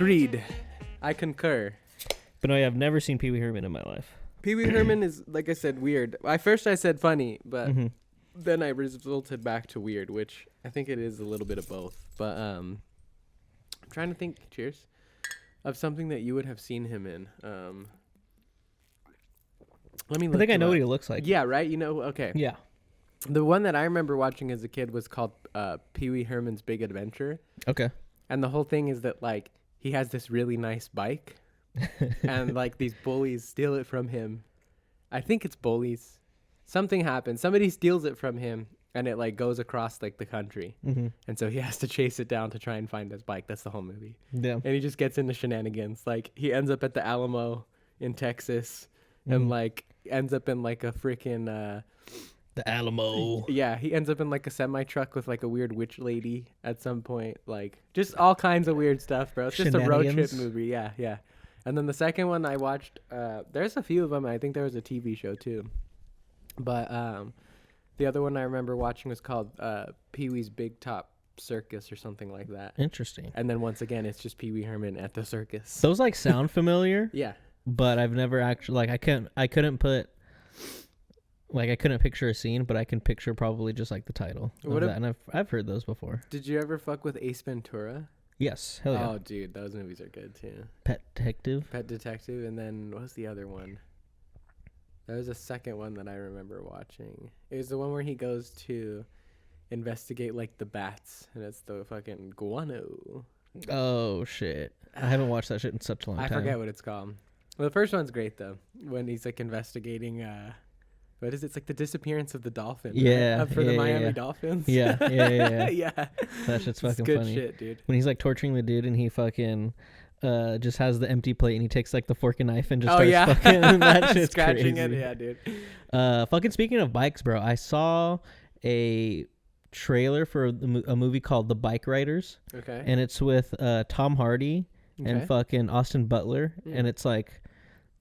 Agreed. I concur. But no, I've never seen Pee Wee Herman in my life. Pee Wee Herman is, like I said, weird. At first I said funny, but Mm-hmm. then I resulted back to weird, which I think it is a little bit of both. But I'm trying to think, cheers, of something that you would have seen him in. Let me look I think I him know up. what he looks like. Yeah, right? You know, okay. Yeah. The one that I remember watching as a kid was called Pee Wee Herman's Big Adventure. Okay. And the whole thing is that, like, he has this really nice bike. And, like, these bullies steal it from him. I think it's bullies. Something happens. Somebody steals it from him. And it, like, goes across, like, the country. Mm-hmm. And so he has to chase it down to try and find his bike. That's the whole movie. Yeah. And he just gets into shenanigans. Like, he ends up at the Alamo in Texas. And, like, ends up in, like, a freaking... the Alamo. Yeah, he ends up in, like, a semi-truck with, like, a weird witch lady at some point. Like, just all kinds of weird stuff, bro. It's just a road trip movie. Yeah, yeah. And then the second one I watched, there's a few of them. I think there was a TV show, too. But the other one I remember watching was called Pee-wee's Big Top Circus or something like that. Interesting. And then once again, it's just Pee Wee Herman at the circus. Those, like, sound familiar. Yeah. But I've never actually, like, I couldn't picture a scene, but I can picture probably just, like, the title of that. And I've heard those before. Did you ever fuck with Ace Ventura? Yes. Hell yeah. Oh, dude, those movies are good, too. Pet Detective. And then what was the other one? There was a second one that I remember watching. It was the one where he goes to investigate, like, the bats, and it's the fucking guano. Oh, shit. I haven't watched that shit in such a long time. I forget what it's called. Well, the first one's great, though, when he's, like, investigating, what is it? It's like the disappearance of the dolphin. Yeah. Right? For the Miami Dolphins. Yeah. Yeah. That shit's fucking good funny. Shit, dude. When he's, like, torturing the dude and he fucking just has the empty plate and he takes, like, the fork and knife and just starts fucking that shit's scratching crazy. it. Yeah, dude. Fucking speaking of bikes, bro, I saw a trailer for a movie called The Bike Riders. Okay. And it's with Tom Hardy and fucking Austin Butler. And it's like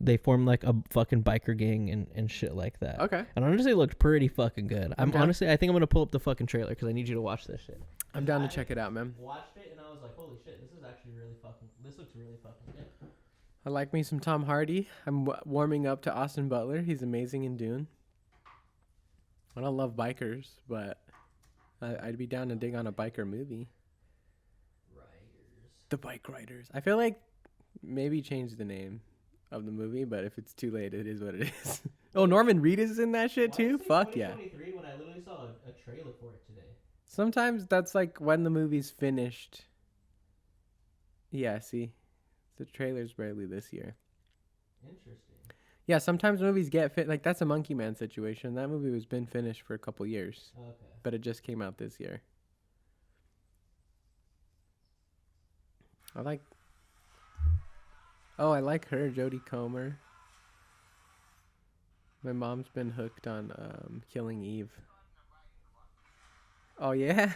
they form like a fucking biker gang and shit like that. Okay. And honestly, it looked pretty fucking good. I think I'm gonna pull up the fucking trailer because I need you to watch this shit. I'm down to check it out, man. Watched it and I was like, holy shit, this looks really fucking good. I like me some Tom Hardy. I'm warming up to Austin Butler. He's amazing in Dune. I don't love bikers, but I'd be down to dig on a biker movie. The Bike Riders. I feel like maybe change the name of the movie, but if it's too late, it is what it is. Oh, Norman Reedus is in that shit too? Fuck yeah. When I literally saw a trailer for it today. Sometimes that's like when the movie's finished. Yeah, see? The trailer's barely this year. Interesting. Yeah, sometimes movies get fit. Like, that's a Monkey Man situation. That movie was been finished for a couple years. Okay. But it just came out this year. I like her, Jodie Comer. My mom's been hooked on Killing Eve. Oh, yeah?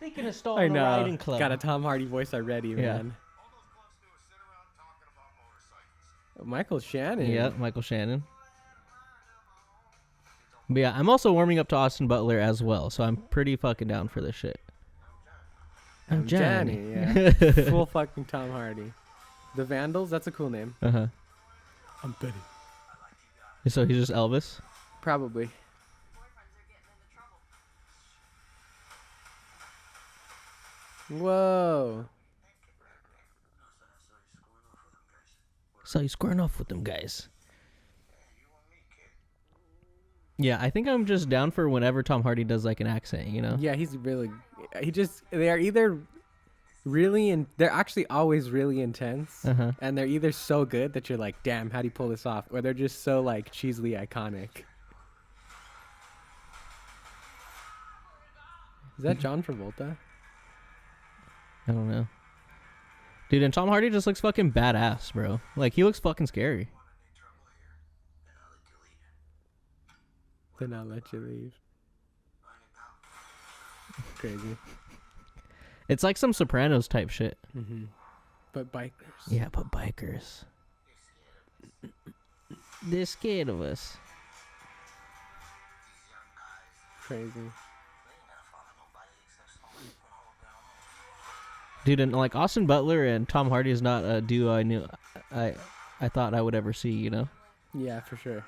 They can install a riding club. Got a Tom Hardy voice already, man. Michael Shannon. Yeah, Michael Shannon. But yeah, I'm also warming up to Austin Butler as well, so I'm pretty fucking down for this shit. I'm Johnny. Yeah. Full fucking Tom Hardy. The Vandals, that's a cool name. Uh-huh. I'm Betty. So he's just Elvis? Probably. Whoa. So he's squaring off with them guys. Yeah, I think I'm just down for whenever Tom Hardy does like an accent, you know? Yeah, they are either really, they're actually always really intense, and they're either so good that you're like, damn, how do you pull this off? Or they're just so like cheesily iconic. Is that John Travolta? I don't know. Dude, and Tom Hardy just looks fucking badass, bro. Like, he looks fucking scary. Then I'll let you leave. Crazy. It's like some Sopranos type shit. Mm-hmm. But bikers. Yeah, but bikers. They're scared of us. Crazy. Dude, and like Austin Butler and Tom Hardy is not a duo I thought I would ever see, you know? Yeah, for sure.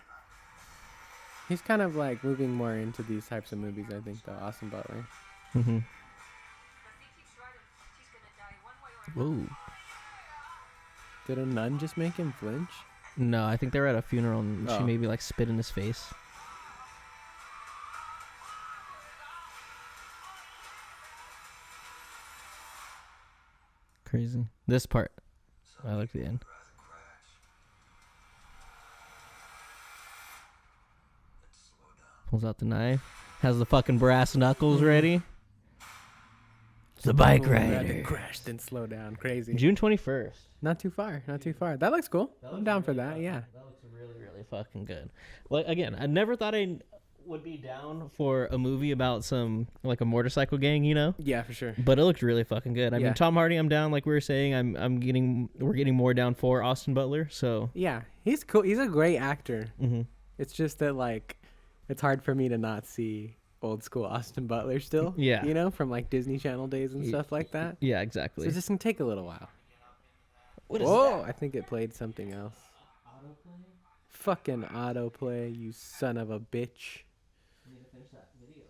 He's kind of like moving more into these types of movies, I think, though, Austin Butler. Mm-hmm. Whoa. Did a nun just make him flinch? No, I think they were at a funeral and she maybe like spit in his face. Crazy. This part. I like the end. Pulls out the knife. Has the fucking brass knuckles ready. It's the bike rider. Crash, then slow down. Crazy. June 21st. Not too far. Not too far. That looks cool. I'm down for that. Yeah. That looks really, really fucking good. Like, again, I never thought I would be down for a movie about some, like, a motorcycle gang, you know? Yeah, for sure. But it looked really fucking good. I mean, Tom Hardy, I'm down. Like we were saying, we're getting more down for Austin Butler. So yeah, he's cool. He's a great actor. Mm-hmm. It's just that, like, it's hard for me to not see old school Austin Butler still. Yeah. You know, from like Disney Channel days and stuff like that. Yeah, exactly. So it's just gonna take a little while. What is that? I think it played something else. Autoplay? Fucking autoplay, you son of a bitch. I need to finish that video,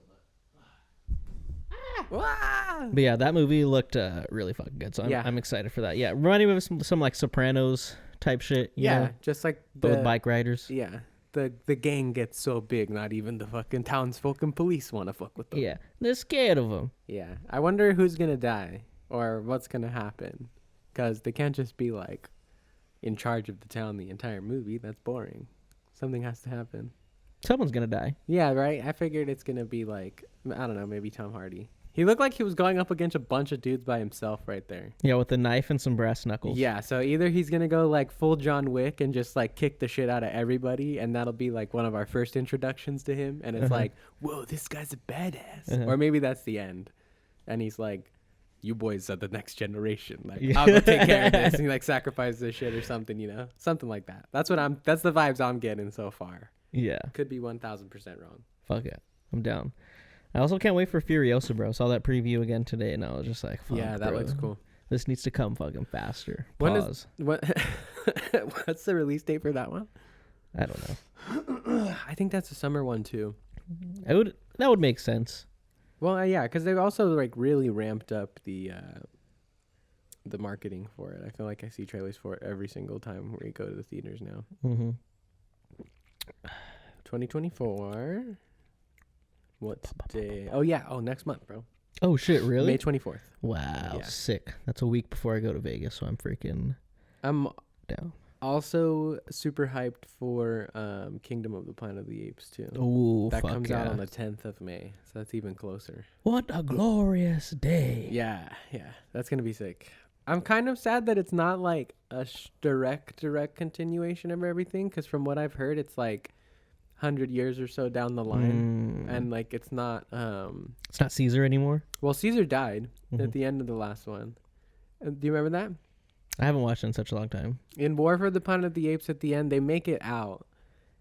but But yeah, that movie looked really fucking good. So I'm excited for that. Yeah, reminding me of some like Sopranos type shit. You know? Just like but with bike riders. Yeah. The gang gets so big, not even the fucking townsfolk and police want to fuck with them. Yeah, they're scared of them. Yeah, I wonder who's gonna die or what's gonna happen, because they can't just be like in charge of the town the entire movie. That's boring. Something has to happen. Someone's gonna die. Yeah, right. I figured it's gonna be like, I don't know, maybe Tom Hardy. He looked like he was going up against a bunch of dudes by himself right there. Yeah, with a knife and some brass knuckles. Yeah, so either he's going to go like full John Wick and just like kick the shit out of everybody, and that'll be like one of our first introductions to him, and it's like, whoa, this guy's a badass. Or maybe that's the end. And he's like, you boys are the next generation. Like, I'll go take care of this. And he like sacrifices this shit or something, you know? Something like that. That's the vibes I'm getting so far. Yeah. Could be 1,000% wrong. Fuck yeah. I'm down. I also can't wait for Furiosa, bro. Saw that preview again today, and I was just like, fuck, yeah, that bro. looks cool. This needs to come fucking faster. What's the release date for that one? I don't know. I think that's a summer one too. That would make sense. Well, yeah, because they've also like really ramped up the marketing for it. I feel like I see trailers for it every single time we go to the theaters now. Mm-hmm. 2024. What day? Oh yeah. Oh, next month, bro. Oh shit, really? May 24th. Wow, Yeah. sick. That's a week before I go to Vegas, so I'm freaking I'm down. also super hyped for Kingdom of the Planet of the Apes too. Oh, that fuck comes yeah. out on the 10th of May, so that's even closer. What a glorious day. Yeah, that's gonna be sick. I'm kind of sad that it's not like a direct continuation of everything, because from what I've heard, it's like 100 years or so down the line, and like it's not Caesar anymore. Well, Caesar died at the end of the last one. Do you remember that? I haven't watched it in such a long time. In War for the Planet of the Apes, at the end they make it out,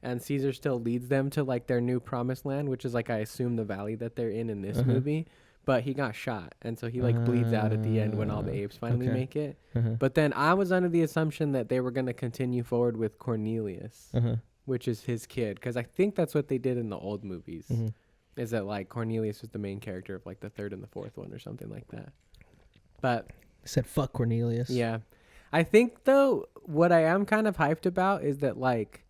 and Caesar still leads them to like their new promised land, which is like, I assume, the valley that they're in this movie. But he got shot, and so he like bleeds out at the end when all the apes finally make it. But then I was under the assumption that they were going to continue forward with Cornelius, which is his kid, because I think that's what they did in the old movies. Is that like Cornelius was the main character of like the third and the fourth one or something like that. But I said fuck Cornelius. Yeah, I think though what I am kind of hyped about is that like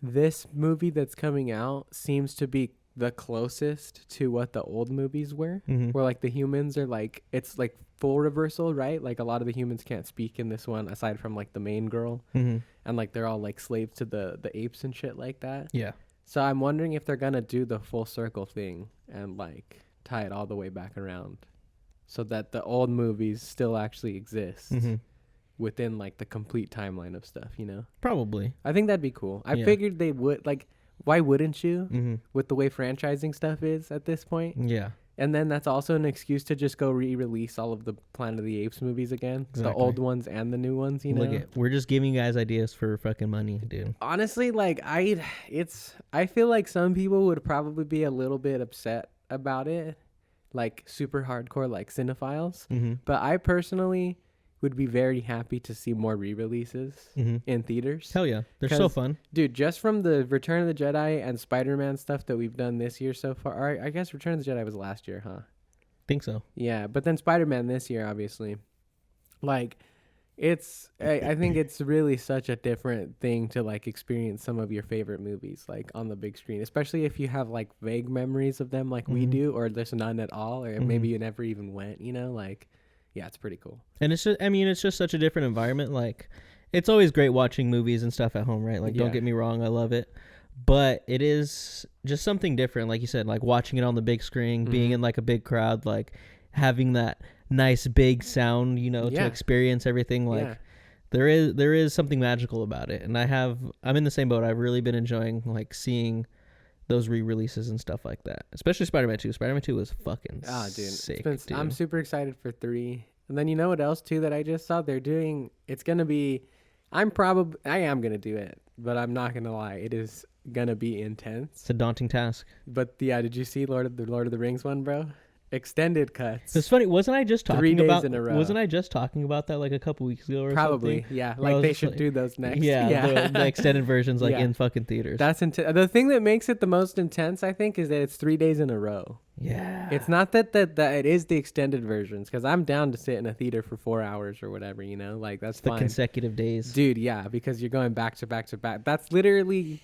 this movie that's coming out seems to be the closest to what the old movies were, where like the humans are like, it's like full reversal, right? Like a lot of the humans can't speak in this one aside from like the main girl, and like they're all like slaves to the apes and shit like that. Yeah. So I'm wondering if they're gonna do the full circle thing and like tie it all the way back around, so that the old movies still actually exist within like the complete timeline of stuff, you know? Probably. I think that'd be cool. I figured they would. Like, why wouldn't you? With the way franchising stuff is at this point. Yeah. And then that's also an excuse to just go re-release all of the Planet of the Apes movies again. Exactly. The old ones and the new ones, you know? We're just giving you guys ideas for fucking money, dude. Honestly, like, I feel like some people would probably be a little bit upset about it. like super hardcore like cinephiles. Mm-hmm. But I personally would be very happy to see more re-releases in theaters. Hell yeah, they're so fun, dude. Just from the Return of the Jedi and Spider-Man stuff that we've done this year so far. Or I guess Return of the Jedi was last year, huh? Think so. Yeah, but then Spider-Man this year, obviously. Like, I think it's really such a different thing to like experience some of your favorite movies like on the big screen, especially if you have like vague memories of them like we do, or there's none at all, or maybe you never even went, you know, like. Yeah, it's pretty cool. And it's just, I mean, it's just such a different environment. Like, it's always great watching movies and stuff at home, right? Like, don't get me wrong, I love it. But it is just something different, like you said, like watching it on the big screen, being in like a big crowd, like having that nice big sound, you know, to experience everything. Like, there is something magical about it. And I'm in the same boat. I've really been enjoying like seeing those re-releases and stuff like that, especially Spider-Man 2. Spider-Man 2 was fucking sick, dude. I'm super excited for 3. And then you know what else too that I just saw? They're doing. It's gonna be. I am gonna do it, but I'm not gonna lie. It is gonna be intense. It's a daunting task. But yeah, did you see Lord of the Rings one, bro? Extended cuts. It's funny. Wasn't I just talking 3 days about? in a row. Wasn't I just talking about that like a couple weeks ago or Probably, something? yeah. Like they should do those next. Yeah, the extended versions like in fucking theaters. That's the thing that makes it the most intense, I think, is that it's 3 days in a row. Yeah. It's not that it is the extended versions, because I'm down to sit in a theater for 4 hours or whatever, you know, like that's the fine. consecutive days, dude. Yeah, because you're going back to back to back. That's literally,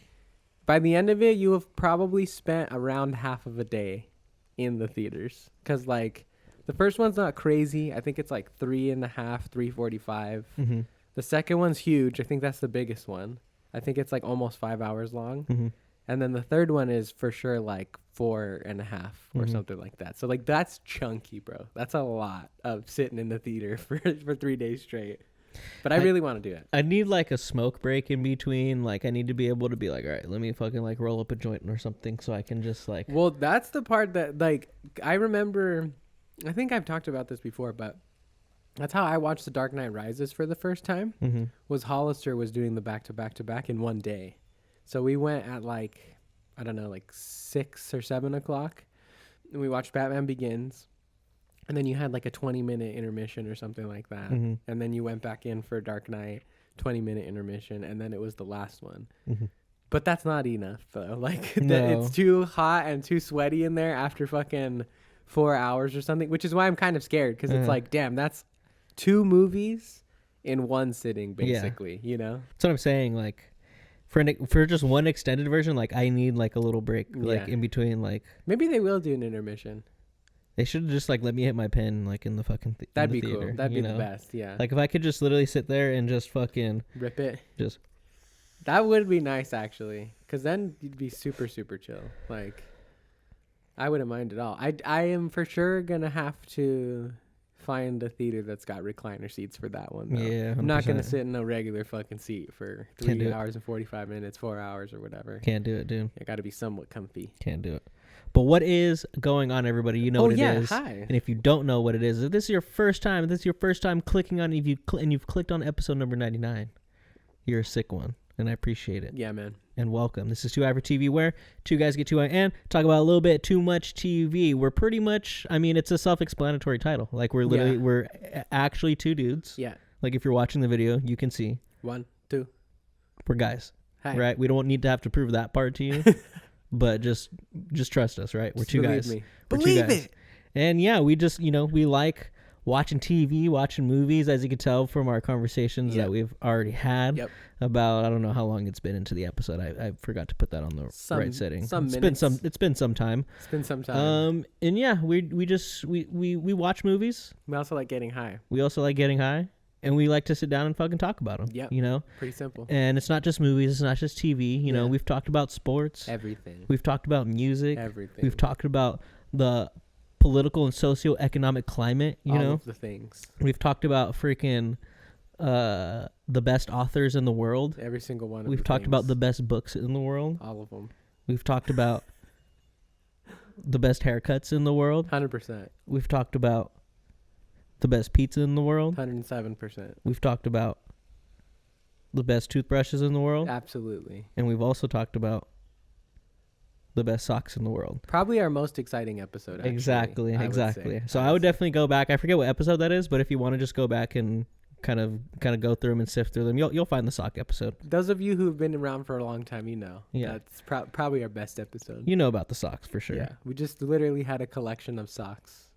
by the end of it, you have probably spent around half of a day in the theaters, because like. The first one's not crazy. I think it's like 3.5, 3:45. The second one's huge. I think that's the biggest one. I think it's like almost 5 hours long. And then the third one is for sure like 4.5 or something like that. So like that's chunky, bro. That's a lot of sitting in the theater for 3 days straight. But I really want to do it. I need like a smoke break in between. Like I need to be able to be like, all right, let me fucking like roll up a joint or something so I can just like. Well, that's the part that like I remember. I think I've talked about this before, but that's how I watched The Dark Knight Rises for the first time. Was Hollister was doing the back-to-back in one day. So we went at like, I don't know, like 6 or 7 o'clock. And we watched Batman Begins. And then you had like a 20-minute intermission or something like that. And then you went back in for Dark Knight, 20-minute intermission. And then it was the last one. But that's not enough, though. Like, it's too hot and too sweaty in there after fucking 4 hours or something, which is why I'm kind of scared, because it's like, damn, that's 2 movies in one sitting, basically. You know, that's what I'm saying. Like for just one extended version, like I need like a little break, like in between. Like maybe they will do an intermission. They should just like let me hit my pen like in the fucking that'd be theater, cool. That'd be the best. Yeah, like if I could just literally sit there and just fucking rip it. Just that would be nice, actually, because then you'd be super chill. Like. I wouldn't mind at all. I am for sure gonna have to find a theater that's got recliner seats for that one, though. Yeah, 100%. I'm not gonna sit in a regular fucking seat for 3 hours and 45 minutes, 4 hours or whatever. Can't do it, dude. I gotta be somewhat comfy. Can't do it. But what is going on, everybody? You know what it is. Hi. And if you don't know what it is, if this is your first time, clicking on, and you've clicked on episode number 99, you're a sick one, and I appreciate it. Yeah, man. And welcome. This is 2 Hour TV, where 2 guys get 2 hour and talk about a little bit too much TV. We're pretty much, I mean, it's a self-explanatory title. Like we're actually 2 dudes. Yeah. Like if you're watching the video, you can see. 1, 2. We're guys. Hi. Right? We don't need to have to prove that part to you. But just trust us, right? We're 2 guys. Me. We're Believe 2 guys. it. And yeah, we just, we like watching TV, watching movies, as you can tell from our conversations that we've already had about, I don't know how long it's been into the episode. I forgot to put that on the right setting. It's been some time. And yeah, we watch movies. We also like getting high. And we like to sit down and fucking talk about them. Yeah. Pretty simple. And it's not just movies. It's not just TV. You know, we've talked about sports. Everything. We've talked about music. Everything. We've talked about the political and socio-economic climate, you know? All of the things. We've talked about freaking the best authors in the world. Every single one of We've talked about the best books in the world. All of them. We've talked about the best haircuts in the world. 100%. We've talked about the best pizza in the world. 107%. We've talked about the best toothbrushes in the world. Absolutely. And we've also talked about the best socks in the world. Probably our most exciting episode, actually, Exactly. So I would definitely go back. I forget what episode that is, but if you want to just go back and kind of go through them and sift through them, you'll find the sock episode. Those of you who've been around for a long time, Yeah. That's probably our best episode. You know about the socks for sure. Yeah. We just literally had a collection of socks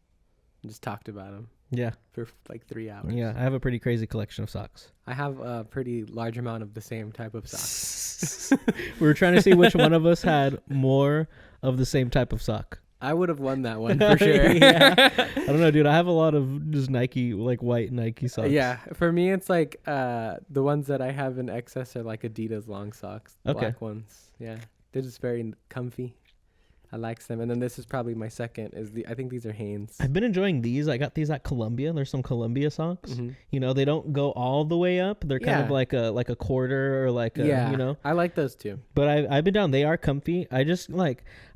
and just talked about them. Yeah. For like 3 hours. Yeah, I have a pretty crazy collection of socks. I have a pretty large amount of the same type of socks. We were trying to see which one of us had more of the same type of sock. I would have won that one for sure. Yeah. I don't know, dude. I have a lot of just Nike, like white Nike socks. Yeah. For me, it's like the ones that I have in excess are like Adidas long socks. Okay. Black ones. Yeah. They're just very comfy. I like them. And then this is probably my second. I think these are Hanes. I've been enjoying these. I got these at Columbia. There's some Columbia socks. Mm-hmm. You know, they don't go all the way up. They're kind of like a quarter or like a, you know. I like those too. But I've been down. They are comfy. I just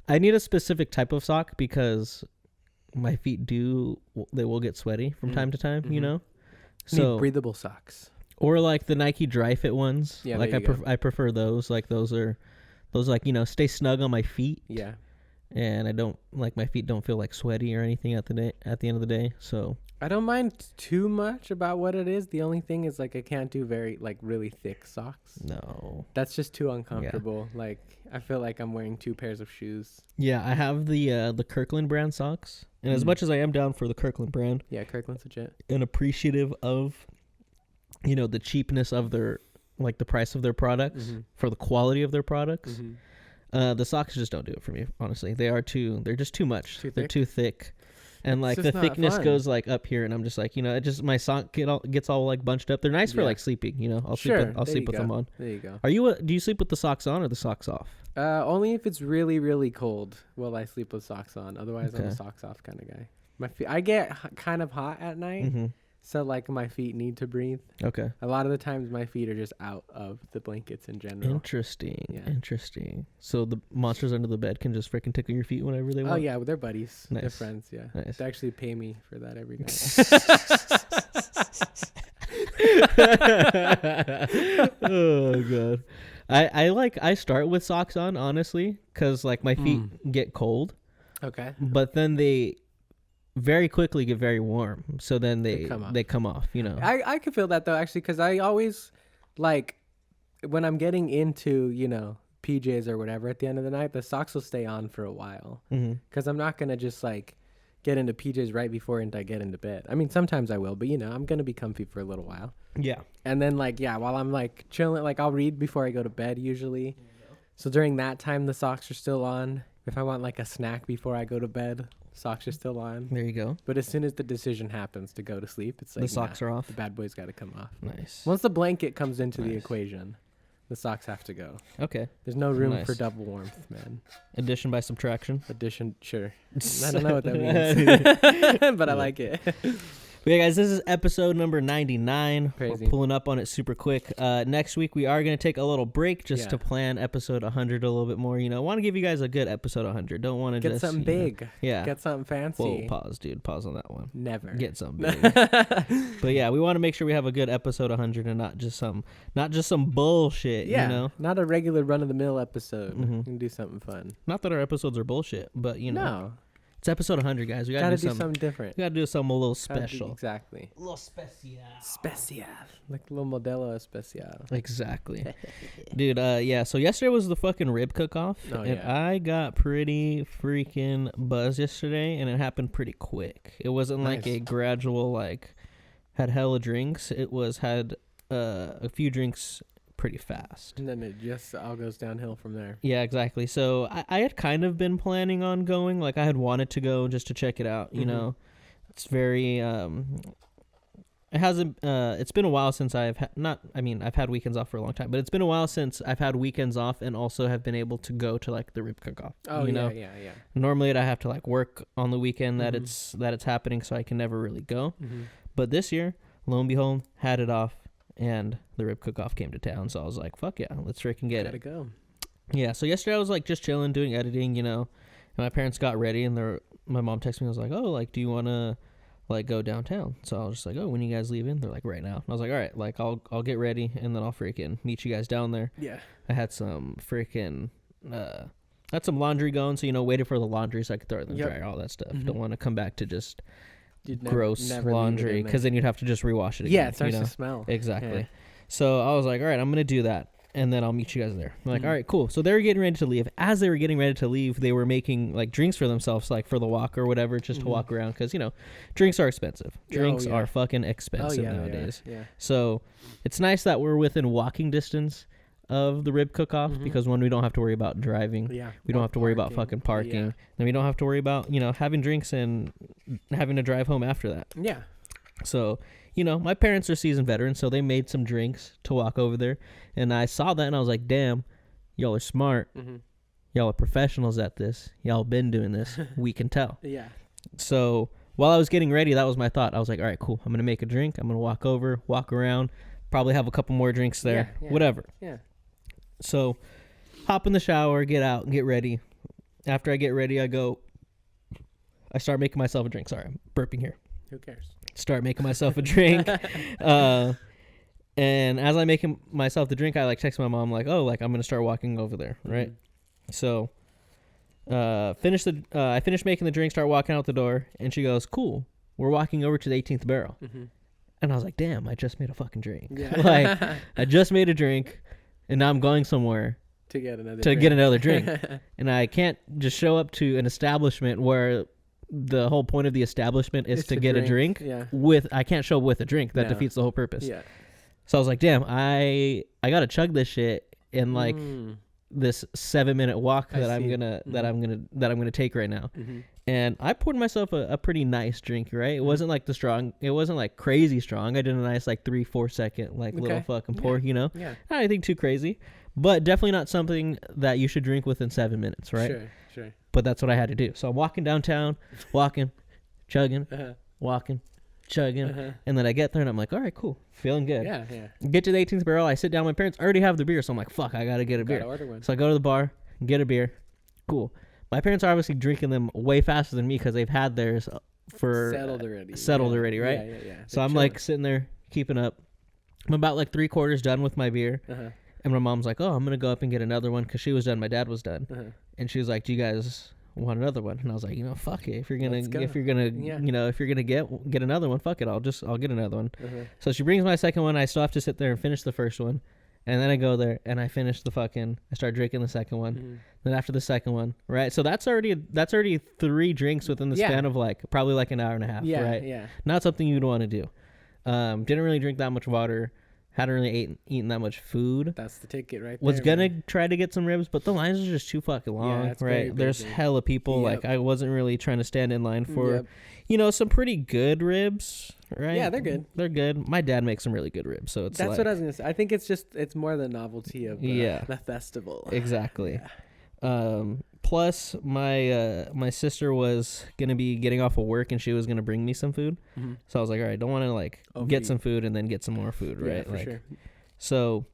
I need a specific type of sock because my feet they will get sweaty from time to time, you know. So need breathable socks. Or like the Nike Dry Fit ones. Yeah, like I prefer those. Like those like, you know, stay snug on my feet. Yeah. And I don't like my feet don't feel like sweaty or anything at the end of the day. So I don't mind too much about what it is. The only thing is like I can't do very like really thick socks. No. That's just too uncomfortable. Yeah. Like I feel like I'm wearing 2 pairs of shoes. Yeah, I have the Kirkland brand socks. And as much as I am down for the Kirkland brand. Yeah, Kirkland's legit. And appreciative of, you know, the cheapness of their, like the price of their products for the quality of their products. Mm-hmm. The socks just don't do it for me, honestly. They're just too much. They're too thick. And like the thickness goes like up here, and I'm just like, you know, my sock gets all like bunched up. They're nice for like sleeping, you know. I'll sleep with them on. There you go. Do you sleep with the socks on or the socks off? Only if it's really, really cold will I sleep with socks on. Otherwise, I'm a socks off kind of guy. My feet, I get kind of hot at night. Mm-hmm. So, like, my feet need to breathe. Okay. A lot of the times, my feet are just out of the blankets in general. Interesting. Yeah. Interesting. So, the monsters under the bed can just freaking tickle your feet whenever they want? Oh, yeah. Well, they're buddies. Nice. They're friends, yeah. Nice. They actually pay me for that every night. Oh, God. I start with socks on, honestly, because, like, my feet get cold. Okay. But then they very quickly get very warm, so then they come off, you know. I can feel that though, actually, because I always like when I'm getting into, you know, PJs or whatever at the end of the night, the socks will stay on for a while because I'm not gonna just like get into PJs right before I get into bed. I mean, sometimes I will, but you know, I'm gonna be comfy for a little while. Yeah. And then like while I'm like chilling, like I'll read before I go to bed usually. So during that time, the socks are still on. If I want like a snack before I go to bed, socks are still on. There you go. But as soon as the decision happens to go to sleep, it's like the socks are off. The bad boys got to come off. Nice. Once the blanket comes into the equation, the socks have to go. Okay. There's no room for double warmth, man. Addition by subtraction. Addition, sure. I don't know what that means, but I like it. But yeah, guys, this is episode number 99. Crazy. We're pulling up on it super quick. Next week, we are going to take a little break just to plan episode 100 a little bit more. You know, want to give you guys a good episode 100. Don't want to get something big. Yeah. Get something fancy. Whoa, pause, dude. Pause on that one. Never. Get something big. But yeah, we want to make sure we have a good episode 100 and not just some bullshit, you know? Not a regular run-of-the-mill episode. We can do something fun. Not that our episodes are bullshit, but, you know. No. It's episode 100, guys. We gotta do something different. We gotta do something a little special. Exactly. A little special. Special. Like a little Modelo Especial. Exactly. Dude, yeah. So yesterday was the fucking rib cook-off. Oh, and I got pretty freaking buzzed yesterday, and it happened pretty quick. It wasn't like a gradual, like, had hella drinks. It had a few drinks pretty fast, and then it just all goes downhill from there. Yeah, exactly. So I had kind of been planning on going, like I had wanted to go just to check it out, you know. It's very it hasn't it's been a while since I've had weekends off for a long time, but it's been a while since I've had weekends off and also have been able to go to like the rib cook-off. Oh, you know? Yeah. Normally I have to like work on the weekend that it's happening, so I can never really go. But this year, lo and behold, had it off. And the rib cook-off came to town, so I was like, fuck yeah, let's freaking get it. Gotta go. Yeah, so yesterday I was like just chilling, doing editing, you know, and my parents got ready, and my mom texted me, I was like, oh, like, do you want to, like, go downtown? So I was just like, oh, when are you guys leaving? They're like, right now. And I was like, all right, like, I'll get ready, and then I'll freaking meet you guys down there. Yeah. I had some freaking, Had some laundry going, so waited for the laundry so I could throw it in the dryer, all that stuff. Don't want to come back to just gross laundry, because then you'd have to just rewash it again. Yeah, it starts to smell. Exactly. Yeah. So I was like, all right, I'm gonna do that, and then I'll meet you guys there. I'm like, all right, cool. So they were getting ready to leave. As they were getting ready to leave, they were making like drinks for themselves, like for the walk or whatever, just to walk around, because drinks are expensive. Drinks are fucking expensive nowadays. Yeah. So it's nice that we're within walking distance of the rib cook-off, because one, we don't have to worry about driving. Yeah. We don't have to worry about fucking parking. Yeah. Then we don't have to worry about, having drinks and having to drive home after that. Yeah. So, my parents are seasoned veterans, so they made some drinks to walk over there. And I saw that and I was like, damn, y'all are smart. Y'all are professionals at this. Y'all been doing this. We can tell. Yeah. So while I was getting ready, that was my thought. I was like, all right, cool. I'm going to make a drink. I'm going to walk over, walk around, probably have a couple more drinks there, whatever. Yeah. So hop in the shower, get out, and get ready. After I get ready, I start making myself a drink. Sorry, I'm burping here. Who cares? Start making myself a drink. And as I'm making myself the drink, I text my mom I'm going to start walking over there, right? So I finished making the drink, start walking out the door, and she goes, cool, we're walking over to the 18th barrel. And I was like, damn, I just made a fucking drink. Yeah. I just made a drink, and now I'm going somewhere to get another drink. And I can't just show up to an establishment where the whole point of the establishment is to get a drink. Yeah. I can't show up with a drink. That defeats the whole purpose. Yeah. So I was like, damn, I gotta chug this shit in this 7-minute walk that I'm gonna take right now. And I poured myself a pretty nice drink, right? It wasn't like it wasn't like crazy strong. I did a nice 3-4 second little fucking pour, Yeah. Not anything too crazy, but definitely not something that you should drink within 7 minutes, right? Sure. But that's what I had to do. So I'm walking downtown, chugging, walking, chugging, and then I get there and I'm like, all right, cool, feeling good. Yeah. Get to the 18th barrel. I sit down. My parents already have the beer, so I'm like, fuck, I gotta get a beer. Order one. So I go to the bar, get a beer. Cool. My parents are obviously drinking them way faster than me because they've had theirs for settled already, right? Yeah. So I'm sitting there keeping up. I'm about 3/4 done with my beer, and my mom's like, "Oh, I'm gonna go up and get another one," because she was done. My dad was done, and she was like, "Do you guys want another one?" And I was like, fuck it. If you're gonna get another one, fuck it. I'll get another one. So she brings my second one. I still have to sit there and finish the first one. And then I go there and I finish I start drinking the second one. Then after the second one, right? So that's already 3 drinks within the span of probably an hour and a half, right? Yeah. Not something you'd want to do. Didn't really drink that much water. Hadn't really eaten that much food. That's the ticket right there. Was gonna try to get some ribs, but the lines are just too fucking long, right? There's hella people. Yep. I wasn't really trying to stand in line for, some pretty good ribs, right? Yeah, they're good. They're good. My dad makes some really good ribs, so that's what I was gonna say. I think it's more the novelty of the festival. Exactly. Plus, my sister was gonna be getting off of work and she was gonna bring me some food. So I was like, all right, don't want to get some food and then get some more food, right? Yeah, for sure. So,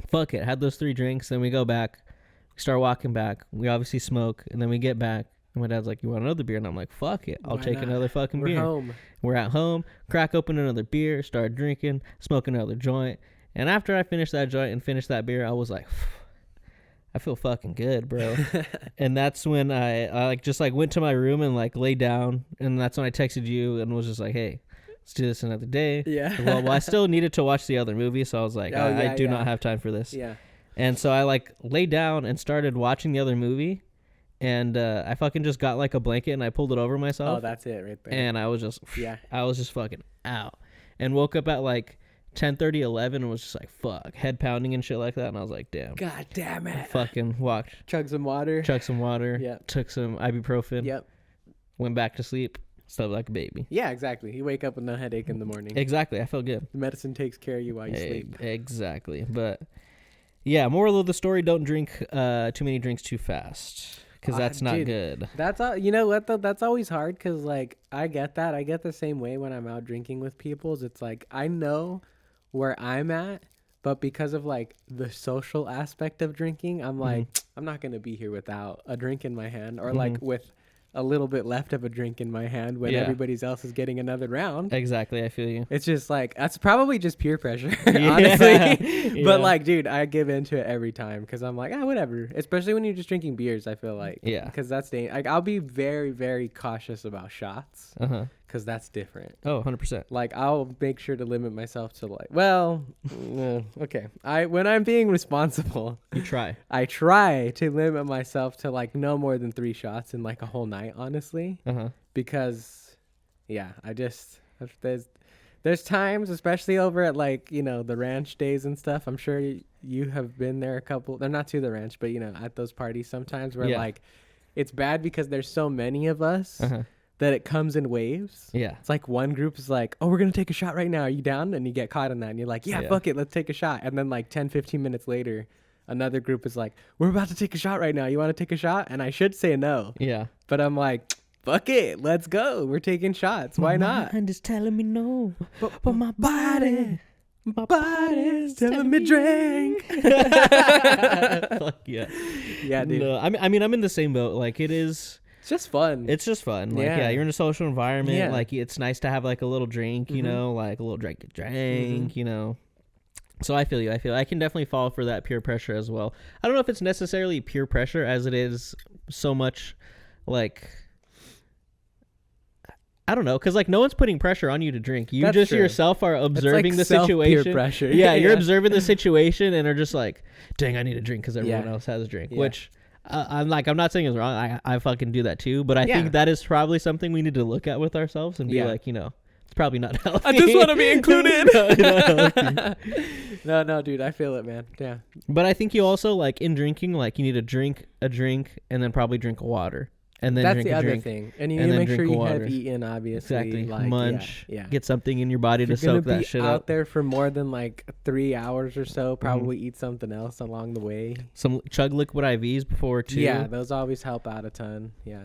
fuck it. Had those 3 drinks, then we go back. We start walking back. We obviously smoke, and then we get back. And my dad's like, "You want another beer?" And I'm like, "Fuck it, I'll take another fucking beer." We're at home. Crack open another beer. Start drinking. Smoke another joint. And after I finished that joint and finished that beer, I was like, I feel fucking good, bro. And that's when I just went to my room and laid down. And that's when I texted you and was just like, hey, let's do this another day. Yeah. Well, I still needed to watch the other movie. So I was like, I do not have time for this. Yeah. And so I laid down and started watching the other movie. And I fucking just got a blanket and I pulled it over myself. Oh, that's it right there. And I was just, I was just fucking out. And woke up at 10:30, 11 and was just fuck, head pounding and shit like that. And I was like, damn. God damn it. Fucking walked. Chug some water. Yep. Took some ibuprofen. Yep. Went back to sleep. Slept like a baby. Yeah, exactly. You wake up with no headache in the morning. Exactly. I feel good. The medicine takes care of you while you sleep. Exactly. But yeah, moral of the story, don't drink too many drinks too fast. Because that's not good. That's all. You know what though? That's always hard. Because I get that. I get the same way when I'm out drinking with people. It's I know where I'm at, but because of the social aspect of drinking, I'm I'm not gonna be here without a drink in my hand or with a little bit left of a drink in my hand when everybody else is getting another round. Exactly, I feel you. It's just like, that's probably just peer pressure, honestly. But like, dude, I give into it every time because I'm like, whatever. Especially when you're just drinking beers, I feel like. Yeah. Because that's like, I'll be very, very cautious about shots. Because that's different. Oh, 100%. Like, I'll make sure to limit myself to like, okay. When I'm being responsible, I try to limit myself to like no more than 3 shots in like a whole night, honestly. Because, there's times, especially over at like, the ranch days and stuff. I'm sure you have been there a couple. They're not to the ranch, but at those parties sometimes where like it's bad because there's so many of us. That it comes in waves. Yeah. It's like one group is like, oh, we're going to take a shot right now. Are you down? And you get caught in that. And you're like, fuck it. Let's take a shot. And then like 10, 15 minutes later, another group is like, we're about to take a shot right now. You want to take a shot? And I should say no. Yeah. But I'm like, fuck it. Let's go. We're taking shots. Why not? My mind is telling me no. But my body's telling me drink. Fuck yeah. Yeah, dude. No, I mean, I'm in the same boat. Like, it is... It's just fun. It's just fun. Like, you're in a social environment. Yeah. Like, it's nice to have, like, a little drink, like, a little drink, So I feel you. I can definitely fall for that peer pressure as well. I don't know if it's necessarily peer pressure as it is so much, like... I don't know, because, like, no one's putting pressure on you to drink. You just yourself are observing the situation. Peer pressure. Yeah, you're observing the situation and are just like, dang, I need a drink because everyone else has a drink, which... I'm not saying it's wrong. I fucking do that too. But I think that is probably something we need to look at with ourselves and be like, it's probably not healthy. I just want to be included. No, dude, I feel it, man. Yeah. But I think you also, like, in drinking, like, you need to drink a drink and then probably drink water. And then that's the other thing. And you need to make sure you have eaten, obviously. Exactly. Like, munch. Yeah. Get something in your body to soak that shit up. If you're out there for more than like 3 hours or so, probably eat something else along the way. Some chug liquid IVs before too. Yeah, those always help out a ton. Yeah.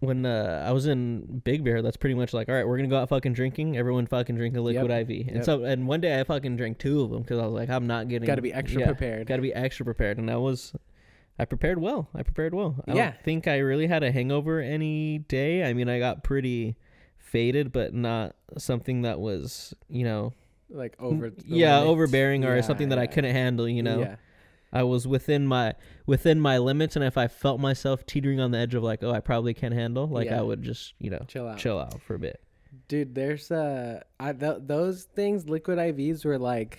When I was in Big Bear, that's pretty much like, all right, we're gonna go out fucking drinking. Everyone fucking drink a liquid IV. And one day I fucking drank 2 of them because I was like, I'm not getting. Got to be extra prepared. Got to be extra prepared, and I prepared well. I don't think I really had a hangover any day. I mean, I got pretty faded, but not something that was, like overbearing or something that I couldn't handle, Yeah. I was within my limits, and if I felt myself teetering on the edge of like, oh, I probably can't handle, like I would just, chill out for a bit. Dude, there's those things, liquid IVs were like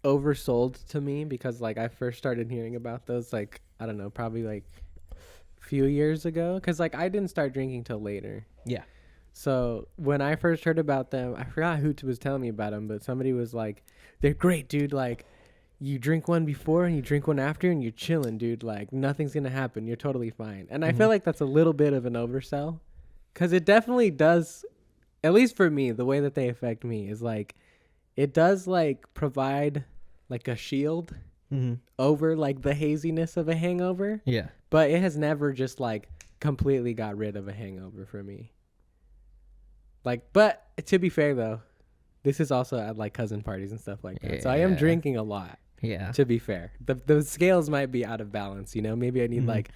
oversold to me because like I first started hearing about those like, I don't know, probably like a few years ago, because like I didn't start drinking till later. Yeah. So when I first heard about them, I forgot who was telling me about them, but somebody was like, they're great, dude. Like, you drink one before and you drink one after and you're chilling, dude. Like, nothing's going to happen. You're totally fine. And I feel like that's a little bit of an oversell, because it definitely does, at least for me, the way that they affect me is like, it does like provide like a shield over like the haziness of a hangover. Yeah. But it has never just like completely got rid of a hangover for me. Like, but to be fair though, this is also at like cousin parties and stuff like that. Yeah. So I am drinking a lot. Yeah. To be fair, the scales might be out of balance. Maybe I need like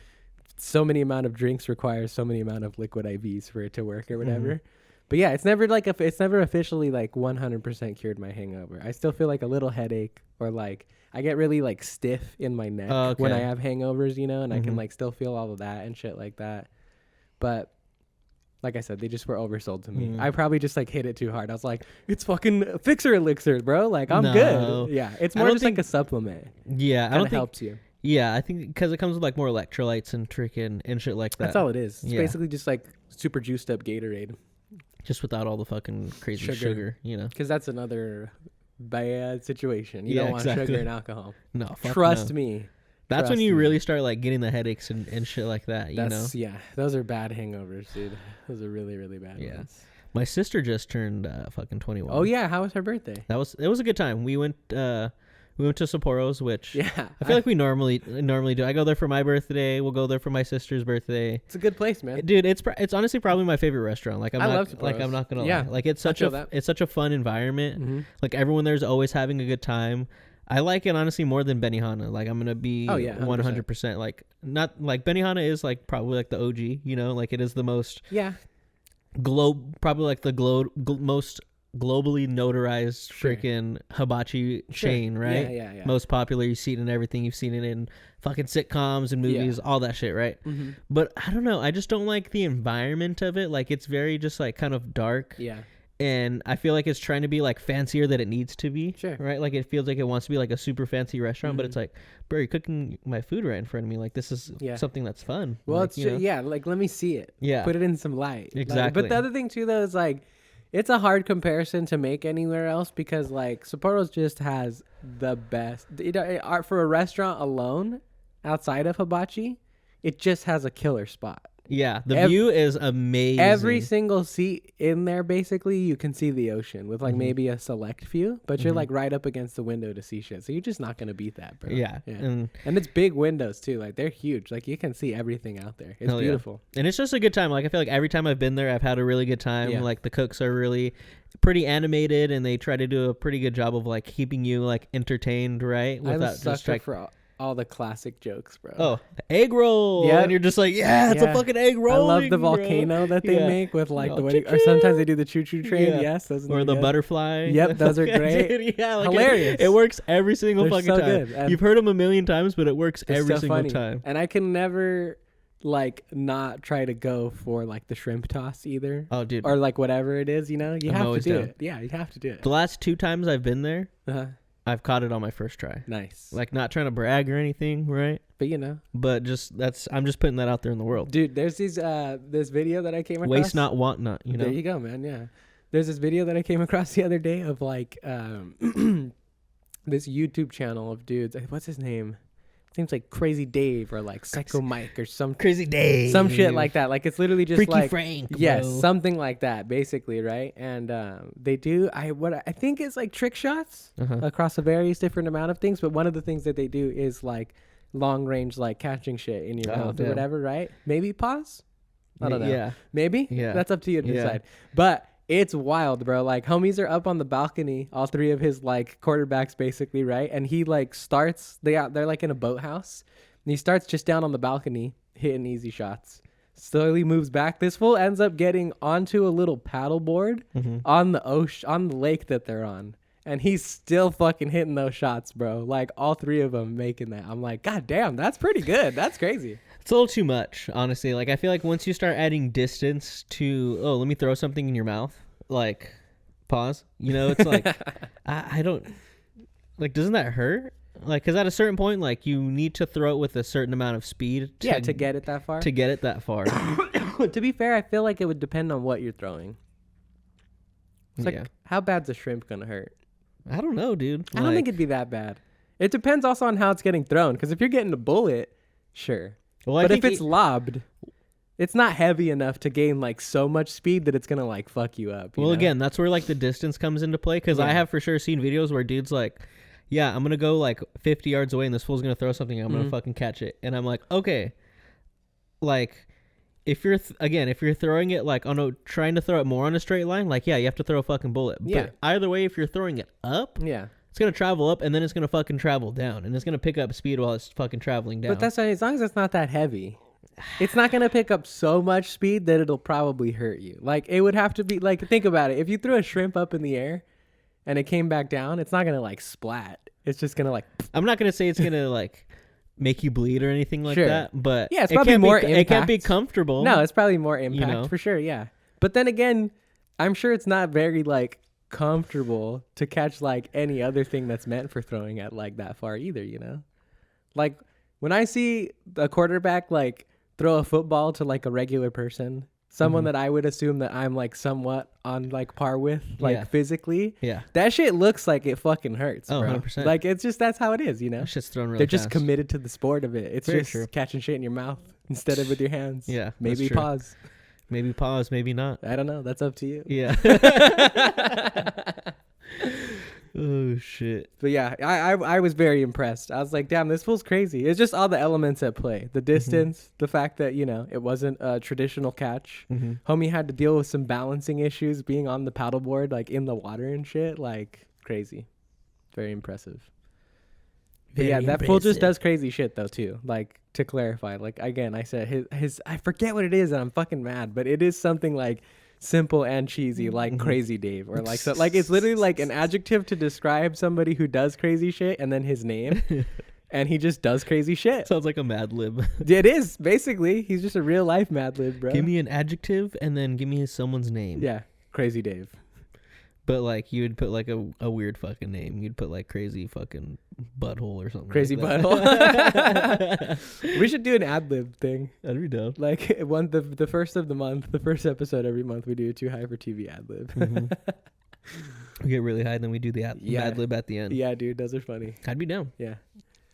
so many amount of drinks requires so many amount of liquid IVs for it to work or whatever. But yeah, it's never like it's never officially like 100% cured my hangover. I still feel like a little headache, or like I get really like stiff in my neck when I have hangovers, and I can like still feel all of that and shit like that. But like I said, they just were oversold to me. I probably just like hit it too hard. I was like, it's fucking fixer elixir, bro. Like, I'm good. Yeah, it's more just like a supplement. Yeah, I don't think helps you. Yeah, I think because it comes with like more electrolytes and and shit like that. That's all it is. It's basically just like super juiced up Gatorade. Just without all the fucking crazy sugar, Because that's another bad situation. You don't want sugar and alcohol. No, Trust me. That's when you really start like getting the headaches and shit like that, Yeah, those are bad hangovers, dude. Those are really, really bad ones. My sister just turned fucking 21. Oh yeah, how was her birthday? It was a good time. We went to Sapporo's, which I feel like we normally do. I go there for my birthday. We'll go there for my sister's birthday. It's a good place, man. Dude, it's honestly probably my favorite restaurant. Like I love Sapporo's. Like I'm not gonna lie. Like it's such a fun environment. Like everyone there's always having a good time. I like it honestly more than Benihana. Like I'm gonna be 100%. Like not like Benihana is like probably like the OG. You know, like it is the most probably like the most globally notarized freaking hibachi chain, right? Yeah. Most popular. You see it in everything. You've seen it in fucking sitcoms and movies, all that shit, right? Mm-hmm. But I don't know. I just don't like the environment of it. Like it's very just like kind of dark. Yeah. And I feel like it's trying to be like fancier than it needs to be. Sure. Right? Like it feels like it wants to be like a super fancy restaurant, but it's like, bro, you're cooking my food right in front of me. Like this is something that's fun. Well, like, it's true. Yeah. Like let me see it. Yeah. Put it in some light. Exactly. Like, but the other thing too, though, is like, it's a hard comparison to make anywhere else because like Sapporo's just has the best. For a restaurant alone, outside of hibachi, it just has a killer spot. Yeah, the view is amazing. Every single seat in there, basically, you can see the ocean with like maybe a select view, but you're like right up against the window to see shit. So you're just not gonna beat that, bro. Yeah. And it's big windows too. Like they're huge. Like you can see everything out there. It's beautiful. Yeah. And it's just a good time. Like I feel like every time I've been there, I've had a really good time. Yeah. Like the cooks are really pretty animated, and they try to do a pretty good job of like keeping you like entertained, right? Without just like for all the classic jokes, bro. Oh, the egg roll. Yeah. And you're just like, it's a fucking egg roll. I love the volcano that they make with like the wedding. Or sometimes they do the choo-choo train. Yeah. Yes. Those or the butterfly. Yep. Those are great. Dude, like hilarious. It works every single fucking so time. Good. You've heard them a million times, but it works every single time. And I can never like not try to go for like the shrimp toss either. Oh, dude. Or like whatever it is, you know? You have to do it. Yeah, you have to do it. The last 2 times I've been there, I've caught it on my first try. Nice. Like not trying to brag or anything, right? But you know. But just I'm just putting that out there in the world. Dude, there's this video that I came across. Waste not, want not, you know. There you go, man. Yeah. There's this video that I came across the other day of like this YouTube channel of dudes. What's his name? Seems like Crazy Dave or like Psycho Mike or some Crazy Dave, some shit like that. Like it's literally just Freaky like Frank, yes, something like that, basically, right? And they do what I think is like trick shots across a various different amount of things. But one of the things that they do is like long range, like catching shit in your mouth or whatever, right? Maybe pause. I don't know. Yeah, maybe. Yeah, that's up to you to decide. But it's wild, bro. Like homies are up on the balcony, all 3 of his like quarterbacks basically, right? And he like starts they're like in a boathouse. And he starts just down on the balcony hitting easy shots. Slowly moves back. This fool ends up getting onto a little paddle board on the ocean, on the lake that they're on. And he's still fucking hitting those shots, bro. Like all 3 of them making that. I'm like, God damn, that's pretty good. That's crazy. It's a little too much, honestly. Like, I feel like once you start adding distance to, let me throw something in your mouth, like, pause. You know, it's like, I don't, like, doesn't that hurt? Like, because at a certain point, like, you need to throw it with a certain amount of speed. To get it that far. To be fair, I feel like it would depend on what you're throwing. It's like, how bad's a shrimp going to hurt? I don't know, dude. I don't think it'd be that bad. It depends also on how it's getting thrown. Because if you're getting a bullet, sure. Well, but if it's lobbed, it's not heavy enough to gain like so much speed that it's going to like fuck you up. Well, again, that's where like the distance comes into play. Because I have for sure seen videos where dudes like, I'm going to go like 50 yards away and this fool's going to throw something. I'm going to fucking catch it. And I'm like, okay. Like, if you're throwing it like trying to throw it more on a straight line, like, you have to throw a fucking bullet. But either way, if you're throwing it up, it's going to travel up and then it's going to fucking travel down and it's going to pick up speed while it's fucking traveling down. But that's as long as it's not that heavy, it's not going to pick up so much speed that it'll probably hurt you. Like it would have to be like, think about it. If you threw a shrimp up in the air and it came back down, it's not going to like splat. It's just going to like, I'm not going to say it's going to like make you bleed or anything like that, but it's probably more impact. It can't be comfortable. No, it's probably more impact for sure. Yeah. But then again, I'm sure it's not very like comfortable to catch like any other thing that's meant for throwing at like that far either, you know? Like when I see a quarterback like throw a football to like a regular person, someone that I would assume that I'm like somewhat on like par with, like physically, that shit looks like it fucking hurts, bro. 100%. Like it's just, that's how it is, you know? That shit's thrown really They're just fast. committed to the sport of it. It's just catching shit in your mouth instead of with your hands. Yeah. Maybe pause. Maybe pause, maybe not. I don't know. That's up to you. Yeah. Oh, shit. But yeah, I was very impressed. I was like, damn, this fool's crazy. It's just all the elements at play. The distance, the fact that, it wasn't a traditional catch. Homie had to deal with some balancing issues being on the paddleboard, like in the water and shit. Like, crazy. Very impressive. Yeah, that fool just does crazy shit though too. Like, to clarify, like again, I said his I forget what it is and I'm fucking mad, but it is something like simple and cheesy, like Crazy Dave, or like so, like it's literally like an adjective to describe somebody who does crazy shit and then his name. And he just does crazy shit. Sounds like a Mad Lib. It is, basically. He's just a real life Mad Lib, bro. Give me an adjective and then give me someone's name. Yeah, Crazy Dave. But like you would put like a weird fucking name. You'd put like Crazy fucking Butthole or something. Crazy like Butthole. We should do an ad lib thing. That'd be dope. Like the first of the month, the first episode every month, we do a Too High for TV ad lib. We get really high, and then we do the ad lib at the end. Yeah, dude, those are funny. I'd be down. Yeah,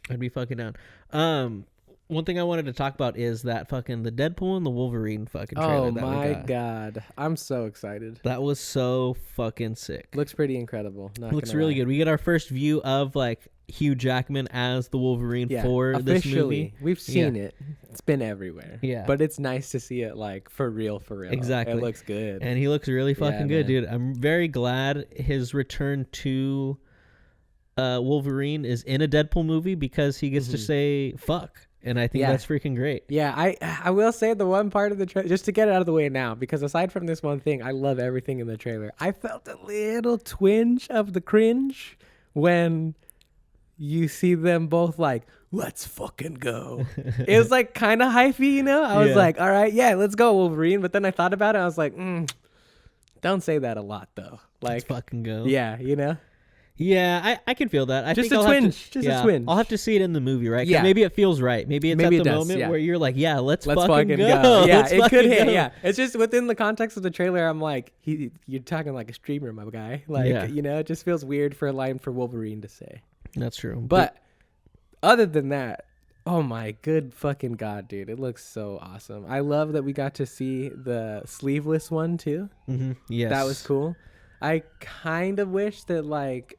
I'd be fucking down. One thing I wanted to talk about is that fucking the Deadpool and the Wolverine fucking trailer. Oh my god, I'm so excited. That was so fucking sick. Looks pretty incredible. Looks really good. We get our first view of like Hugh Jackman as the Wolverine for this movie. We've seen it. It's been everywhere. Yeah. But it's nice to see it like for real. Exactly. It looks good. And he looks really fucking good, dude. I'm very glad his return to Wolverine is in a Deadpool movie because he gets to say fuck. And I think that's freaking great. Yeah, I will say the one part of the trailer, just to get it out of the way now, because aside from this one thing, I love everything in the trailer. I felt a little twinge of the cringe when you see them both like, let's fucking go. It was like kind of hypey, you know? I was like, all right, yeah, let's go, Wolverine. But then I thought about it. I was like, don't say that a lot, though. Like, let's fucking go. Yeah, you know? Yeah, I can feel that. Just a twinge. A twinge. I'll have to see it in the movie, right? Yeah. Maybe it feels right. Maybe it's at the moment where you're like, yeah, let's fucking go. Yeah, it could hit. Yeah, it's just within the context of the trailer. I'm like, you're talking like a streamer, my guy. Like, you know, it just feels weird for a line for Wolverine to say. That's true. But other than that, oh my good fucking god, dude, it looks so awesome. I love that we got to see the sleeveless one too. Yes, that was cool. I kind of wish that like.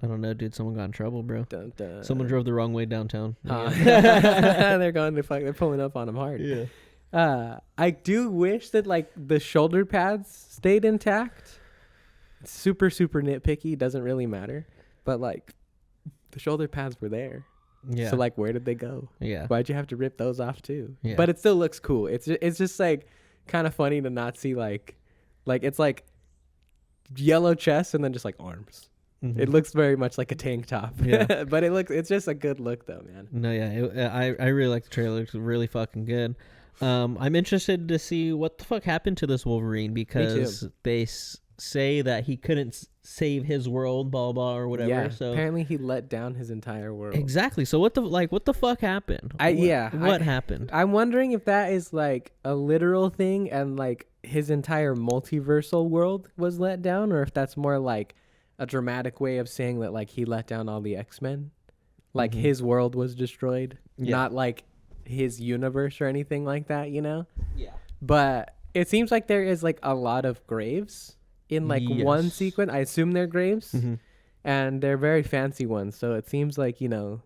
I don't know, dude. Someone got in trouble, bro. Dun, dun. Someone drove the wrong way downtown. They're going to fuck. They're pulling up on him hard. Yeah. I do wish that like the shoulder pads stayed intact. It's super nitpicky. Doesn't really matter, but like the shoulder pads were there. Yeah. So like, where did they go? Yeah. Why'd you have to rip those off too? Yeah. But it still looks cool. It's just like kind of funny to not see like it's like yellow chest and then just like arms. It looks very much like a tank top. Yeah. But it's just a good look though, man. No, yeah. I really like the trailer. It's really fucking good. I'm interested to see what the fuck happened to this Wolverine because they say that he couldn't save his world, blah blah or whatever. Yeah, so apparently he let down his entire world. Exactly. So what the fuck happened? What happened? I'm wondering if that is like a literal thing and like his entire multiversal world was let down, or if that's more like a dramatic way of saying that like he let down all the X-Men, like his world was destroyed, not like his universe or anything like that, you know? Yeah. But it seems like there is like a lot of graves in like one sequence. I assume they're graves, and they're very fancy ones. So it seems like, you know,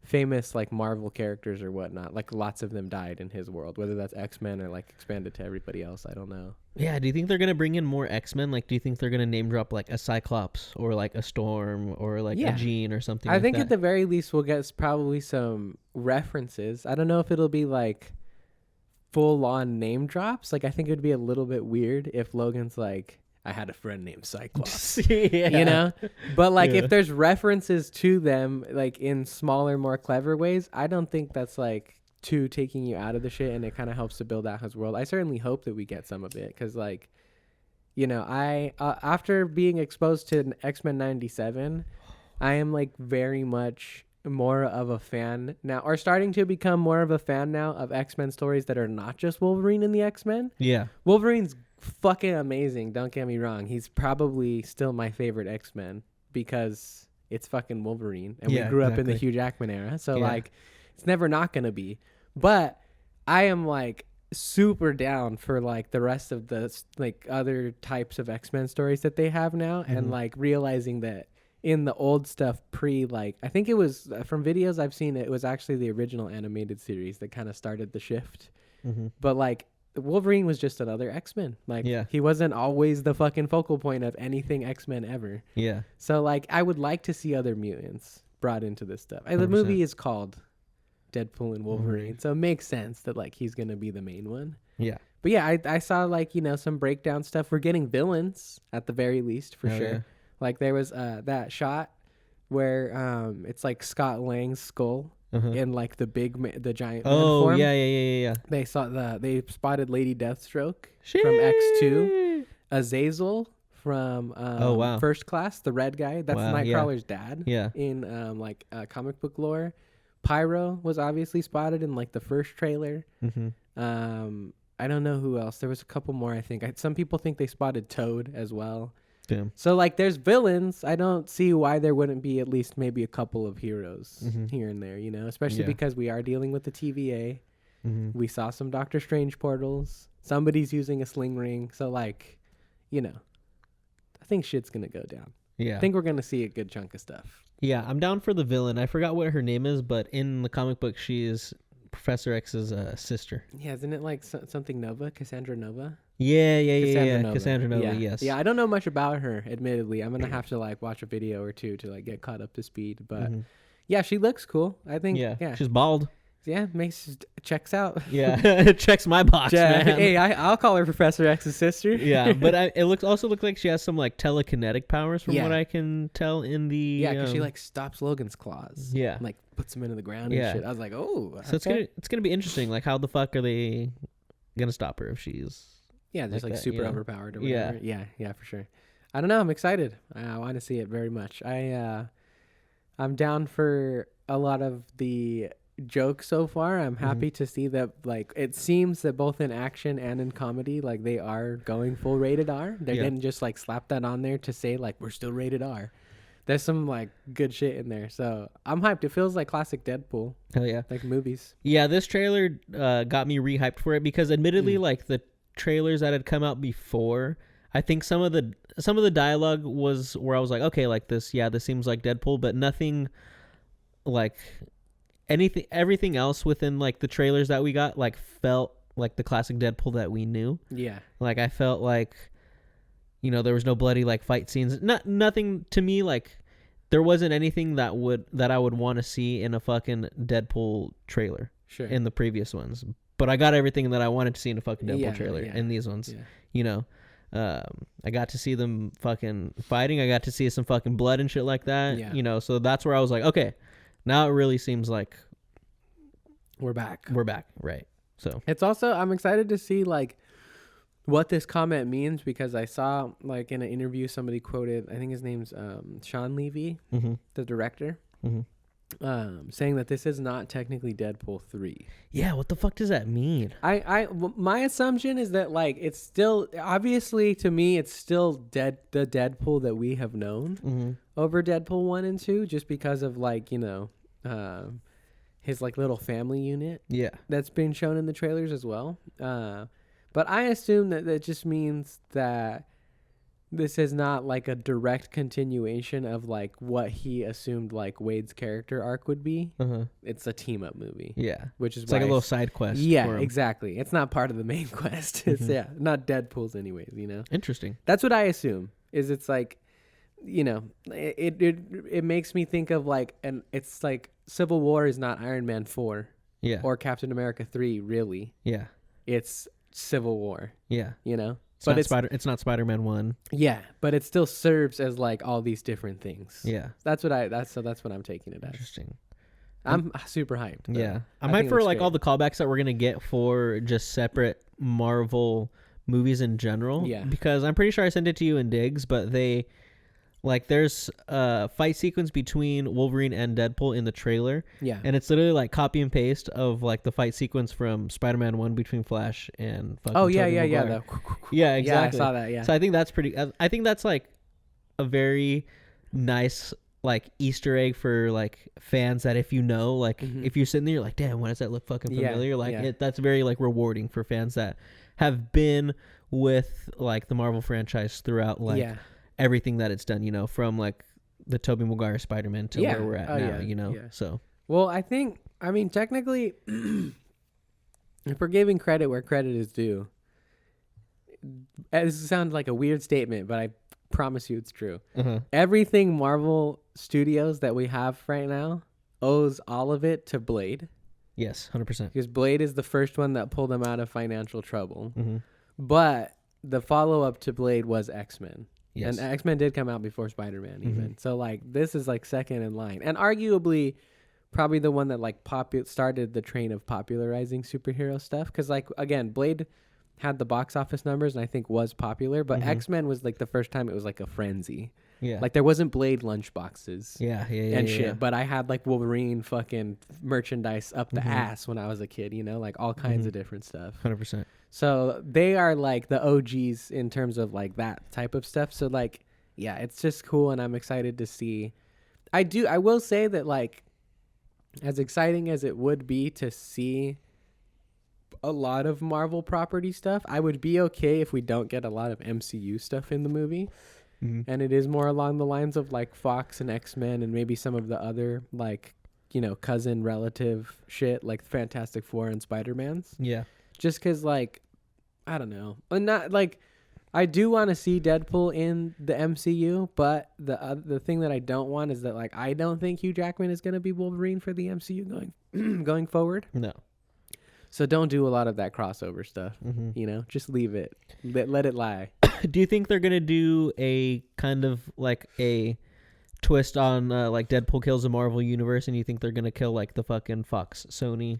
famous like Marvel characters or whatnot, like lots of them died in his world, whether that's X-Men or like expanded to everybody else. I don't know. Yeah, do you think they're gonna bring in more X-Men? Like, do you think they're gonna name drop like a Cyclops or like a Storm or like a Jean or something? I think at the very least we'll get probably some references. I don't know if it'll be like full on name drops. Like, I think it would be a little bit weird if Logan's like, I had a friend named Cyclops, you know? But like if there's references to them like in smaller, more clever ways, I don't think that's like too taking you out of the shit, and it kind of helps to build out his world. I certainly hope that we get some of it because like, you know, I after being exposed to X-Men 97, I am like very much more of a fan now, or starting to become more of a fan now of X-Men stories that are not just Wolverine and the X-Men. Yeah. Wolverine's fucking amazing, don't get me wrong. He's probably still my favorite X-Men because it's fucking Wolverine, and we grew up in the Hugh Jackman era, so like it's never not gonna be. But I am like super down for like the rest of the like other types of X-Men stories that they have now, and like realizing that in the old stuff like I think it was from videos I've seen, it was actually the original animated series that kind of started the shift. But like Wolverine was just another X-Men. Like he wasn't always the fucking focal point of anything X-Men ever. Yeah. So like I would like to see other mutants, brought into this stuff. The movie is called Deadpool and Wolverine, so it makes sense that like he's gonna be the main one. Yeah. But yeah, I saw like, you know, some breakdown stuff. We're getting villains at the very least for sure. Yeah. Like there was that shot where it's like Scott Lang's skull in like the giant man form. Yeah. They spotted Lady Deathstroke from X2, Azazel from First Class, the red guy. That's Nightcrawler's dad. Yeah. In like comic book lore. Pyro was obviously spotted in like the first trailer. I don't know who else. There was a couple more, I think. Some people think they spotted Toad as well. Damn. So, like, there's villains. I don't see why there wouldn't be at least maybe a couple of heroes here and there, you know, especially because we are dealing with the TVA. We saw some Doctor Strange portals. Somebody's using a sling ring. So, like, you know, I think shit's going to go down. Yeah. I think we're going to see a good chunk of stuff. Yeah, I'm down for the villain. I forgot what her name is, but in the comic book, she is Professor X's sister. Yeah, isn't it like something Nova? Cassandra Nova? Yeah. Cassandra Nova, yes. Yeah, I don't know much about her, admittedly. I'm going to have to like watch a video or two to like get caught up to speed. But yeah, she looks cool. I think. Yeah. She's bald. Yeah, checks out. Yeah, checks my box, man. Hey, I'll call her Professor X's sister. Yeah, but it also looks like she has some like telekinetic powers from what I can tell in the. Yeah, because she like stops Logan's claws. Yeah, and, like puts him into the ground and shit. I was like, oh. So it's gonna be interesting. Like, how the fuck are they gonna stop her if she's? Yeah, just like super overpowered or whatever. Yeah, for sure. I don't know. I'm excited. I want to see it very much. I'm down for a lot of the joke so far. I'm happy to see that like it seems that both in action and in comedy like they are going full rated R. They didn't just like slap that on there to say like we're still rated R. There's some like good shit in there, so I'm hyped. It feels like classic Deadpool. Hell yeah, like movies. Yeah, this trailer got me rehyped for it because admittedly like the trailers that had come out before, I think some of the dialogue was where I was like, okay, like this seems like Deadpool, but nothing like everything else within like the trailers that we got like felt like the classic Deadpool that we knew. Yeah. Like I felt like, you know, there was no bloody like fight scenes. Nothing to me, like there wasn't anything that I would want to see in a fucking Deadpool trailer. Sure. In the previous ones. But I got everything that I wanted to see in a fucking Deadpool trailer in these ones. Yeah. You know. I got to see them fucking fighting. I got to see some fucking blood and shit like that. Yeah. You know, so that's where I was like, okay. Now it really seems like we're back. Right. So it's also, I'm excited to see like what this comment means because I saw like in an interview somebody quoted, I think his name's Sean Levy, the director, saying that this is not technically Deadpool 3. Yeah, what the fuck does that mean? My assumption is that like it's still obviously to me it's still the Deadpool that we have known over Deadpool 1 and 2 just because of like, you know, his like little family unit that's been shown in the trailers as well. But I assume that just means that this is not like a direct continuation of like what he assumed like Wade's character arc would be. It's a team up movie. Yeah. Which is it's like a little side quest. Yeah, exactly. It's not part of the main quest. It's not Deadpool's anyways, you know? Interesting. That's what I assume is it's like, you know, it makes me think of like, and it's like Civil War is not Iron Man 4 or Captain America 3 really. Yeah. It's Civil War. Yeah. You know? It's not Spider-Man 1. Yeah, but it still serves as like all these different things. Yeah. That's what I'm taking it as. Interesting. I'm super hyped. Though. Yeah. I'm hyped for like all the callbacks that we're going to get for just separate Marvel movies in general. Yeah. Because I'm pretty sure I sent it to you in Diggs, but there's a fight sequence between Wolverine and Deadpool in the trailer. Yeah. And it's literally like copy and paste of like the fight sequence from Spider-Man 1 between Flash and fucking Tobey Maguire. Yeah, exactly. Yeah, I saw that, yeah. So I think that's I think that's like a very nice like Easter egg for like fans that if you know, like if you're sitting there, you're like, damn, why does that look fucking familiar? Like that's very like rewarding for fans that have been with like the Marvel franchise throughout like everything that it's done, you know, from like the Tobey Maguire Spider-Man to where we're at now, you know. So well, I mean technically if we're giving credit where credit is due, this sounds like a weird statement, but I promise you it's true. Everything Marvel Studios that we have right now owes all of it to Blade. Yes, 100%. Because Blade is the first one that pulled them out of financial trouble. Mm-hmm. But the follow-up to Blade was X-Men. Yes. And X-Men did come out before Spider-Man even. So, like, this is, like, second in line. And arguably, probably the one that, like, started the train of popularizing superhero stuff. Because, like, again, Blade had the box office numbers and I think was popular. But X-Men was, like, the first time it was, like, a frenzy. Yeah. Like, there wasn't Blade lunchboxes. Yeah. And shit. But I had, like, Wolverine fucking merchandise up the ass when I was a kid, you know? Like, all kinds of different stuff. 100%. So they are, like, the OGs in terms of, like, that type of stuff. So, like, yeah, it's just cool, and I'm excited to see. I will say that, like, as exciting as it would be to see a lot of Marvel property stuff, I would be okay if we don't get a lot of MCU stuff in the movie. And it is more along the lines of, like, Fox and X-Men and maybe some of the other, like, you know, cousin relative shit, like Fantastic Four and Spider-Man's. Yeah. Just because, like, I don't know. And not, like, I do want to see Deadpool in the MCU, but the thing that I don't want is that, like, I don't think Hugh Jackman is going to be Wolverine for the MCU going forward. No. So don't do a lot of that crossover stuff, you know? Just leave it. Let it lie. Do you think they're going to do a kind of like a twist on like Deadpool kills the Marvel universe, and you think they're going to kill like the fucking Fox Sony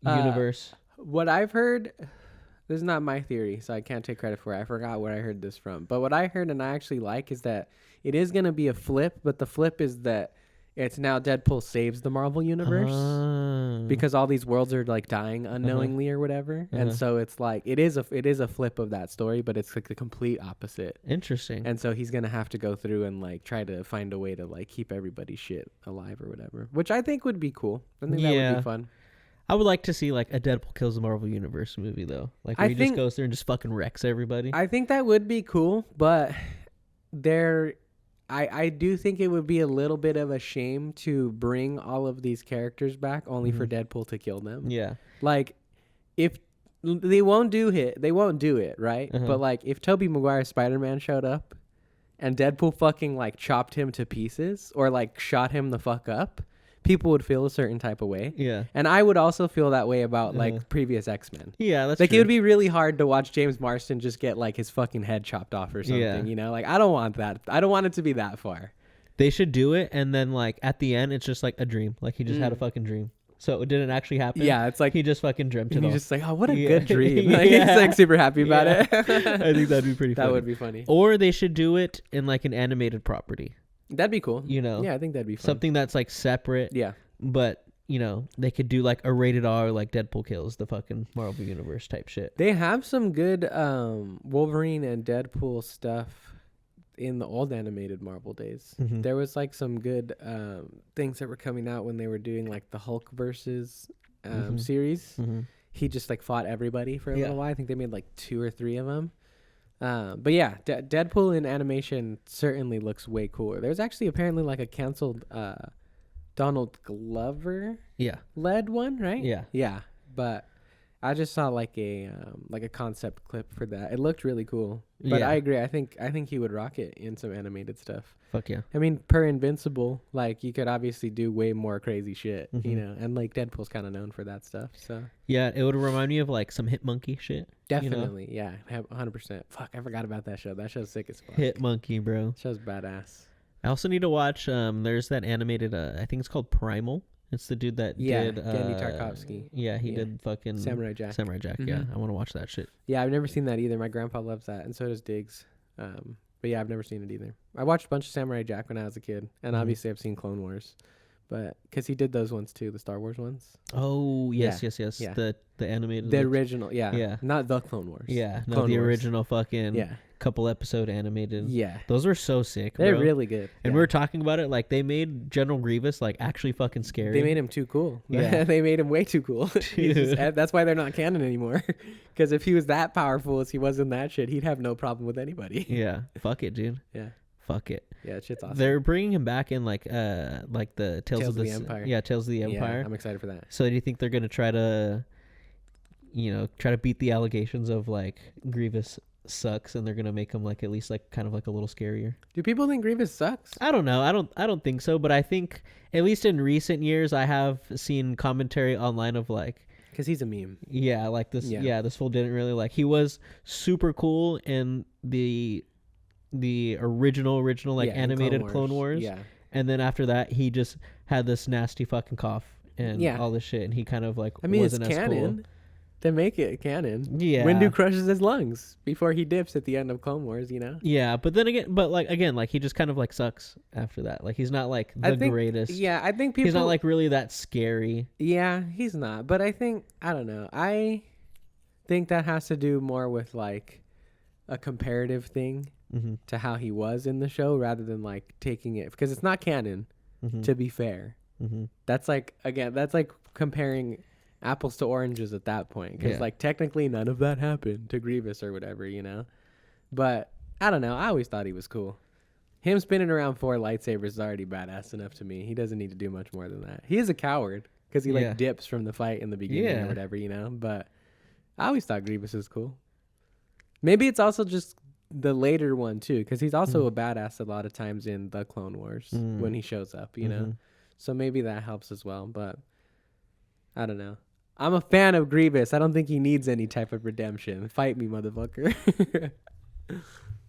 universe? What I've heard, this is not my theory, so I can't take credit for it. I forgot where I heard this from. But what I heard and I actually like is that it is going to be a flip, but the flip is that it's now Deadpool saves the Marvel universe because all these worlds are, like, dying unknowingly or whatever. And so it's like it is a flip of that story, but it's like the complete opposite. Interesting. And so he's going to have to go through and, like, try to find a way to, like, keep everybody's shit alive or whatever, which I think would be cool. I think that would be fun. I would like to see, like, a Deadpool kills the Marvel universe movie, though. Like, where he just goes there and just fucking wrecks everybody. I think that would be cool, but I do think it would be a little bit of a shame to bring all of these characters back only for Deadpool to kill them. Yeah. Like, if they won't do it, right? But, like, if Tobey Maguire's Spider-Man showed up and Deadpool fucking, like, chopped him to pieces or, like, shot him the fuck up, people would feel a certain type of way. Yeah. And I would also feel that way about, like, previous X-Men. Yeah, that's like, true. it would be really hard to watch James Marsden just get, like, his fucking head chopped off or something, you know? Like, I don't want that. I don't want it to be that far. They should do it, and then, like, at the end, it's just, like, a dream. Like, he just had a fucking dream. So it didn't actually happen. Yeah, it's like... He just fucking dreamt it all. He's just like, oh, what a good dream. Like, he's, like, super happy about it. I think that'd be pretty funny. That would be funny. Or they should do it in, like, an animated property. That'd be cool. You know? Yeah, I think that'd be fun. Something that's, like, separate. Yeah. But, you know, they could do, like, a rated R, like, Deadpool kills the fucking Marvel Universe type shit. They have some good Wolverine and Deadpool stuff in the old animated Marvel days. There was, like, some good things that were coming out when they were doing, like, the Hulk versus series. He just, like, fought everybody for a little while. I think they made, like, 2 or 3 of them. But yeah, Deadpool in animation certainly looks way cooler. There's actually apparently, like, a canceled Donald Glover led one, right? Yeah. But I just saw like a concept clip for that. It looked really cool. But I agree. I think he would rock it in some animated stuff. Fuck yeah. I mean, per Invincible, like, you could obviously do way more crazy shit, you know, and, like, Deadpool's kind of known for that stuff. So yeah, it would remind me of, like, some Hit Monkey shit. Definitely, you know? Yeah, 100%. Fuck, I forgot about that show. That show's sick as fuck. Hit Monkey, bro. That show's badass. I also need to watch. There's that animated. I think it's called Primal. It's the dude that did. Genndy Tartakovsky. Yeah, he did fucking Samurai Jack. Samurai Jack. Yeah, I want to watch that shit. Yeah, I've never seen that either. My grandpa loves that, and so does Diggs. But yeah, I've never seen it either. I watched a bunch of Samurai Jack when I was a kid, and obviously I've seen Clone Wars, but because he did those ones too, the Star Wars ones. Oh yes. Yeah. The animated. The original. Yeah. Yeah. Not the Clone Wars. Yeah. No, Clone the Wars. original fucking. Yeah. Couple episode animated. Yeah. Those were so sick. They're bro. really good. And we were talking about it, like, they made General Grievous, like, actually fucking scary. They made him too cool. Yeah. They made him way too cool. That's why they're not canon anymore. Because if he was that powerful as he was in that shit, he'd have no problem with anybody. Yeah. Fuck it, dude. Yeah. Fuck it. Yeah, shit's awesome. They're bringing him back in, like the Tales of the Empire. Yeah, Tales of the Empire. Yeah, I'm excited for that. So do you think they're gonna try to beat the allegations of, like, Grievous sucks, and they're gonna make him like at least like kind of like a little scarier. Do people think Grievous sucks? I don't know. I don't think so. But I think at least in recent years, I have seen commentary online of like, because he's a meme. Yeah, like this. Yeah, this fool didn't really like. He was super cool in the original like animated Clone Wars. Yeah. And then after that, he just had this nasty fucking cough and all this shit, and he kind of like wasn't it's as canon. cool. To make it canon. Yeah. Windu crushes his lungs before he dips at the end of Clone Wars, Yeah, but then again, he just kind of like sucks after that. Like he's not like the greatest. Yeah, I think people... He's not like really that scary. Yeah, he's not. But I don't know. I think that has to do more with like a comparative thing to how he was in the show rather than like taking it... Because it's not canon, to be fair. That's like comparing... apples to oranges at that point, because like technically none of that happened to Grievous or whatever, but I don't know, I always thought he was cool. Him spinning around 4 lightsabers is already badass enough to me. He doesn't need to do much more than that. He is a coward because he like dips from the fight in the beginning or whatever, but I always thought Grievous was cool. Maybe it's also just the later one too, because he's also a badass a lot of times in the Clone Wars when he shows up, so maybe that helps as well. But I don't know. I'm a fan of Grievous. I don't think he needs any type of redemption. Fight me, motherfucker.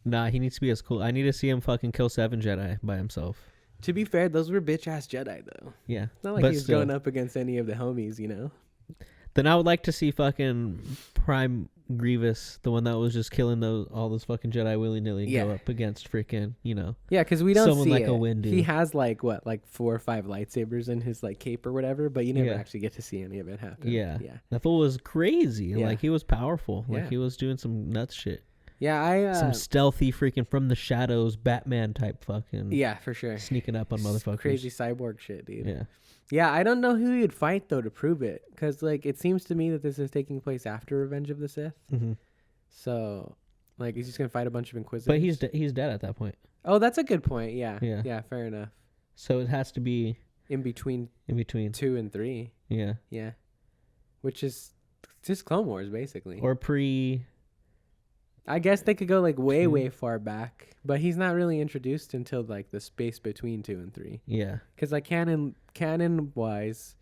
Nah, he needs to be as cool. I need to see him fucking kill 7 Jedi by himself. To be fair, those were bitch-ass Jedi, though. Yeah. It's not like he's going up against any of the homies, Then I would like to see fucking Prime Grievous, the one that was just killing all those fucking Jedi willy-nilly, go up against freaking, Yeah, because we don't see like it. A Windu. He has like 4 or 5 lightsabers in his like cape or whatever, but you never actually get to see any of it happen. Yeah. That fool was crazy. Yeah. Like he was powerful. Like he was doing some nuts shit. Yeah, some stealthy freaking from the shadows Batman type fucking. Yeah, for sure. Sneaking up on motherfuckers. Crazy cyborg shit, dude. Yeah. Yeah, I don't know who you'd fight though to prove it, because like it seems to me that this is taking place after Revenge of the Sith. So, like, he's just gonna fight a bunch of Inquisitors. But he's dead at that point. Oh, that's a good point. Yeah. Fair enough. So it has to be in between 2 and 3. Yeah. Yeah. Which is just Clone Wars, basically. Or pre. I guess they could go like way far back, but he's not really introduced until like the space between 2 and 3. Yeah. Because like canon wise,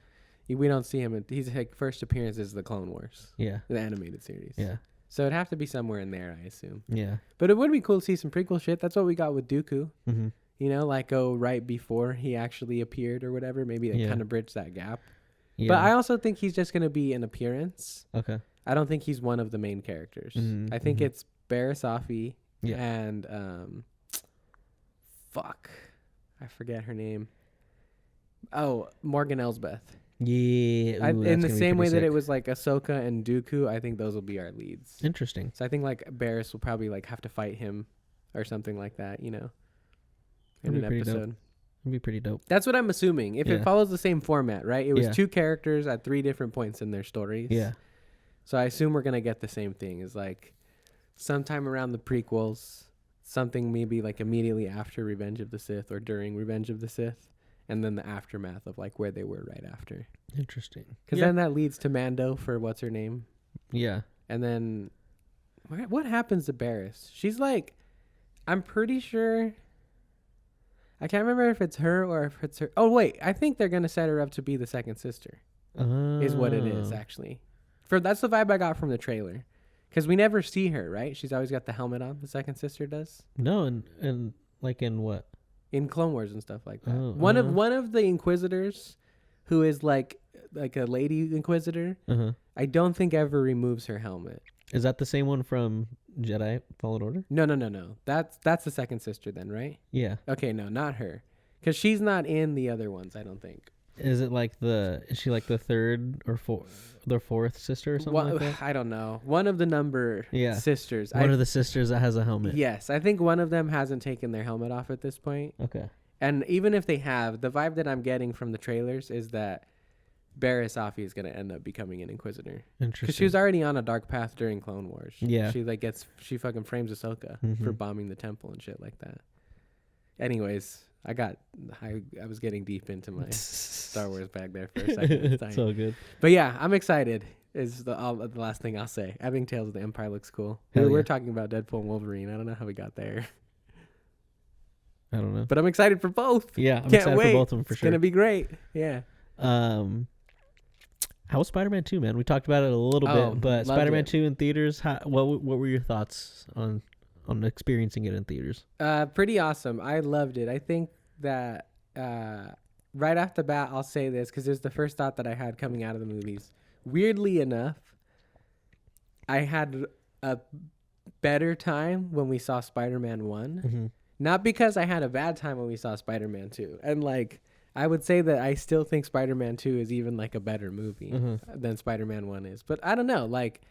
we don't see him. His like first appearance is the Clone Wars. Yeah. The animated series. Yeah. So it'd have to be somewhere in there, I assume. Yeah. But it would be cool to see some prequel shit. That's what we got with Dooku. Like go right before he actually appeared or whatever. Maybe they kind of bridge that gap. Yeah. But I also think he's just going to be an appearance. Okay. I don't think he's one of the main characters. I think it's Barriss Offee and I forget her name. Oh, Morgan Elsbeth. Yeah. In the same way that it was like Ahsoka and Dooku, I think those will be our leads. Interesting. So I think like Barriss will probably like have to fight him or something like that, in an episode. It'd be pretty dope. That's what I'm assuming. If it follows the same format, right? It was 2 characters at 3 different points in their stories. Yeah. So I assume we're going to get the same thing. Is like sometime around the prequels, something maybe like immediately after Revenge of the Sith or during Revenge of the Sith. And then the aftermath of like where they were right after. Interesting. Because then that leads to Mando for what's her name. Yeah. And then what happens to Barriss? She's like, I'm pretty sure. I can't remember if it's her or if it's her. Oh, wait. I think they're going to set her up to be the second sister. Is what it is, actually. That's the vibe I got from the trailer. Because we never see her, right? She's always got the helmet on. The second sister does. No, and like in what? In Clone Wars and stuff like that. One of the Inquisitors, who is like a lady Inquisitor, I don't think ever removes her helmet. Is that the same one from Jedi Fallen Order? No. That's the second sister then, right? Yeah. Okay, no, not her, because she's not in the other ones. I don't think. Is she like the third or fourth sister or something like that? I don't know. One of the sisters. One of the sisters that has a helmet. Yes, I think one of them hasn't taken their helmet off at this point. Okay. And even if they have, the vibe that I'm getting from the trailers is that Barriss Offee is going to end up becoming an Inquisitor. Interesting. Because she was already on a dark path during Clone Wars. Yeah. She fucking frames Ahsoka for bombing the temple and shit like that. Anyways, I was getting deep into my Star Wars bag there for a second. It's all good. But yeah, I'm excited. Is the last thing I'll say. I think Tales of the Empire looks cool. We're talking about Deadpool and Wolverine. I don't know how we got there. I don't know. But I'm excited for both. Yeah, I'm excited for both of them for sure. It's gonna be great. Yeah. How was Spider-Man 2, man? We talked about it a little bit, but Spider-Man 2 in theaters. What were your thoughts on experiencing it in theaters? Pretty awesome. I loved it. I think that right off the bat, I'll say this because it was the first thought that I had coming out of the movies. Weirdly enough, I had a better time when we saw Spider-Man 1. Mm-hmm. Not because I had a bad time when we saw Spider-Man 2. And like, I would say that I still think Spider-Man 2 is even like a better movie than Spider-Man 1 is. But I don't know, like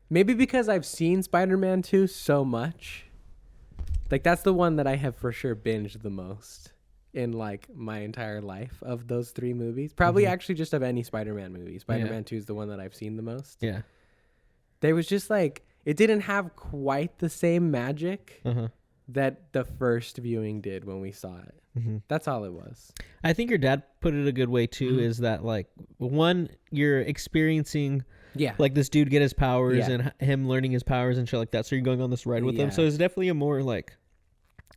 maybe because I've seen Spider-Man 2 so much. Like that's the one that I have for sure binged the most in like my entire life of those 3 movies. Probably actually just of any Spider-Man movie. Spider-Man 2 is the one that I've seen the most. Yeah. There was just like, it didn't have quite the same magic that the first viewing did when we saw it. That's all it was. I think your dad put it a good way too, is that like, one, you're experiencing like this dude get his powers and him learning his powers and shit like that. So you're going on this ride with him. So it's definitely a more like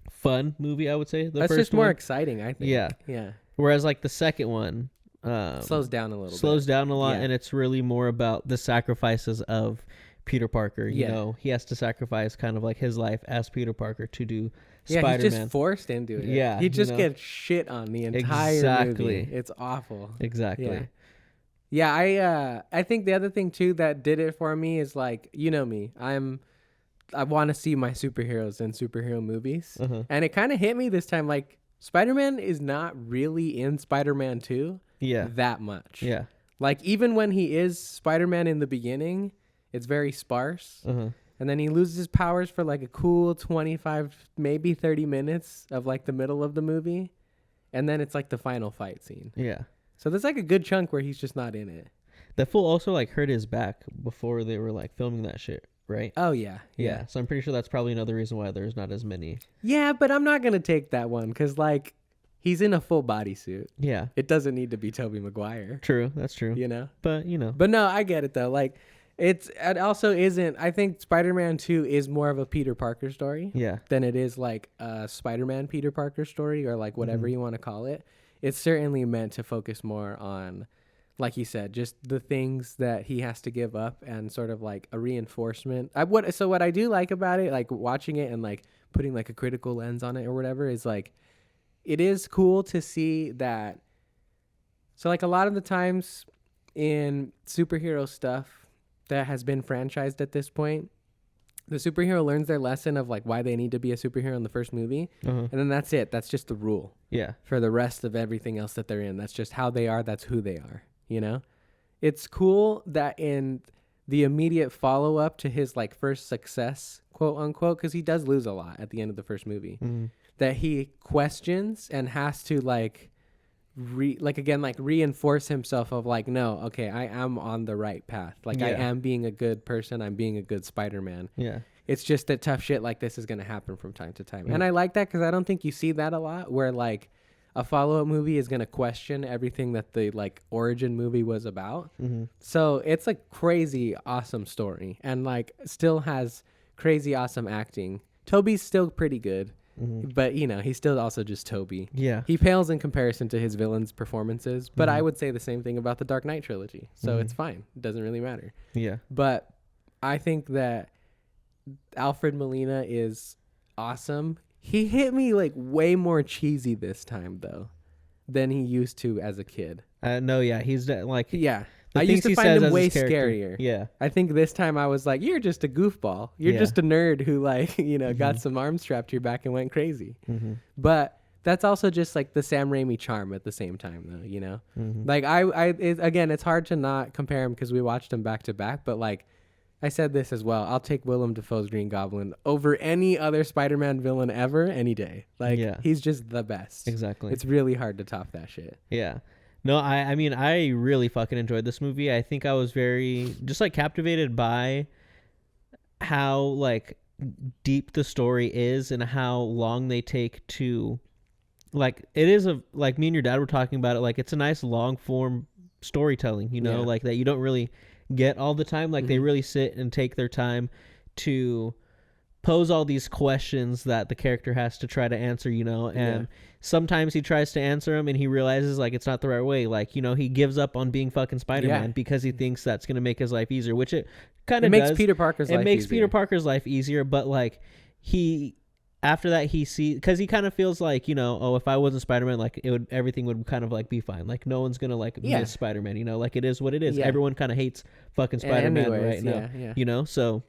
fun movie, I would say. That's just more exciting, I think. Yeah. Whereas like the second one slows down a little bit. And it's really more about the sacrifices of Peter Parker. You know, he has to sacrifice kind of like his life as Peter Parker to do Spider-Man. He's just forced into it. Yeah. He just gets shit on the entire movie. It's awful. Exactly. Yeah, I think the other thing too that did it for me is like, you know me, I want to see my superheroes in superhero movies. And it kind of hit me this time. Like Spider-Man is not really in Spider-Man 2 that much. Yeah. Like even when he is Spider-Man in the beginning, it's very sparse. And then he loses his powers for like a cool 25, maybe 30 minutes of like the middle of the movie. And then it's like the final fight scene. Yeah. So there's like a good chunk where he's just not in it. That fool also like hurt his back before they were like filming that shit, right? Oh, yeah. So I'm pretty sure that's probably another reason why there's not as many. Yeah, but I'm not going to take that one because like he's in a full bodysuit. Yeah. It doesn't need to be Tobey Maguire. True. That's true. You know? But, you know. But no, I get it though. Like it also isn't, I think Spider-Man 2 is more of a Peter Parker story than it is like a Spider-Man Peter Parker story or like whatever you want to call it. It's certainly meant to focus more on, like you said, just the things that he has to give up and sort of like a reinforcement. What I do like about it, like watching it and like putting like a critical lens on it or whatever, is like it is cool to see that. So like a lot of the times in superhero stuff that has been franchised at this point, the superhero learns their lesson of like why they need to be a superhero in the first movie. And then that's it. That's just the rule. Yeah. For the rest of everything else that they're in. That's just how they are. That's who they are. You know? It's cool that in the immediate follow-up to his like first success, quote unquote, because he does lose a lot at the end of the first movie, that he questions and has to like reinforce himself of like, no, okay, I am on the right path. Like I am being a good person. I'm being a good Spider-Man. Yeah. It's just that tough shit like this is going to happen from time to time. And I like that because I don't think you see that a lot where like a follow-up movie is going to question everything that the like origin movie was about. So it's a crazy awesome story and like still has crazy awesome acting. Toby's still pretty good. But, you know, he's still also just Toby. Yeah. He pales in comparison to his villains' performances. But I would say the same thing about the Dark Knight trilogy. So it's fine. It doesn't really matter. Yeah. But I think that Alfred Molina is awesome. He hit me like way more cheesy this time, though, than he used to as a kid. No, yeah. He's like... Yeah. I used to find him way scarier. Yeah. I think this time I was like, you're just a goofball. You're just a nerd who like, you know, got some arms strapped to your back and went crazy. But that's also just like the Sam Raimi charm at the same time though, you know? Like again, it's hard to not compare him because we watched him back to back, but like I said this as well. I'll take Willem Dafoe's Green Goblin over any other Spider-Man villain ever any day. Like he's just the best. Exactly. It's really hard to top that shit. Yeah. No, I mean, I really fucking enjoyed this movie. I think I was very just like captivated by how like deep the story is and how long they take to like it is like me and your dad were talking about it. Like it's a nice long form storytelling, you know, like that you don't really get all the time. Like they really sit and take their time to pose all these questions that the character has to try to answer, you know, and sometimes he tries to answer them and he realizes like it's not the right way. Like, you know, he gives up on being fucking Spider-Man because he thinks that's going to make his life easier, which it kind of makes Peter Parker's life easier. It makes Peter Parker's life easier, but like after that he sees, because he kind of feels like, you know, oh, if I wasn't Spider-Man, like everything would kind of like be fine. Like no one's gonna like miss Spider-Man, you know, like it is what it is. Everyone kind of hates fucking Spider-Man right now, you know, so.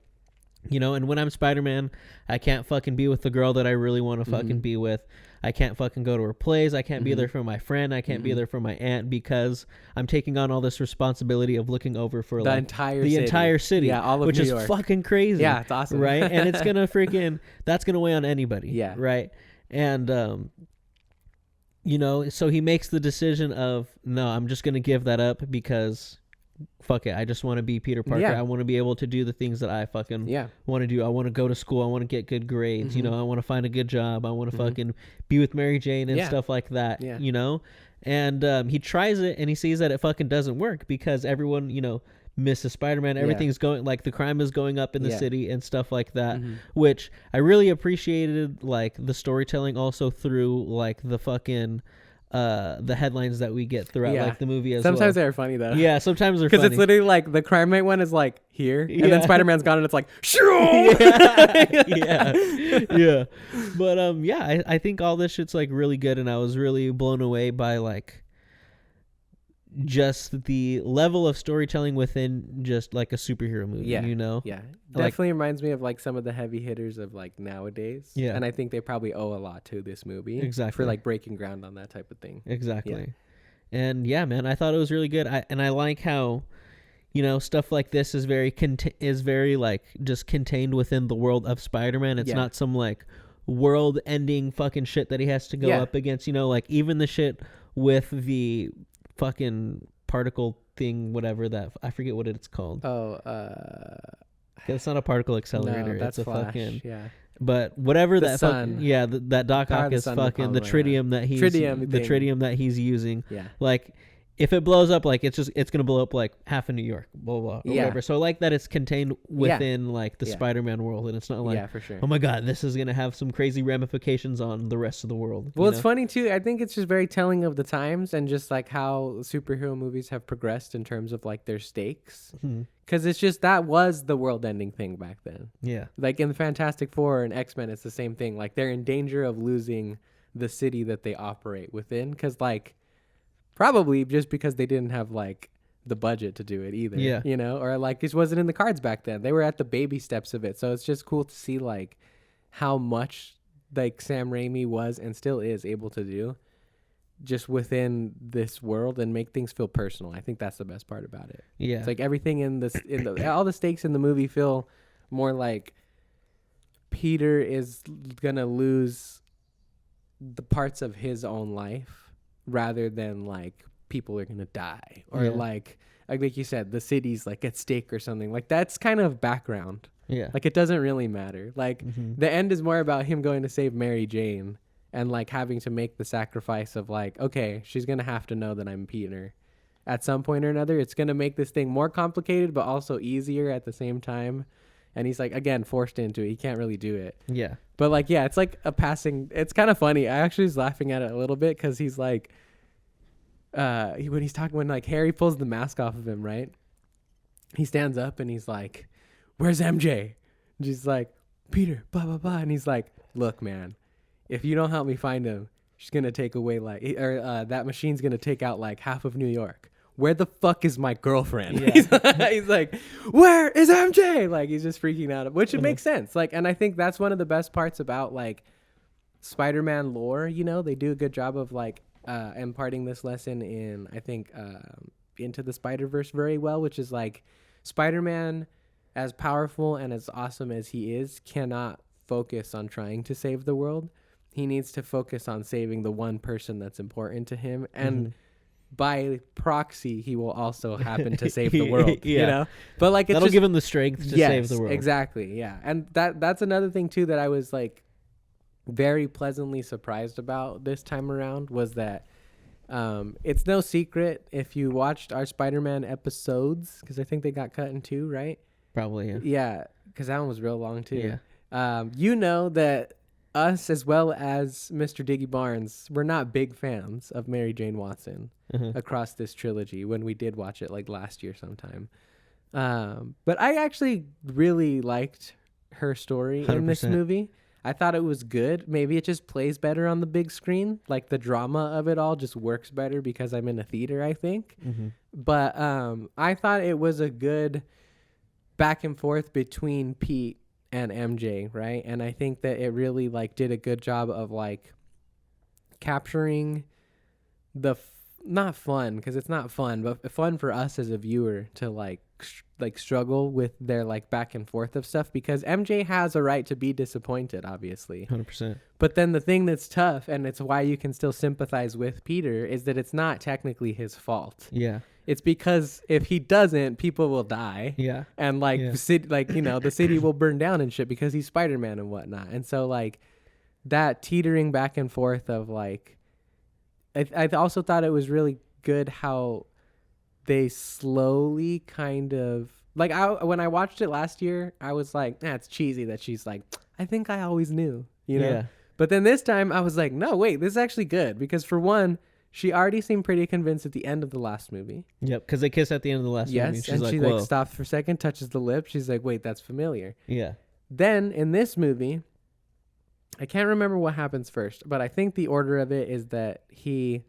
You know, and when I'm Spider-Man, I can't fucking be with the girl that I really want to fucking be with. I can't fucking go to her plays. I can't be there for my friend. I can't be there for my aunt because I'm taking on all this responsibility of looking over for the entire city. Yeah, all of New York. Which is fucking crazy. Yeah, it's awesome. Right? And it's gonna that's gonna weigh on anybody. Yeah. Right? And you know, so he makes the decision of, no, I'm just gonna give that up because fuck it, I just want to be Peter Parker. I want to be able to do the things that I fucking want to do. I want to go to school. I want to get good grades. You know, I want to find a good job. I want to fucking be with Mary Jane and stuff like that. You know, and he tries it and he sees that it fucking doesn't work because everyone, you know, misses Spider-Man. Everything's going, like the crime is going up in the city and stuff like that, which I really appreciated, like the storytelling also through like the fucking the headlines that we get throughout like the movie as sometimes well. They're funny though. Yeah, sometimes they're funny. Because it's literally like the crime rate one is like here, and then Spider-Man's gone and it's like shoo! yeah. But I think all this shit's like really good, and I was really blown away by like just the level of storytelling within just like a superhero movie, you know? Yeah. Definitely reminds me of like some of the heavy hitters of like nowadays. Yeah. And I think they probably owe a lot to this movie. Exactly. For like breaking ground on that type of thing. Exactly. Yeah. And yeah, man, I thought it was really good. I like how, you know, stuff like this is very like just contained within the world of Spider-Man. It's not some like world ending fucking shit that he has to go up against, you know, like even the shit with the fucking particle thing, whatever that, I forget what it's called. It's not a particle accelerator. No, that's it's a Flash, fucking but whatever the that fucking that Doc Ock is fucking the tritium that he's tritium that he's using. Yeah, like if it blows up, like it's gonna blow up like half of New York, blah blah, or whatever. So like that it's contained within like the Spider-Man world, and it's not like for sure. Oh my god, this is gonna have some crazy ramifications on the rest of the world. Well, it's funny too. I think it's just very telling of the times and just like how superhero movies have progressed in terms of like their stakes. Because it's just that was the world-ending thing back then. Yeah, like in the Fantastic Four and X-Men, it's the same thing. Like they're in danger of losing the city that they operate within, because like. Probably just because they didn't have like the budget to do it either. Yeah. You know, or like this wasn't in the cards back then. They were at the baby steps of it. So it's just cool to see like how much like Sam Raimi was and still is able to do just within this world and make things feel personal. I think that's the best part about it. Yeah. It's like everything all the stakes in the movie feel more like Peter is gonna lose the parts of his own life, rather than like people are gonna die or like you said, the city's like at stake or something. Like that's kind of background. Yeah, like it doesn't really matter. Like the end is more about him going to save Mary Jane and like having to make the sacrifice of like, okay, she's gonna have to know that I'm Peter at some point or another. It's gonna make this thing more complicated but also easier at the same time. And he's like, again, forced into it. He can't really do it. Yeah. But like, yeah, it's like a passing. It's kind of funny. I actually was laughing at it a little bit because he's like, when like Harry pulls the mask off of him, right? He stands up and he's like, "Where's MJ?" And she's like, "Peter, blah blah blah." And he's like, "Look, man, if you don't help me find him, she's gonna take away that machine's gonna take out like half of New York. Where the fuck is my girlfriend?" Yeah. He's like, "Where is MJ?" Like he's just freaking out, which it makes sense. Like, and I think that's one of the best parts about like Spider-Man lore. You know, they do a good job of like imparting this lesson in, I think, Into the Spider-Verse very well, which is like Spider-Man, as powerful and as awesome as he is, cannot focus on trying to save the world. He needs to focus on saving the one person that's important to him, and by proxy, he will also happen to save the world. You know, but like that'll give him the strength to save the world. Exactly. Yeah, and that's another thing too that I was like very pleasantly surprised about this time around was that it's no secret if you watched our Spider-Man episodes, because I think they got cut in 2, right? Probably, yeah. Yeah, because that one was real long too. Yeah. You know that us, as well as Mr. Diggy Barnes, we're not big fans of Mary Jane Watson across this trilogy when we did watch it like last year sometime. But I actually really liked her story 100%. In this movie. I thought it was good. Maybe it just plays better on the big screen. Like the drama of it all just works better because I'm in a theater, I think. But I thought it was a good back and forth between Pete and MJ, right? And I think that it really like did a good job of like capturing the not fun, because it's not fun, but fun for us as a viewer to like struggle with their like back and forth of stuff, because MJ has a right to be disappointed, obviously 100%. But then the thing that's tough, and it's why you can still sympathize with Peter, is that it's not technically his fault. Yeah, it's because if he doesn't, people will die. Yeah, and like the city will burn down and shit because he's Spider-Man and whatnot. And so like that teetering back and forth of like, I also thought it was really good how they slowly kind of like, when I watched it last year, I was like, it's cheesy that she's like, I think I always knew, you know? Yeah. But then this time I was like, no, wait, this is actually good, because for one, she already seemed pretty convinced at the end of the last movie. Yep, because they kiss at the end of the last movie. Yes, and she like stops for a second, touches the lip. She's like, wait, that's familiar. Yeah. Then in this movie, I can't remember what happens first, but I think the order of it is that he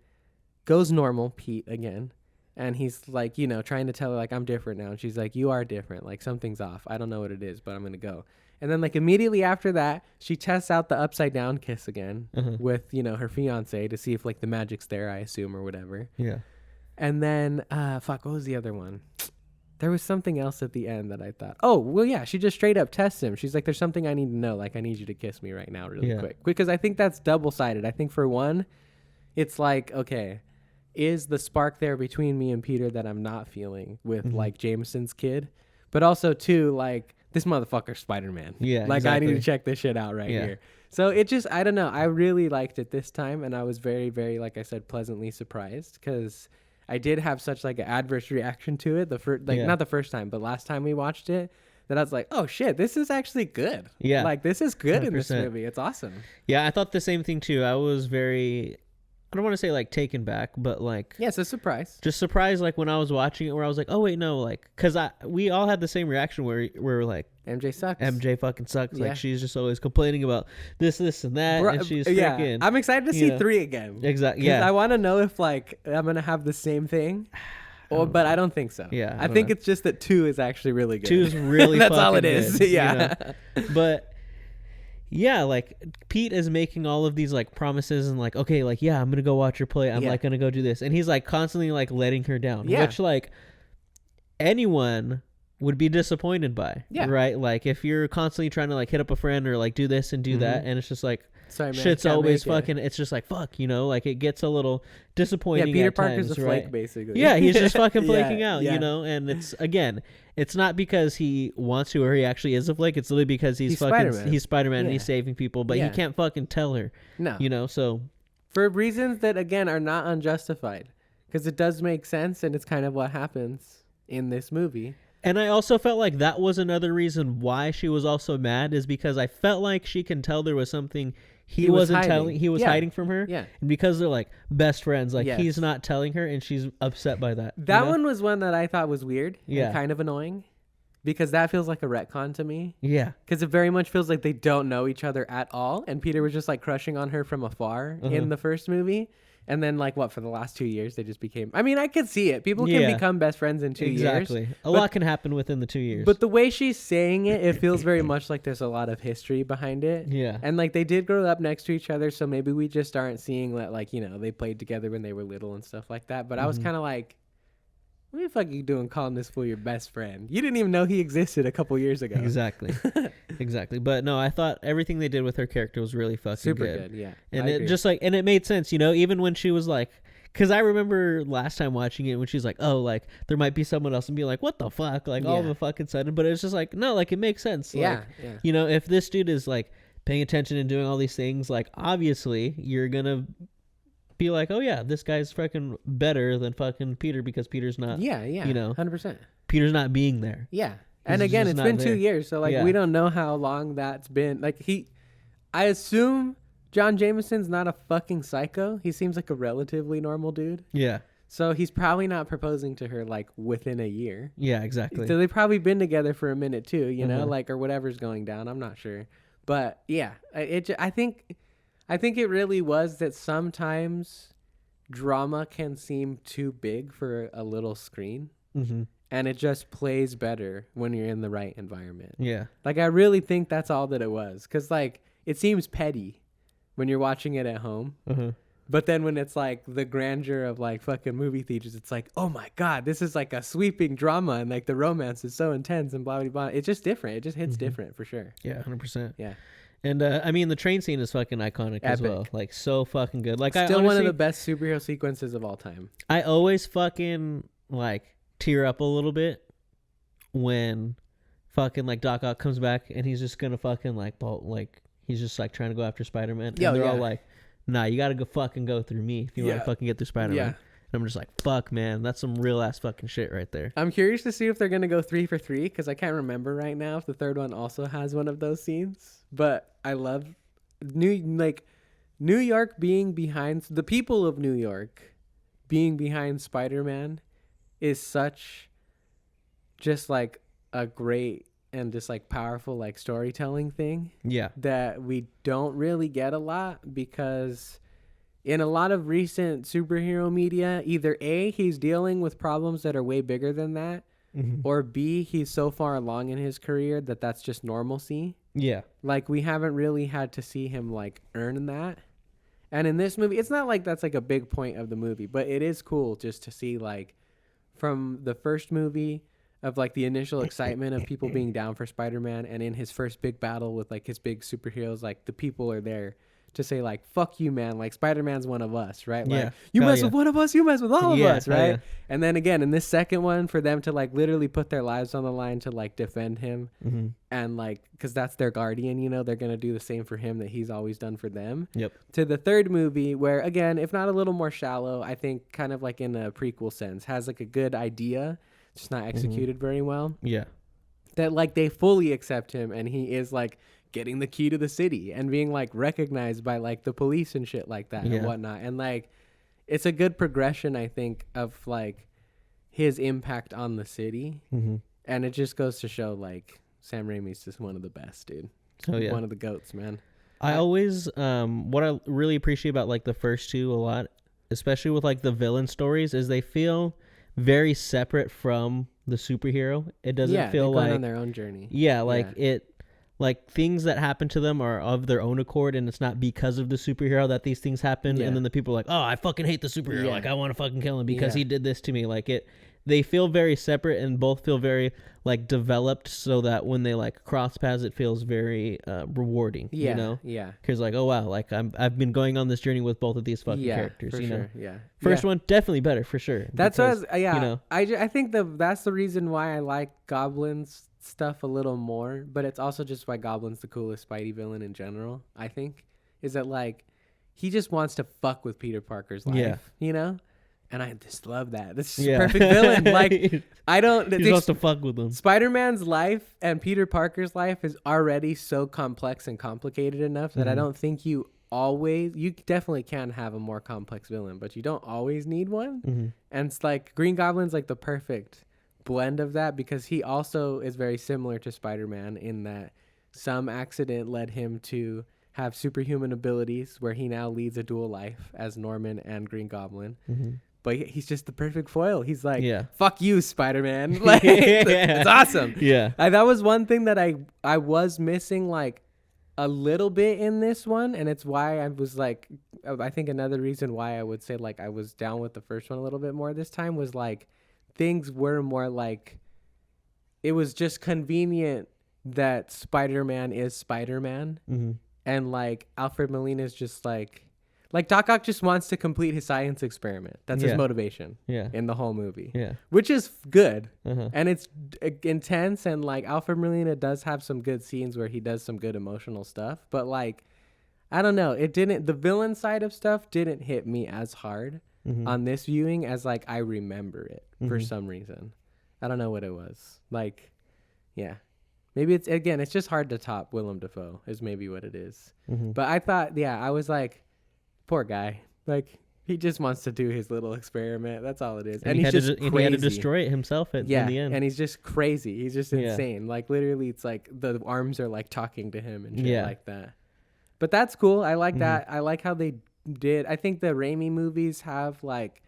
goes normal, Pete, again. And he's like, you know, trying to tell her like, I'm different now. And she's like, you are different. Like something's off. I don't know what it is, but I'm going to go. And then like immediately after that, she tests out the upside down kiss again with, you know, her fiance to see if like the magic's there, I assume, or whatever. Yeah. And then, what was the other one? There was something else at the end that I thought, oh, well, yeah, she just straight up tests him. She's like, there's something I need to know. Like, I need you to kiss me right now really quick. Because I think that's double-sided. I think for one, it's like, okay, is the spark there between me and Peter that I'm not feeling with like Jameson's kid? But also two, like, this motherfucker's Spider-Man. Yeah, like exactly. I need to check this shit out right here. So it just, I don't know. I really liked it this time, and I was very, very, like I said, pleasantly surprised, because I did have such like an adverse reaction to it. Not the first time, but last time we watched it, that I was like, oh shit, this is actually good. Yeah, like this is good 100%. In this movie. It's awesome. Yeah, I thought the same thing too. I was very, I don't want to say like taken back, but like, yes, a surprise. Just surprised, like when I was watching it, where I was like, oh wait, no, like, cause we all had the same reaction where we're like, MJ sucks. MJ fucking sucks. Yeah. Like she's just always complaining about this, and that, and she's freaking. I'm excited to see 3 again. Exactly. Yeah. I want to know if like I'm gonna have the same thing. But I don't think so. Yeah. I think it's just that 2 is actually really good. 2 is really that's all it is. Good, yeah. You know? But yeah, like Pete is making all of these like promises and like, okay, like, yeah, I'm gonna go watch your play. I'm like gonna go do this, and he's like constantly like letting her down, which like anyone would be disappointed by. Yeah. Right. Like if you're constantly trying to like hit up a friend or like do this and do that, and it's just like, sorry, man, shit's always fucking. It's just like fuck, you know, like it gets a little disappointing. Yeah, Peter at Parker's times, a flake, basically. Yeah, he's just fucking flaking out, you know. And it's again, it's not because he wants to or he actually is a flake. It's literally because he's fucking Spider-Man. He's Spider-Man and he's saving people, but he can't fucking tell her. No, you know. So for reasons that again are not unjustified, because it does make sense, and it's kind of what happens in this movie. And I also felt like that was another reason why she was also mad, is because I felt like she can tell there was something he wasn't telling. He was hiding from her. Yeah. And because they're like best friends, like he's not telling her, and she's upset by that. That one was one that I thought was weird and kind of annoying, because that feels like a retcon to me. Yeah. Because it very much feels like they don't know each other at all, and Peter was just like crushing on her from afar in the first movie. And then, like, for the last 2 years, they just became... I mean, I could see it. People can become best friends in 2 years. Exactly. A lot can happen within the 2 years. But the way she's saying it, it feels very much like there's a lot of history behind it. Yeah. And, like, they did grow up next to each other, so maybe we just aren't seeing that, like, you know, they played together when they were little and stuff like that. But I was kind of like... What the fuck are you doing calling this fool your best friend? You didn't even know he existed a couple years ago. Exactly. Exactly. But no, I thought everything they did with her character was really fucking super good. Yeah. And it just like, and it made sense, you know, even when she was like, because I remember last time watching it when she's like, oh, like there might be someone else, and be like, what the fuck? Like all of a fucking sudden. But it's just like, no, like it makes sense. Like, you know, if this dude is like paying attention and doing all these things, like obviously you're gonna be like, oh yeah, this guy's fucking better than fucking Peter because Peter's not. Yeah, you know, 100%. Peter's not being there. Yeah, and again, it's been 2 years, so like we don't know how long that's been. Like I assume John Jameson's not a fucking psycho. He seems like a relatively normal dude. Yeah. So he's probably not proposing to her like within a year. Yeah, exactly. So they've probably been together for a minute too, you know, like or whatever's going down. I'm not sure, but yeah, I think it really was that sometimes drama can seem too big for a little screen, and it just plays better when you're in the right environment. Yeah, like I really think that's all that it was, because like it seems petty when you're watching it at home. But then when it's like the grandeur of like fucking movie theaters, it's like, oh my God, this is like a sweeping drama and like the romance is so intense and blah, blah, blah. It's just different. It just hits different for sure. Yeah, 100%. Yeah. And I mean, the train scene is fucking iconic as well. Like so fucking good. Like still one of the best superhero sequences of all time. I always fucking like tear up a little bit when fucking like Doc Ock comes back and he's just gonna fucking like bolt, like he's just like trying to go after Spider-Man. And they're all like, nah, you gotta go through me if you want to fucking get through Spider-Man. Yeah. And I'm just like, fuck, man, that's some real ass fucking shit right there. I'm curious to see if they're gonna go 3 for 3, because I can't remember right now if the third one also has one of those scenes. But I love New York being behind, the people of New York being behind Spider-Man is such just like a great and just like powerful like storytelling thing. Yeah. That we don't really get a lot, because in a lot of recent superhero media, either A, he's dealing with problems that are way bigger than that, or B, he's so far along in his career that that's just normalcy. Yeah. Like we haven't really had to see him like earn that. And in this movie, it's not like that's like a big point of the movie, but it is cool just to see like from the first movie of like the initial excitement of people being down for Spider-Man, and in his first big battle with like his big superheroes, like the people are there to say like, fuck you, man, like Spider-Man's one of us, right? Like you mess with one of us, you mess with all of us, right? Yeah. And then again in this second one, for them to like literally put their lives on the line to like defend him, and like because that's their guardian, you know, they're gonna do the same for him that he's always done for them. Yep. To the third movie, where again, if not a little more shallow, I think kind of like in a prequel sense, has like a good idea, just not executed very well. Yeah. That like they fully accept him, and he is like getting the key to the city and being like recognized by like the police and shit like that and whatnot. And like it's a good progression, I think, of like his impact on the city. And it just goes to show like Sam Raimi's just one of the best, dude. One of the goats, man. I always what I really appreciate about like the first two a lot, especially with like the villain stories, is they feel very separate from the superhero. It doesn't feel like on their own journey. Yeah, like it, like things that happen to them are of their own accord, and it's not because of the superhero that these things happen. And then the people are like, oh, I fucking hate the superhero. Like I want to fucking kill him because he did this to me. Like it, they feel very separate, and both feel very like developed, so that when they like cross paths, it feels very rewarding. You know? Yeah. Because like, oh wow, like I've been going on this journey with both of these fucking characters. For you sure. know? Yeah. First one definitely better for sure. That's because, what. You know, I think that's the reason why I like Goblin's stuff a little more, but it's also just why Goblin's the coolest Spidey villain in general. I think is that like he just wants to fuck with Peter Parker's life. You know. And I just love that. This is a perfect villain. Like, I don't... He wants to fuck with him. Spider-Man's life and Peter Parker's life is already so complex and complicated enough that I don't think you definitely can have a more complex villain, but you don't always need one. And it's like, Green Goblin's like the perfect blend of that, because he also is very similar to Spider-Man in that some accident led him to have superhuman abilities, where he now leads a dual life as Norman and Green Goblin. But he's just the perfect foil. He's like, fuck you, Spider-Man. Like, it's awesome. Yeah. That was one thing that I was missing like a little bit in this one. And it's why I was like, I think another reason why I would say like I was down with the first one a little bit more this time was like things were more like, it was just convenient that Spider-Man is Spider-Man. And like Alfred Molina's just like like Doc Ock just wants to complete his science experiment. That's his motivation. Yeah. In the whole movie. Yeah. Which is good. Uh-huh. And it's intense, and like Alfred Molina does have some good scenes where he does some good emotional stuff, but like I don't know, the villain side of stuff didn't hit me as hard on this viewing as like I remember it for some reason. I don't know what it was. Like, yeah. Maybe it's just hard to top Willem Dafoe is maybe what it is. But I thought, I was like, poor guy. Like, he just wants to do his little experiment. That's all it is. And he's just crazy. He had to destroy it himself in the end. And he's just crazy. He's just insane. Like, literally, it's like the arms are like talking to him and shit like that. But that's cool. I like that. I like how they did. I think the Raimi movies have like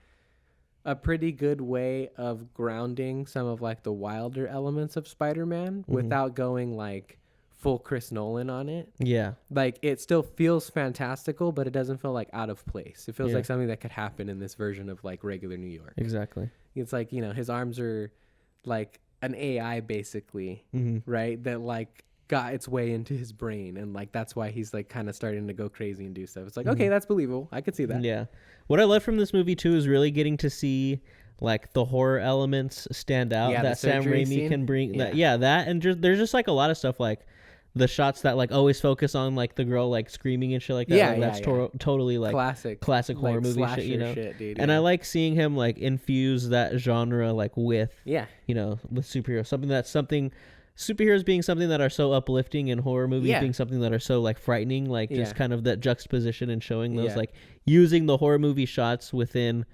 a pretty good way of grounding some of like the wilder elements of Spider-Man without going like full Chris Nolan on it. Yeah. Like it still feels fantastical, but it doesn't feel like out of place. It feels like something that could happen in this version of like regular New York. Exactly. It's like, his arms are like an AI basically, right? That like got its way into his brain, and like that's why he's like kind of starting to go crazy and do stuff. It's like, okay, that's believable. I could see that. Yeah. What I love from this movie too is really getting to see like the horror elements stand out that Sam Raimi can bring. That and there's just like a lot of stuff like the shots that like always focus on like the girl like screaming and shit like that. That's totally like classic horror movie shit, shit, dude, and I like seeing him like infuse that genre like with with superheroes. Superheroes being something that are so uplifting, and horror movies being something that are so like frightening, like just kind of that juxtaposition and showing those like using the horror movie shots within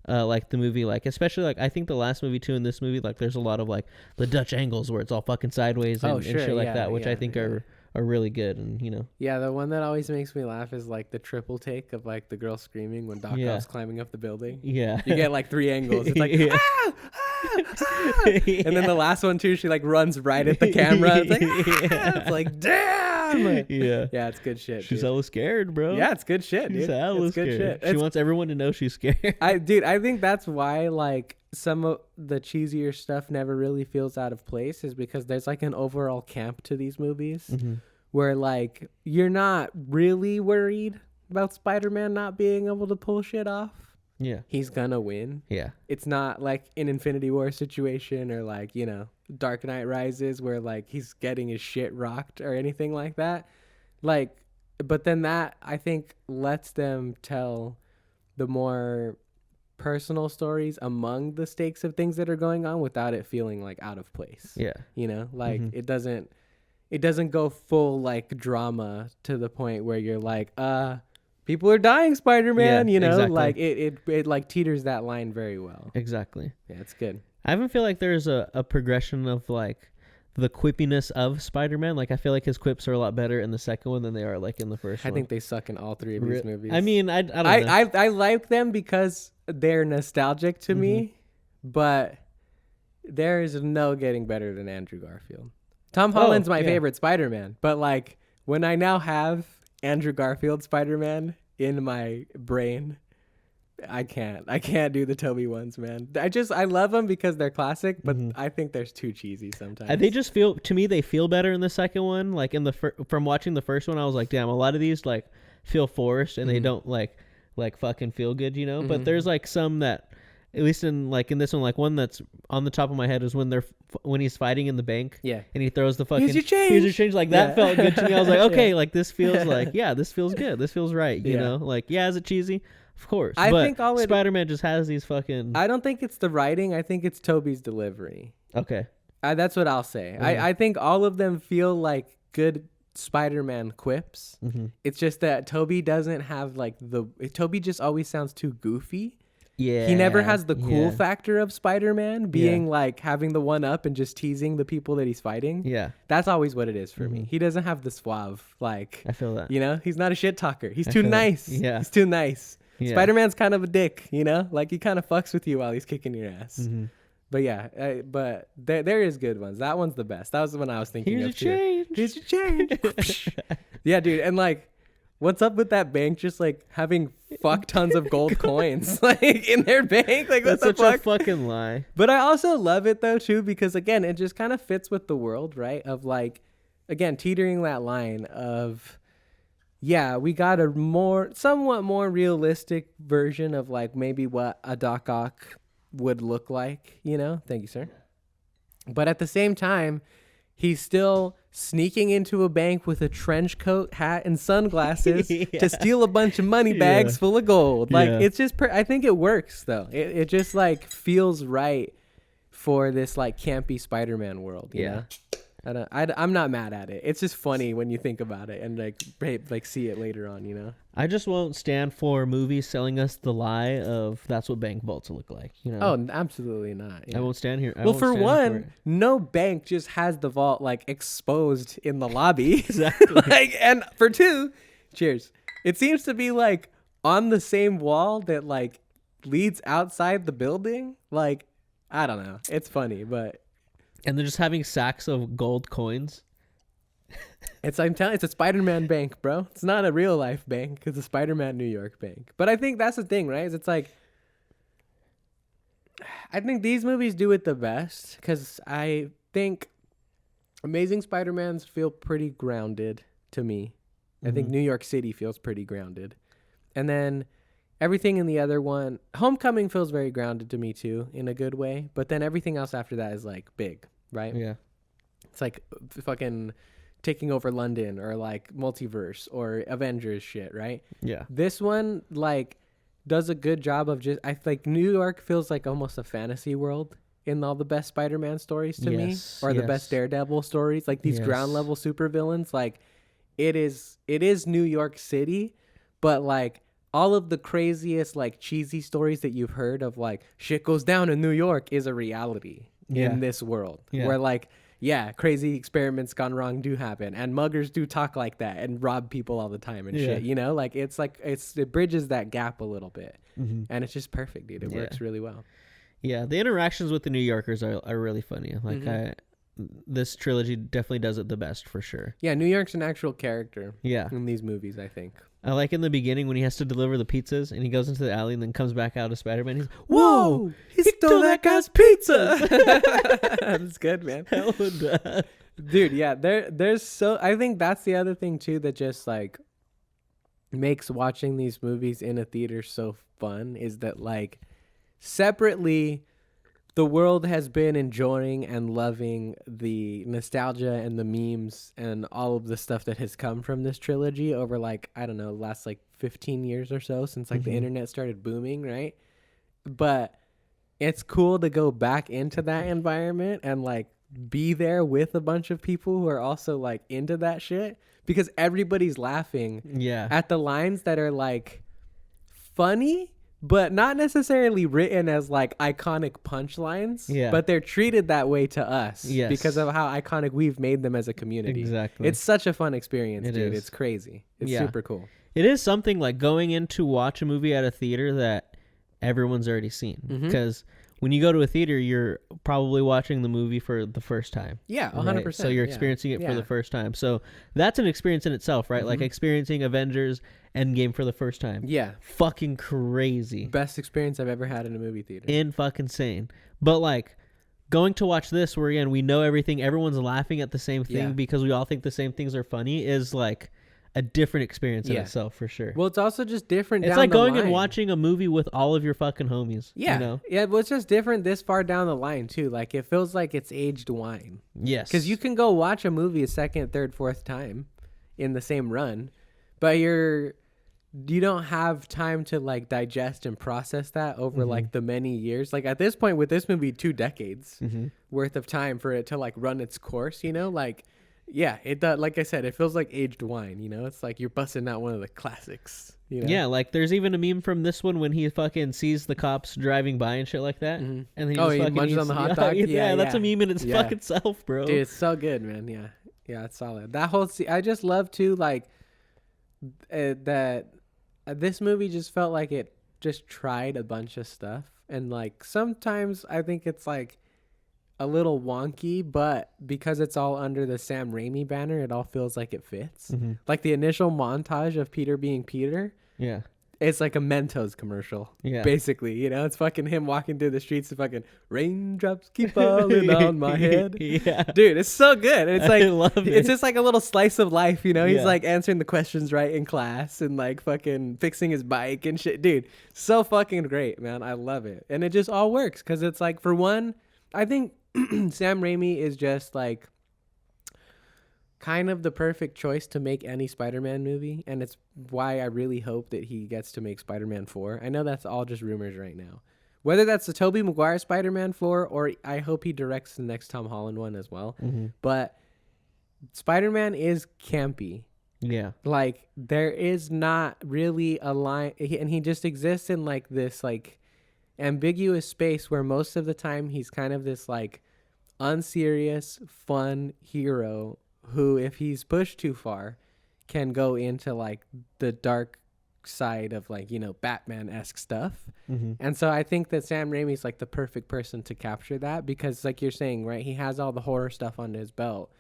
like the movie, like especially like I think the last movie too in this movie, like there's a lot of like the Dutch angles where it's all fucking sideways and shit like that, which I think are really good. And the one that always makes me laugh is like the triple take of like the girl screaming when Doc Ock's climbing up the building. You get like 3 angles. It's like and then the last one too, she like runs right at the camera. It's like it's like damn. It's good shit. She's hella scared, bro. Yeah, it's good shit, dude. She's hella scared. Good shit. She wants everyone to know she's scared. I think that's why like some of the cheesier stuff never really feels out of place, is because there's like an overall camp to these movies where like you're not really worried about Spider-Man not being able to pull shit off. He's gonna win. It's not like an Infinity War situation or like Dark Knight Rises where like he's getting his shit rocked or anything like that. Like, but then that I think lets them tell the more personal stories among the stakes of things that are going on without it feeling like out of place. Like it doesn't go full like drama to the point where you're like people are dying, Spider-Man, exactly. Like it like teeters that line very well. Exactly. Yeah, it's good. I even feel like there's a progression of like the quippiness of Spider-Man. Like I feel like his quips are a lot better in the second one than they are like in the first one. I think they suck in all 3 of these movies. I mean, I don't know. I like them because they're nostalgic to me, but there is no getting better than Andrew Garfield. Tom Holland's my favorite Spider-Man, but like when I now have Andrew Garfield Spider-Man in my brain, I can't do the Tobey ones, man. I love them because they're classic, but I think they're too cheesy sometimes. They just feel, to me, they feel better in the second one. Like in from watching the first one, I was like, damn, a lot of these like feel forced and they don't like fucking feel good, But there's like some that, at least in this one, like one that's on the top of my head is when he's fighting in the bank, and he throws the fucking here's your change, like that felt good to me. I was like, okay, like this feels like this feels good, this feels right, you know, like is it cheesy? Of course, I think Spider-Man just has these fucking. I don't think it's the writing. I think it's Tobey's delivery. Okay, that's what I'll say. I think all of them feel like good Spider-Man quips. It's just that Tobey doesn't have like Tobey just always sounds too goofy. Yeah, he never has the cool factor of Spider-Man being like having the one up and just teasing the people that he's fighting. Yeah, that's always what it is for me. He doesn't have the suave like. I feel that. He's not a shit talker. He's too nice. Yeah, he's too nice. Yeah. Spider-Man's kind of a dick. Like he kind of fucks with you while he's kicking your ass. But but there is good ones. That one's the best. That was the one I was thinking of too. Here's your change. Yeah, dude, and like. What's up with that bank just like having fuck tons of gold coins like in their bank? Like that's such a fucking lie. But I also love it though too because again it just kind of fits with the world, right? Of like again teetering that line of yeah, we got a somewhat more realistic version of like maybe what a Doc Ock would look like, you know? Thank you, sir. But at the same time, he's still sneaking into a bank with a trench coat, hat, and sunglasses to steal a bunch of money bags full of gold. Like, it's just, I think it works, though. It just, like, feels right for this, like, campy Spider-Man world, you know? I'm not mad at it. It's just funny when you think about it and like see it later on, you know? I just won't stand for movies selling us the lie of that's what bank vaults look like, you know? Oh, absolutely not. Yeah. I won't stand here. Well, for one, no bank just has the vault like exposed in the lobby. Exactly. Like, and for two, cheers. It seems to be like on the same wall that like leads outside the building. Like, I don't know. It's funny, but. And they're just having sacks of gold coins. I'm telling, it's a Spider-Man bank, bro. It's not a real life bank. It's a Spider-Man New York bank. But I think that's the thing, right? It's like, I think these movies do it the best because I think Amazing Spider-Mans feel pretty grounded to me. Mm-hmm. I think New York City feels pretty grounded. And then everything in the other one, Homecoming feels very grounded to me too, in a good way. But then everything else after that is like big, right? Yeah. It's like fucking taking over London or like multiverse or Avengers shit, right? Yeah. This one like does a good job of just, I like New York feels like almost a fantasy world in all the best Spider-Man stories to me, or the best Daredevil stories, like these ground level supervillains. Like it is New York City, but like all of the craziest like cheesy stories that you've heard of like shit goes down in New York is a reality in this world where like, crazy experiments gone wrong do happen and muggers do talk like that and rob people all the time and shit, you know? Like it bridges that gap a little bit. Mm-hmm. And it's just perfect, dude. It works really well. Yeah, the interactions with the New Yorkers are really funny. Like this trilogy definitely does it the best for sure. Yeah, New York's an actual character in these movies, I think. I like in the beginning when he has to deliver the pizzas and he goes into the alley and then comes back out as Spider-Man. He's, whoa, he stole that guy's pizza. That's good, man. Dude, yeah, there's so, I think that's the other thing too that just like makes watching these movies in a theater so fun is that like separately the world has been enjoying and loving the nostalgia and the memes and all of the stuff that has come from this trilogy over like, I don't know, last like 15 years or so since like the internet started booming, right? But it's cool to go back into that environment and like be there with a bunch of people who are also like into that shit because everybody's laughing at the lines that are like funny but not necessarily written as like iconic punchlines, but they're treated that way to us because of how iconic we've made them as a community. Exactly. It's such a fun experience, dude. It's crazy. It's super cool. It is something like going in to watch a movie at a theater that everyone's already seen. Because when you go to a theater, you're probably watching the movie for the first time. Yeah, 100%. Right? So you're experiencing it for the first time. So that's an experience in itself, right? Like experiencing Avengers Endgame for the first time. Yeah. Fucking crazy. Best experience I've ever had in a movie theater. Fucking insane. But like going to watch this where again we know everything, everyone's laughing at the same thing because we all think the same things are funny is like a different experience in itself for sure. Well, it's also just different. It's like going and watching a movie with all of your fucking homies. Yeah. You know? Yeah, but it's just different this far down the line too. Like it feels like it's aged wine. Yes. Because you can go watch a movie a second, third, fourth time in the same run, but you don't have time to like digest and process that over like the many years. Like at this point with this movie, 2 decades worth of time for it to like run its course, you know, like, yeah, it does. Like I said, it feels like aged wine, you know, it's like you're busting out one of the classics, you know? Yeah. Like there's even a meme from this one when he fucking sees the cops driving by and shit like that. And then he just fucking munches on the hot dog. Yeah, that's a meme in its fucking self, bro. Dude, it's so good, man. Yeah. Yeah. It's solid. That whole I just love too, like that. This movie just felt like it just tried a bunch of stuff. And like sometimes I think it's like a little wonky, but because it's all under the Sam Raimi banner, it all feels like it fits. Like the initial montage of Peter being Peter. Yeah. it's like a Mentos commercial. Yeah. Basically, you know, it's fucking him walking through the streets and fucking raindrops keep falling on my head. Yeah. Dude, it's so good. And it's like, I love it. It's just like a little slice of life, you know? He's Yeah. like answering the questions right in class and like fucking fixing his bike and shit. Dude, so fucking great, man. I love it. And it just all works because it's like, for one, I think Sam Raimi is just like kind of the perfect choice to make any Spider-Man movie, and it's why I really hope that he gets to make Spider-Man 4. I know that's all just rumors right now. Whether that's the Tobey Maguire Spider-Man 4 or I hope he directs the next Tom Holland one as well. Mm-hmm. But Spider-Man is campy. Yeah. Like there is not really a line, and he just exists in like this like ambiguous space where most of the time he's kind of this like unserious, fun hero who, if he's pushed too far, can go into like the dark side of like, you know, Batman-esque stuff. Mm-hmm. And so I think that Sam Raimi's like the perfect person to capture that because, like you're saying, right, he has all the horror stuff under his belt.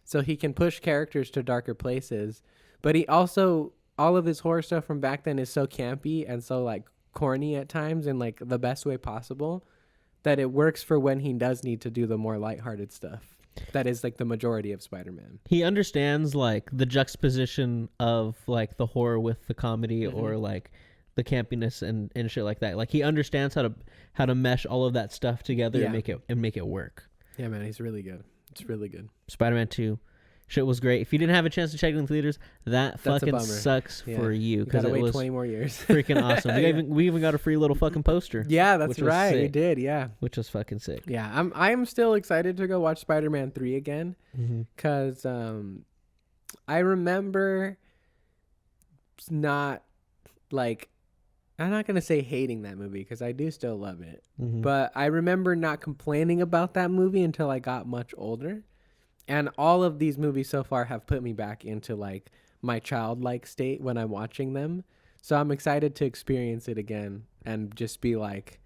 So he can push characters to darker places. But he also, all of his horror stuff from back then is so campy and so like corny at times in like the best way possible that it works for when he does need to do the more lighthearted stuff. That is like the majority of Spider-Man. He understands like the juxtaposition of like the horror with the comedy Mm-hmm. or like the campiness and shit like that. Like he understands how to mesh all of that stuff together and make it work. Yeah, man, he's really good. It's really good. Spider-Man 2. Shit was great. If you didn't have a chance to check it in theaters, that's fucking sucks for you because it wait was 20 more years. freaking awesome. We even got a free little fucking poster. Yeah, that's right. We did. Yeah, which was fucking sick. Yeah, I'm still excited to go watch Spider-Man 3 again because I remember not like, I'm not gonna say hating that movie because I do still love it, but I remember not complaining about that movie until I got much older. And all of these movies so far have put me back into like my childlike state when I'm watching them. So I'm excited to experience it again and just be like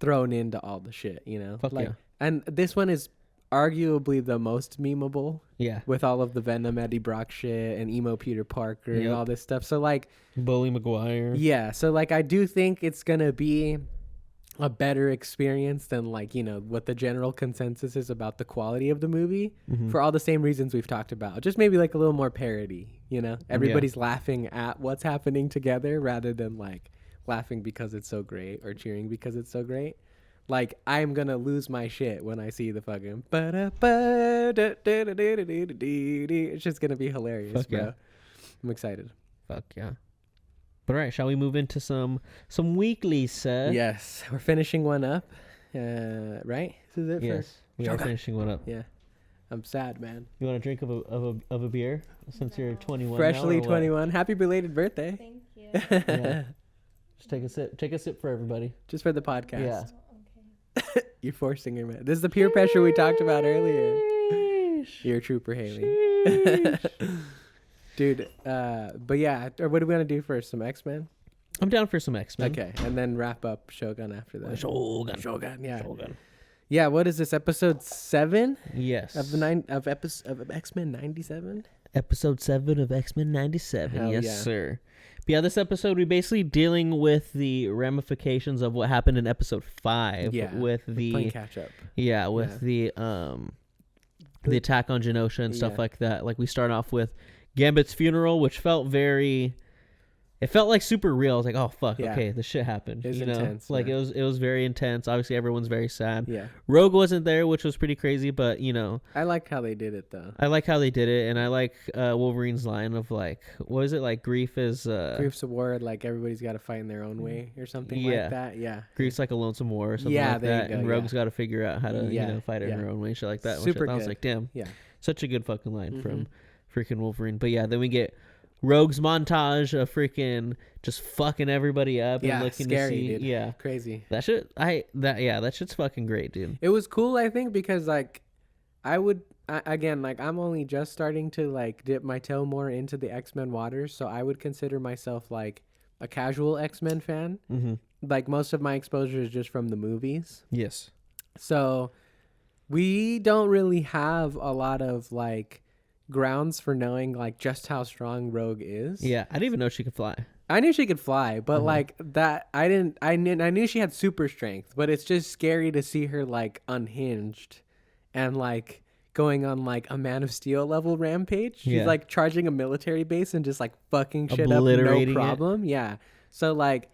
thrown into all the shit, you know? Fuck like, yeah. And this one is arguably the most memeable. Yeah. With all of the Venom Eddie Brock shit and emo Peter Parker and all this stuff. So like Bully Maguire. Yeah. So like I do think it's gonna be a better experience than like, you know, what the general consensus is about the quality of the movie for all the same reasons we've talked about. Just maybe like a little more parody, you know? Everybody's laughing at what's happening together rather than like laughing because it's so great or cheering because it's so great. Like I'm gonna lose my shit when I see the fucking it's just gonna be hilarious. Fuck bro. Yeah. I'm excited. Fuck yeah. But all right, shall we move into some weekly set? Yes, we're finishing one up. Right? This is it. Yes, we are finishing one up. Yeah, I'm sad, man. You want a drink of a beer since you're 21? Freshly 21. Happy belated birthday. Thank you. Yeah. Just take a sip. Take a sip for everybody. Just for the podcast. Yeah. Oh, okay. You're forcing her, man. This is the peer pressure we talked about earlier. You're a trooper, Haley. Dude, but yeah, or what do we want to do first? Some X-Men? I'm down for some X-Men. Okay, and then wrap up Shogun after that. Shogun, yeah. Shogun. Yeah, what is this, episode 7? Yes. Of X-Men 97? Episode 7 of X-Men 97. Hell yes, yeah. sir. But yeah, this episode, we're basically dealing with the ramifications of what happened in episode 5. Yeah, with the playing catch up. Yeah, with the attack on Genosha and stuff like that. Like we start off with Gambit's funeral, which felt it felt like super real. I was like, oh fuck, okay, this shit happened. It's intense. Like it was very intense. Obviously everyone's very sad. Yeah. Rogue wasn't there, which was pretty crazy, but you know. I like how they did it though. I like how they did it, and I like Wolverine's line of like, what is it, like grief's a word, like everybody's gotta fight in their own way or something like that. Yeah. Grief's like a lonesome war or something like that. And Rogue's gotta figure out how to fight it in her own way, shit like that. Super good. I was like, damn. Yeah. Such a good fucking line from freaking Wolverine. But yeah, then we get Rogue's montage of freaking just fucking everybody up and looking scary, to see. dude. Yeah, crazy. That shit's fucking great, dude. It was cool, I think, because like I'm only just starting to like dip my toe more into the X-Men waters, so I would consider myself like a casual X-Men fan. Like most of my exposure is just from the movies. Yes. So we don't really have a lot of like grounds for knowing like just how strong Rogue is. Yeah, I didn't even know she could fly. I knew she could fly, but like that, I knew she had super strength, but it's just scary to see her like unhinged and like going on like a Man of Steel level rampage. She's like charging a military base and just like fucking shit up, no problem. Yeah. So like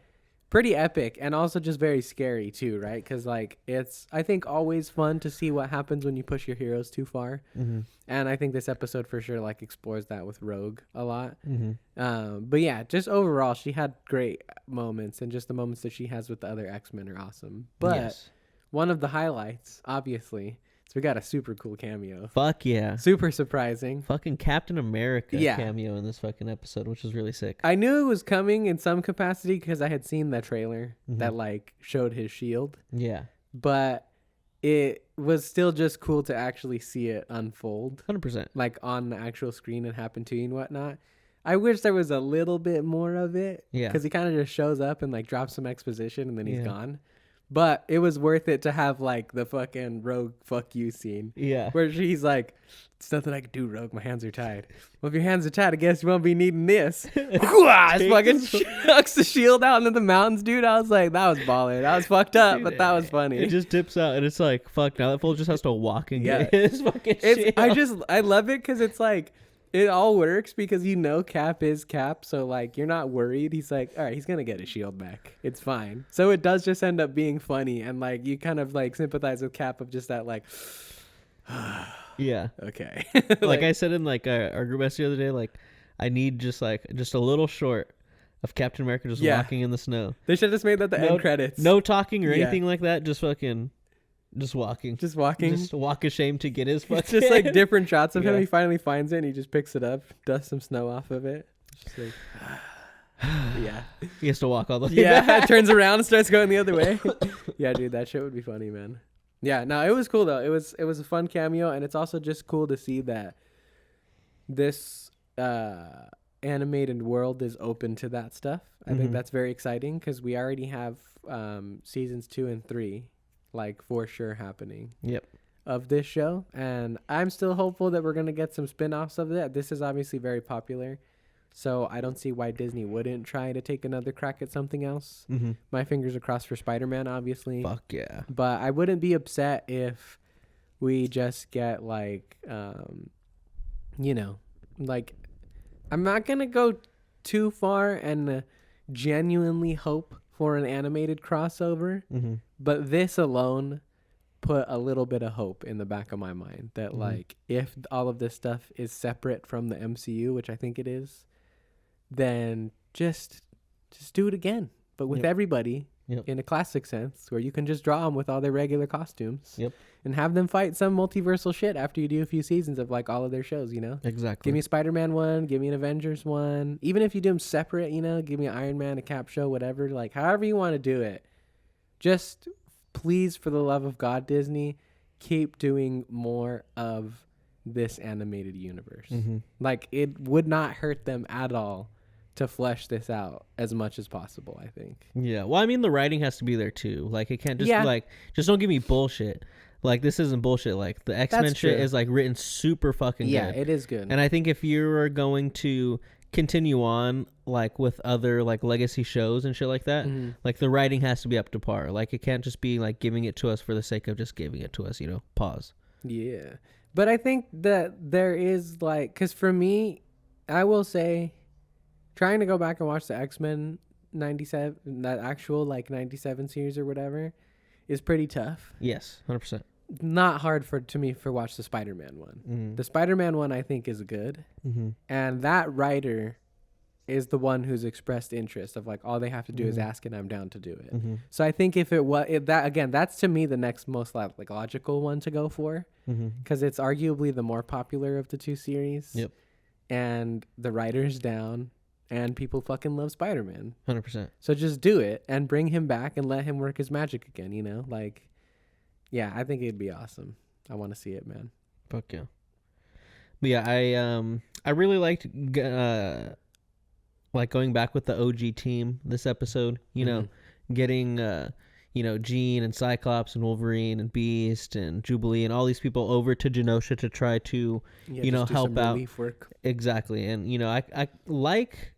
pretty epic and also just very scary too, right? Because like it's, I think, always fun to see what happens when you push your heroes too far. And I think this episode for sure like explores that with Rogue a lot. But yeah, just overall she had great moments, and just the moments that she has with the other X-Men are awesome. But one of the highlights, obviously, so we got a super cool cameo. Fuck yeah. Super surprising. Fucking Captain America cameo in this fucking episode, which was really sick. I knew it was coming in some capacity because I had seen the trailer that like showed his shield. Yeah. But it was still just cool to actually see it unfold. 100%. Like on the actual screen and happen to you and whatnot. I wish there was a little bit more of it. Yeah. Because he kind of just shows up and like drops some exposition and then he's gone. But it was worth it to have like the fucking Rogue fuck you scene. Yeah. Where she's like, it's nothing I can do, Rogue. My hands are tied. Well, if your hands are tied, I guess you won't be needing this. Fucking chucks the shield out into the mountains, dude. I was like, that was baller. That was fucked up, but that was funny. It just dips out and it's like, fuck, now that fool just has to walk and get his fucking shield. I love it because it's like, it all works because Cap is Cap, so like you're not worried. He's like, all right, he's gonna get his shield back. It's fine. So it does just end up being funny, and like you kind of like sympathize with Cap of just that like, yeah, okay. Like I said in like our group message the other day, like I need just a little short of Captain America just walking in the snow. They should have just made that the end credits. No talking or anything like that. Just fucking. Just walking. Just walk ashamed to get his fucking... It's just like different shots of him. He finally finds it and he just picks it up, dusts some snow off of it. Just like, yeah. He has to walk all the way back. Turns around and starts going the other way. Yeah, dude, that shit would be funny, man. Yeah, no, it was cool though. It was a fun cameo, and it's also just cool to see that this animated world is open to that stuff. I think that's very exciting because we already have seasons 2 and 3 like for sure happening of this show, and I'm still hopeful that we're gonna get some spin-offs of that. This is obviously very popular, so I don't see why Disney wouldn't try to take another crack at something else. My fingers are crossed for Spider-Man, obviously. Fuck yeah. But I wouldn't be upset if we just get like like I'm not gonna go too far and genuinely hope for an animated crossover, but this alone put a little bit of hope in the back of my mind that like if all of this stuff is separate from the MCU, which I think it is, then just do it again, but with everybody in a classic sense, where you can just draw them with all their regular costumes and have them fight some multiversal shit after you do a few seasons of like all of their shows, Exactly. Give me a Spider-Man one, give me an Avengers one, even if you do them separate, give me an Iron Man, a Cap show, whatever, like however you want to do it. Just please, for the love of God, Disney, keep doing more of this animated universe. Like it would not hurt them at all to flesh this out as much as possible, I think. Yeah. Well, I mean, the writing has to be there too. Like it can't just just don't give me bullshit. Like this isn't bullshit. Like the X-Men shit is like written super fucking good. Yeah, it is good. And I think if you're going to continue on like with other like legacy shows and shit like that, like the writing has to be up to par. Like it can't just be like giving it to us for the sake of just giving it to us, Pause. Yeah. But I think that there is like, because for me, I will say, trying to go back and watch the X-Men 97, that actual like 97 series or whatever, is pretty tough. Yes, 100%. Not hard for watch the Spider-Man one. The Spider-Man one I think is good, and that writer is the one who's expressed interest of like all they have to do is ask and I'm down to do it. So I think if it was that again, that's to me the next most like logical one to go for, because it's arguably the more popular of the two series. Yep. And the writer's down. And people fucking love Spider-Man. 100%. So just do it and bring him back and let him work his magic again, Like, yeah, I think it'd be awesome. I want to see it, man. Fuck yeah. But yeah, I really liked like going back with the OG team this episode, getting Jean and Cyclops and Wolverine and Beast and Jubilee and all these people over to Genosha to try to help out. Work. Exactly. And I like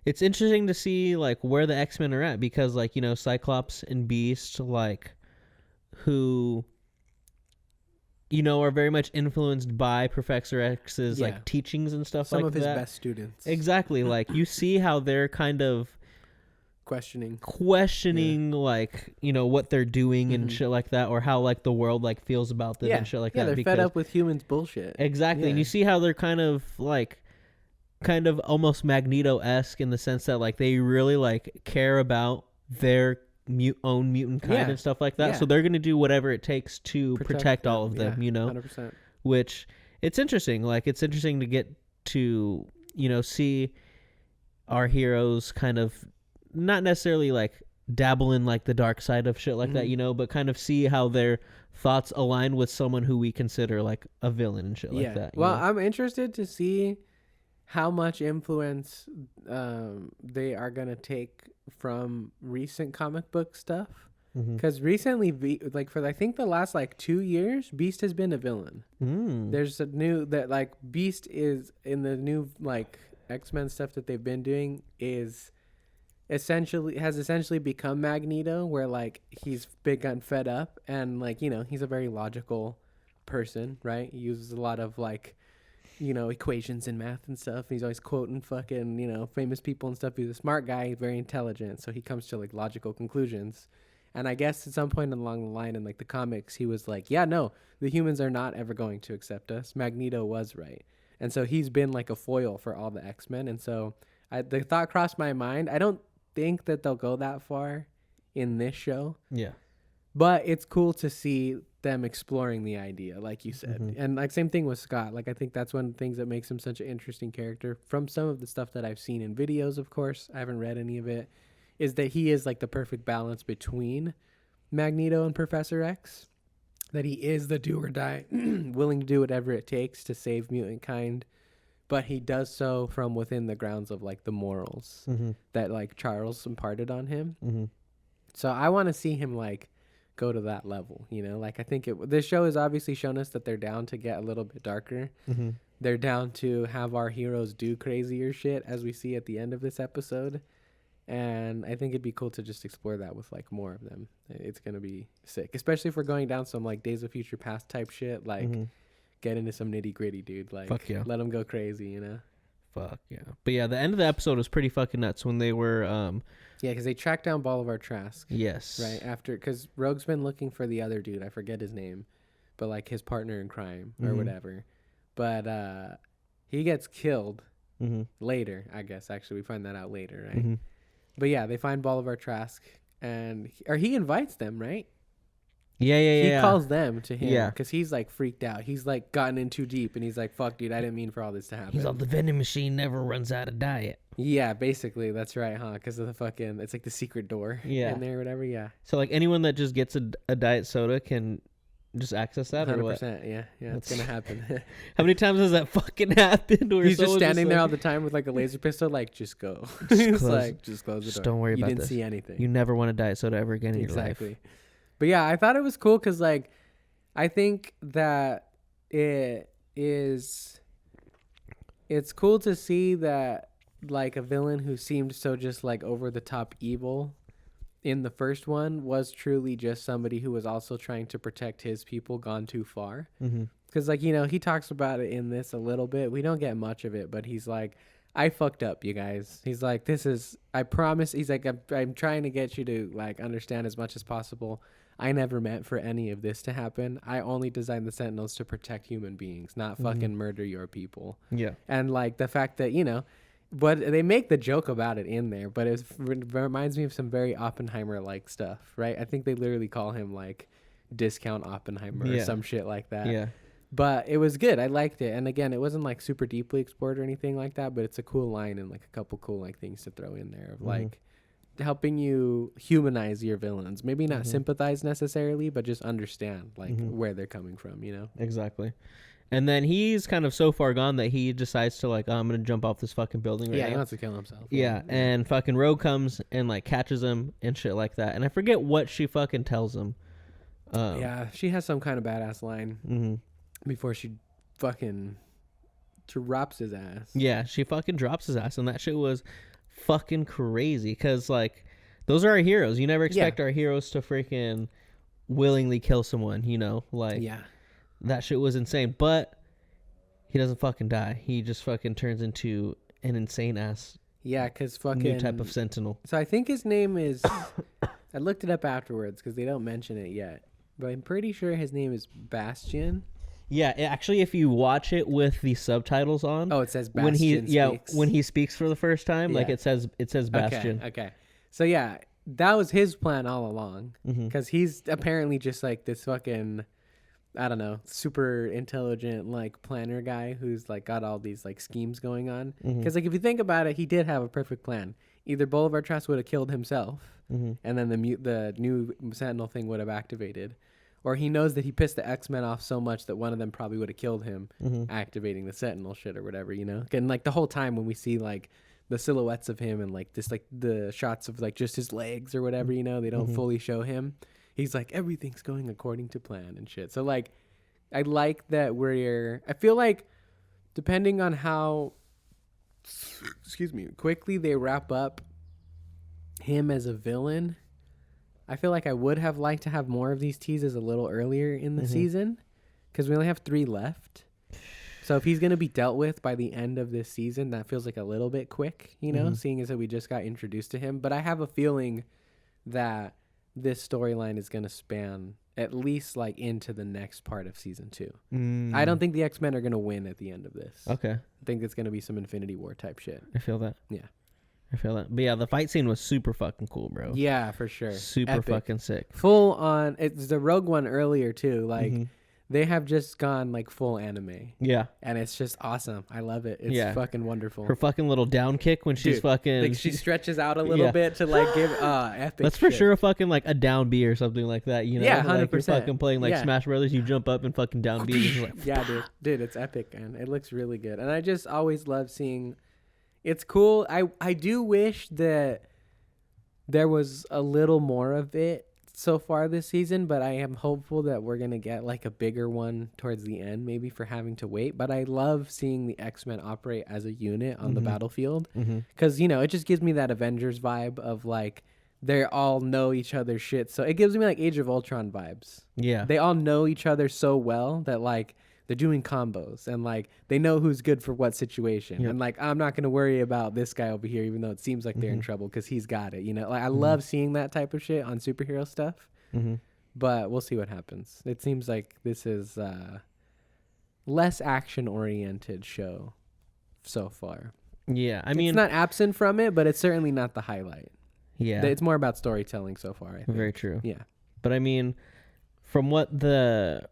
it's interesting to see like where the X-Men are at, because like, you know, Cyclops and Beast, like, who, you know, are very much influenced by Professor X's like teachings and stuff like that. Some of his best students. Exactly. Like, you see how they're kind of questioning like, you know, what they're doing and shit like that, or how like the world like feels about them and shit like that. Yeah, they're fed up with humans bullshit. Exactly. And you see how they're kind of almost Magneto-esque in the sense that like they really like care about their own mutant kind and stuff like that. Yeah. So they're going to do whatever it takes to protect all of them, you know, 100%. Which it's interesting. Like, it's interesting to get to, you know, see our heroes kind of not necessarily like dabble in like the dark side of shit like that, you know, but kind of see how their thoughts align with someone who we consider like a villain and shit like that. Well, I'm interested to see how much influence they are going to take from recent comic book stuff. Because recently, like for I think the last like 2 years, Beast has been a villain. There's a new that like Beast is in the new like X-Men stuff that they've been doing has essentially become Magneto, where like he's big and fed up, and like, you know, he's a very logical person, right? He uses a lot of like, you know, equations and math and stuff. He's always quoting fucking, you know, famous people and stuff. He's a smart guy, he's very intelligent, so he comes to like logical conclusions. And I guess at some point along the line in like the comics, he was like, yeah, no, the humans are not ever going to accept us. Magneto was right. And so he's been like a foil for all the X-Men. And so the thought crossed my mind. I don't think that they'll go that far in this show. Yeah. But it's cool to see them exploring the idea, like you said. And like same thing with Scott. Like, I think that's one of the things that makes him such an interesting character from some of the stuff that I've seen in videos, of course. I haven't read any of it. Is that he is like the perfect balance between Magneto and Professor X. That he is the do or die, willing to do whatever it takes to save mutant kind. But he does so from within the grounds of like the morals that like Charles imparted on him. So I want to see him like go to that level, you know. Like, I think this show has obviously shown us that they're down to get a little bit darker. They're down to have our heroes do crazier shit, as we see at the end of this episode. And I think it'd be cool to just explore that with like more of them. It's gonna be sick, especially if we're going down some like Days of Future Past type shit. Like, get into some nitty gritty, dude. Like, fuck yeah, let them go crazy, you know. Fuck yeah. But yeah, the end of the episode was pretty fucking nuts when they were yeah, because they tracked down Bolivar Trask. Yes. Right after, because Rogue's been looking for the other dude. I forget his name, but like his partner in crime or whatever. But he gets killed later, I guess. Actually, we find that out later, right? But yeah, they find Bolivar Trask, and he invites them, right? Yeah. He calls them to him because he's like freaked out. He's like gotten in too deep, and he's like, "Fuck, dude, I didn't mean for all this to happen." He's like, the vending machine never runs out of diet. Yeah, basically, that's right, huh? Because of the fucking, it's like the secret door in there or whatever. Yeah. So like anyone that just gets a diet soda can just access that, 100%, or what? Yeah, it's gonna happen. How many times has that fucking happened? Where he's just standing there all the time with like a laser pistol, like, just go. Just like, just close the door. Don't worry about this. You didn't see anything. You never want a diet soda ever again in your life. Exactly. But yeah, I thought it was cool because like, I think that it's cool to see that like a villain who seemed so just like over the top evil in the first one was truly just somebody who was also trying to protect his people gone too far. Because like, you know, he talks about it in this a little bit. We don't get much of it, but he's like, I fucked up, you guys. He's like, I promise. He's like, I'm trying to get you to like understand as much as possible. I never meant for any of this to happen. I only designed the Sentinels to protect human beings, not fucking murder your people. Yeah. And like the fact that, you know, but they make the joke about it in there, but it reminds me of some very Oppenheimer-like stuff, right? I think they literally call him like Discount Oppenheimer or some shit like that. Yeah. But it was good. I liked it. And again, it wasn't like super deeply explored or anything like that, but it's a cool line and like a couple cool like things to throw in there of like helping you humanize your villains. Maybe not sympathize necessarily, but just understand like where they're coming from, you know? Exactly. And then he's kind of so far gone that he decides to like, oh, I'm going to jump off this fucking building right now. He wants to kill himself. Yeah, and fucking Rogue comes and like catches him and shit like that. And I forget what she fucking tells him. Yeah, she has some kind of badass line before she fucking drops his ass. Yeah, she fucking drops his ass, and that shit was fucking crazy because like those are our heroes. You never expect our heroes to freaking willingly kill someone, you know? Like, that shit was insane. But he doesn't fucking die. He just fucking turns into an insane ass. Yeah, because fucking new type of sentinel. So I think his name is. I looked it up afterwards because they don't mention it yet, but I'm pretty sure his name is Bastion. Yeah, actually, if you watch it with the subtitles on, it says Bastion. When he speaks for the first time, like it says Bastion. Okay. So yeah, that was his plan all along because he's apparently just like this fucking, I don't know, super intelligent like planner guy who's like got all these like schemes going on. Because like if you think about it, he did have a perfect plan. Either Bolivar Trask would have killed himself, and then the new Sentinel thing would have activated, or he knows that he pissed the X-Men off so much that one of them probably would have killed him, activating the Sentinel shit or whatever, you know. And like the whole time when we see like the silhouettes of him and like this like the shots of like just his legs or whatever, you know, they don't fully show him. He's like everything's going according to plan and shit. So like, I like that I feel like depending on how, quickly they wrap up him as a villain, I feel like I would have liked to have more of these teases a little earlier in the season because we only have 3 left. So if he's going to be dealt with by the end of this season, that feels like a little bit quick, you know, seeing as that we just got introduced to him. But I have a feeling that this storyline is going to span at least like into the next part of season 2. I don't think the X-Men are going to win at the end of this. Okay. I think it's going to be some Infinity War type shit. I feel that. Yeah. I feel that. But yeah, the fight scene was super fucking cool, bro. Yeah, for sure. Super Epic. Fucking sick. Full on. It's the Rogue One earlier too. Like they have just gone like full anime. Yeah. And it's just awesome. I love it. It's fucking wonderful. Her fucking little down kick when she's fucking... Like she stretches out a little bit to like give... epic That's for sure a fucking like a down B or something like that, you know? Yeah, 100%. Like you're fucking playing like Smash Brothers, you jump up and fucking down B. And like, yeah, dude, it's epic, man. It looks really good. And I just always love seeing... It's cool. I do wish that there was a little more of it so far this season, but I am hopeful that we're going to get like a bigger one towards the end, maybe for having to wait. But I love seeing the X-Men operate as a unit on the battlefield because, you know, it just gives me that Avengers vibe of like they all know each other's shit. So it gives me like Age of Ultron vibes. Yeah. They all know each other so well that like they're doing combos and like they know who's good for what situation. Yep. And like, I'm not going to worry about this guy over here, even though it seems like they're in trouble because he's got it. You know, like I love seeing that type of shit on superhero stuff, but we'll see what happens. It seems like this is less action oriented show so far. Yeah. I mean, it's not absent from it, but it's certainly not the highlight. Yeah. It's more about storytelling so far, I think. Very true. Yeah. But I mean, from what the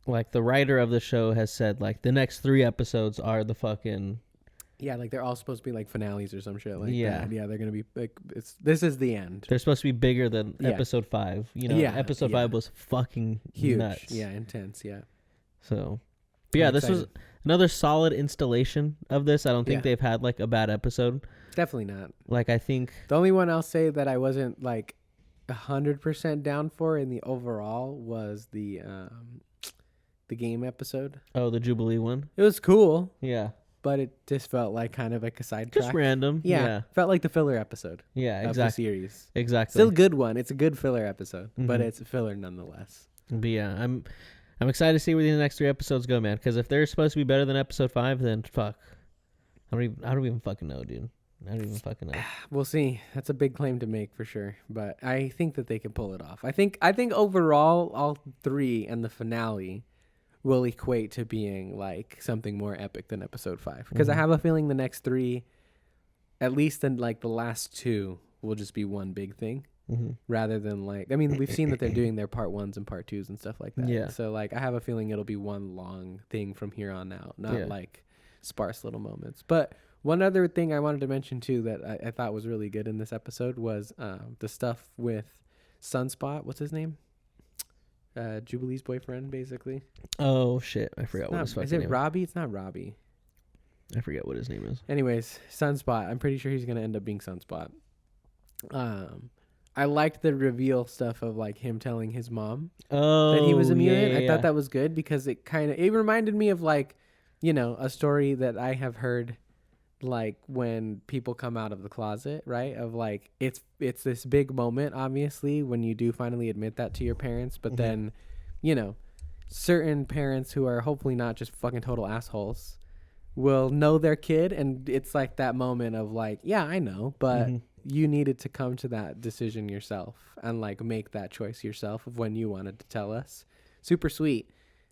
writer of the show has said, like the next 3 episodes are the fucking... Yeah, like they're all supposed to be like finales or some shit like that. Yeah, they're going to be like, this is the end. They're supposed to be bigger than episode 5. You know, episode 5 was fucking huge. Nuts. Yeah, intense, yeah. So, but yeah, this was another solid installation of this. I don't think they've had like a bad episode. Definitely not. Like, I think... The only one I'll say that I wasn't like 100% down for in the overall was the game episode. Oh, the Jubilee one? It was cool. Yeah. But it just felt like kind of like a sidetrack. Just random. Yeah. Felt like the filler episode. Yeah, exactly. Of the series. Exactly. Still a good one. It's a good filler episode, but it's a filler nonetheless. But yeah, I'm excited to see where the next 3 episodes go, man. Because if they're supposed to be better than episode 5, then fuck. I don't even fucking know, dude. I don't even fucking know. We'll see. That's a big claim to make for sure, but I think that they can pull it off. I think overall, all 3 and the finale will equate to being like something more epic than episode 5. Because I have a feeling the next 3, at least in like the last 2, will just be one big thing. Rather than like, I mean, we've seen that they're doing their part 1s and part 2s and stuff like that. Yeah. So like, I have a feeling it'll be one long thing from here on out, not like sparse little moments. But one other thing I wanted to mention too that I thought was really good in this episode was the stuff with Sunspot. What's his name? Jubilee's boyfriend, basically. Oh shit, I forgot what his fucking name is. Is it Robbie? It's not Robbie. I forget what his name is. Anyways, Sunspot. I'm pretty sure he's gonna end up being Sunspot. I liked the reveal stuff of like him telling his mom that he was a mutant. I thought that was good because it reminded me of like, you know, a story that I have heard like when people come out of the closet, right? Of like it's this big moment, obviously, when you do finally admit that to your parents, but then, you know, certain parents who are hopefully not just fucking total assholes will know their kid, and it's like that moment of like, yeah, I know, but you needed to come to that decision yourself and like make that choice yourself of when you wanted to tell us. Super sweet.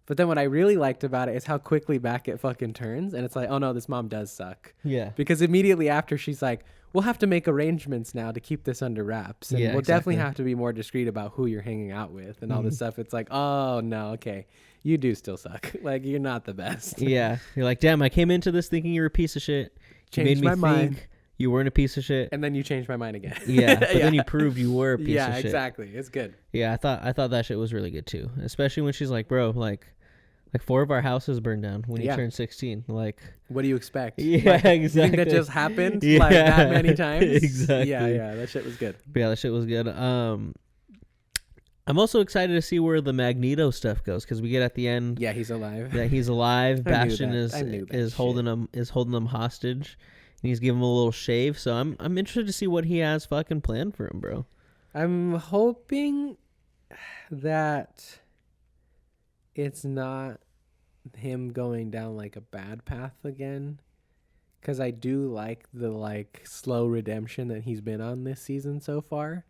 But then what I really liked about it is how quickly back it fucking turns. And it's like, oh no, this mom does suck. Yeah. Because immediately after she's like, we'll have to make arrangements now to keep this under wraps. And we'll definitely have to be more discreet about who you're hanging out with and all this stuff. It's like, oh no, okay. You do still suck. Like, you're not the best. Yeah. You're like, damn, I came into this thinking you were a piece of shit. Changed my mind. You weren't a piece of shit. And then you changed my mind again. Yeah. But then you proved you were a piece of shit. Yeah, exactly. It's good. Yeah, I thought that shit was really good too. Especially when she's like, bro, like 4 of our houses burned down when you turned 16. Like, what do you expect? Yeah, like, exactly. You think that just happened like that many times? Exactly. Yeah, that shit was good. But yeah, that shit was good. I'm also excited to see where the Magneto stuff goes, because we get at the end. Yeah, he's alive. Yeah, he's alive. Bastion is holding him hostage, and he's giving him a little shave. So I'm interested to see what he has fucking planned for him, bro. I'm hoping that it's not him going down like a bad path again, because I do like the like slow redemption that he's been on this season so far.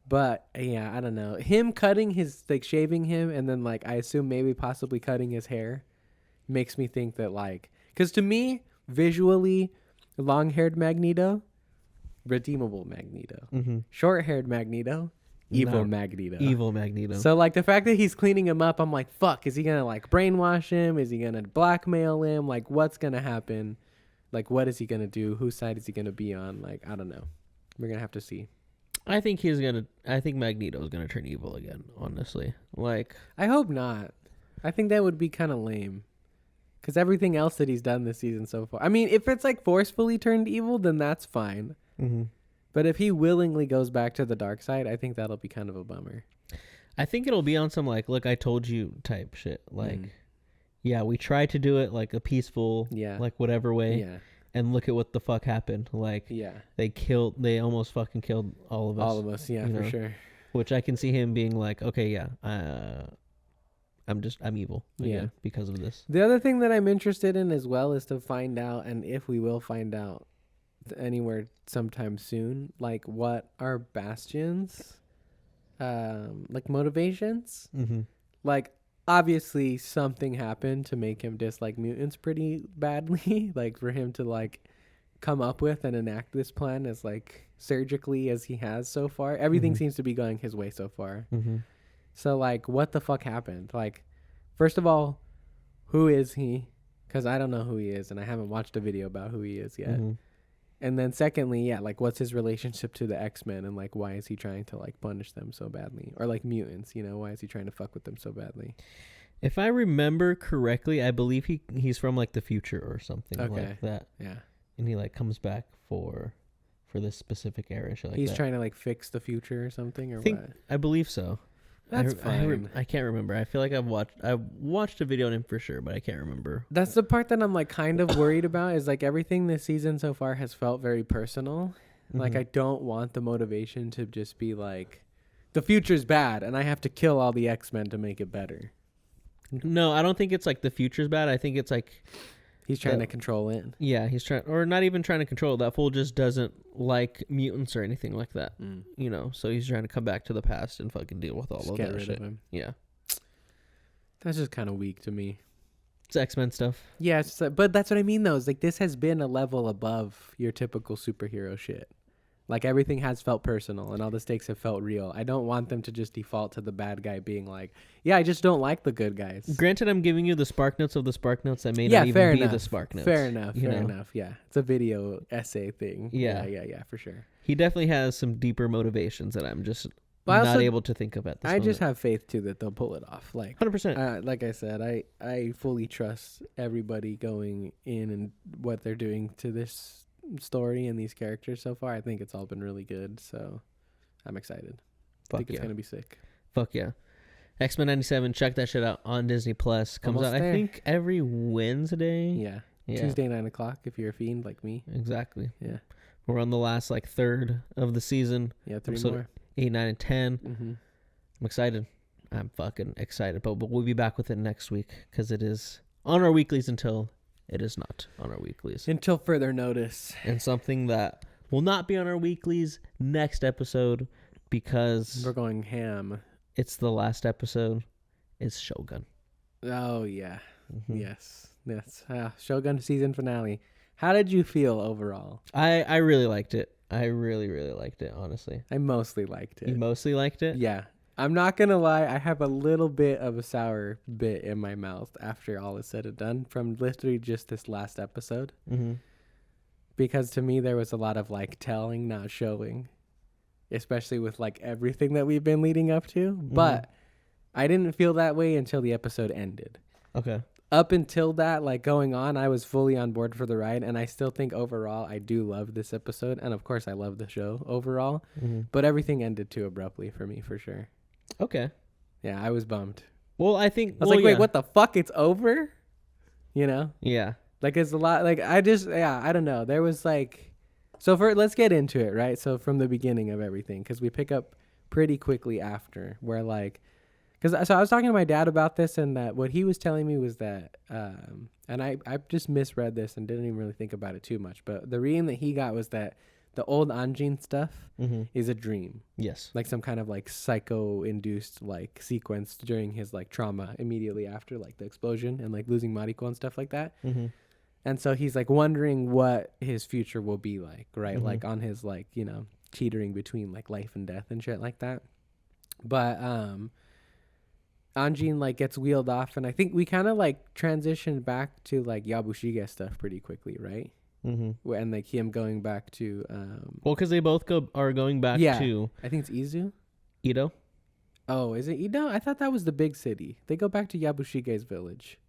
But yeah, I don't know, him cutting his, like shaving him, and then like I assume maybe possibly cutting his hair makes me think that, like, because to me visually, long-haired Magneto, redeemable Magneto, short-haired Magneto, evil Magneto. So like the fact that he's cleaning him up, I'm like, fuck, is he gonna like brainwash him? Is he gonna blackmail him? Like, what's gonna happen? Like, what is he gonna do? Whose side is he gonna be on? Like, I don't know. We're gonna have to see. I think Magneto's gonna turn evil again, honestly. Like, I hope not. I think that would be kind of lame, because everything else that he's done this season so far, I mean, if it's like forcefully turned evil, then that's fine. But if he willingly goes back to the dark side, I think that'll be kind of a bummer. I think it'll be on some like, look, I told you type shit. Like, yeah, we tried to do it like a peaceful, like whatever way. Yeah. And look at what the fuck happened. Like, they almost fucking killed all of us. All of us, yeah, for sure. Which I can see him being like, okay, yeah, I'm evil again because of this. The other thing that I'm interested in as well is to find out, and if we will find out anywhere sometime soon, like what are Bastion's like motivations. Like, obviously something happened to make him dislike mutants pretty badly, like for him to like come up with and enact this plan as like surgically as he has so far. Everything seems to be going his way so far. So like, what the fuck happened? Like, first of all, who is he? Because I don't know who he is, and I haven't watched a video about who he is yet. And then secondly, like, what's his relationship to the X-Men, and like, why is he trying to like punish them so badly? Or like mutants, you know, why is he trying to fuck with them so badly? If I remember correctly, I believe he's from like the future or something like that. Yeah. And he like comes back for this specific era. Shit like he's that. Trying to like fix the future or something, or what? I believe so. That's fine. I can't remember. I feel like I've watched a video on him for sure, but I can't remember. That's the part that I'm like kind of worried about, is like everything this season so far has felt very personal. Like, I don't want the motivation to just be like, the future's bad and I have to kill all the X-Men to make it better. No, I don't think it's like the future's bad. I think it's like he's trying to control it. Yeah, he's trying, or not even trying to control it. That fool just doesn't like mutants or anything like that. You know, so he's trying to come back to the past and fucking deal with all of that shit. Of him. Yeah. That's just kind of weak to me. It's X-Men stuff. Yeah, it's just, but that's what I mean though. Is like, this has been a level above your typical superhero shit. Like, everything has felt personal and all the stakes have felt real. I don't want them to just default to the bad guy being like, yeah, I just don't like the good guys. Granted, I'm giving you the spark notes of the spark notes that may not even be the spark notes. Fair enough. Yeah. It's a video essay thing. Yeah, for sure. He definitely has some deeper motivations that I'm just not able to think of at this moment. I just have faith too that they'll pull it off. Like 100%. Like I said, I fully trust everybody going in and what they're doing to this story and these characters so far. I think it's all been really good, so I'm excited. I think it's gonna be sick. Fuck yeah. X-Men 97, check that shit out on Disney Plus. Comes out, I think, every Wednesday. Yeah. Tuesday 9:00 if you're a fiend like me. Exactly. Yeah. We're on the last like third of the season. Yeah, 3 more. 8, 9, and 10. Mm-hmm. I'm excited. I'm fucking excited. But we'll be back with it next week because it is on our weeklies until it is not on our weeklies. Until further notice. And something that will not be on our weeklies next episode because we're going ham. It's the last episode. It's Shogun. Oh, yeah. Mm-hmm. Yes. Shogun season finale. How did you feel overall? I really liked it. I really, really liked it, honestly. I mostly liked it. You mostly liked it? Yeah. I'm not going to lie. I have a little bit of a sour bit in my mouth after all is said and done from literally just this last episode. Mm-hmm. Because to me, there was a lot of like telling, not showing. Especially with like everything that we've been leading up to. Mm-hmm. But I didn't feel that way until the episode ended. Okay. Up until that, like going on, I was fully on board for the ride. And I still think overall, I do love this episode. And of course, I love the show overall. Mm-hmm. But everything ended too abruptly for me, for sure. Okay. Yeah, I was bummed. Well, I was like, wait, what the fuck? It's over? You know? Yeah. Like, it's a lot. Like, I don't know. There was like, let's get into it, right? So from the beginning of everything, because we pick up pretty quickly after where like, so I was talking to my dad about this, and that what he was telling me was that, and I just misread this and didn't even really think about it too much, but the reading that he got was that the old Anjin stuff is a dream. Yes. Like some kind of like psycho-induced like sequence during his like trauma immediately after like the explosion and like losing Mariko and stuff like that. Mm-hmm. And so he's like wondering what his future will be like, right? Mm-hmm. Like on his like, you know, teetering between like life and death and shit like that. But, Anjin like gets wheeled off, and I think we kind of like transitioned back to like Yabushige stuff pretty quickly, right? Mm-hmm. And like him going back to well, because they both are going back to I think it's Izu. Edo. Oh, is it Edo? I thought that was the big city. They go back to Yabushige's village.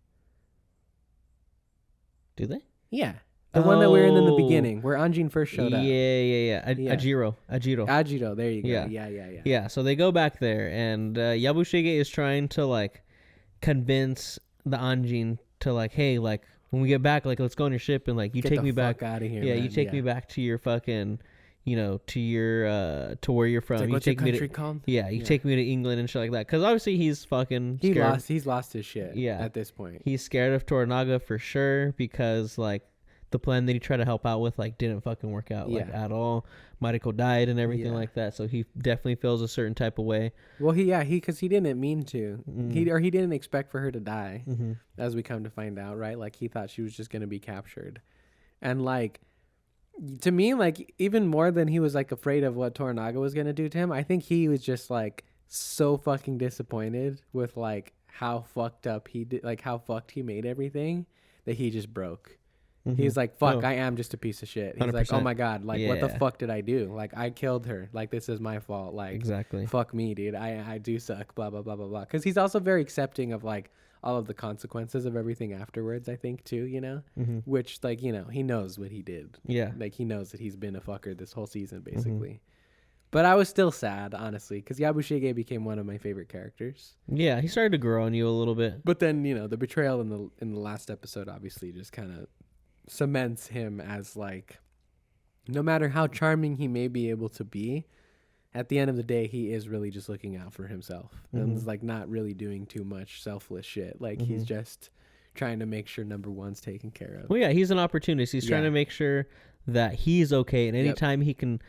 Do they? Yeah. The one that we were in the beginning, where Anjin first showed up. Yeah. Ajiro. There you go. Yeah. Yeah, so they go back there, and Yabushige is trying to, like, convince the Anjin to, like, hey, like, when we get back, like, let's go on your ship, and, like, you take me back. Out of here, yeah, man. You take me back to your fucking, you know, to your, to where you're from. Like, what's your country called? Yeah, you take me to England and shit like that. Because obviously he's fucking scared. He's lost his shit at this point. He's scared of Toranaga for sure, because, like, the plan that he tried to help out with like didn't fucking work out like at all. Mariko died and everything like that, so he definitely feels a certain type of way. Well, because he didn't mean to. He didn't expect for her to die, as we come to find out, right? Like he thought she was just gonna be captured, and like to me, like even more than he was like afraid of what Toranaga was gonna do to him, I think he was just like so fucking disappointed with like how fucked up he did, like how fucked he made everything, that he just broke. Mm-hmm. He's like, fuck, I am just a piece of shit. He's 100%. Like, oh my God, like, what the fuck did I do? Like, I killed her. Like, this is my fault. Like, exactly. Fuck me, dude. I do suck, blah, blah, blah, blah, blah. Because he's also very accepting of, like, all of the consequences of everything afterwards, I think, too, you know? Mm-hmm. Which, like, you know, he knows what he did. Yeah. Like, he knows that he's been a fucker this whole season, basically. Mm-hmm. But I was still sad, honestly, because Yabushige became one of my favorite characters. Yeah, he started to grow on you a little bit. But then, you know, the betrayal in the last episode obviously just kind of cements him as like, no matter how charming he may be able to be, at the end of the day he is really just looking out for himself and is like not really doing too much selfless shit. Like he's just trying to make sure number one's taken care of. Well, yeah, he's an opportunist. He's trying to make sure that he's okay, and anytime he can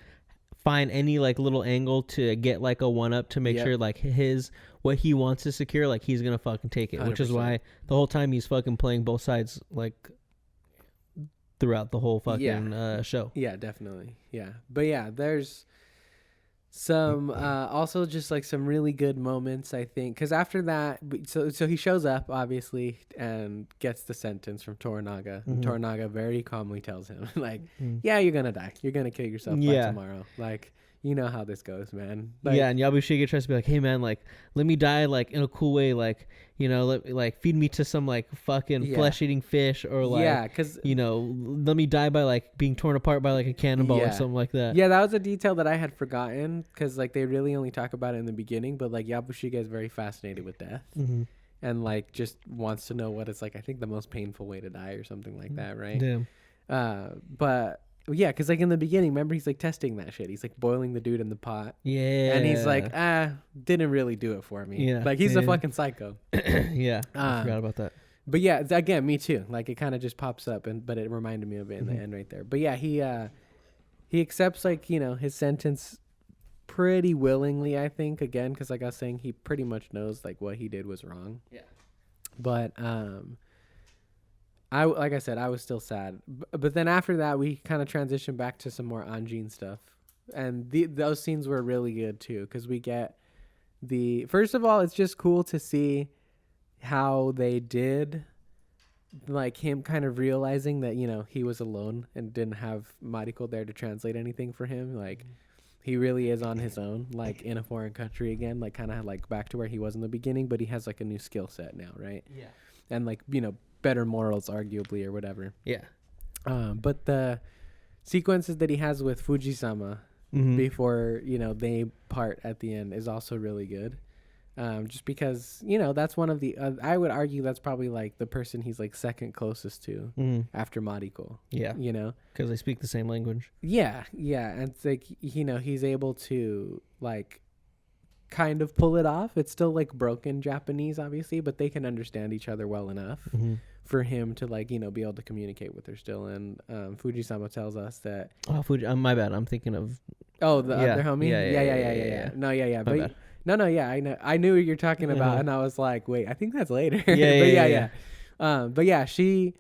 find any like little angle to get like a one up to make sure like what he wants to secure, like he's gonna fucking take it. 100%. Which is why the whole time he's fucking playing both sides like throughout the whole fucking show. Yeah, definitely. Yeah. But yeah, there's some also just like some really good moments, I think, because after that, so he shows up obviously and gets the sentence from Toranaga. And Toranaga very calmly tells him like, yeah, you're gonna die, you're gonna kill yourself by tomorrow, like, you know how this goes, man. Like, and Yabushige tries to be like, hey man, like, let me die like in a cool way, like, you know, like feed me to some like fucking flesh-eating fish, or like, because you know, let me die by like being torn apart by like a cannonball or something like that. Yeah, that was a detail that I had forgotten, because like they really only talk about it in the beginning, but like Yabushige is very fascinated with death. and like just wants to know what it's like. I think the most painful way to die or something like that, right? Damn. But yeah, because like in the beginning, remember he's like testing that shit. He's like boiling the dude in the pot. Yeah. And he's like, didn't really do it for me. Yeah. Like he's a fucking psycho. Yeah. I forgot about that. But yeah, again, me too. Like it kind of just pops up, but it reminded me of it in the end right there. But yeah, he accepts like his sentence pretty willingly, I think. Again, because like I was saying, he pretty much knows like what he did was wrong. Yeah. But like I said, I was still sad. But then after that, we kind of transitioned back to some more Anjin stuff, and those scenes were really good too, because we get first of all, it's just cool to see how they did, like him kind of realizing that he was alone and didn't have Mariko there to translate anything for him. Like he really is on his own, like in a foreign country again, like kind of like back to where he was in the beginning, but he has like a new skill set now, right? Yeah. And like better morals arguably or whatever. Yeah. But the sequences that he has with Fuji-sama before they part at the end is also really good. Just because that's one of the I would argue that's probably like the person he's like second closest to after Mariko. Yeah. Because they speak the same language. Yeah, and it's like he's able to like kind of pull it off. It's still like broken Japanese, obviously, but they can understand each other well enough for him to like be able to communicate with her still. And Fuji-sama tells us that my bad, I'm thinking of the other homie. Yeah. No, yeah. My bad. No, yeah, I knew what you're talking about, and I was like, wait, I think that's later. Yeah. But yeah, she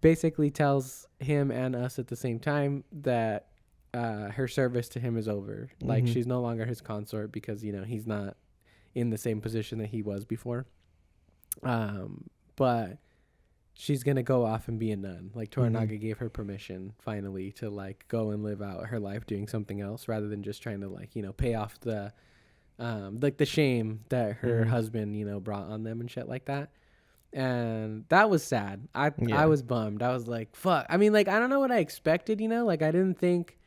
basically tells him and us at the same time that her service to him is over. Like she's no longer his consort because he's not in the same position that he was before. But she's gonna go off and be a nun. Like Toranaga gave her permission finally to like go and live out her life doing something else rather than just trying to like pay off the like the shame that her husband brought on them and shit like that. And that was sad. I was bummed. I was like, fuck. I mean, like, I don't know what I expected, like I don't think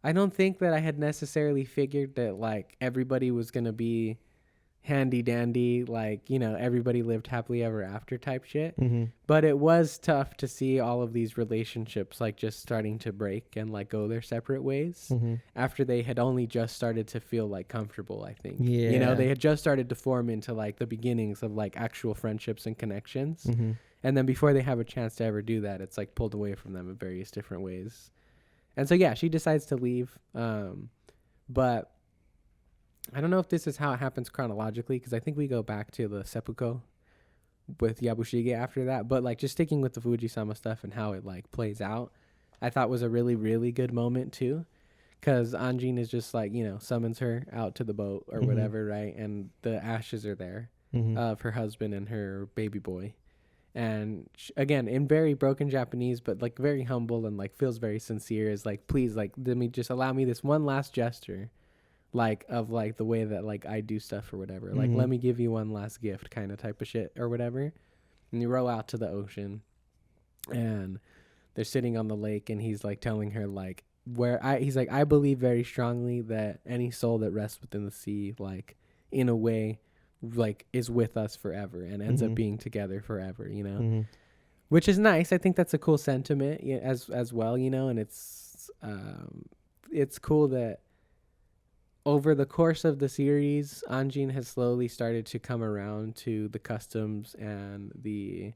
that I had necessarily figured that like everybody was gonna be handy dandy, like everybody lived happily ever after type shit. But it was tough to see all of these relationships like just starting to break and like go their separate ways after they had only just started to feel like comfortable. I think they had just started to form into like the beginnings of like actual friendships and connections, and then before they have a chance to ever do that, it's like pulled away from them in various different ways. And so yeah, she decides to leave, but I don't know if this is how it happens chronologically, because I think we go back to the seppuku with Yabushige after that. But like just sticking with the Fuji-sama stuff and how it like plays out, I thought was a really, really good moment too. Because Anjin is just like, summons her out to the boat or whatever, right? And the ashes are there of her husband and her baby boy. And again, in very broken Japanese, but like very humble and like feels very sincere, is like, please, like, let me just allow me this one last gesture. Like of like the way that like I do stuff or whatever, like let me give you one last gift kind of type of shit or whatever. And you row out to the ocean and they're sitting on the lake and he's like telling her like he's like, I believe very strongly that any soul that rests within the sea, like in a way, like is with us forever and ends up being together forever, which is nice. I think that's a cool sentiment as well, and it's cool that over the course of the series, Anjin has slowly started to come around to the customs and the,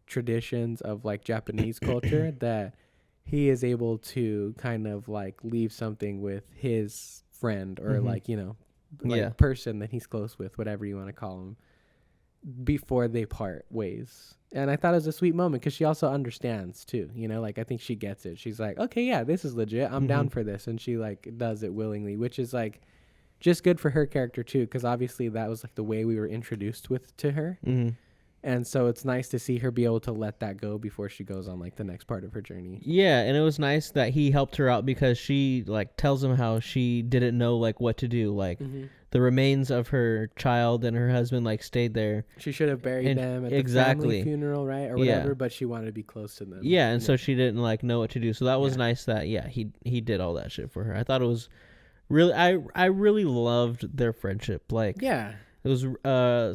traditions of like Japanese culture, that he is able to kind of like leave something with his friend or like, person that he's close with, whatever you want to call him, before they part ways. And I thought it was a sweet moment because she also understands too, like I think she gets it. She's like, okay, yeah, this is legit. I'm down for this. And she like does it willingly, which is like just good for her character too, because obviously that was like the way we were introduced to her. And so it's nice to see her be able to let that go before she goes on like the next part of her journey. Yeah, and it was nice that he helped her out because she like tells him how she didn't know like what to do. Like the remains of her child and her husband like stayed there. She should have buried them at the family funeral, right? Or whatever, but she wanted to be close to them. Yeah, and so she didn't like know what to do. So that was nice that he did all that shit for her. I thought it was really I really loved their friendship. Like it was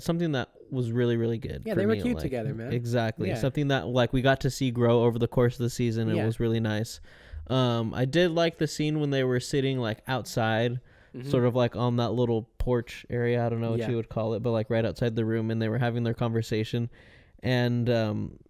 something that was really, really good. Yeah, they were cute together, man. Exactly. Something that like we got to see grow over the course of the season. It was really nice. I did like the scene when they were sitting like outside, sort of like on that little porch area. I don't know what you would call it, but like right outside the room, and they were having their conversation. And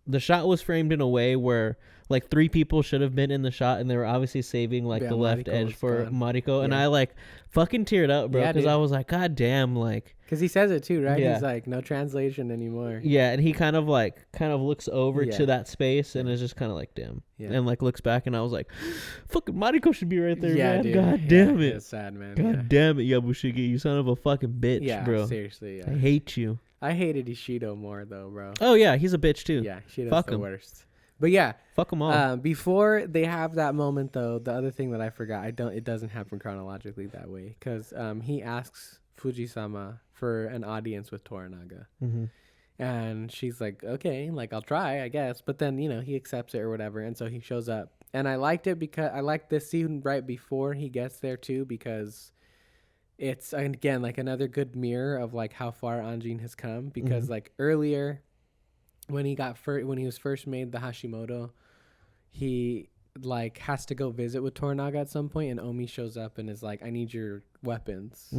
the shot was framed in a way where like 3 people should have been in the shot, and they were obviously saving like the left edge for Mariko. And I like fucking teared up, bro, because I was like, God damn, like, because he says it too, right? He's like, no translation anymore. Yeah, and he kind of looks over to that space and is just kind of like, damn, and like looks back, and I was like, fucking Mariko should be right there, man. Dude. God damn it, it's sad, man. God damn it, Yabushiki, you son of a fucking bitch, bro. Seriously, I hate you. I hated Ishido more though, bro. Oh yeah, he's a bitch too. Yeah, Ishido's the worst. But yeah, fuck them all. Before they have that moment though, the other thing that I forgot, it doesn't happen chronologically that way, because he asks Fuji-sama for an audience with Toranaga, and she's like, okay, like I'll try, I guess. But then he accepts it or whatever, and so he shows up, and I liked it because I liked this scene right before he gets there too, because it's again like another good mirror of like how far Anjin has come, because like earlier when he was first made the Hashimoto, he like has to go visit with Toranaga at some point, and Omi shows up and is like, I need your weapons.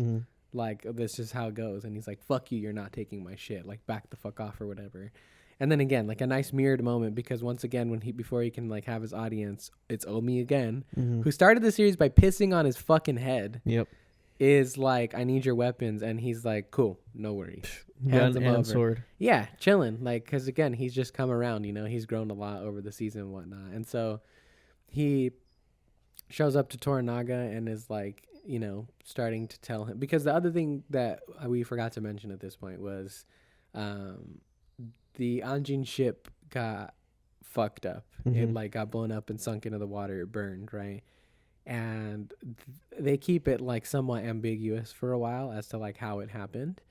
Like, this is how it goes. And he's like, fuck you, you're not taking my shit, like back the fuck off or whatever. And then again, like a nice mirrored moment, because once again, before he can like have his audience, it's Omi again, who started the series by pissing on his fucking head. Is like, I need your weapons, and he's like, cool, no worries. Hands him over. Sword. Yeah, chilling. Like, because again, he's just come around. He's grown a lot over the season and whatnot, and so he shows up to Toranaga and is like, starting to tell him, because the other thing that we forgot to mention at this point was, the Anjin ship got fucked up. It like got blown up and sunk into the water. It burned, right? And they keep it like somewhat ambiguous for a while as to like how it happened.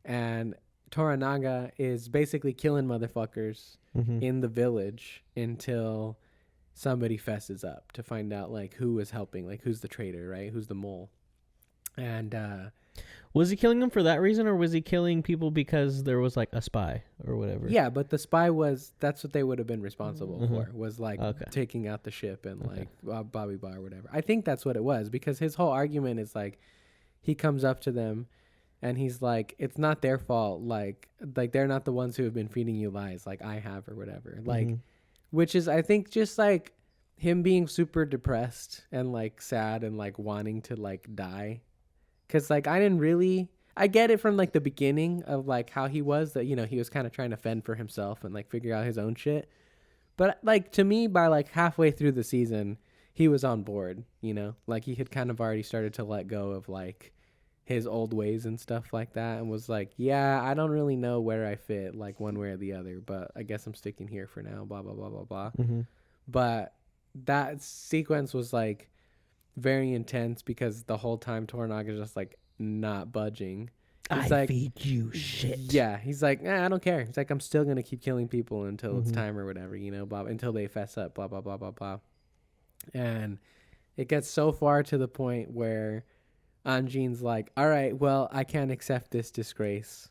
And Toranaga is basically killing motherfuckers in the village until somebody fesses up to find out like who was helping, like who's the traitor, right? Who's the mole. And was he killing them for that reason, or was he killing people because there was like a spy or whatever? Yeah, but the spy that's what they would have been responsible for, was like taking out the ship and like Bobby Bar or whatever. I think that's what it was, because his whole argument is like, he comes up to them and he's like, it's not their fault. Like they're not the ones who have been feeding you lies like I have or whatever. Like, which is, I think, just like him being super depressed and like sad and like wanting to like die. Cause like, I get it from like the beginning of like how he was, that, he was kind of trying to fend for himself and like figure out his own shit. But like, to me, by like halfway through the season, he was on board, like he had kind of already started to let go of like his old ways and stuff like that, and was like, yeah, I don't really know where I fit, like one way or the other, but I guess I'm sticking here for now, blah, blah, blah, blah, blah. But that sequence was like very intense, because the whole time Toranaga's just like not budging. He's I like, feed you shit. Yeah, he's like, I don't care. He's like, I'm still gonna keep killing people until it's time or whatever, blah, until they fess up, blah, blah, blah, blah, blah. And it gets so far to the point where Anjin's like, all right, well, I can't accept this disgrace.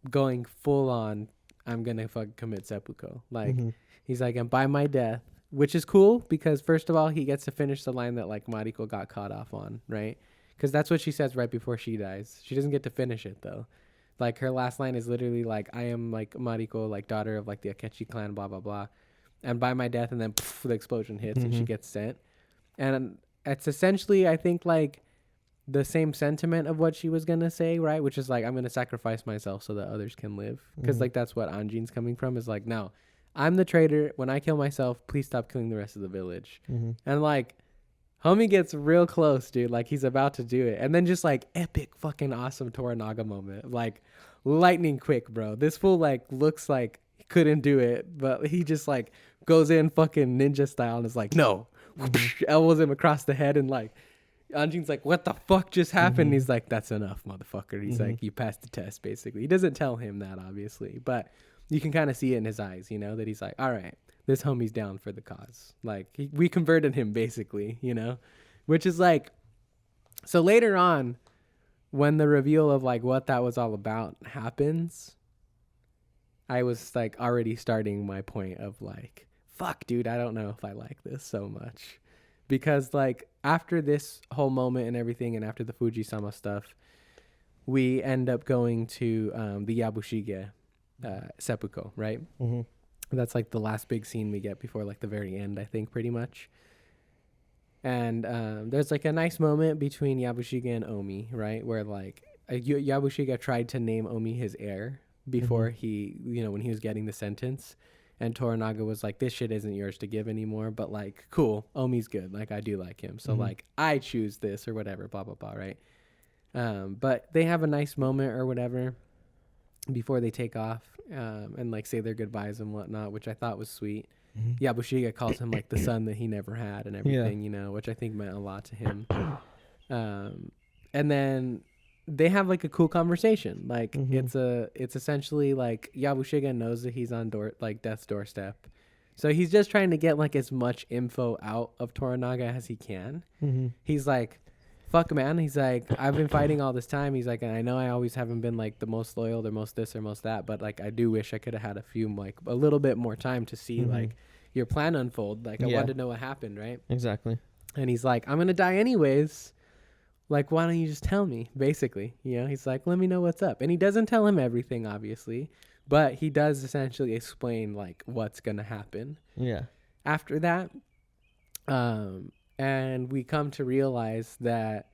Going full on, I'm gonna fucking commit seppuku. Like, he's like, and by my death, which is cool, because first of all, he gets to finish the line that like Mariko got caught off on, right? Because that's what she says right before she dies. She doesn't get to finish it though. Like, her last line is literally like, I am like Mariko, like daughter of like the Akechi clan, blah blah blah, and by my death, and then poof, the explosion hits and she gets sent. And it's essentially, I think, like the same sentiment of what she was gonna say, right? Which is like, I'm gonna sacrifice myself so that others can live, because like that's what Anjin's coming from, is like, no, I'm the traitor. When I kill myself, please stop killing the rest of the village. And like, homie gets real close, dude. Like, he's about to do it, and then just like epic fucking awesome Toranaga moment, like lightning quick, bro. This fool like looks like he couldn't do it, but he just like goes in fucking ninja style and is like, no, elbows him across the head, and like Anjin's like, what the fuck just happened? He's like, that's enough, motherfucker. He's like, you passed the test, basically. He doesn't tell him that, obviously, but you can kind of see it in his eyes, that he's like, all right, this homie's down for the cause. Like, we converted him, basically, which is like, so later on, when the reveal of like what that was all about happens, I was like already starting my point of like, fuck, dude, I don't know if I like this so much. Because like after this whole moment and everything, and after the Fuji-sama stuff, we end up going to the Yabushige seppuku, right? Mm-hmm. That's like the last big scene we get before like the very end, I think, pretty much. And there's like a nice moment between Yabushige and Omi, right? Where like Yabushige tried to name Omi his heir before he, when he was getting the sentence. And Toranaga was like, this shit isn't yours to give anymore. But like, cool, Omi's good. Like, I do like him. So like, I choose this or whatever, blah, blah, blah, right? But they have a nice moment or whatever before they take off and like say their goodbyes and whatnot, which I thought was sweet. Yabushige calls him like the son that he never had and everything, which I think meant a lot to him. And then they have like a cool conversation. Like it's essentially like Yabushige knows that he's on death's doorstep. So he's just trying to get like as much info out of Toranaga as he can. He's like, fuck, man. He's like, I've been fighting all this time. He's like, and I know I always haven't been like the most loyal, the most this or most that, but like I do wish I could have had a little bit more time to see like your plan unfold. Like I wanted to know what happened, right? Exactly. And he's like, I'm gonna die anyways. Like, why don't you just tell me? Basically, he's like, let me know what's up. And he doesn't tell him everything, obviously, but he does essentially explain like what's gonna happen. Yeah. After that, and we come to realize that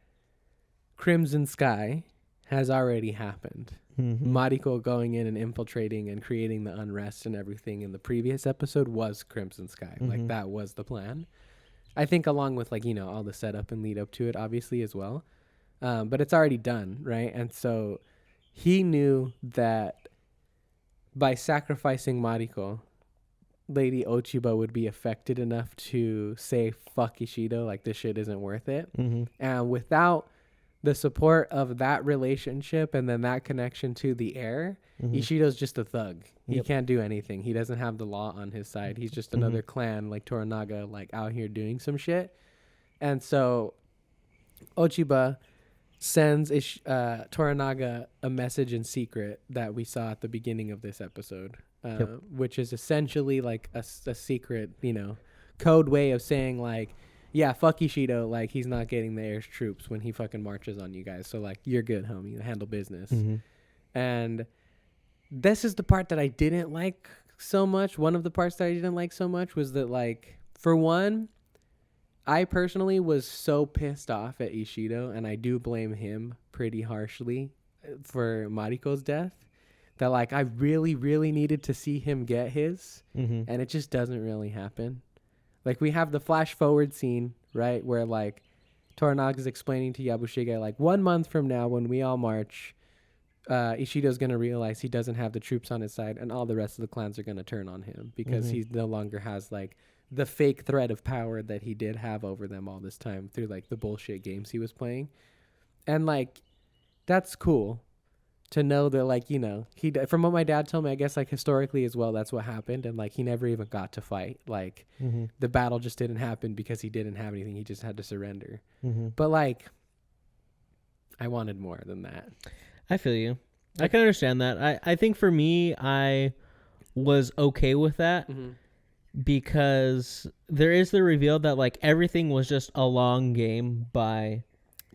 Crimson Sky has already happened. Mariko going in and infiltrating and creating the unrest and everything in the previous episode was Crimson Sky. Like, that was the plan. I think along with, like, all the setup and lead up to it, obviously, as well. But it's already done, right? And so he knew that by sacrificing Mariko, Lady Ochiba would be affected enough to say, fuck Ishido, like, this shit isn't worth it. And without the support of that relationship and then that connection to the heir, Ishido's just a thug. He can't do anything. He doesn't have the law on his side. He's just another clan like Toranaga, like out here doing some shit. And so Ochiba sends Toranaga a message in secret that we saw at the beginning of this episode, which is essentially like a secret, code way of saying like, yeah, fuck Ishido, like he's not getting the heir's troops when he fucking marches on you guys. So like, you're good, homie. Handle business. And this is the part that I didn't like so much. One of the parts that I didn't like so much was that, like, for one, I personally was so pissed off at Ishido, and I do blame him pretty harshly for Mariko's death, that like I really, really needed to see him get his, and it just doesn't really happen. Like, we have the flash forward scene, right, where like Toranaga's explaining to Yabushige, like, 1 month from now when we all march, Ishido's going to realize he doesn't have the troops on his side, and all the rest of the clans are going to turn on him because he no longer has like the fake threat of power that he did have over them all this time through like the bullshit games he was playing. And like, that's cool to know that, like, he, from what my dad told me, I guess like historically as well, that's what happened. And like, he never even got to fight. Like the battle just didn't happen because he didn't have anything. He just had to surrender. But like, I wanted more than that. I feel you. I can understand that. I think for me, I was okay with that because there is the reveal that like everything was just a long game by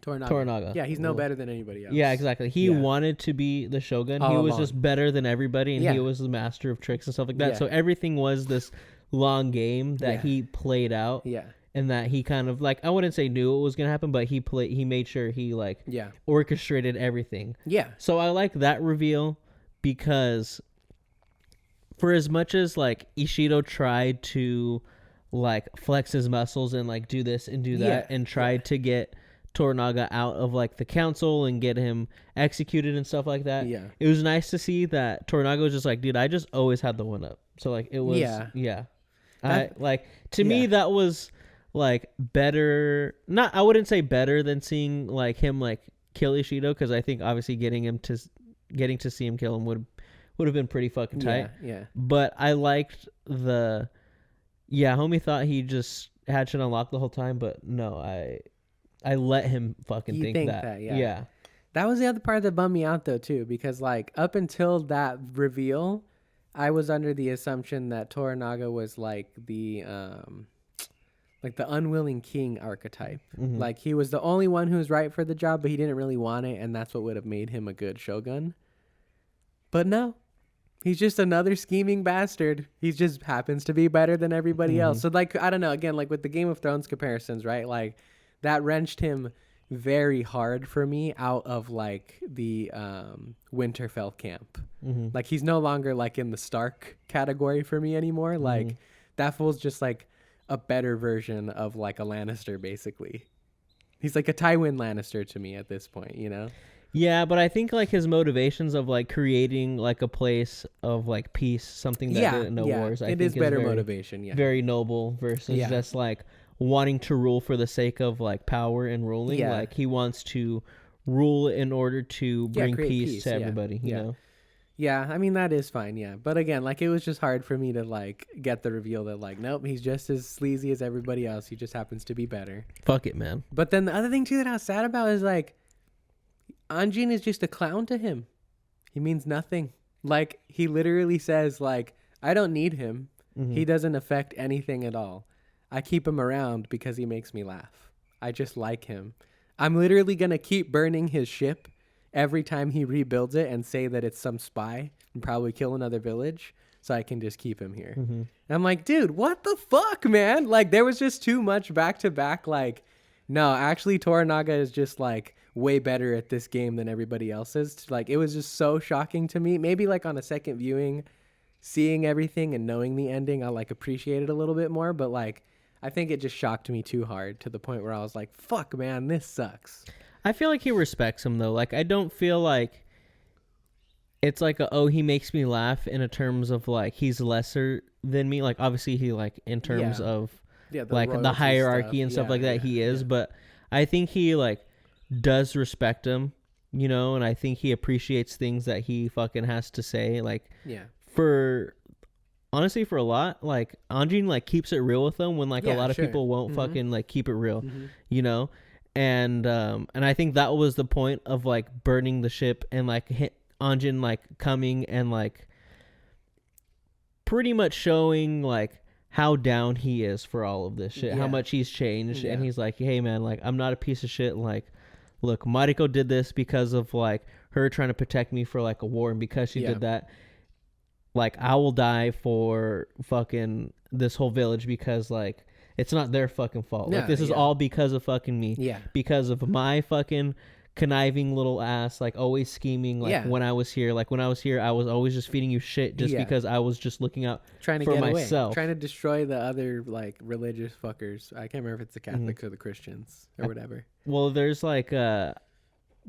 Toranaga. Yeah, he's no better than anybody else. Yeah, exactly. He wanted to be the shogun. He was just better than everybody, and he was the master of tricks and stuff like that. Yeah. So everything was this long game that he played out. Yeah. And that he kind of like, I wouldn't say knew what was going to happen, but he made sure he like orchestrated everything. Yeah. So I like that reveal because for as much as like Ishido tried to like flex his muscles and like do this and do that and tried to get Toranaga out of like the council and get him executed and stuff like that. Yeah. It was nice to see that Toranaga was just like, dude, I just always had the one up. So like it was, to me, that was like better. Not, I wouldn't say better than seeing like him like kill Ishido, because I think obviously getting to see him kill him would have been pretty fucking tight. Yeah. But I liked homie thought he just had shit unlocked the whole time, but no, I let him fucking think that. Yeah. That was the other part that bummed me out though too, because like up until that reveal, I was under the assumption that Toranaga was like the unwilling king archetype. Mm-hmm. Like he was the only one who was right for the job, but he didn't really want it, and that's what would have made him a good shogun. But no, he's just another scheming bastard. He just happens to be better than everybody else. So like, I don't know, again, like with the Game of Thrones comparisons, right? Like that wrenched him very hard for me out of like the Winterfell camp. Mm-hmm. Like he's no longer like in the Stark category for me anymore. Mm-hmm. Like that fool's just like a better version of like a Lannister, basically. He's like a Tywin Lannister to me at this point, you know? Yeah, but I think like his motivations of like creating like a place of like peace, something that didn't know wars. I think is better motivation. Yeah, very noble versus just like wanting to rule for the sake of like power and ruling. Yeah. Like he wants to rule in order to bring peace to everybody. You know. Yeah, I mean that is fine. Yeah, but again, like it was just hard for me to like get the reveal that like nope, he's just as sleazy as everybody else. He just happens to be better. Fuck it, man. But then the other thing too that I was sad about is like, Anjin is just a clown to him. He means nothing. Like, he literally says, like, I don't need him. Mm-hmm. He doesn't affect anything at all. I keep him around because he makes me laugh. I just like him. I'm literally going to keep burning his ship every time he rebuilds it and say that it's some spy and probably kill another village so I can just keep him here. Mm-hmm. And I'm like, dude, what the fuck, man? Like, there was just too much back to back. Like, no, actually, Toranaga is just, like, way better at this game than everybody else is. Like, it was just so shocking to me. Maybe like on a second viewing, seeing everything and knowing the ending, I'll like appreciate it a little bit more. But like, I think it just shocked me too hard to the point where I was like, fuck, man, this sucks. I feel like he respects him though. Like, I don't feel like it's like he makes me laugh in a terms of like he's lesser than me. Like, obviously he like in terms of like the hierarchy and stuff like that he is. But I think he like does respect him, you know, and I think he appreciates things that he fucking has to say. Like, honestly, for a lot, like Anjin like keeps it real with them when like a lot of people won't fucking like keep it real, you know, and I think that was the point of like burning the ship and like Anjin like coming and like pretty much showing like how down he is for all of this shit, how much he's changed, and he's like, hey man, like I'm not a piece of shit, like look, Mariko did this because of like her trying to protect me for like a war, and because she did that, like I will die for fucking this whole village because like it's not their fucking fault. Like this is all because of fucking me. Yeah. Because of my fucking conniving little ass, like always scheming. Like when I was here, I was always just feeding you shit just because I was just looking out trying to for get myself, away. Trying to destroy the other like religious fuckers. I can't remember if it's the Catholics or the Christians or whatever. Well, there's like they're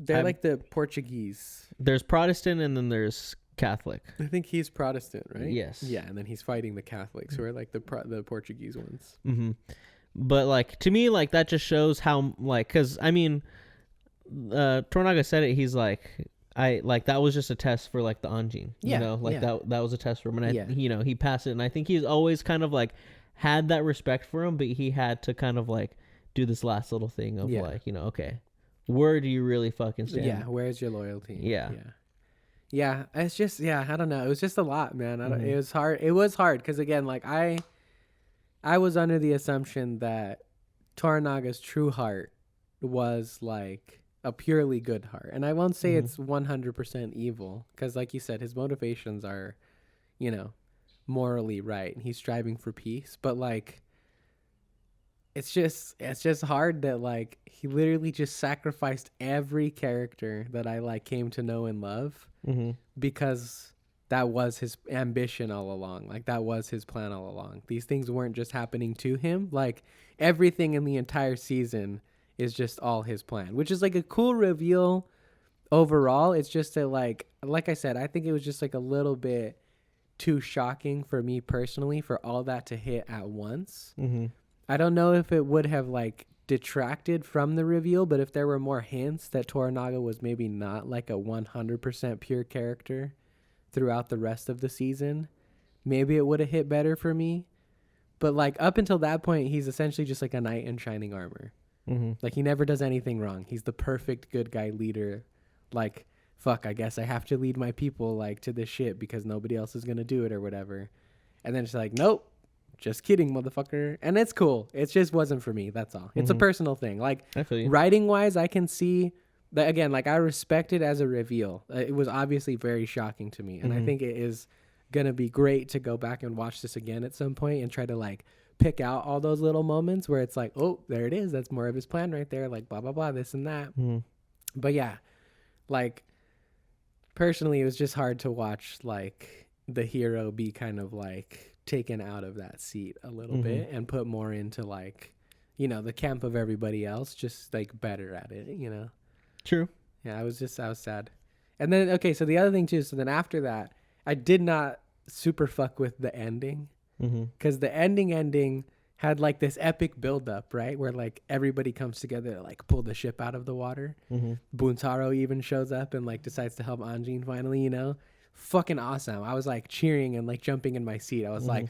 like the Portuguese. There's Protestant and then there's Catholic. I think he's Protestant, right? Yes. Yeah, and then he's fighting the Catholics who are like the Portuguese ones. Mm-hmm. But like to me, like that just shows how like, because I mean, Toranaga said it. He's like, I like that was just a test for like the Anjin. You know, like that was a test for him, and you know, he passed it. And I think he's always kind of like had that respect for him, but he had to kind of like do this last little thing of like, you know, okay, where do you really fucking stand? Yeah, where's your loyalty? Yeah, it's just I don't know. It was just a lot, man. It was hard. It was hard because again, like I was under the assumption that Toranaga's true heart was like a purely good heart, and I won't say it's 100% evil because, like you said, his motivations are, you know, morally right, and he's striving for peace. But like, it's just hard that like he literally just sacrificed every character that I like came to know and love because that was his ambition all along. Like that was his plan all along. These things weren't just happening to him. Like everything in the entire season is just all his plan, which is like a cool reveal overall. It's just that like I said, I think it was just like a little bit too shocking for me personally for all that to hit at once. I don't know if it would have like detracted from the reveal, but if there were more hints that Toranaga was maybe not like a 100% pure character throughout the rest of the season, maybe it would have hit better for me. But like up until that point, he's essentially just like a knight in shining armor. Like he never does anything wrong. He's the perfect good guy leader, like fuck, I guess I have to lead my people like to this shit because nobody else is gonna do it or whatever. And then it's like, nope, just kidding, motherfucker. And it's cool. It just wasn't for me. That's all. It's a personal thing. Like writing wise, I can see that again. Like I respect it as a reveal. It was obviously very shocking to me, and I think it is gonna be great to go back and watch this again at some point and try to like pick out all those little moments where it's like, oh, there it is. That's more of his plan right there. Like blah blah blah, this and that. But yeah, like personally, it was just hard to watch like the hero be kind of like taken out of that seat a little bit and put more into like, you know, the camp of everybody else, just like better at it, you know. True. Yeah, I was sad. And then okay, so the other thing too, so then after that I did not super fuck with the ending, because the ending had like this epic buildup, right, where like everybody comes together to like pull the ship out of the water. Buntaro even shows up and like decides to help Anjin finally, you know. Fucking awesome. I was like cheering and like jumping in my seat. I was like,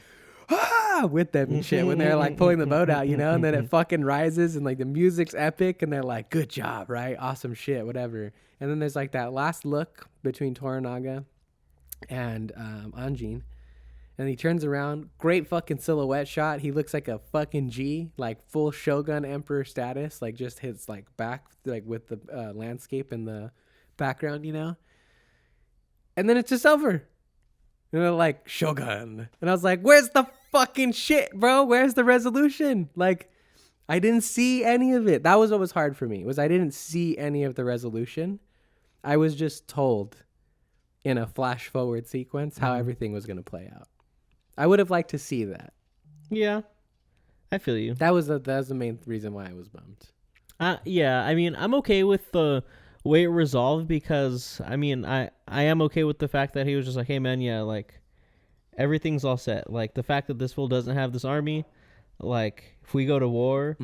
ah, with them and shit when they're like pulling the boat out, you know. And then it fucking rises and like the music's epic and they're like, good job, right? Awesome shit, whatever. And then there's like that last look between Toranaga and Anjin, and he turns around, great fucking silhouette shot. He looks like a fucking G, like full Shogun Emperor status, like just his like back, like with the landscape in the background, you know. And then it's just over. And they're like, Shogun. And I was like, where's the fucking shit, bro? Where's the resolution? Like, I didn't see any of it. That was what was hard for me, was I didn't see any of the resolution. I was just told in a flash forward sequence how everything was going to play out. I would have liked to see that. Yeah, I feel you. That was the main reason why I was bummed. Yeah, I mean, I'm okay with the way it resolved, because I mean, I am okay with the fact that he was just like, hey man, yeah, like everything's all set. Like the fact that this fool doesn't have this army, like if we go to war,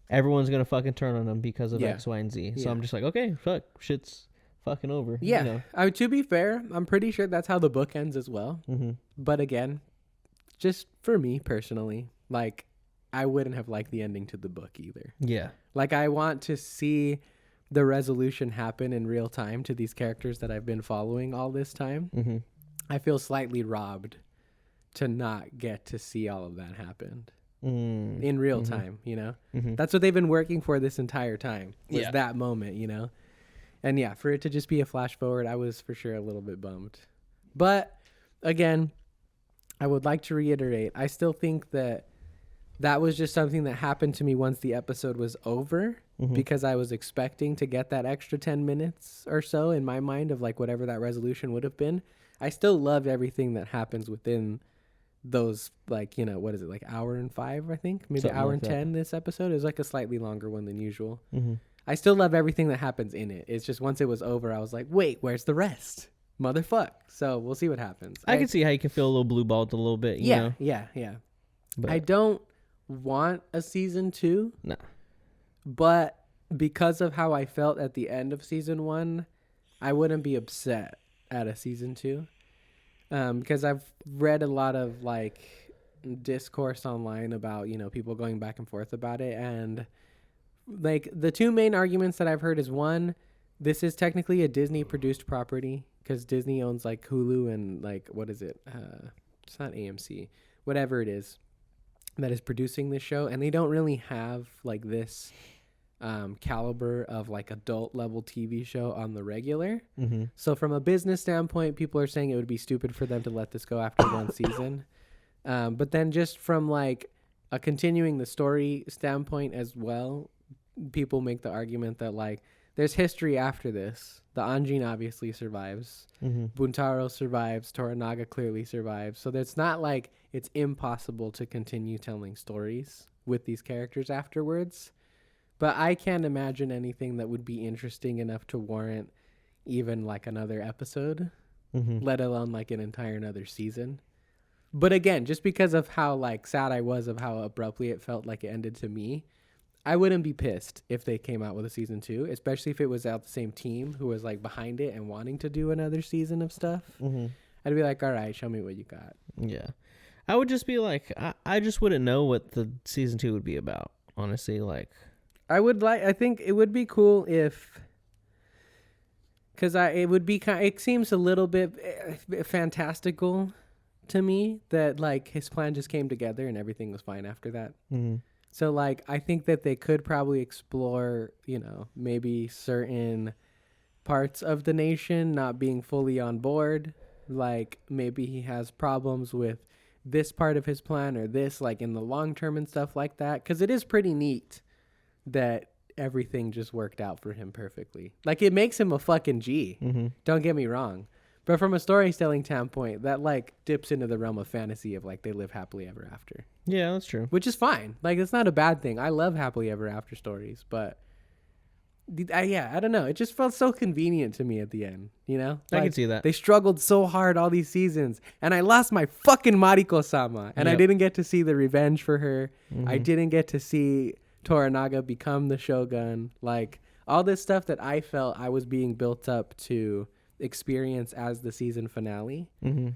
everyone's gonna fucking turn on him because of X, Y, and Z. So I'm just like, okay, fuck, shit's fucking over. Yeah, you know? To be fair, I'm pretty sure that's how the book ends as well. But again, just for me personally, like I wouldn't have liked the ending to the book either. Yeah, like I want to see the resolution happen in real time to these characters that I've been following all this time. I feel slightly robbed to not get to see all of that happen in real time, you know. That's what they've been working for this entire time, was that moment, you know. And yeah, for it to just be a flash forward, I was for sure a little bit bummed. But again, I would like to reiterate, I still think that was just something that happened to me once the episode was over, because I was expecting to get that extra 10 minutes or so in my mind of like whatever that resolution would have been. I still love everything that happens within those, like, you know, what is it, like hour and 5, I think? Maybe something hour like and 10 this episode. It was like a slightly longer one than usual. I still love everything that happens in it. It's just once it was over, I was like, wait, where's the rest? Motherfuck. So we'll see what happens. I can see how you can feel a little blue balled a little bit, you know? Yeah. But I don't want a season 2. No. But because of how I felt at the end of season 1, I wouldn't be upset at a season 2. Because I've read a lot of like discourse online about, you know, people going back and forth about it, and like the two main arguments that I've heard is, one, this is technically a Disney produced property because Disney owns like Hulu and like, what is it? It's not AMC, whatever it is that is producing this show, and they don't really have like this caliber of like adult level TV show on the regular. So from a business standpoint, people are saying it would be stupid for them to let this go after one season. But then just from like a continuing the story standpoint as well, people make the argument that like there's history after this. The Anjin obviously survives. Buntaro survives. Toranaga clearly survives. So it's not like it's impossible to continue telling stories with these characters afterwards. But I can't imagine anything that would be interesting enough to warrant even like another episode, let alone like an entire another season. But again, just because of how like sad I was of how abruptly it felt like it ended to me, I wouldn't be pissed if they came out with a season 2, especially if it was out the same team who was like behind it and wanting to do another season of stuff. I'd be like, all right, show me what you got. Yeah. I would just be like, I just wouldn't know what the season 2 would be about, honestly. Like, I think it would be cool if Because it would be it seems a little bit fantastical to me that like his plan just came together and everything was fine after that. Mm-hmm. So like I think that they could probably explore, you know, maybe certain parts of the nation not being fully on board. Like maybe he has problems with this part of his plan or this, like in the long term and stuff like that. Because it is pretty neat that everything just worked out for him perfectly. Like it makes him a fucking G. Mm-hmm. Don't get me wrong. But from a storytelling standpoint, that like dips into the realm of fantasy of like they live happily ever after. Yeah, that's true. Which is fine. Like it's not a bad thing. I love happily ever after stories, but I don't know. It just felt so convenient to me at the end, you know? Like, I can see that. They struggled so hard all these seasons, and I lost my fucking Mariko-sama, and I didn't get to see the revenge for her. Mm-hmm. I didn't get to see Toranaga become the shogun. Like, all this stuff that I felt I was being built up to experience as the season finale. Mm-hmm.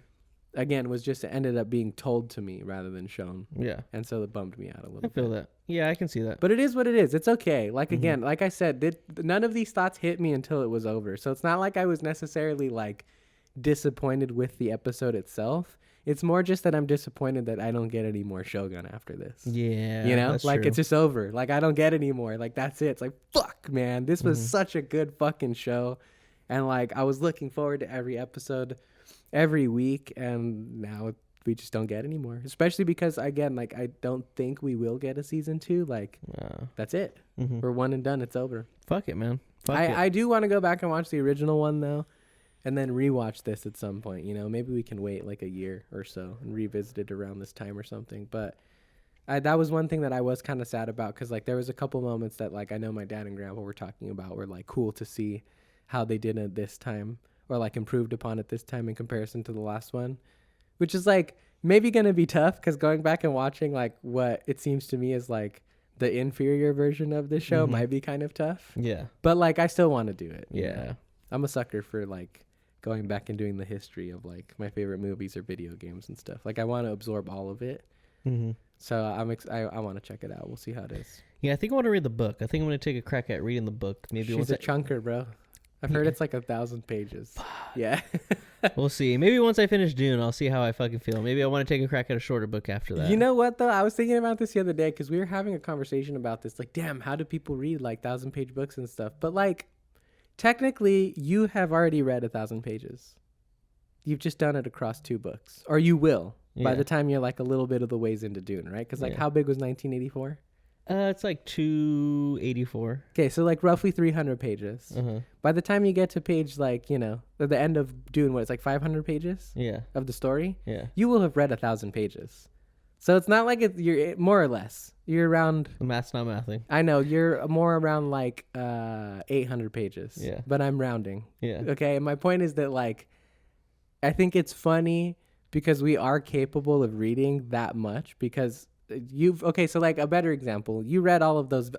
Again, was just ended up being told to me rather than shown. Yeah. And so it bummed me out a little bit. I feel that. Yeah, I can see that. But it is what it is. It's okay. Like, again, like I said, none of these thoughts hit me until it was over. So it's not like I was necessarily, like, disappointed with the episode itself. It's more just that I'm disappointed that I don't get any more Shogun after this. Yeah. You know? Like, true. It's just over. Like, I don't get any more. Like, that's it. It's like, fuck, man. This was such a good fucking show. And, like, I was looking forward to every episode every week, and now we just don't get any more. Especially because, again, like, I don't think we will get a season 2. Like, that's it. We're one and done. It's over. Fuck it, man. I do want to go back and watch the original one, though, and then rewatch this at some point. You know, maybe we can wait like a year or so and revisit it around this time or something. But that was one thing that I was kind of sad about, because, like, there was a couple moments that, like, I know my dad and grandpa were talking about were, like, cool to see how they did it this time, or like improved upon it this time in comparison to the last one, which is like maybe going to be tough, because going back and watching like what it seems to me is like the inferior version of this show might be kind of tough. Yeah. But like I still want to do it. Yeah. You know? I'm a sucker for like going back and doing the history of like my favorite movies or video games and stuff. Like I want to absorb all of it. So I want to check it out. We'll see how it is. Yeah, I think I want to read the book. I think I'm going to take a crack at reading the book. Maybe She's a chunker, bro. I've heard it's like 1,000 pages. Yeah. We'll see. Maybe once I finish Dune, I'll see how I fucking feel. Maybe I want to take a crack at a shorter book after that. You know what, though? I was thinking about this the other day, because we were having a conversation about this. Like, damn, how do people read like 1,000-page books and stuff? But like, technically, you have already read 1,000 pages. You've just done it across 2 books. Or you will by the time you're like a little bit of the ways into Dune, right? Because like, how big was 1984? It's like 284. Okay, so like roughly 300 pages. By the time you get to page like, you know, at the end of Dune, what, it's like 500 pages? Yeah. Of the story? Yeah. You will have read 1,000 pages. So it's not like you're more or less. You're around... The math's not mathing. I know. You're more around like 800 pages. Yeah. But I'm rounding. Yeah. Okay, and my point is that like, I think it's funny because we are capable of reading that much, because... so like a better example, you read all of those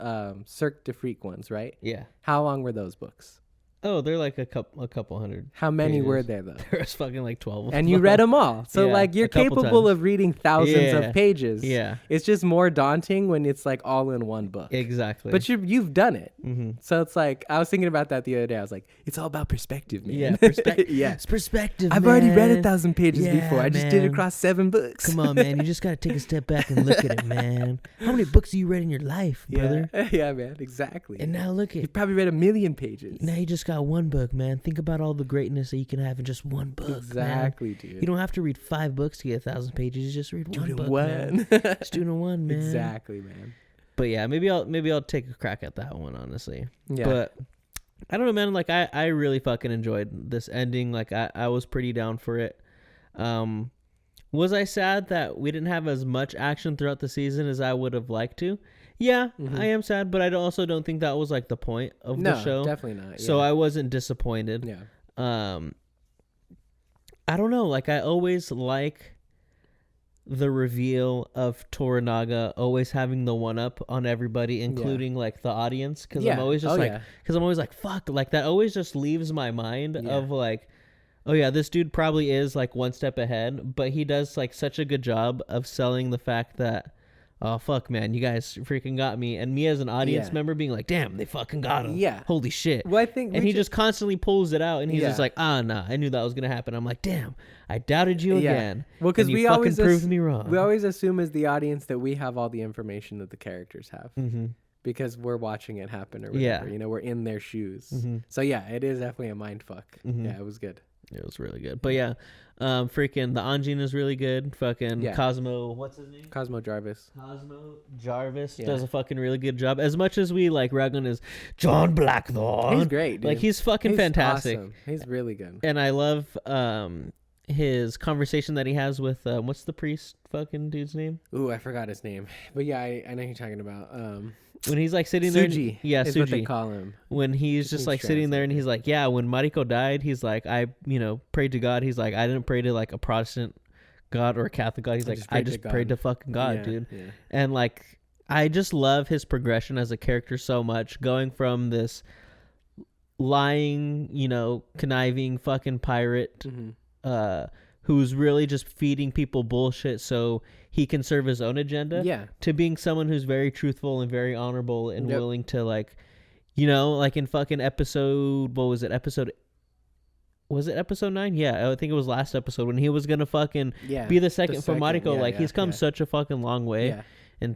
Cirque de Freak ones, right? Yeah. How long were those books? Oh, they're like a couple hundred. How many pages were there though? There was fucking like 12. And you read them all. So like you're capable of reading thousands of pages. Yeah. It's just more daunting when it's like all in one book. Exactly. But you've done it. So it's like, I was thinking about that the other day. I was like, it's all about perspective, man. Yeah. Yeah. It's perspective. I've already read 1,000 pages before. I just did it across 7 books. Come on, man. You just got to take a step back and look at it, man. How many books have you read in your life, brother? Yeah, man. Exactly. And now look at You've probably read 1,000,000 pages. Now you just got one book, man. Think about all the greatness that you can have in just one book. Exactly, man. Dude. You don't have to read 5 books to get 1,000 pages. You just read one book, man. Just doing one, man. Exactly, man. But yeah, maybe I'll take a crack at that one, honestly. Yeah. But I don't know, man. Like I really fucking enjoyed this ending. Like I was pretty down for it. Was I sad that we didn't have as much action throughout the season as I would have liked to? Yeah, I am sad, but I also don't think that was like the point of the show. No, definitely not. Yeah. So I wasn't disappointed. Yeah. I don't know. Like I always like the reveal of Toranaga always having the one up on everybody, including like the audience, because I'm always just fuck, like that always just leaves my mind of like, oh yeah, this dude probably is like one step ahead, but he does like such a good job of selling the fact that, oh fuck, man, you guys freaking got me, and me as an audience member being like, damn, they fucking got him. Yeah, holy shit. Well, I think, and he just constantly pulls it out, and he's just like, nah, I knew that was gonna happen. I'm like, damn, I doubted you again. Well, because we always proved me wrong. We always assume as the audience that we have all the information that the characters have. Because we're watching it happen or whatever. You know, we're in their shoes. So yeah, it is definitely a mind fuck. Yeah, it was good. It was really good. But yeah, freaking the Anjin is really good. Fucking Cosmo, what's his name? Cosmo Jarvis does a fucking really good job. As much as we like rag on his John Blackthorne. He's great, dude. Like he's fucking fantastic. Awesome. He's really good. And I love his conversation that he has with what's the priest fucking dude's name? Ooh, I forgot his name. But yeah, I know who you're talking about. When he's like sitting Suji there, is Suji, what they call him. When he's just like sitting there and he's like, yeah, when Mariko died, he's like, I prayed to God. He's like, I didn't pray to like a Protestant God or a Catholic God. He's like, I just prayed to fucking God, dude. Yeah. And like, I just love his progression as a character so much, going from this lying, conniving fucking pirate, who's really just feeding people bullshit so he can serve his own agenda, to being someone who's very truthful and very honorable and willing to like, like in fucking episode, what was it? Was it episode 9? Yeah, I think it was last episode when he was going to fucking be the second for Mariko. Like he's come such a fucking long way. Yeah.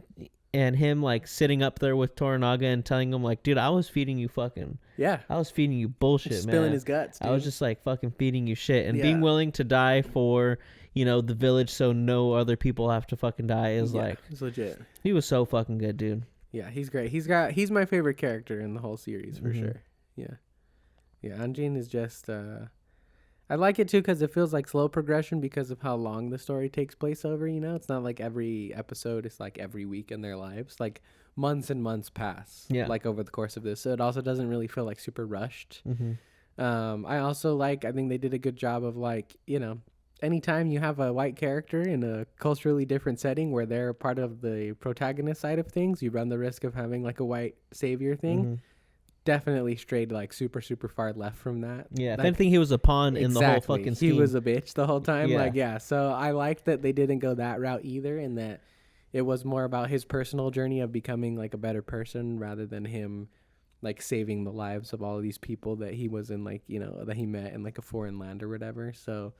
And him like sitting up there with Toranaga and telling him like, dude, I was feeding you fucking. Yeah. I was feeding you bullshit, man. Spilling his guts, dude. I was just like fucking feeding you shit. And being willing to die for, the village so no other people have to fucking die is like. It's legit. He was so fucking good, dude. Yeah, he's great. He's my favorite character in the whole series for sure. Yeah. Yeah, Anjin is just. I like it too because it feels like slow progression because of how long the story takes place over, It's not like every episode, it's like every week in their lives. Like months and months pass like over the course of this. So it also doesn't really feel like super rushed. I also I think they did a good job of like, anytime you have a white character in a culturally different setting where they're part of the protagonist side of things, you run the risk of having like a white savior thing. Definitely strayed like super far left from that. Yeah, if anything, he was a pawn in the whole fucking scheme. He was a bitch the whole time. So I like that they didn't go that route either, and that it was more about his personal journey of becoming like a better person rather than him like saving the lives of all of these people that he was in like that he met in like a foreign land or whatever. So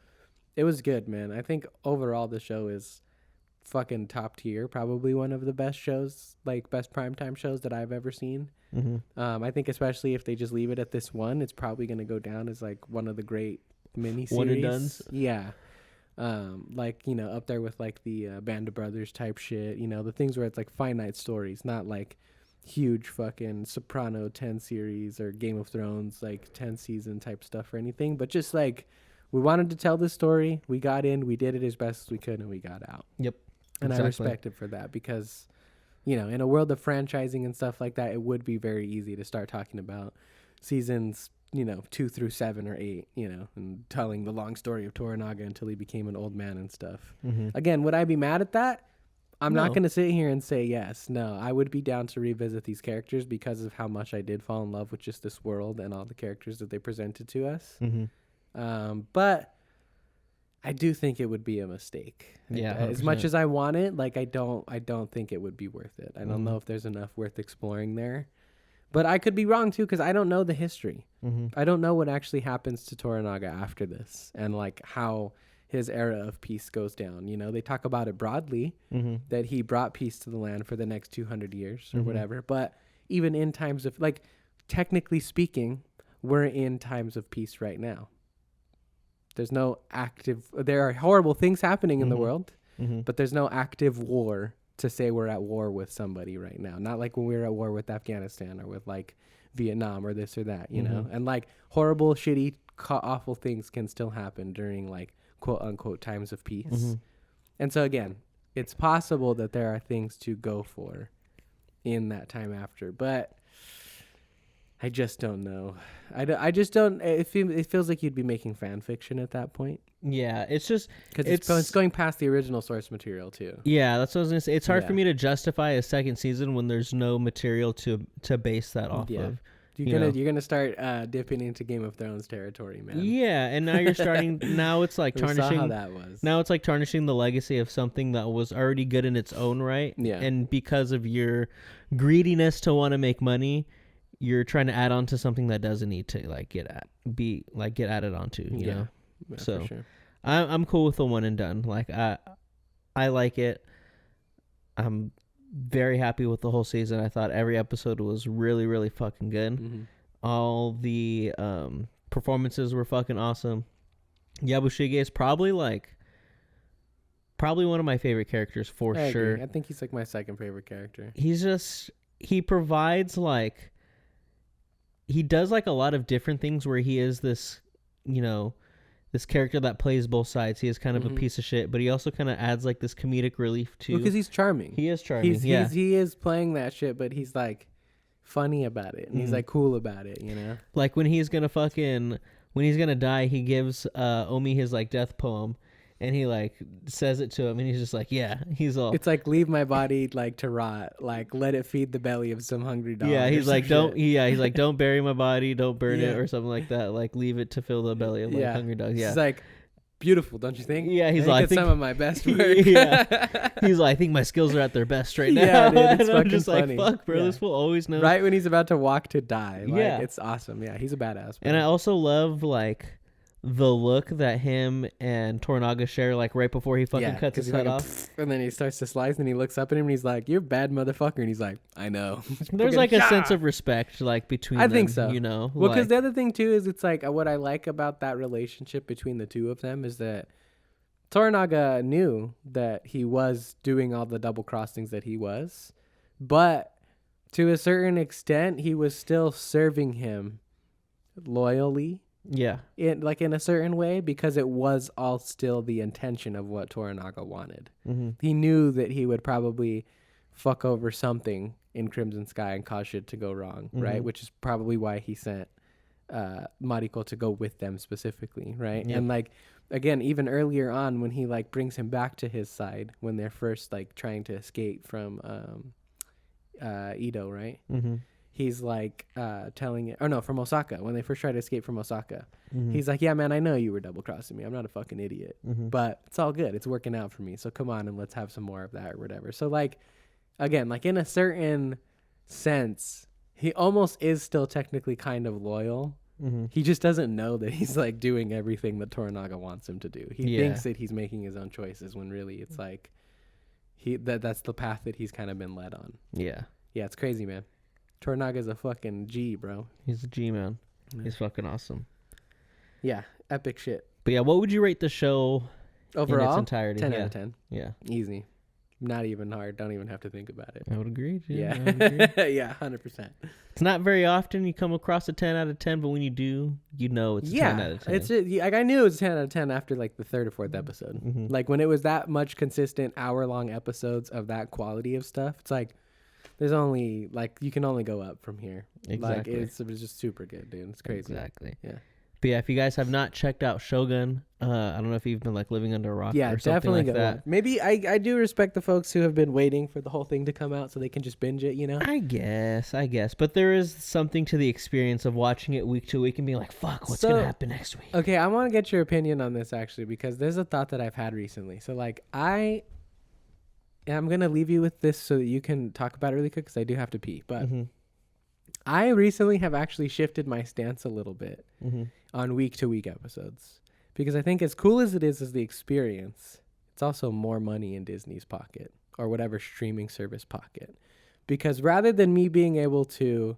it was good, man. I think overall the show is fucking top tier, probably one of the best shows, like best primetime shows that I've ever seen. I think especially if they just leave it at this one, it's probably going to go down as like one of the great miniseries. One and dones. Yeah. Up there with like the Band of Brothers type shit, the things where it's like finite stories, not like huge fucking Soprano 10 series or Game of Thrones like 10 season type stuff or anything, but just like we wanted to tell this story, we got in, we did it as best as we could, and we got out. Yep. And I respect it for that because in a world of franchising and stuff like that, it would be very easy to start talking about seasons, 2 through 7 or 8, and telling the long story of Toranaga until he became an old man and stuff. Again, would I be mad at that? I'm not going to sit here and say yes. No, I would be down to revisit these characters because of how much I did fall in love with just this world and all the characters that they presented to us. But I do think it would be a mistake. Yeah, as much as I want it, like I don't think it would be worth it. I don't know if there's enough worth exploring there. But I could be wrong too because I don't know the history. I don't know what actually happens to Toranaga after this and like how his era of peace goes down. They talk about it broadly that he brought peace to the land for the next 200 years or whatever. But even in times of like, technically speaking, we're in times of peace right now. There are horrible things happening in the world, but there's no active war to say we're at war with somebody right now. Not like when we were at war with Afghanistan or with like Vietnam or this or that, know? And like horrible, shitty, awful things can still happen during like quote unquote times of peace. And so again, it's possible that there are things to go for in that time after, but I just don't know. I just don't. It feels like you'd be making fan fiction at that point. Yeah, it's just because it's going past the original source material too. Yeah, that's what I was gonna say. It's hard for me to justify a second season when there's no material to base that off of. You're gonna start dipping into Game of Thrones territory, man. Yeah, and now you're starting. Now it's like tarnishing. We saw how that was. Now it's like tarnishing the legacy of something that was already good in its own right. Yeah. And because of your greediness to want to make money, you're trying to add on to something that doesn't need to get added onto. You know. Yeah, so for sure. I'm cool with the one and done. Like I like it. I'm very happy with the whole season. I thought every episode was really, really fucking good. Mm-hmm. All the performances were fucking awesome. Yabushige is probably one of my favorite characters for sure. Agree. I think he's like my second favorite character. He provides he does like a lot of different things where he is this, this character that plays both sides. He is kind of a piece of shit, but he also kind of adds like this comedic relief too. Because he's charming. He is charming. He is playing that shit, but he's like funny about it, and he's like cool about it, Like when he's gonna die, he gives Omi his like death poem, and he like says it to him, and he's just like, yeah, he's all. It's like, leave my body like to rot, like let it feed the belly of some hungry dog. Yeah, he's like, he's like, don't bury my body, don't burn it or something like that. Like leave it to fill the belly of hungry dogs. Yeah, it's like beautiful, don't you think? Yeah, he's like, I think some of my best work. Yeah, he's like, I think my skills are at their best right now. Yeah, dude, it's and I'm just funny. Like, fuck, bro, this will always know. Right when he's about to walk to die. Like, yeah, it's awesome. Yeah, he's a badass. And I also love the look that him and Toranaga share, like right before he fucking cuts his head off, and then he starts to slice, and he looks up at him, and he's like, "You're a bad motherfucker," and he's like, "I know." There's like a sense of respect, like between. I think so. Well, because the other thing too is it's like what I like about that relationship between the two of them is that Toranaga knew that he was doing all the double crossings that he was, but to a certain extent, he was still serving him loyally. Yeah. In a certain way, because it was all still the intention of what Toranaga wanted. Mm-hmm. He knew that he would probably fuck over something in Crimson Sky and cause shit to go wrong, right? Which is probably why he sent Mariko to go with them specifically, right? Yep. And again, even earlier on when he brings him back to his side when they're first trying to escape from Edo, right? Mm-hmm. He's telling it, from Osaka, when they first try to escape from Osaka. Mm-hmm. He's like, yeah, man, I know you were double crossing me. I'm not a fucking idiot, but it's all good. It's working out for me. So come on and let's have some more of that or whatever. So again, in a certain sense, he almost is still technically kind of loyal. Mm-hmm. He just doesn't know that he's doing everything that Toranaga wants him to do. He thinks that he's making his own choices when really it's that's the path that he's kind of been led on. Yeah. Yeah, it's crazy, man. Toranaga's a fucking G, bro. He's a G, man. Yeah. He's fucking awesome. Yeah, epic shit. But yeah, what would you rate the show overall? In its entirety? 10 out of 10. Yeah. Easy. Not even hard. Don't even have to think about it. I would agree. Yeah. Yeah, 100%. It's not very often you come across a 10 out of 10, but when you do, it's a 10 out of 10. It's I knew it was 10 out of 10 after the third or fourth episode. Mm-hmm. When it was that much consistent hour-long episodes of that quality of stuff, it's there's only you can only go up from here. Exactly. It was just super good, dude. It's crazy. Exactly. Yeah. But yeah, if you guys have not checked out Shogun, I don't know if you've been living under a rock or something definitely like that. Maybe I do respect the folks who have been waiting for the whole thing to come out so they can just binge it, I guess. But there is something to the experience of watching it week to week and being like, fuck, what's going to happen next week? Okay, I want to get your opinion on this actually, because there's a thought that I've had recently. So I'm going to leave you with this so that you can talk about it really quick because I do have to pee. But I recently have actually shifted my stance a little bit on week-to-week episodes. Because I think as cool as it is as the experience, it's also more money in Disney's pocket or whatever streaming service pocket. Because rather than me being able to,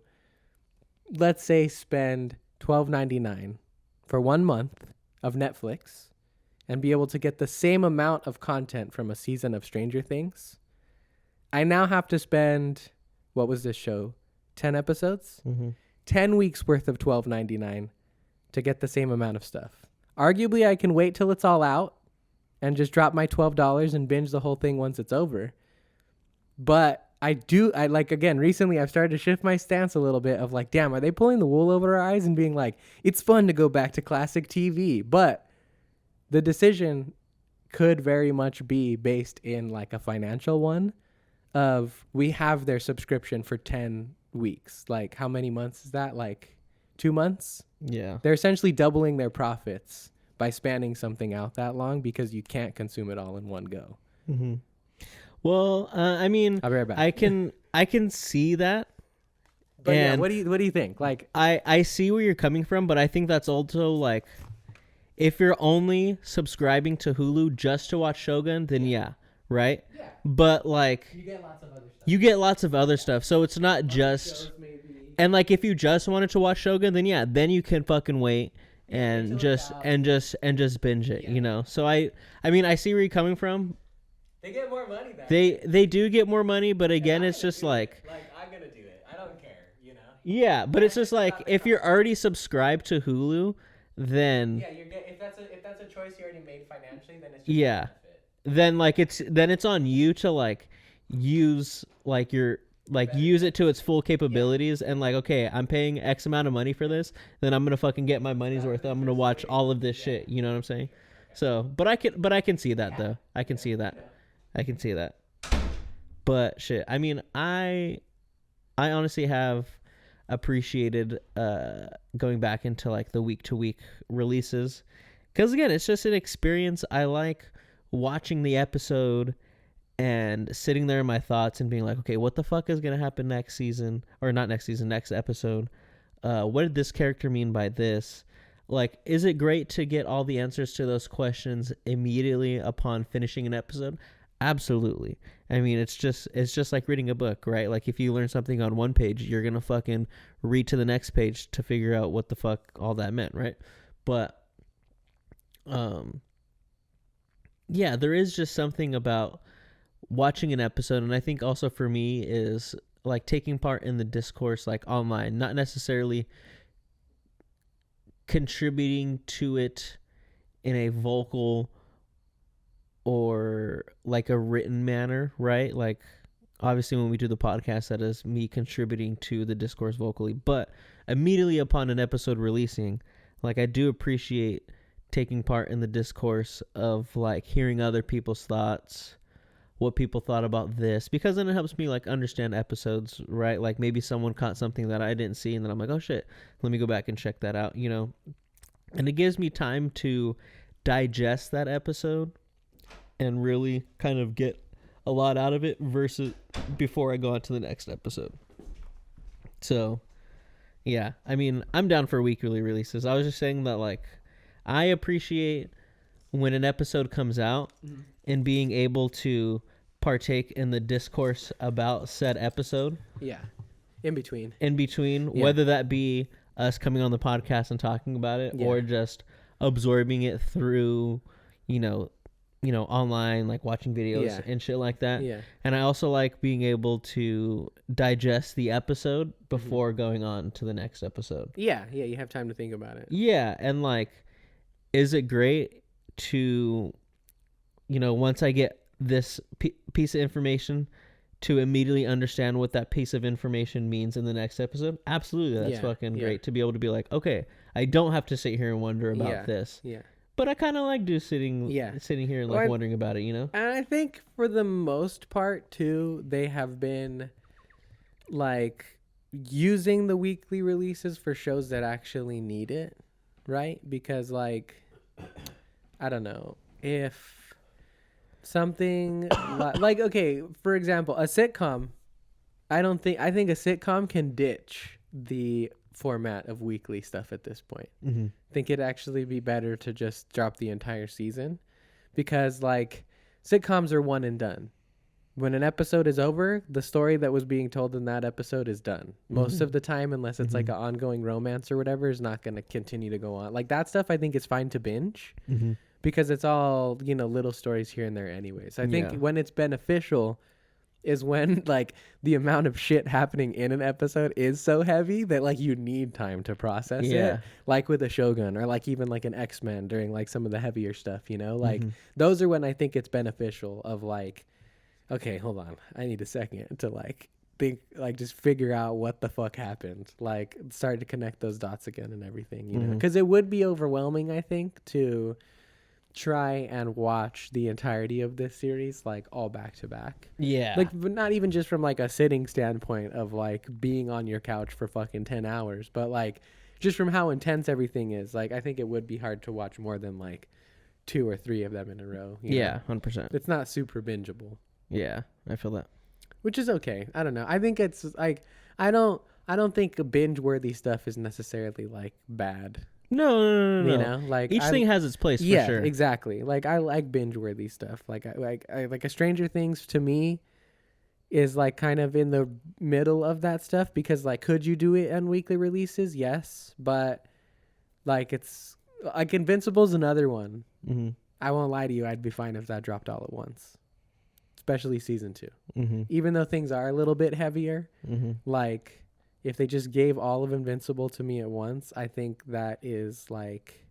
let's say, spend $12.99 for 1 month of Netflix and be able to get the same amount of content from a season of Stranger Things, I now have to spend, what was this show, 10 episodes? 10 weeks worth of $12.99 to get the same amount of stuff. Arguably, I can wait till it's all out and just drop my $12 and binge the whole thing once it's over. But again, recently I've started to shift my stance a little bit of damn, are they pulling the wool over our eyes and being it's fun to go back to classic TV, but the decision could very much be based in a financial one of we have their subscription for $10 weeks. Like, how many months is that? Like 2 months? Yeah. They're essentially doubling their profits by spanning something out that long because you can't consume it all in one go. Mm-hmm. Well, I mean, I'll be right back. I can see that. But yeah, what do you think? Like, I see where you're coming from, but I think that's also like, if you're only subscribing to Hulu just to watch Shogun, then yeah, right? Yeah. But like, you get lots of other stuff. So it's not just, and like, if you just wanted to watch Shogun, then yeah, then you can fucking wait and just binge it, you know? So I mean, I see where you're coming from. They get more money back. They do get more money, but again, it's just like I'm gonna do it. I don't care, you know? Yeah, but it's just like, if you're already subscribed to Hulu, then yeah, if that's a choice you already made financially, then it's just yeah. Then like it's on you to like use like your like use it to its full capabilities, and like, okay, I'm paying X amount of money for this, then I'm gonna fucking get my money's worth. I'm gonna watch all of this shit. You know what I'm saying? So, but I can see that though. I can see that. But shit, I mean, I honestly have appreciated going back into like the week to week releases, because again, it's just an experience. I like watching the episode and sitting there in my thoughts and being like, okay, what the fuck is gonna happen next season, or not next season, next episode? What did this character mean by this? Like, is it great to get all the answers to those questions immediately upon finishing an episode? Absolutely. I mean, it's just like reading a book, right? Like, if you learn something on one page, you're gonna fucking read to the next page to figure out what the fuck all that meant, right? But yeah, there is just something about watching an episode, and I think also for me is like taking part in the discourse, like online, not necessarily contributing to it in a vocal or like a written manner, right? Like, obviously when we do the podcast, that is me contributing to the discourse vocally, but immediately upon an episode releasing, like, I do appreciate taking part in the discourse of like hearing other people's thoughts, what people thought about this, because then it helps me like understand episodes, right? Like, maybe someone caught something that I didn't see, and then I'm like, oh shit, let me go back and check that out, you know? And it gives me time to digest that episode and really kind of get a lot out of it versus before I go on to the next episode. So yeah, I mean, I'm down for weekly releases. I was just saying that, like, I appreciate when an episode comes out and being able to partake in the discourse about said episode. Yeah. In between, yeah. Whether that be us coming on the podcast and talking about it, or just absorbing it through, you know, online, like watching videos and shit like that. Yeah. And I also like being able to digest the episode before going on to the next episode. Yeah. Yeah. You have time to think about it. Yeah. And like, is it great to, you know, once I get this piece of information, to immediately understand what that piece of information means in the next episode? Absolutely. That's fucking great to be able to be like, okay, I don't have to sit here and wonder about this. Yeah. But I kind of like sitting here and like wondering about it, you know? And I think for the most part too, they have been like using the weekly releases for shows that actually need it, right? Because like, I don't know, if something like, okay, for example, a sitcom, I think a sitcom can ditch the format of weekly stuff at this point. I think it'd actually be better to just drop the entire season, because like sitcoms are one and done. When an episode is over, the story that was being told in that episode is done most of the time, unless it's like an ongoing romance or whatever, is not going to continue to go on. Like, that stuff I think is fine to binge because it's all, you know, little stories here and there anyways. I think when it's beneficial is when like the amount of shit happening in an episode is so heavy that like you need time to process it, like with a Shogun, or like even like an X-Men during like some of the heavier stuff, you know, like those are when I think it's beneficial of like, okay, hold on, I need a second to like think, like just figure out what the fuck happened, like start to connect those dots again and everything, you know, because it would be overwhelming, I think, to try and watch the entirety of this series like all back to back. Yeah. Like not even just from like a sitting standpoint of like being on your couch for fucking 10 hours, but like just from how intense everything is. Like I think it would be hard to watch more than like 2 or 3 of them in a row. Yeah, 100%. It's not super bingeable. Yeah, I feel that. Which is okay. I don't know. I think it's like I don't think binge-worthy stuff is necessarily like bad. No. You know, like each thing has its place for sure. Yeah, exactly. Like I like binge-worthy stuff. Like I like a Stranger Things to me is like kind of in the middle of that stuff because like could you do it on weekly releases? Yes, but like it's like Invincible's another one. Mm-hmm. I won't lie to you, I'd be fine if that dropped all at once. Especially season 2. Mm-hmm. Even though things are a little bit heavier, like if they just gave all of Invincible to me at once, I think that is like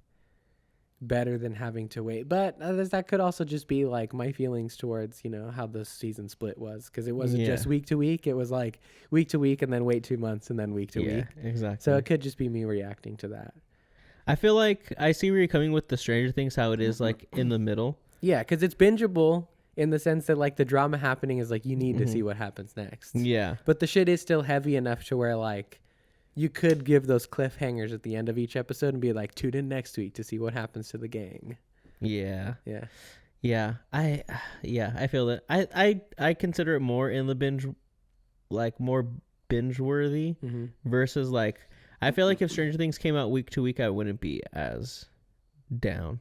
better than having to wait. But that could also just be like my feelings towards, you know, how the season split was. Because it wasn't just week to week. It was like week to week and then wait 2 months and then week to week. Exactly. So it could just be me reacting to that. I feel like I see where you're coming with the Stranger Things, how it is like in the middle. Yeah, because it's bingeable in the sense that like the drama happening is like you need to see what happens next. Yeah. But the shit is still heavy enough to where like you could give those cliffhangers at the end of each episode and be like, tune in next week to see what happens to the gang. Yeah. Yeah. Yeah. I feel that. I consider it more in the binge, like more binge worthy versus like, I feel like if Stranger Things came out week to week, I wouldn't be as down.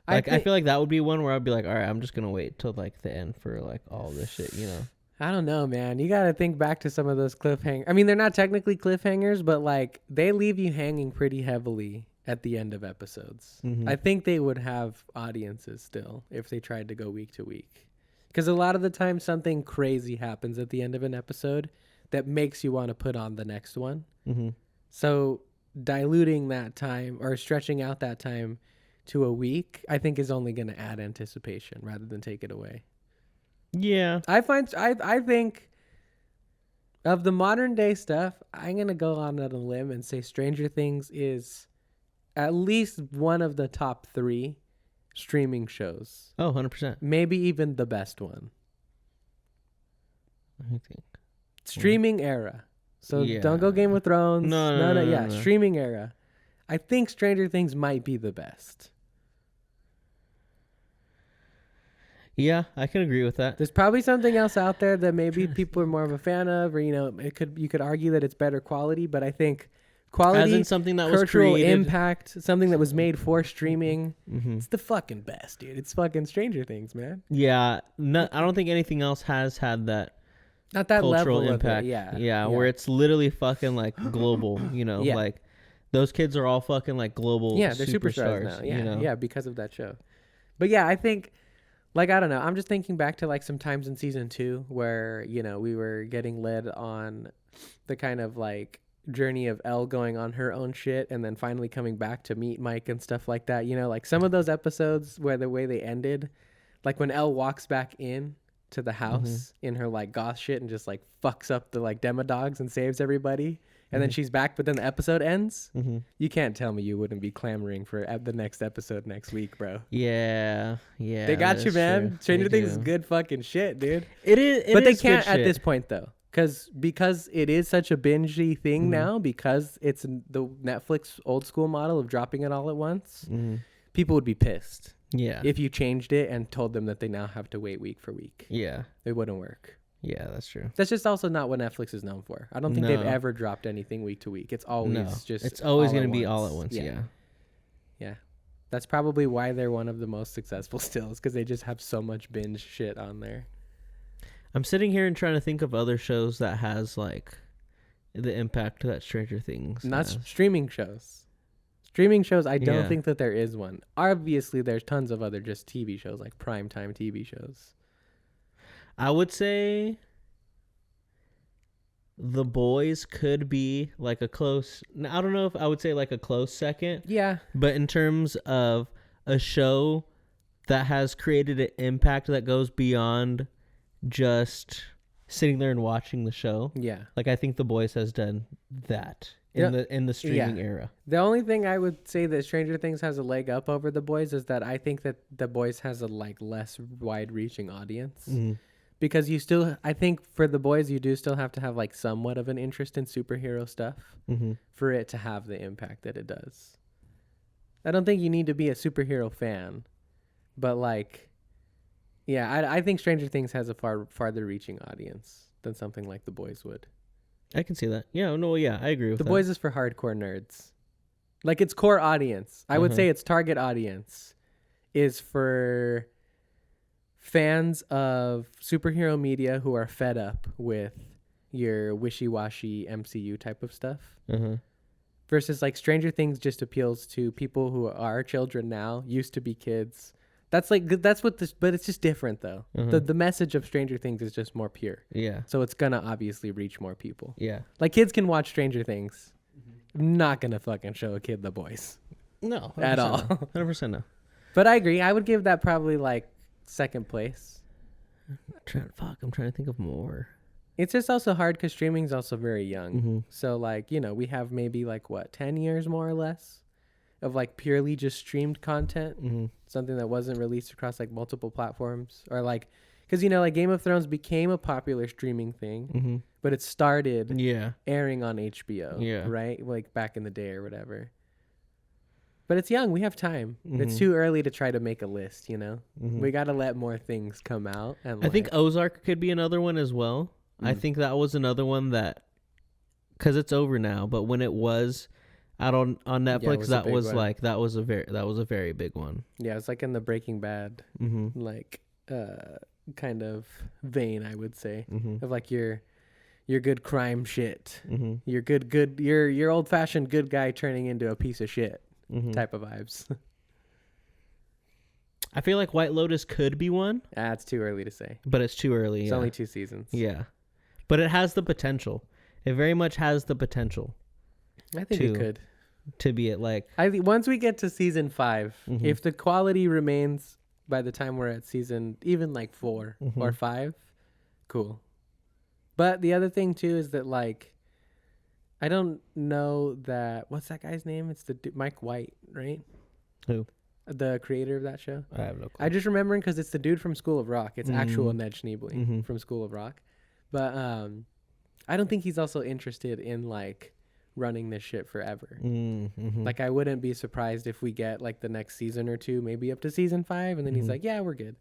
Like I feel like that would be one where I'd be like, all right, I'm just gonna wait till like the end for like all this shit, you know. I don't know, man. You got to think back to some of those cliffhangers. I mean, they're not technically cliffhangers, but like they leave you hanging pretty heavily at the end of episodes. I think they would have audiences still if they tried to go week to week. Because a lot of the time something crazy happens at the end of an episode that makes you want to put on the next one. So diluting that time or stretching out that time to a week, I think is only going to add anticipation rather than take it away. Yeah. I think of the modern day stuff, I'm going to go on a limb and say Stranger Things is at least one of the top 3 streaming shows. Oh, 100%. Maybe even the best one. I think. Streaming era. So don't go Game of Thrones. No. Yeah, streaming era. I think Stranger Things might be the best. Yeah, I can agree with that. There's probably something else out there that maybe people are more of a fan of, or you know, you could argue that it's better quality, but I think quality, as in something that cultural was created, impact, something that was made for streaming, it's the fucking best, dude. It's fucking Stranger Things, man. Yeah, I don't think anything else has had that. Not that cultural level impact. Of it. Yeah, where it's literally fucking like global. You know, like those kids are all fucking like global. Yeah, they're superstars now. Yeah, you know? Yeah, because of that show. But yeah, I think. Like, I don't know. I'm just thinking back to, like, some times in season 2 where, you know, we were getting led on the kind of, like, journey of Elle going on her own shit and then finally coming back to meet Mike and stuff like that. You know, like, some of those episodes where the way they ended, like, when Elle walks back in to the house in her, like, goth shit and just, like, fucks up the, like, demodogs and saves everybody. And then she's back, but then the episode ends. You can't tell me you wouldn't be clamoring for the next episode next week, bro. Yeah. They got you, man. True. Stranger Things is good fucking shit, dude. It is. But they can't at this point, though. Because it is such a bingey thing now, because it's the Netflix old school model of dropping it all at once, people would be pissed. Yeah. If you changed it and told them that they now have to wait week for week. Yeah. It wouldn't work. Yeah, that's true. That's just also not what Netflix is known for. I don't think they've ever dropped anything week to week. It's always it's always going to be all at once. Yeah. That's probably why they're one of the most successful still, is because they just have so much binge shit on there. I'm sitting here and trying to think of other shows that has like the impact that Stranger Things Not has. Streaming shows. Streaming shows, I don't think that there is one. Obviously, there's tons of other just TV shows, like primetime TV shows. I would say The Boys could be like a close. I don't know if I would say like a close second. Yeah. But in terms of a show that has created an impact that goes beyond just sitting there and watching the show. Yeah. Like I think The Boys has done that. in the streaming era. The only thing I would say that Stranger Things has a leg up over The Boys is that I think that The Boys has a like less wide-reaching audience. Because I think for The Boys, you do still have to have like somewhat of an interest in superhero stuff for it to have the impact that it does. I don't think you need to be a superhero fan, but like, yeah, I think Stranger Things has a farther reaching audience than something like The Boys would. I can see that. Yeah, no, yeah, I agree with that. The Boys is for hardcore nerds. Like its core audience, I would say its target audience is for fans of superhero media who are fed up with your wishy-washy MCU type of stuff. Versus like Stranger Things just appeals to people who are children now, used to be kids. That's what this, but it's just different though. The message of Stranger Things is just more pure. Yeah. So it's gonna obviously reach more people. Yeah. Like kids can watch Stranger Things. I'm not gonna fucking show a kid The Boys. No. At all. 100% no. But I agree. I would give that probably like second place. I'm trying to think of more. It's just also hard because streaming's also very young. So like, we have maybe like 10 years more or less of like purely just streamed content. Something that wasn't released across like multiple platforms, or like, because like Game of Thrones became a popular streaming thing, but it started airing on HBO, right? Like back in the day or whatever. But it's young. We have time. It's too early to try to make a list, We got to let more things come out. And I think Ozark could be another one as well. I think that was another one that, because it's over now, but when it was out on Netflix, that was a very big one. Yeah, it's like in the Breaking Bad, like kind of vein, I would say, of like your good crime shit, your old fashioned good guy turning into a piece of shit. Type of vibes. I feel like White Lotus could be one. It's too early to say. But it's too early. It's only 2 seasons. Yeah. But it has the potential. It very much has the potential. I think it could. To be at like... I think once we get to season 5, if the quality remains by the time we're at season even like 4 or 5, cool. But the other thing too is that like, I don't know that... What's that guy's name? It's the Mike White, right? Who? The creator of that show. I have no clue. I just remembering because it's the dude from School of Rock. It's actual Ned Schneebly from School of Rock. But I don't think he's also interested in like running this shit forever. Like I wouldn't be surprised if we get like the next season or 2, maybe up to season 5, and then he's like, yeah, we're good.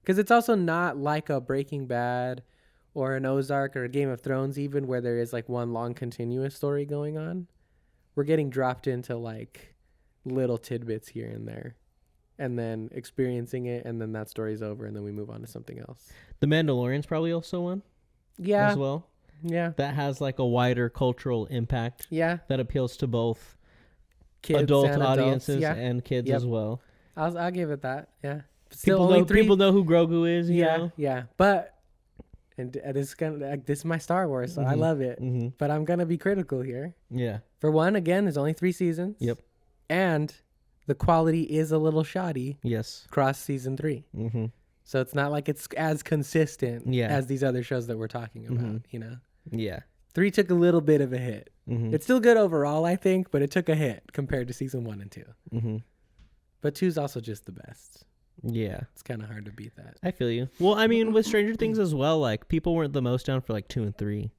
Because it's also not like a Breaking Bad or an Ozark or a Game of Thrones even, where there is like one long continuous story going on. We're getting dropped into like little tidbits here and there, and then experiencing it, and then that story's over, and then we move on to something else. The Mandalorian's probably also one. Yeah. As well. Yeah. That has like a wider cultural impact. Yeah. That appeals to both kids adult audiences and kids as well. I'll give it that. Yeah. Still people know who Grogu is. You know? Yeah. But this is my Star Wars, so I love it. But I'm gonna be critical here. Yeah. For one, again, there's only 3 seasons. Yep. And the quality is a little shoddy. Yes. Across season 3. So it's not like it's as consistent as these other shows that we're talking about. Yeah. 3 took a little bit of a hit. It's still good overall, I think, but it took a hit compared to season 1 and 2. But 2's also just the best. Yeah. It's kind of hard to beat that. I feel you. Well, I mean, with Stranger Things as well, like, people weren't the most down for, like, 2 and 3.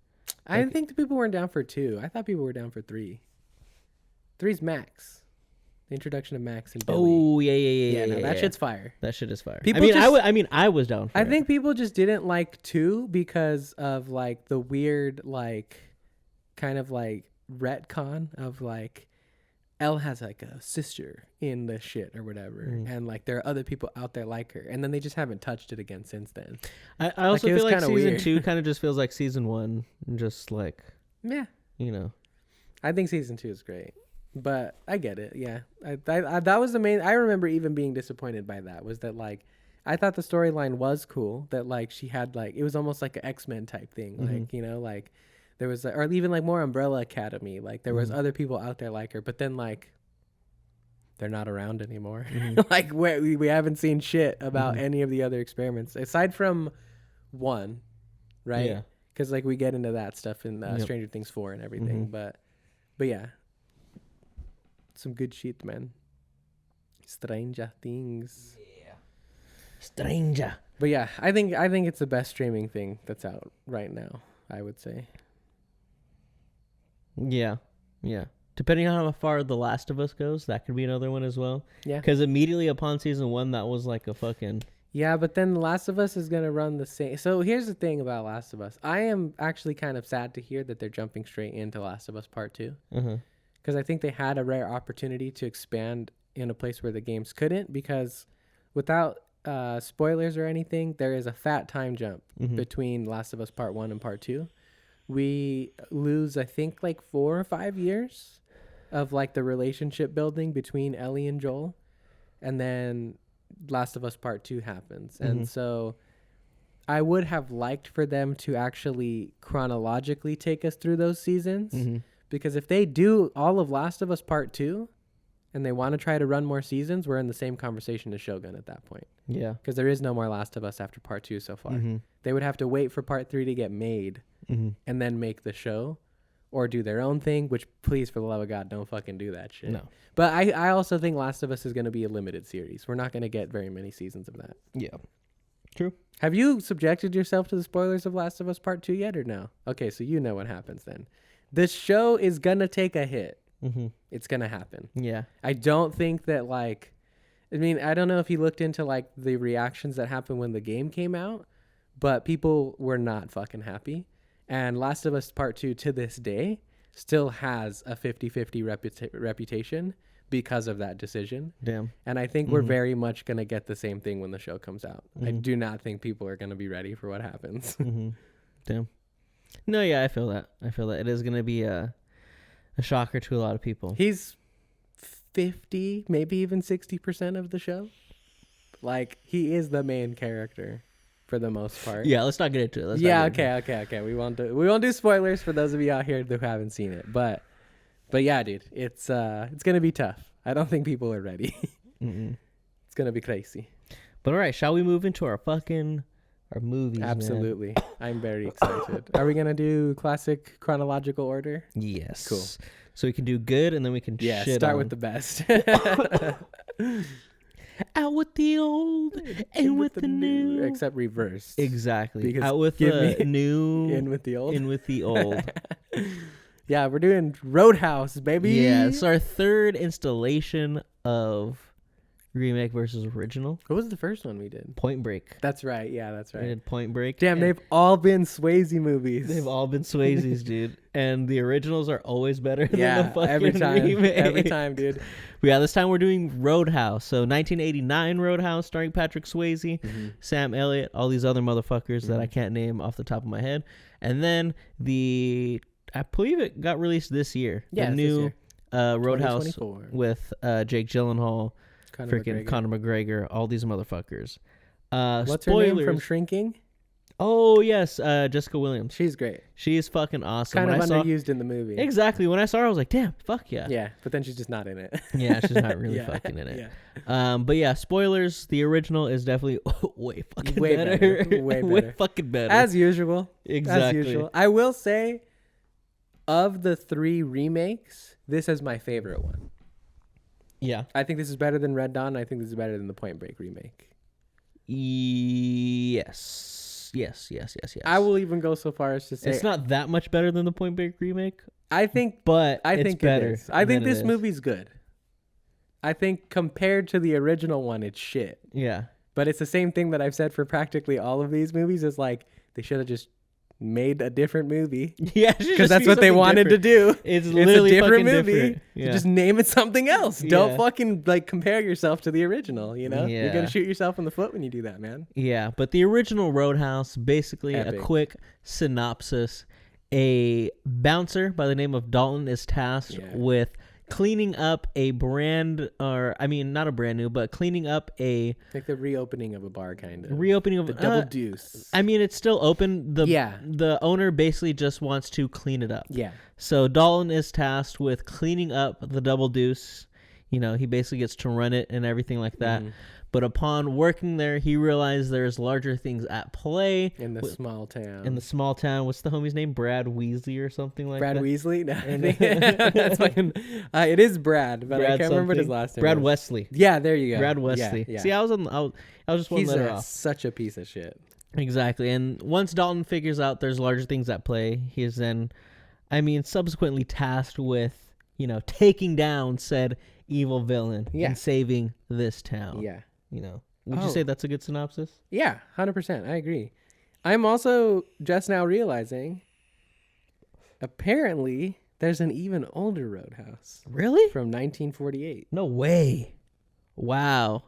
I didn't think the people weren't down for 2. I thought people were down for 3. 3's Max. The introduction of Max and Billy. Oh, yeah. No, that shit's fire. That shit is fire. I was down for it. I think people just didn't like 2 because of, like, the weird, like, kind of, like, retcon of, like, Elle has like a sister in the shit or whatever, and like there are other people out there like her, and then they just haven't touched it again since then. I also feel like season 2 kind of just feels like season 1, just like I think season 2 is great, but I get it. Yeah, I that was the main. I remember even being disappointed by that. Was that like I thought the storyline was cool, that like she had like it was almost like an X-Men type thing, like like. There was, or even like more Umbrella Academy. Like there was other people out there like her, but then like they're not around anymore. Like we haven't seen shit about any of the other experiments aside from 1, right? Yeah. Because like we get into that stuff in Stranger Things 4 and everything, but But yeah, some good shit, man. Stranger Things. Yeah. Stranger. But yeah, I think it's the best streaming thing that's out right now, I would say. Yeah. Yeah. Depending on how far The Last of Us goes, that could be another one as well. Yeah. Because immediately upon season 1, that was like a fucking... Yeah, but then The Last of Us is going to run the same. So here's the thing about Last of Us. I am actually kind of sad to hear that they're jumping straight into Last of Us Part 2. Because I think they had a rare opportunity to expand in a place where the games couldn't. Because without spoilers or anything, there is a fat time jump between Last of Us Part 1 and Part 2. We lose, I think, like 4 or 5 years of like the relationship building between Ellie and Joel. And then Last of Us Part 2 happens. And so I would have liked for them to actually chronologically take us through those seasons. Because if they do all of Last of Us Part 2 and they want to try to run more seasons, we're in the same conversation as Shogun at that point. Yeah. Because there is no more Last of Us after Part 2 so far. They would have to wait for Part 3 to get made and then make the show. Or do their own thing, which, please, for the love of God, don't fucking do that shit. No. But I also think Last of Us is going to be a limited series. We're not going to get very many seasons of that. Yeah. True. Have you subjected yourself to the spoilers of Last of Us Part 2 yet or no? Okay, so you know what happens then. This show is going to take a hit. It's going to happen. Yeah. I don't think that, like... I mean, I don't know if you looked into, like, the reactions that happened when the game came out, but people were not fucking happy. And Last of Us Part 2 to this day still has a 50-50 reputation because of that decision. Damn. And I think we're very much going to get the same thing when the show comes out. I do not think people are going to be ready for what happens. Damn. No, yeah, I feel that. It is going to be a shocker to a lot of people. He's 50, maybe even 60% of the show. Like, he is the main character. For the most part. Yeah, let's not get into it. Okay. We won't do spoilers for those of you out here who haven't seen it. But yeah, dude, it's gonna be tough. I don't think people are ready. It's gonna be crazy. But all right, shall we move into our movies? Absolutely. Man? I'm very excited. Are we gonna do classic chronological order? Yes. Cool. So we can do good and then we can start with the best. Out with the old and with the new. Except reverse. Exactly. Because out with the new. In with the old. In with the old. Yeah, we're doing Roadhouse, baby. Yeah, it's our third installation of remake versus original. What was the first one we did? Point Break. That's right. Yeah, that's right. We did Point Break. Damn, they've all been Swayze movies. They've all been Swayze's, dude. And the originals are always better than the fucking remake. Every time, dude. Yeah, this time we're doing Roadhouse. So 1989 Roadhouse starring Patrick Swayze, Sam Elliott, all these other motherfuckers that I can't name off the top of my head. And then I believe it got released this year. Yeah, the new Roadhouse with Jake Gyllenhaal, Conor McGregor, all these motherfuckers. What's her name from Shrinking? Oh, yes, Jessica Williams. She's great. She's fucking awesome. Kind of underused in the movie. Exactly. When I saw her, I was like, damn, fuck yeah. Yeah, but then she's just not in it. Yeah, she's not really fucking in it. Yeah. But yeah, spoilers, the original is definitely way fucking better. Way better. Way fucking better. As usual. Exactly. As usual. I will say, of the 3 remakes, this is my favorite one. Yeah. I think this is better than Red Dawn. I think this is better than the Point Break remake. Yes. I will even go so far as to say it's not that much better than the Point Break remake. I think it's better. It is. I think this movie's good. I think compared to the original one, it's shit. Yeah. But it's the same thing that I've said for practically all of these movies. It's like they should have just made a different movie. Yeah, because that's what they wanted to do. It's literally a different fucking movie. Different. Yeah. Just name it something else. Don't fucking like compare yourself to the original. You know, you're gonna shoot yourself in the foot when you do that, man. Yeah, but the original Roadhouse, basically Epic. A quick synopsis: a bouncer by the name of Dalton is tasked with cleaning up not a brand new, but cleaning up like the reopening of a bar, kind of the Double Deuce. I mean, it's still open. The owner basically just wants to clean it up. Yeah. So Dalton is tasked with cleaning up the Double Deuce. he basically gets to run it and everything like that. But upon working there, he realized there's larger things at play. In the small town. What's the homie's name? Brad Weasley or something like Brad that? Brad Weasley? No. That's fucking... it is Brad, but I can't remember what his last name Brad is. Wesley. Yeah, there you go. Brad Wesley. Yeah. See, I was just one letter off. He's such a piece of shit. Exactly. And once Dalton figures out there's larger things at play, he is then, subsequently tasked with, taking down said evil villain and saving this town. Yeah. Would you say that's a good synopsis? Yeah, 100%. I agree. I'm also just now realizing, apparently, there's an even older Roadhouse. Really? From 1948. No way. Wow.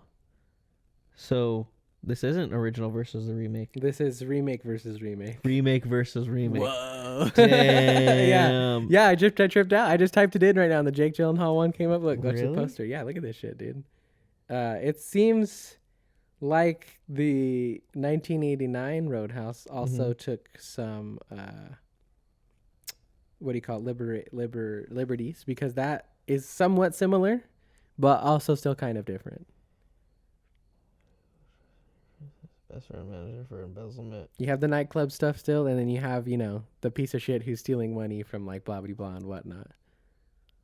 So this isn't original versus the remake. This is remake versus remake. Remake versus remake. Whoa. Damn. Yeah, I tripped out. I just typed it in right now and the Jake Gyllenhaal one came up. Look, watch Really? the poster. Yeah, look at this shit, dude. It seems like the 1989 Roadhouse also took some what do you call it? Liberties, because that is somewhat similar, but also still kind of different. Best friend manager for embezzlement. You have the nightclub stuff still, and then you have, the piece of shit who's stealing money from like blah blah blah and whatnot.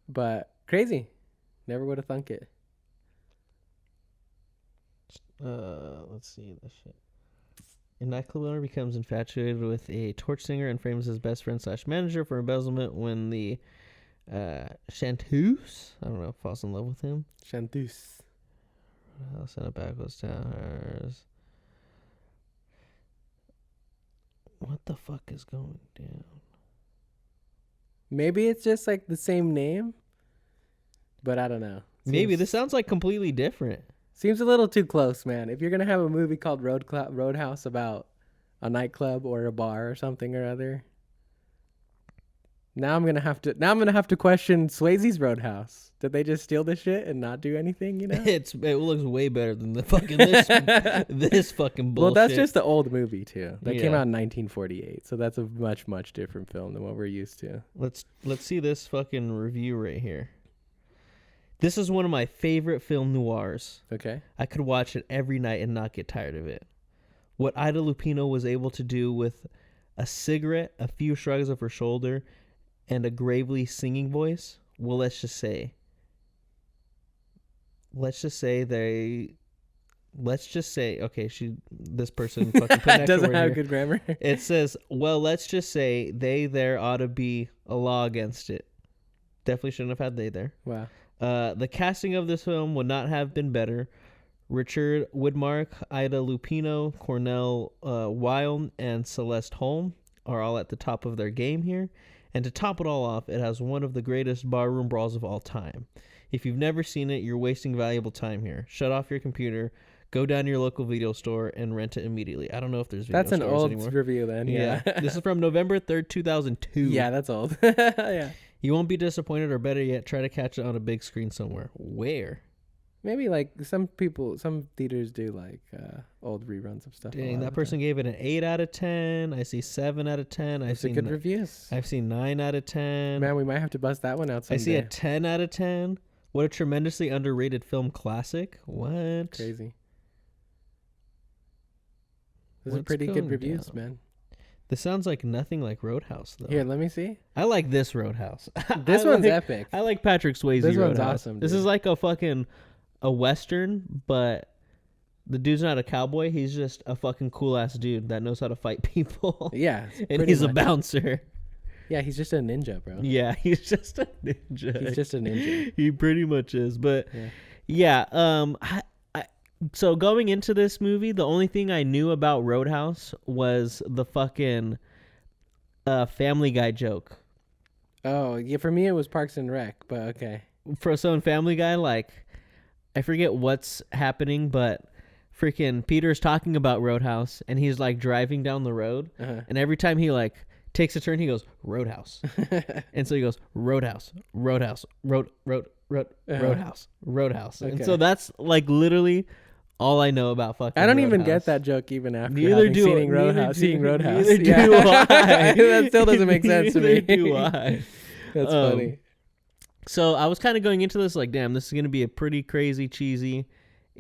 But crazy. Never would have thunk it. Let's see this shit. A nightclub owner becomes infatuated with a torch singer and frames his best friend / manager for embezzlement when the Chanteuse, I don't know, falls in love with him. Chanteuse. House in a backwoods town. What the fuck is going down? Maybe it's just like the same name, but I don't know. Maybe this sounds like completely different. Seems a little too close, man. If you're gonna have a movie called Roadhouse about a nightclub or a bar or something or other, now I'm gonna have to question Swayze's Roadhouse. Did they just steal this shit and not do anything? It looks way better than the fucking this fucking bullshit. Well, that's just the old movie too. That came out in 1948, so that's a much different film than what we're used to. Let's see this fucking review right here. This is one of my favorite film noirs. Okay. I could watch it every night and not get tired of it. What Ida Lupino was able to do with a cigarette, a few shrugs of her shoulder, and a gravely singing voice, well, let's just say this person fucking put an doesn't have here. good grammar. It says, well, let's just say there ought to be a law against it. Definitely shouldn't have had they there. Wow. The casting of this film would not have been better. Richard Widmark, Ida Lupino, Cornell Wilde, and Celeste Holm are all at the top of their game here. And to top it all off, it has one of the greatest barroom brawls of all time. If you've never seen it, you're wasting valuable time here. Shut off your computer, go down to your local video store, and rent it immediately. I don't know if there's video stores anymore. That's an old review then. Yeah. This is from November 3rd, 2002. Yeah, that's old. Yeah. You won't be disappointed, or better yet, try to catch it on a big screen somewhere. Where? Maybe like some theaters do like old reruns of stuff. Dang, that person gave it an 8 out of 10. I see 7 out of 10. I've seen good reviews. I've seen 9 out of 10. Man, we might have to bust that one out someday. I see a 10 out of 10. What a tremendously underrated film classic. What? Crazy. Those are pretty good reviews, man. This sounds like nothing like Roadhouse, though. Here, let me see. I like this Roadhouse. This one's epic. I like Patrick Swayze This Roadhouse. one's awesome, dude. This is like a Western, but the dude's not a cowboy. He's just a fucking cool-ass dude that knows how to fight people. Yeah. And he's a bouncer. Yeah, he's just a ninja, bro. Yeah, he's just a ninja. He's just a ninja. He pretty much is. But, yeah so going into this movie, the only thing I knew about Roadhouse was the fucking Family Guy joke. Oh, yeah, for me it was Parks and Rec, but okay. So in Family Guy, like, I forget what's happening, but freaking Peter's talking about Roadhouse, and he's, like, driving down the road, and every time he, like, takes a turn, he goes, Roadhouse. And so he goes, Roadhouse, Roadhouse, Roadhouse, Roadhouse. Okay. And so that's, like, literally all I know about fucking I don't Roadhouse. even get that joke even after seeing Roadhouse. Neither do I. That still doesn't make sense to me. Neither do I. That's funny. So I was kind of going into this like, damn, this is gonna be a pretty crazy, cheesy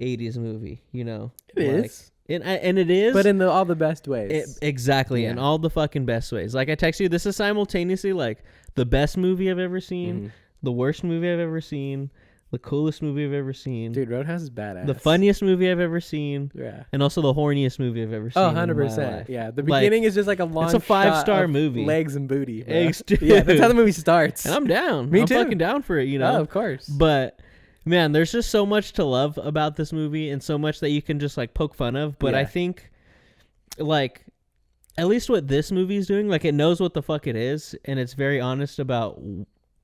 80s movie. You know, it is. And it is, but in all the best ways. Exactly, in all the fucking best ways. Like I text you, this is simultaneously like the best movie I've ever seen, the worst movie I've ever seen, the coolest movie I've ever seen. Dude, Roadhouse is badass. The funniest movie I've ever seen. Yeah. And also the horniest movie I've ever seen. 100%. Yeah. The beginning is just like a long It's a 5-star movie. Legs and booty. Yeah, that's how the movie starts. And I'm down. Me too. I'm fucking down for it, you know? Oh, of course. But man, there's just so much to love about this movie and so much that you can just like poke fun of. But I think like at least what this movie is doing, like it knows what the fuck it is and it's very honest about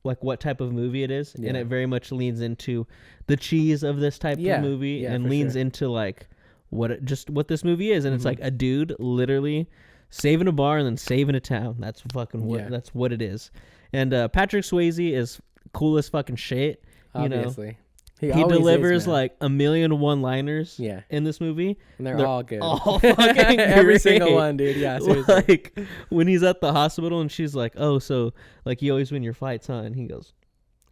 like what type of movie it is, and it very much leans into the cheese of this type of movie and leans into like what this movie is, and it's like a dude literally saving a bar and then saving a town. That's fucking that's what it is. And Patrick Swayze is cool as fucking shit. Obviously. You know? He delivers like a million one-liners in this movie. And they're all good. All fucking Every single one, dude. Yeah, seriously. Like, when he's at the hospital and she's like, oh, so, like, you always win your fights, huh? And he goes,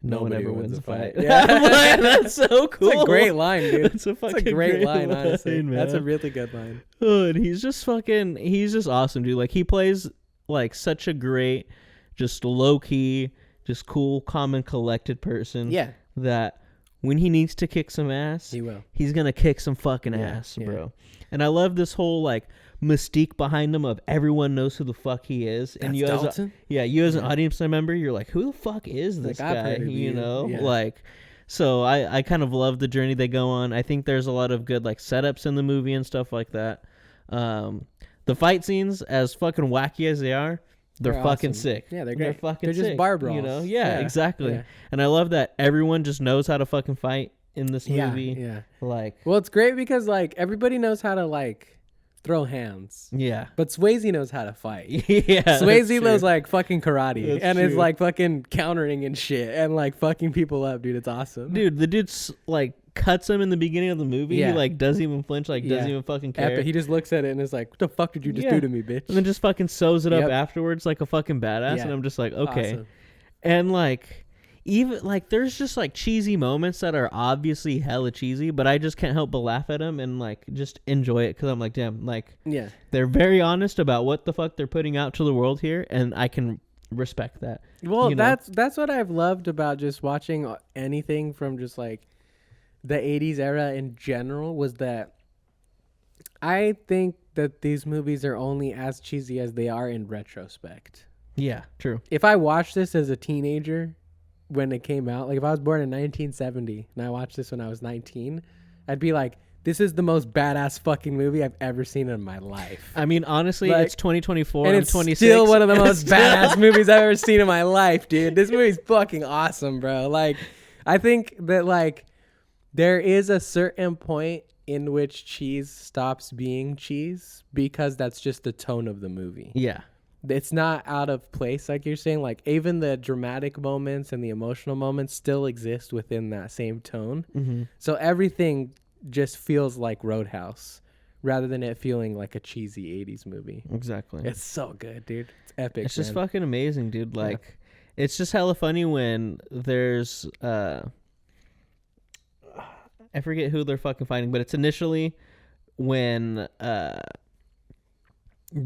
no one ever wins a fight. Yeah. Like, that's so cool. It's a great line, dude. It's a great line, honestly. man. That's a really good line. Oh, and he's just awesome, dude. Like, he plays, like, such a great, just low-key, just cool, calm, and collected person. Yeah. That when he needs to kick some ass, he will. He's gonna kick some fucking ass, bro. And I love this whole like mystique behind him of everyone knows who the fuck he is. And you as an audience member, you're like, who the fuck is this guy? You know, like. So I kind of love the journey they go on. I think there's a lot of good like setups in the movie and stuff like that. The fight scenes, as fucking wacky as they are, they're fucking awesome. Sick. Yeah, they're great. They're fucking sick. just bar brawls. You know? Yeah, exactly. Yeah. And I love that everyone just knows how to fucking fight in this movie. Yeah. Like, well, it's great because like everybody knows how to like throw hands. Yeah. But Swayze knows how to fight. Yeah. Swayze knows like fucking karate and true. is like fucking countering and shit and like fucking people up, dude. It's awesome. Dude, the dude's like cuts him in the beginning of the movie. He like doesn't even flinch, like doesn't even fucking care. Epic. He just looks at it and is like, what the fuck did you just do to me, bitch? And then just fucking sews it up afterwards like a fucking badass. And I'm just like, okay. Awesome. And like even like there's just like cheesy moments that are obviously hella cheesy, but I just can't help but laugh at them and like just enjoy it because I'm like, damn, like they're very honest about what the fuck they're putting out to the world here, and I can respect that. Well, that's what I've loved about just watching anything from just like the 80s era in general, was that I think that these movies are only as cheesy as they are in retrospect. Yeah, true. If I watched this as a teenager when it came out, like if I was born in 1970 and I watched this when I was 19, I'd be like, this is the most badass fucking movie I've ever seen in my life. I mean, honestly, like, it's 2024 and it's 26. Still one of the most badass movies I've ever seen in my life, dude. This movie's fucking awesome, bro. Like, I think that like there is a certain point in which cheese stops being cheese because that's just the tone of the movie. Yeah. It's not out of place, like you're saying. Like, even the dramatic moments and the emotional moments still exist within that same tone. Mm-hmm. So everything just feels like Roadhouse rather than it feeling like a cheesy 80s movie. Exactly. It's so good, dude. It's epic. It's just fucking amazing, dude. Like, it's just hella funny when there's I forget who they're fucking fighting, but it's initially when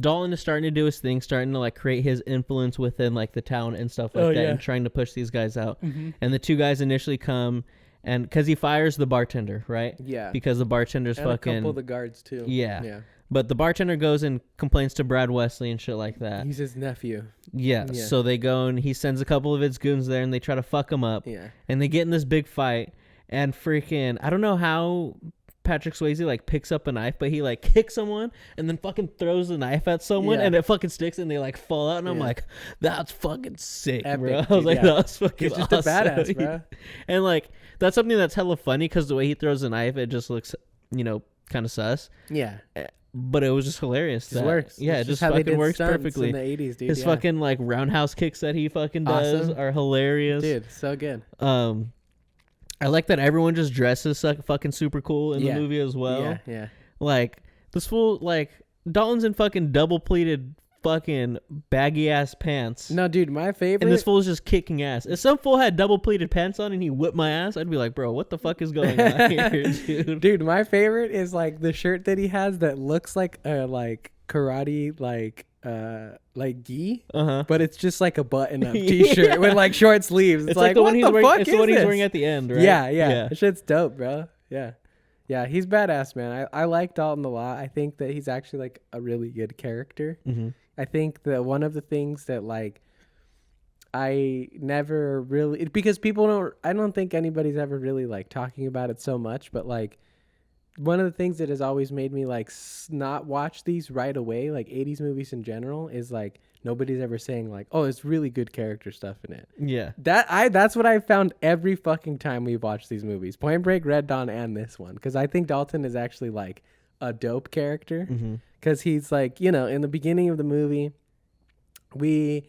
Dalton is starting to do his thing, starting to like create his influence within like the town and stuff like that, and trying to push these guys out. Mm-hmm. And the two guys initially come, and because he fires the bartender, right? Yeah. Because the bartender's and fucking. A couple of the guards too. Yeah. Yeah. But the bartender goes and complains to Brad Wesley and shit like that. He's his nephew. Yeah. So they go and he sends a couple of his goons there and they try to fuck him up. Yeah. And they get in this big fight, and freaking, I don't know how Patrick Swayze like picks up a knife, but he like kicks someone and then fucking throws the knife at someone and it fucking sticks and they like fall out, and I'm like, that's fucking sick, epic, bro. I was like, that was fucking awesome. He's just a badass, bro. And like, that's something that's hella funny because the way he throws the knife, it just looks, you know, kind of sus. Yeah. But it was just hilarious. It works. Yeah, it just fucking works perfectly. In the 80s, dude. His fucking like roundhouse kicks that he fucking does are hilarious. Dude, so good. I like that everyone just dresses fucking super cool in the movie as well. Yeah. Like, this fool, like, Dalton's in fucking double pleated fucking baggy ass pants. No, dude, my favorite. And this fool's just kicking ass. If some fool had double pleated pants on and he whipped my ass, I'd be like, bro, what the fuck is going on here, dude? Dude, my favorite is like the shirt that he has that looks like a karate gi, but it's just like a button-up t-shirt with like short sleeves. It's like the one he's wearing. It's the one he's wearing at the end, right? Yeah. That shit's dope, bro. Yeah, he's badass, man. I like Dalton a lot. I think that he's actually like a really good character. I think that one of the things that like I never really, because I don't think anybody's ever really like talking about it so much, but like one of the things that has always made me like not watch these right away, like 80s movies in general, is like nobody's ever saying like, oh, it's really good character stuff in it. Yeah. That's what I found every fucking time we've watched these movies. Point Break, Red Dawn, and this one. Because I think Dalton is actually like a dope character. Because he's like, you know, in the beginning of the movie, we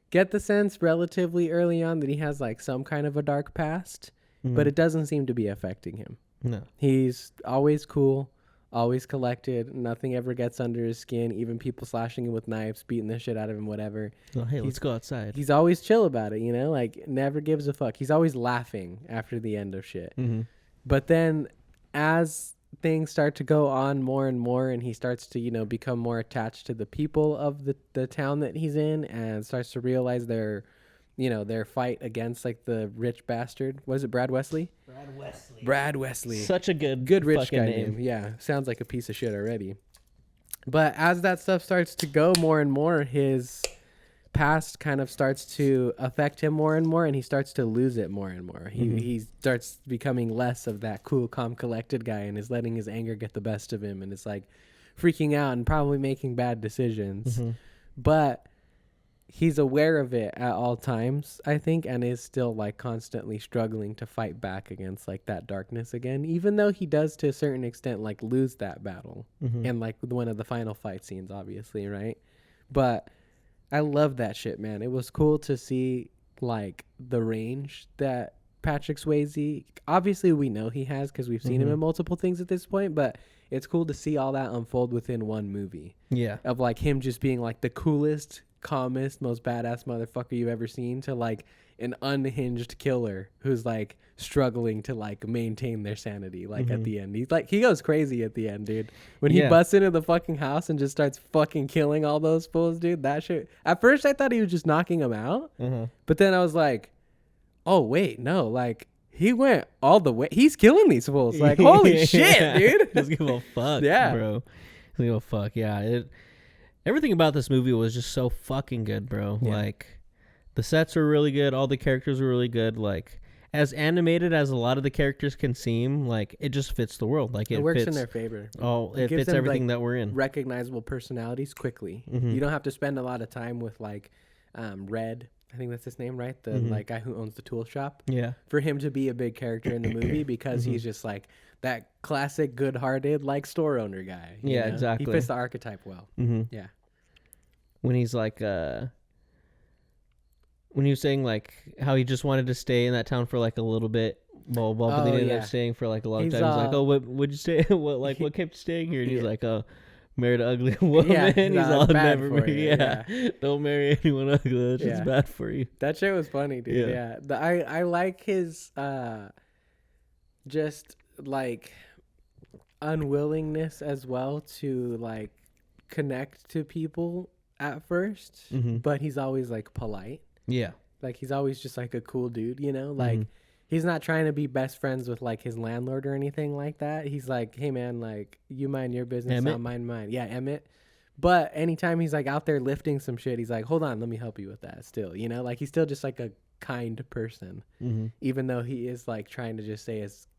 get the sense relatively early on that he has like some kind of a dark past, but it doesn't seem to be affecting him. No. He's always cool. Always collected. Nothing ever gets under his skin. Even people slashing him with knives, beating the shit out of him, whatever. Oh, hey, let's go outside. He's always chill about it, you know? Like, never gives a fuck. He's always laughing after the end of shit. But then as things start to go on more and more and he starts to, you know, become more attached to the people of the town that he's in and starts to realize their fight against, like, the rich bastard. Was it Brad Wesley? Brad Wesley. Such a good rich guy name. Yeah, sounds like a piece of shit already. But as that stuff starts to go more and more, his past kind of starts to affect him more and more, and he starts to lose it more and more. He starts becoming less of that cool, calm, collected guy and is letting his anger get the best of him and is like freaking out and probably making bad decisions. But he's aware of it at all times, I think, and is still like constantly struggling to fight back against like that darkness again, even though he does to a certain extent like lose that battle in like one of the final fight scenes, obviously, right? But I love that shit, man. It was cool to see like the range that Patrick Swayze, obviously we know he has because we've seen him in multiple things at this point, but it's cool to see all that unfold within one movie. Yeah. Of like him just being like the coolest, calmest, most badass motherfucker you've ever seen to like an unhinged killer who's like struggling to like maintain their sanity. Like at the end, he goes crazy at the end, dude. When he busts into the fucking house and just starts fucking killing all those fools, dude. That shit. At first I thought he was just knocking them out, but then I was like, oh wait, no, like he went all the way. He's killing these fools. Like holy shit, dude. Doesn't give a fuck, bro. Doesn't give a fuck. Yeah. Everything about this movie was just so fucking good, bro. Yeah. Like, the sets were really good. All the characters were really good. Like, as animated as a lot of the characters can seem, like, it just fits the world. Like, it works fits in their favor. Oh, it fits everything like, that we're in. Recognizable personalities quickly. You don't have to spend a lot of time with, like, Red. I think that's his name, right? The like guy who owns the tool shop. Yeah. For him to be a big character in the movie because he's just like that classic good-hearted like store owner guy. Yeah, know? Exactly. He fits the archetype well. Yeah. When he's like when he was saying like how he just wanted to stay in that town for like a little bit, but they ended up staying for like a long time. He's like, oh, what would you stay? What kept you staying here? And he's like, oh, married an ugly woman. Yeah, he's all never marry. Yeah, don't marry anyone ugly. That's just bad for you. That shit was funny, dude. Yeah, I like his just like unwillingness as well to like connect to people at first, but he's always like polite. Yeah, like he's always just like a cool dude, you know, like. He's not trying to be best friends with, like, his landlord or anything like that. He's like, hey, man, like, you mind your business, I'll mind mine. Yeah, Emmett. But anytime he's, like, out there lifting some shit, he's like, hold on, let me help you with that still. You know, like, he's still just, like, a kind person. Even though he is, like, trying to just stay as,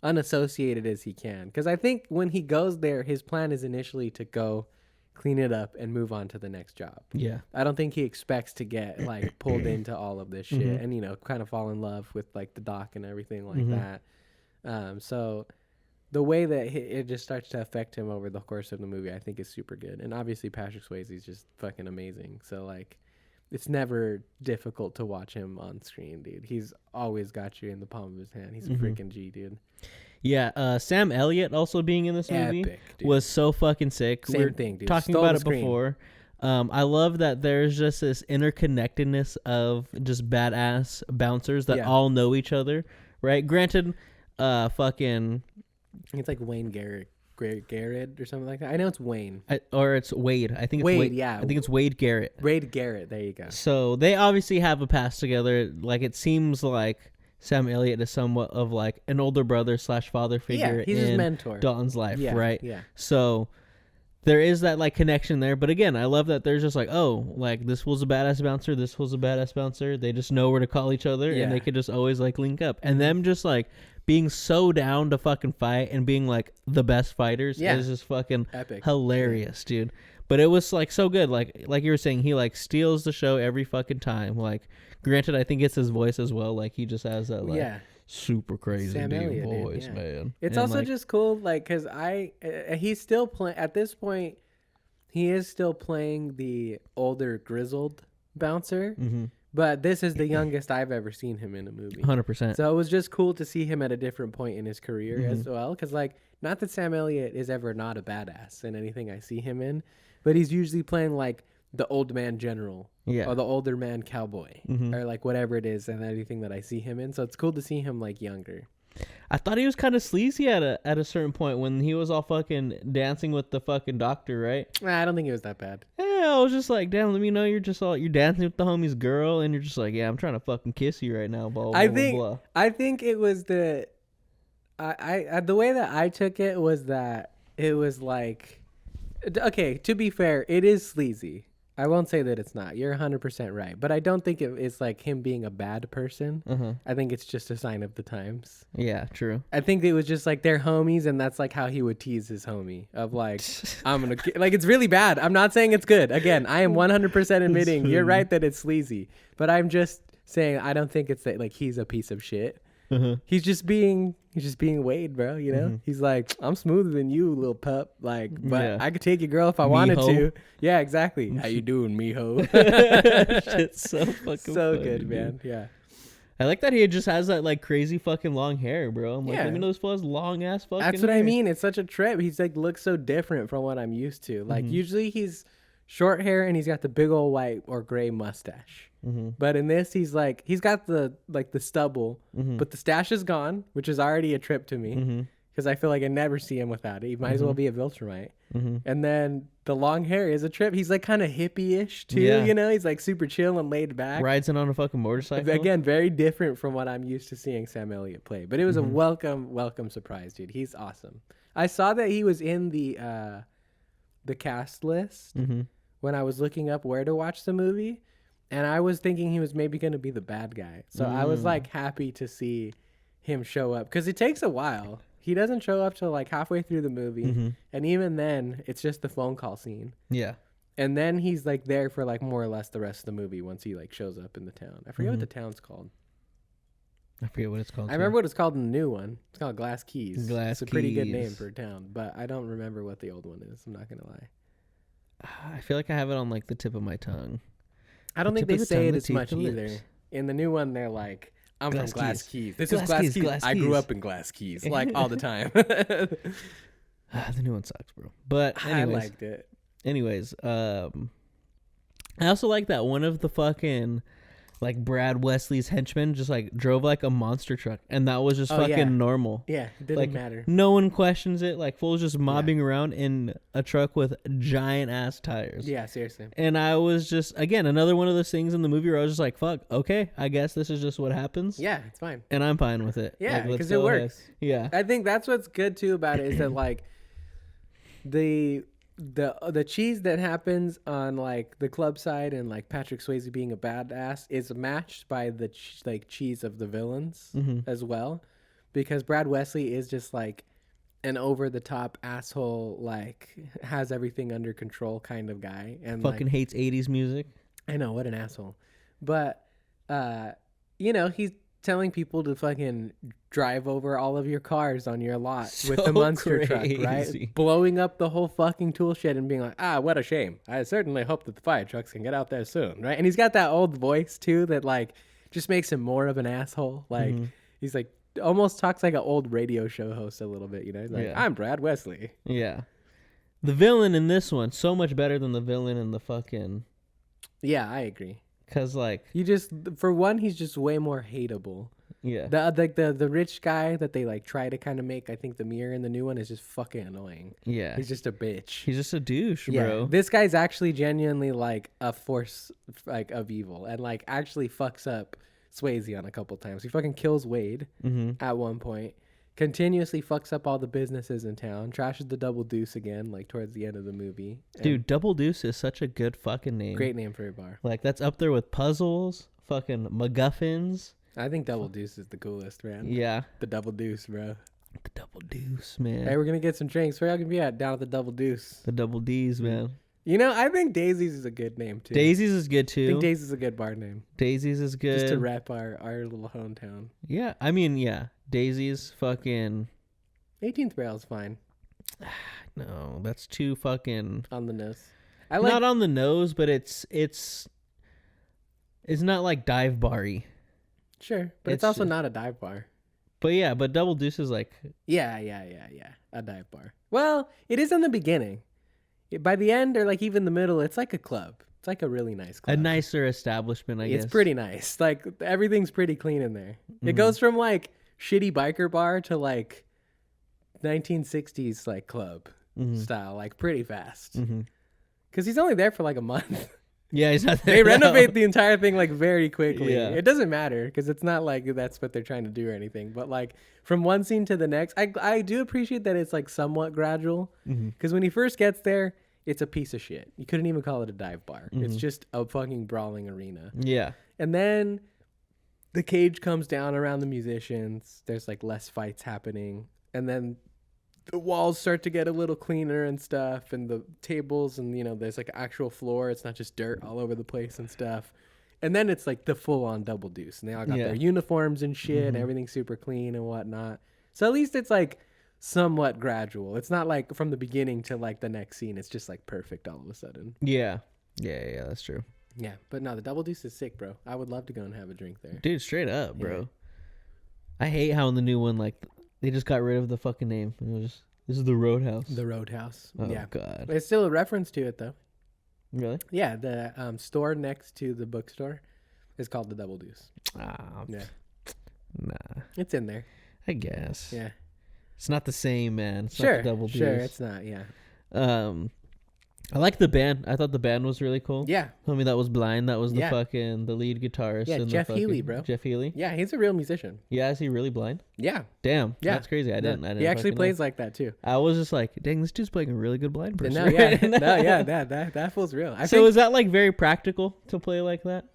unassociated as he can. Because I think when he goes there, his plan is initially to go clean it up and move on to the next job. Yeah. I don't think he expects to get like pulled into all of this shit and, you know, kind of fall in love with like the doc and everything like that. So the way that it just starts to affect him over the course of the movie, I think is super good. And obviously Patrick Swayze is just fucking amazing. So like it's never difficult to watch him on screen, dude. He's always got you in the palm of his hand. He's a freaking G, dude. Yeah, Sam Elliott also being in this movie was so fucking sick. Same thing, dude. Talking about it before. I love that there's just this interconnectedness of just badass bouncers that all know each other, right? Granted, fucking... It's like Wayne Garrett or something like that. I know it's Wayne. Or it's Wade. I think it's Wade. Yeah. I think it's Wade Garrett. Wade Garrett. There you go. So they obviously have a past together. Like, it seems like Sam Elliott is somewhat of like an older brother / father figure he's in his mentor. Dalton's life, right? Yeah. So there is that like connection there. But again, I love that there's just like, oh, like this was a badass bouncer. This was a badass bouncer. They just know where to call each other and they could just always like link up. And them just like being so down to fucking fight and being like the best fighters is just fucking epic, hilarious, dude. But it was like so good. Like you were saying, he like steals the show every fucking time. Like, granted, I think it's his voice as well. Like he just has that like super crazy Sam Elliott voice, man. It's also like, just cool, like, because he's still playing at this point. He is still playing the older grizzled bouncer. Mm-hmm. But this is the youngest I've ever seen him in a movie. 100%. So it was just cool to see him at a different point in his career as well. Because, like, not that Sam Elliott is ever not a badass in anything I see him in, but he's usually playing, like, the old man general or the older man cowboy or, like, whatever it is and anything that I see him in. So it's cool to see him, like, younger. I thought he was kind of sleazy at a certain point when he was all fucking dancing with the fucking doctor, right? I don't think it was that bad. Yeah, I was just like, damn, let me know you're dancing with the homie's girl, and you're just like, yeah, I'm trying to fucking kiss you right now, blah, blah, blah. I think it was the way that I took it was that it was like, okay, to be fair, it is sleazy. I won't say that it's not. You're 100% right. But I don't think it's like him being a bad person. I think it's just a sign of the times. Yeah, true. I think it was just like they're homies, and that's like how he would tease his homie of like, I'm going to... Like, it's really bad. I'm not saying it's good. Again, I am 100% admitting you're right that it's sleazy. But I'm just saying I don't think it's that like he's a piece of shit. He's just being Wade, bro, you know? He's like, I'm smoother than you, little pup. Like, but I could take your girl if I wanted to. Yeah, exactly. How you doing, mijo? Shit's so fucking so funny, good, man. Yeah. I like that he just has that like crazy fucking long hair, bro. I'm like, let me know this fellow's long ass fucking That's what hair. I mean. It's such a trip. He's like looks so different from what I'm used to. Like usually he's short hair and he's got the big old white or gray mustache. But in this, he's got the stubble, but the stash is gone, which is already a trip to me because I feel like I never see him without it. He might as well be a Viltrumite. And then the long hair is a trip. He's like kind of hippie-ish too, you know? He's like super chill and laid back. Rides in on a fucking motorcycle. Again, very different from what I'm used to seeing Sam Elliott play. But it was a welcome surprise, dude. He's awesome. I saw that he was in the cast list when I was looking up where to watch the movie. And I was thinking he was maybe going to be the bad guy. So I was like happy to see him show up because it takes a while. He doesn't show up till like halfway through the movie. And even then it's just the phone call scene. Yeah. And then he's like there for like more or less the rest of the movie once he like shows up in the town. I forget what the town's called. I forget what it's called. I remember what it's called in the new one. It's called Glass Keys. It's a pretty good name for a town, but I don't remember what the old one is. I'm not going to lie. I feel like I have it on like the tip of my tongue. I don't think they say it as much either. In the new one, they're like, I'm from Glass Keys. This is Glass Keys. I grew up in Glass Keys, like all the time. The new one sucks, bro. But anyways, I liked it. Anyways, I also like that one of the fucking like Brad Wesley's henchmen just like drove like a monster truck, and that was just fucking normal. Yeah, it didn't matter. No one questions it. Like fool's just mobbing around in a truck with giant ass tires. Yeah, seriously. And I was just again another one of those things in the movie where I was just like, fuck, okay, I guess this is just what happens. Yeah, it's fine. And I'm fine with it. Yeah, because it works. Yeah, I think that's what's good too about it is that like the cheese that happens on like the club side and like Patrick Swayze being a badass is matched by the cheese of the villains as well, because Brad Wesley is just like an over the top asshole, like has everything under control kind of guy, and fucking hates 80s music. I know, what an asshole. But you know, he's telling people to fucking drive over all of your cars on your lot with the monster truck, right? Blowing up the whole fucking tool shed and being like, what a shame. I certainly hope that the fire trucks can get out there soon, right? And he's got that old voice too that like just makes him more of an asshole. Like he's like almost talks like an old radio show host a little bit, you know? He's like, I'm Brad Wesley. Yeah. The villain in this one, so much better than the villain in the fucking... Yeah, I agree. Because, like... For one, he's just way more hateable. Yeah. The rich guy that they, like, try to kind of make, I think the mirror in the new one is just fucking annoying. Yeah. He's just a bitch. He's just a douche, bro. This guy's actually genuinely, like, a force, like, of evil. And, like, actually fucks up Swayze on a couple times. He fucking kills Wade at one point. Continuously fucks up all the businesses in town. Trashes the Double Deuce again, like, towards the end of the movie. Dude, Double Deuce is such a good fucking name. Great name for a bar. Like, that's up there with puzzles, fucking MacGuffins. I think Double Deuce is the coolest, man. Yeah. The Double Deuce, bro. The Double Deuce, man. Hey, we're going to get some drinks. Where y'all going to be at? Down at the Double Deuce. The Double D's, man. You know, I think Daisy's is a good name, too. Daisy's is good, too. I think Daisy's is a good bar name. Daisy's is good. Just to rep our little hometown. Yeah. I mean, yeah. Daisy's fucking... 18th Rail's fine. No, that's too fucking... On the nose. Not on the nose, but it's not like dive bar-y. Sure, but it's also not a dive bar. But yeah, but Double Deuce is like... Yeah. A dive bar. Well, it is in the beginning. By the end, or like even the middle, it's like a club. It's like a really nice club. A nicer establishment, I guess. It's pretty nice. Like, everything's pretty clean in there. It goes from like shitty biker bar to like 1960s like club style, like pretty fast. Because he's only there for like a month. Yeah, he's not there. They renovate the entire thing like very quickly. Yeah. It doesn't matter because it's not like that's what they're trying to do or anything. But like from one scene to the next, I do appreciate that it's like somewhat gradual. Because when he first gets there, it's a piece of shit. You couldn't even call it a dive bar. It's just a fucking brawling arena. Yeah. And then the cage comes down around the musicians. There's like less fights happening. And then the walls start to get a little cleaner and stuff, and the tables, and, you know, there's like actual floor. It's not just dirt all over the place and stuff. And then it's like the full-on Double Deuce, and they all got their uniforms and shit, and everything's super clean and whatnot. So at least it's like somewhat gradual. It's not like from the beginning to like the next scene. It's just like perfect all of a sudden. Yeah, that's true. Yeah, but no, the Double Deuce is sick, bro. I would love to go and have a drink there. Dude, straight up, bro. Yeah. I hate how in the new one, like, they just got rid of the fucking name. It was just, this is the Roadhouse. The Roadhouse. Oh, yeah. God. It's still a reference to it, though. Really? Yeah, the store next to the bookstore is called the Double Deuce. Yeah. Nah. It's in there. I guess. Yeah. It's not the same, man. It's not the Double Deuce. Sure, it's not, yeah. I like the band. I thought the band was really cool. Yeah. Homie that was blind. That was the fucking, the lead guitarist. Yeah, Jeff Healey, bro. Jeff Healey? Yeah, he's a real musician. Yeah, is he really blind? Yeah. Damn. Yeah. That's crazy. I didn't He actually plays like that, too. I was just like, dang, this dude's playing a really good blind person. That feels real. So is that like very practical to play like that?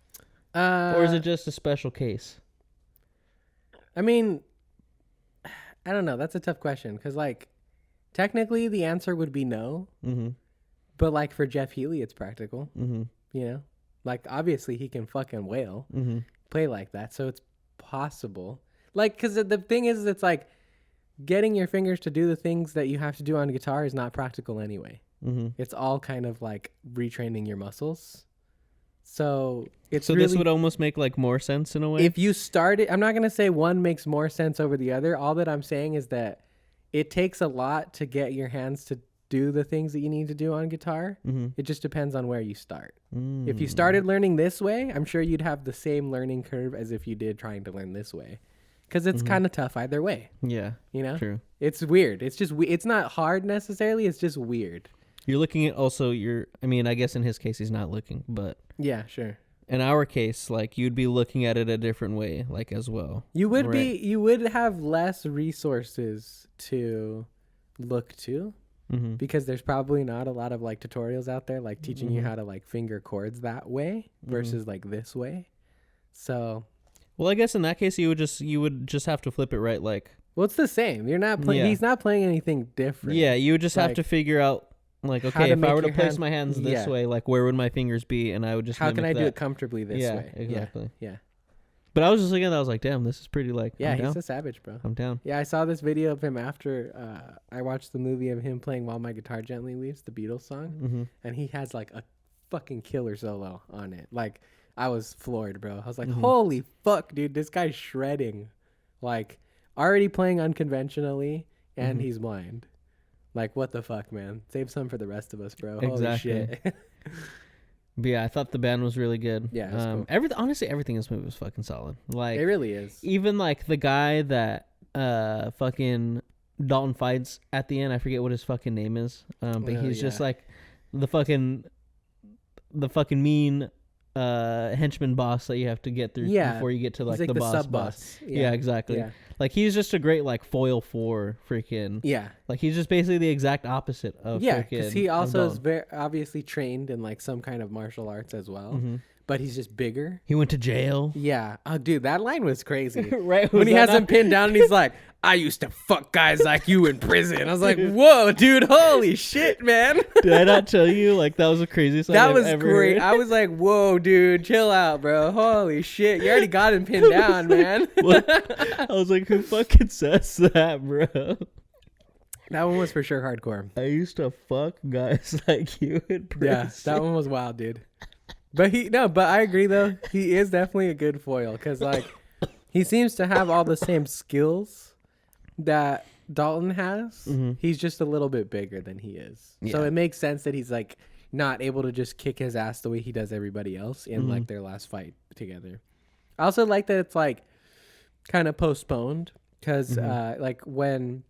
Or is it just a special case? I mean, I don't know. That's a tough question. Because, like, technically the answer would be no. Mm-hmm. But, like, for Jeff Healey, it's practical. Mm-hmm. You know? Like, obviously, he can fucking wail. Mm-hmm. Play like that. So it's possible. Like, because the thing is, it's like getting your fingers to do the things that you have to do on guitar is not practical anyway. Mm-hmm. It's all kind of like retraining your muscles. So it's so really, this would almost make like more sense in a way. If you start it, I'm not going to say one makes more sense over the other. All that I'm saying is that it takes a lot to get your hands to do the things that you need to do on guitar. Mm-hmm. It just depends on where you start. If you started learning this way, I'm sure you'd have the same learning curve as if you did trying to learn this way. Because it's kind of tough either way. Yeah. You know? True. It's weird. It's just, it's not hard necessarily. It's just weird. You're looking at also I mean, I guess in his case, he's not looking, but. Yeah, sure. In our case, like, you'd be looking at it a different way, like, as well. You would you would have less resources to look to. Mm-hmm. Because there's probably not a lot of like tutorials out there like teaching you how to like finger chords that way versus like this way. So, well, I guess in that case you would just have to flip it right. Like, well, it's the same. You're not playing. He's not playing anything different. Yeah, you would just have to figure out like, okay, if I were to place my hands this way, like where would my fingers be? And I would just how can I do it comfortably this way? Exactly. Yeah. But I was just looking at that, I was like, damn, this is pretty like, yeah, he's a savage, bro. I'm down. Yeah, I saw this video of him after I watched the movie of him playing While My Guitar Gently Weeps, the Beatles song. And he has like a fucking killer solo on it. Like, I was floored, bro. I was like, holy fuck, dude, this guy's shredding. Like, already playing unconventionally, and he's blind. Like, what the fuck, man? Save some for the rest of us, bro. Exactly. Holy shit. But yeah, I thought the band was really good. Yeah, it was cool. Honestly, everything in this movie was fucking solid. Like, it really is. Even like the guy that fucking Dalton fights at the end. I forget what his fucking name is. But he's just like the fucking mean henchman boss that you have to get through before you get to like the boss sub-boss. Yeah, exactly. Yeah. Like he's just a great like foil for freaking like he's just basically the exact opposite of because he also is very obviously trained in like some kind of martial arts as well. But he's just bigger. He went to jail. Yeah. Oh, dude, that line was crazy. Right? When he has him pinned down and he's like, I used to fuck guys like you in prison. I was like, whoa, dude, holy shit, man. Did I not tell you? Like, that was the craziest thing I've ever great. heard. I was like, whoa, dude, chill out, bro. Holy shit. You already got him pinned down, man. I was like, who fucking says that, bro? That one was for sure hardcore. I used to fuck guys like you in prison. Yeah, that one was wild, dude. But I agree though. He is definitely a good foil because like he seems to have all the same skills that Dalton has. He's just a little bit bigger than he is. Yeah. So it makes sense that he's like not able to just kick his ass the way he does everybody else in like their last fight together. I also like that it's like kind of postponed because like when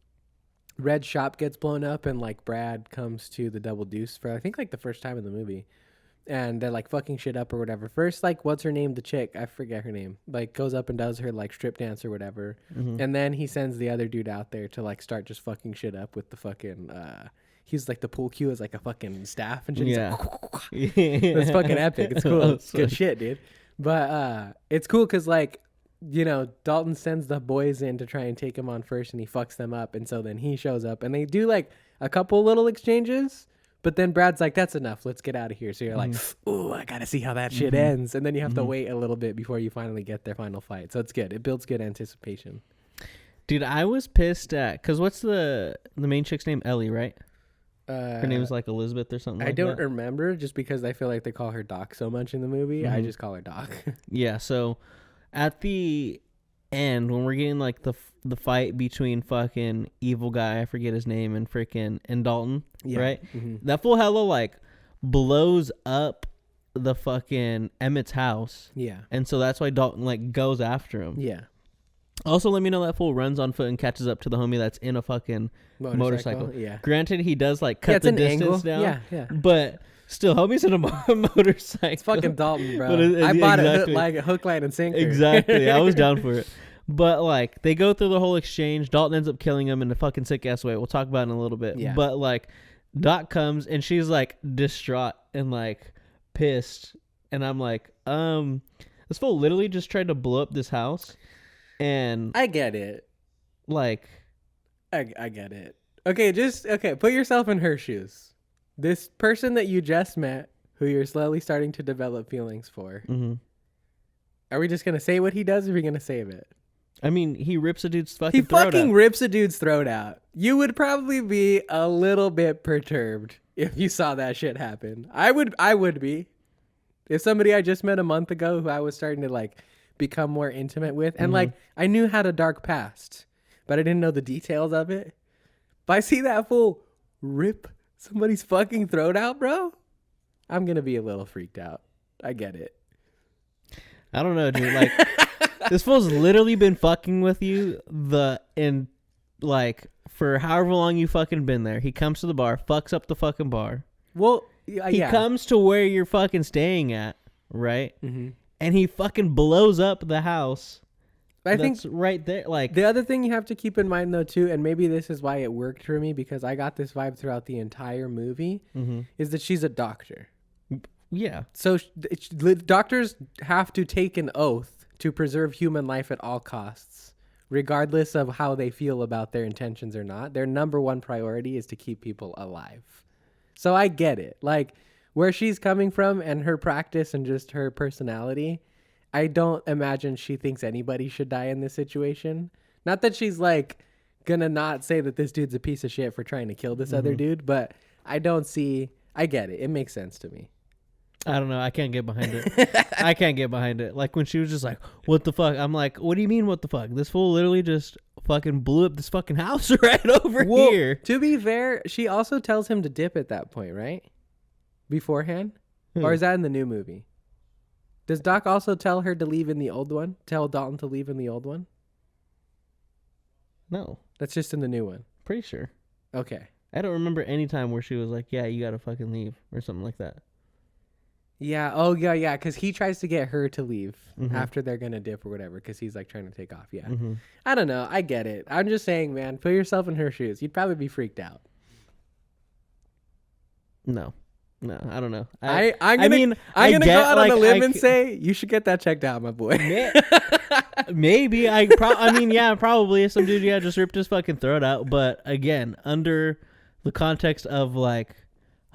Red's shop gets blown up and like Brad comes to the Double Deuce for I think like the first time in the movie. And they're like fucking shit up or whatever. First, like, what's her name? The chick, I forget her name. Like, goes up and does her like strip dance or whatever. And then he sends the other dude out there to like start just fucking shit up with the fucking. He's like the pool cue as like a fucking staff and shit. Yeah, like, it's fucking epic. It's cool. It's good shit, dude. But it's cool because like Dalton sends the boys in to try and take him on first, and he fucks them up, and so then he shows up, and they do like a couple little exchanges. But then Brad's like, that's enough. Let's get out of here. So you're like, ooh, I got to see how that shit ends. And then you have to wait a little bit before you finally get their final fight. So it's good. It builds good anticipation. Dude, I was pissed at, because what's the main chick's name? Ellie, right? Her name is like Elizabeth or something like that. I don't remember just because I feel like they call her Doc so much in the movie. I just call her Doc. Yeah, so at the end, when we're getting like the fight between fucking evil guy, I forget his name, and Dalton, right? That fool hella like blows up the fucking Emmett's house. Yeah. And so that's why Dalton like goes after him. Yeah. Also, let me know that fool runs on foot and catches up to the homie that's in a fucking motorcycle. Yeah. Granted, he does like cut the distance down. Yeah, yeah. But still, homie's in a motorcycle. It's fucking Dalton, bro. I bought a hook, line, and sinker. Exactly. I was down for it. But like they go through the whole exchange. Dalton ends up killing him in a fucking sick ass way. We'll talk about it in a little bit. Yeah. But like Doc comes and she's like distraught and like pissed. And I'm like, this fool literally just tried to blow up this house. And I get it. Like I get it. Okay, put yourself in her shoes. This person that you just met, who you're slowly starting to develop feelings for. Are we just gonna say what he does, or are we gonna save it? I mean, he rips a dude's fucking throat out. He fucking rips a dude's throat out. You would probably be a little bit perturbed if you saw that shit happen. I would be. If somebody I just met a month ago who I was starting to like become more intimate with, and like I knew had a dark past, but I didn't know the details of it. If I see that fool rip somebody's fucking throat out, bro, I'm gonna be a little freaked out. I get it. I don't know, dude. Like, this fool's literally been fucking with you for however long you fucking been there. He comes to the bar, fucks up the fucking bar. Well, he comes to where you're fucking staying at, right? And he fucking blows up the house. I think right there. Like, the other thing you have to keep in mind though too, and maybe this is why it worked for me because I got this vibe throughout the entire movie, is that she's a doctor. Yeah. So doctors have to take an oath to preserve human life at all costs, regardless of how they feel about their intentions or not. Their number one priority is to keep people alive. So I get it. Like where she's coming from and her practice and just her personality, I don't imagine she thinks anybody should die in this situation. Not that she's like gonna not say that this dude's a piece of shit for trying to kill this other dude, but I get it. It makes sense to me. I don't know. I can't get behind it. Like when she was just like, what the fuck? I'm like, what do you mean what the fuck? This fool literally just fucking blew up this fucking house right over here. To be fair, she also tells him to dip at that point, right? Beforehand? Or is that in the new movie? Does Doc also tell her to leave in the old one? Tell Dalton to leave in the old one? No. That's just in the new one. Pretty sure. Okay. I don't remember any time where she was like, yeah, you gotta fucking leave or something like that. Yeah. Oh, yeah. Because he tries to get her to leave after they're going to dip or whatever because he's like trying to take off. Yeah. I don't know. I get it. I'm just saying, man, put yourself in her shoes. You'd probably be freaked out. No, I don't know. I'm gonna go out on a limb and say you should get that checked out, my boy. Maybe probably some dude just ripped his fucking throat out. But again, under the context of like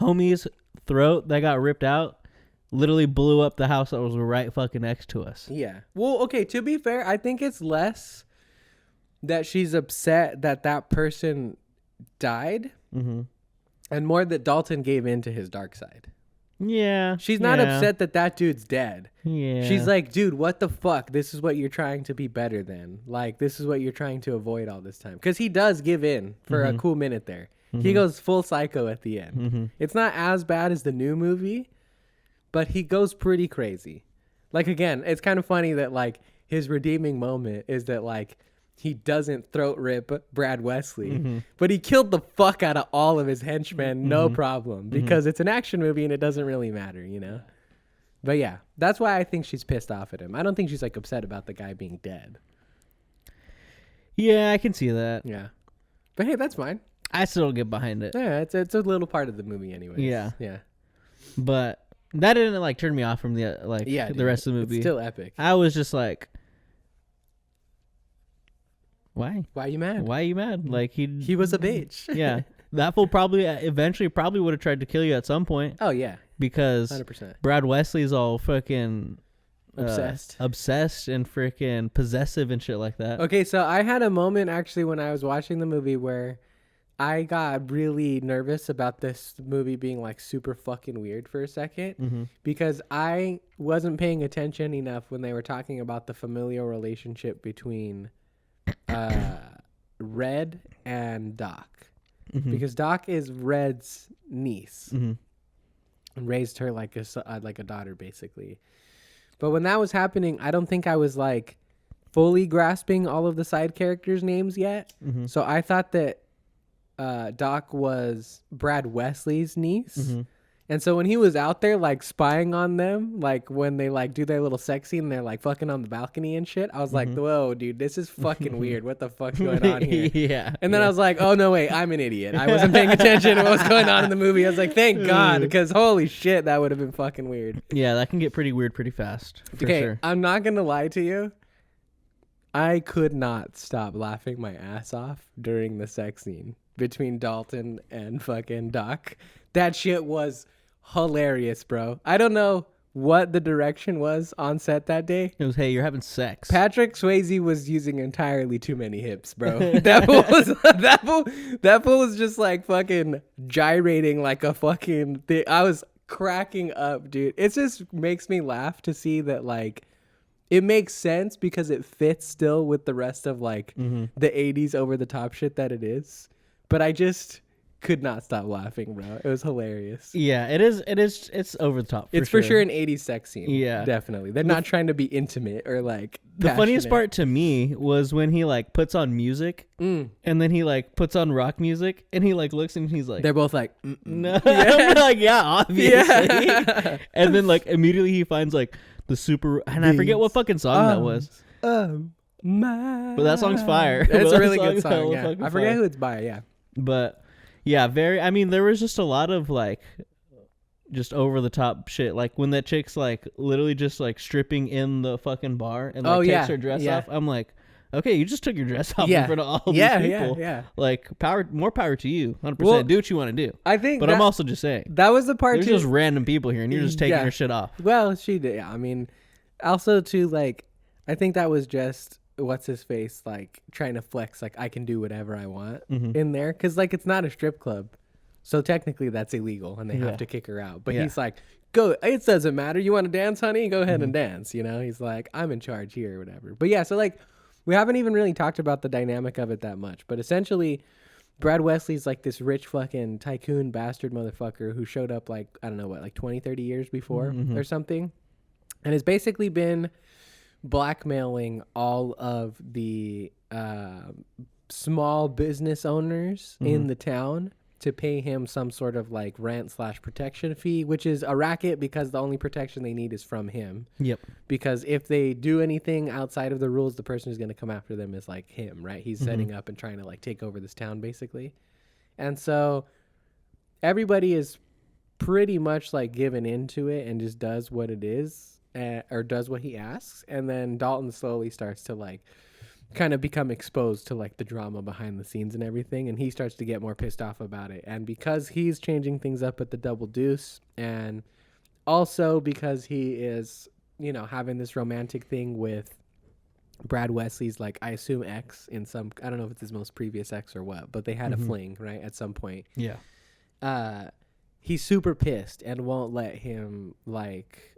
homie's throat that got ripped out, literally blew up the house that was right fucking next to us. Yeah. Well, okay. To be fair, I think it's less that she's upset that person died. And more that Dalton gave in to his dark side. Yeah. She's not upset that dude's dead. Yeah. She's like, dude, what the fuck? This is what you're trying to be better than. Like, this is what you're trying to avoid all this time. Because he does give in for a cool minute there. He goes full psycho at the end. It's not as bad as the new movie, but he goes pretty crazy. Like, again, it's kind of funny that, like, his redeeming moment is that, like, he doesn't throat rip Brad Wesley, but he killed the fuck out of all of his henchmen, no problem, because it's an action movie and it doesn't really matter, you know? But yeah, that's why I think she's pissed off at him. I don't think she's like upset about the guy being dead. Yeah, I can see that. Yeah. But hey, that's fine. I still don't get behind it. Yeah, it's a little part of the movie anyway. Yeah. Yeah. But that didn't like turn me off from the the rest of the movie. It's still epic. I was just like, why? Why are you mad? Why are you mad? Like he was a bitch. Yeah. That fool probably eventually would have tried to kill you at some point. Oh yeah. Because 100%. Brad Wesley's all fucking obsessed and freaking possessive and shit like that. Okay, so I had a moment actually when I was watching the movie where I got really nervous about this movie being like super fucking weird for a second because I wasn't paying attention enough when they were talking about the familial relationship between Red and Doc. Because Doc is Red's niece and raised her like a daughter basically. But when that was happening, I don't think I was like fully grasping all of the side characters' names yet. So I thought that Doc was Brad Wesley's niece. And so when he was out there like spying on them, like when they like do their little sex scene and they're like fucking on the balcony and shit, I was like, whoa, dude, this is fucking weird. What the fuck's going on here? Yeah. And then I was like, oh no, wait, I'm an idiot. I wasn't paying attention to what was going on in the movie. I was like, thank God, because holy shit, that would have been fucking weird. Yeah, that can get pretty weird pretty fast. For sure. I'm not gonna lie to you. I could not stop laughing my ass off during the sex scene between Dalton and fucking Doc. That shit was hilarious, bro. I don't know what the direction was on set that day. It was, hey, you're having sex. Patrick Swayze was using entirely too many hips, bro. that fool was just like fucking gyrating like a fucking thing. I was cracking up, dude. It just makes me laugh to see that like it makes sense because it fits still with the rest of like the 80s over the top shit that it is. But I just could not stop laughing, bro. It was hilarious. Yeah, it is. It's over the top. It's for sure an 80s sex scene. Yeah, definitely. They're not trying to be intimate or like the funniest part to me was when he like puts on music and then he like puts on rock music and he like looks and he's like, they're both like, no. Yeah. Like, yeah, obviously. Yeah. And then like immediately he finds like the super, and I forget what fucking song that was. But that song's fire. It's a really good song. Yeah. I forget who it's by. Yeah. But yeah, I mean, there was just a lot of like just over the top shit. Like when that chick's like literally just like stripping in the fucking bar and like takes her dress off. I'm like, okay, you just took your dress off in front of all these people. Yeah. Like more power to you. 100%. Well, do what you want to do. I think, but I'm also just saying that was the part. There's just random people here, and you're just taking her shit off. Well, she did. Yeah. I mean, also too, like, I think that was just what's his face like trying to flex like I can do whatever I want in there because like it's not a strip club, so technically that's illegal and they have to kick her out. But he's like, go, it doesn't matter, you want to dance, honey, go ahead and dance, you know. He's like, I'm in charge here or whatever. But yeah, so like We haven't even really talked about the dynamic of it that much, but essentially Brad Wesley's like this rich fucking tycoon bastard motherfucker who showed up like, I don't know what, like 20, 30 years before or something. And has basically been blackmailing all of the small business owners in the town to pay him some sort of like rent/protection fee, which is a racket because the only protection they need is from him. Yep. Because if they do anything outside of the rules, the person who's going to come after them is like him, right? He's setting up and trying to like take over this town basically. And so everybody is pretty much like given into it and just does what it is or does what he asks. And then Dalton slowly starts to like kind of become exposed to like the drama behind the scenes and everything, and he starts to get more pissed off about it. And because he's changing things up at the Double Deuce, and also because he is, you know, having this romantic thing with Brad Wesley's, like, I assume ex in some, I don't know if it's his most previous ex or what, but they had a fling, right, at some point. Yeah. He's super pissed and won't let him, like,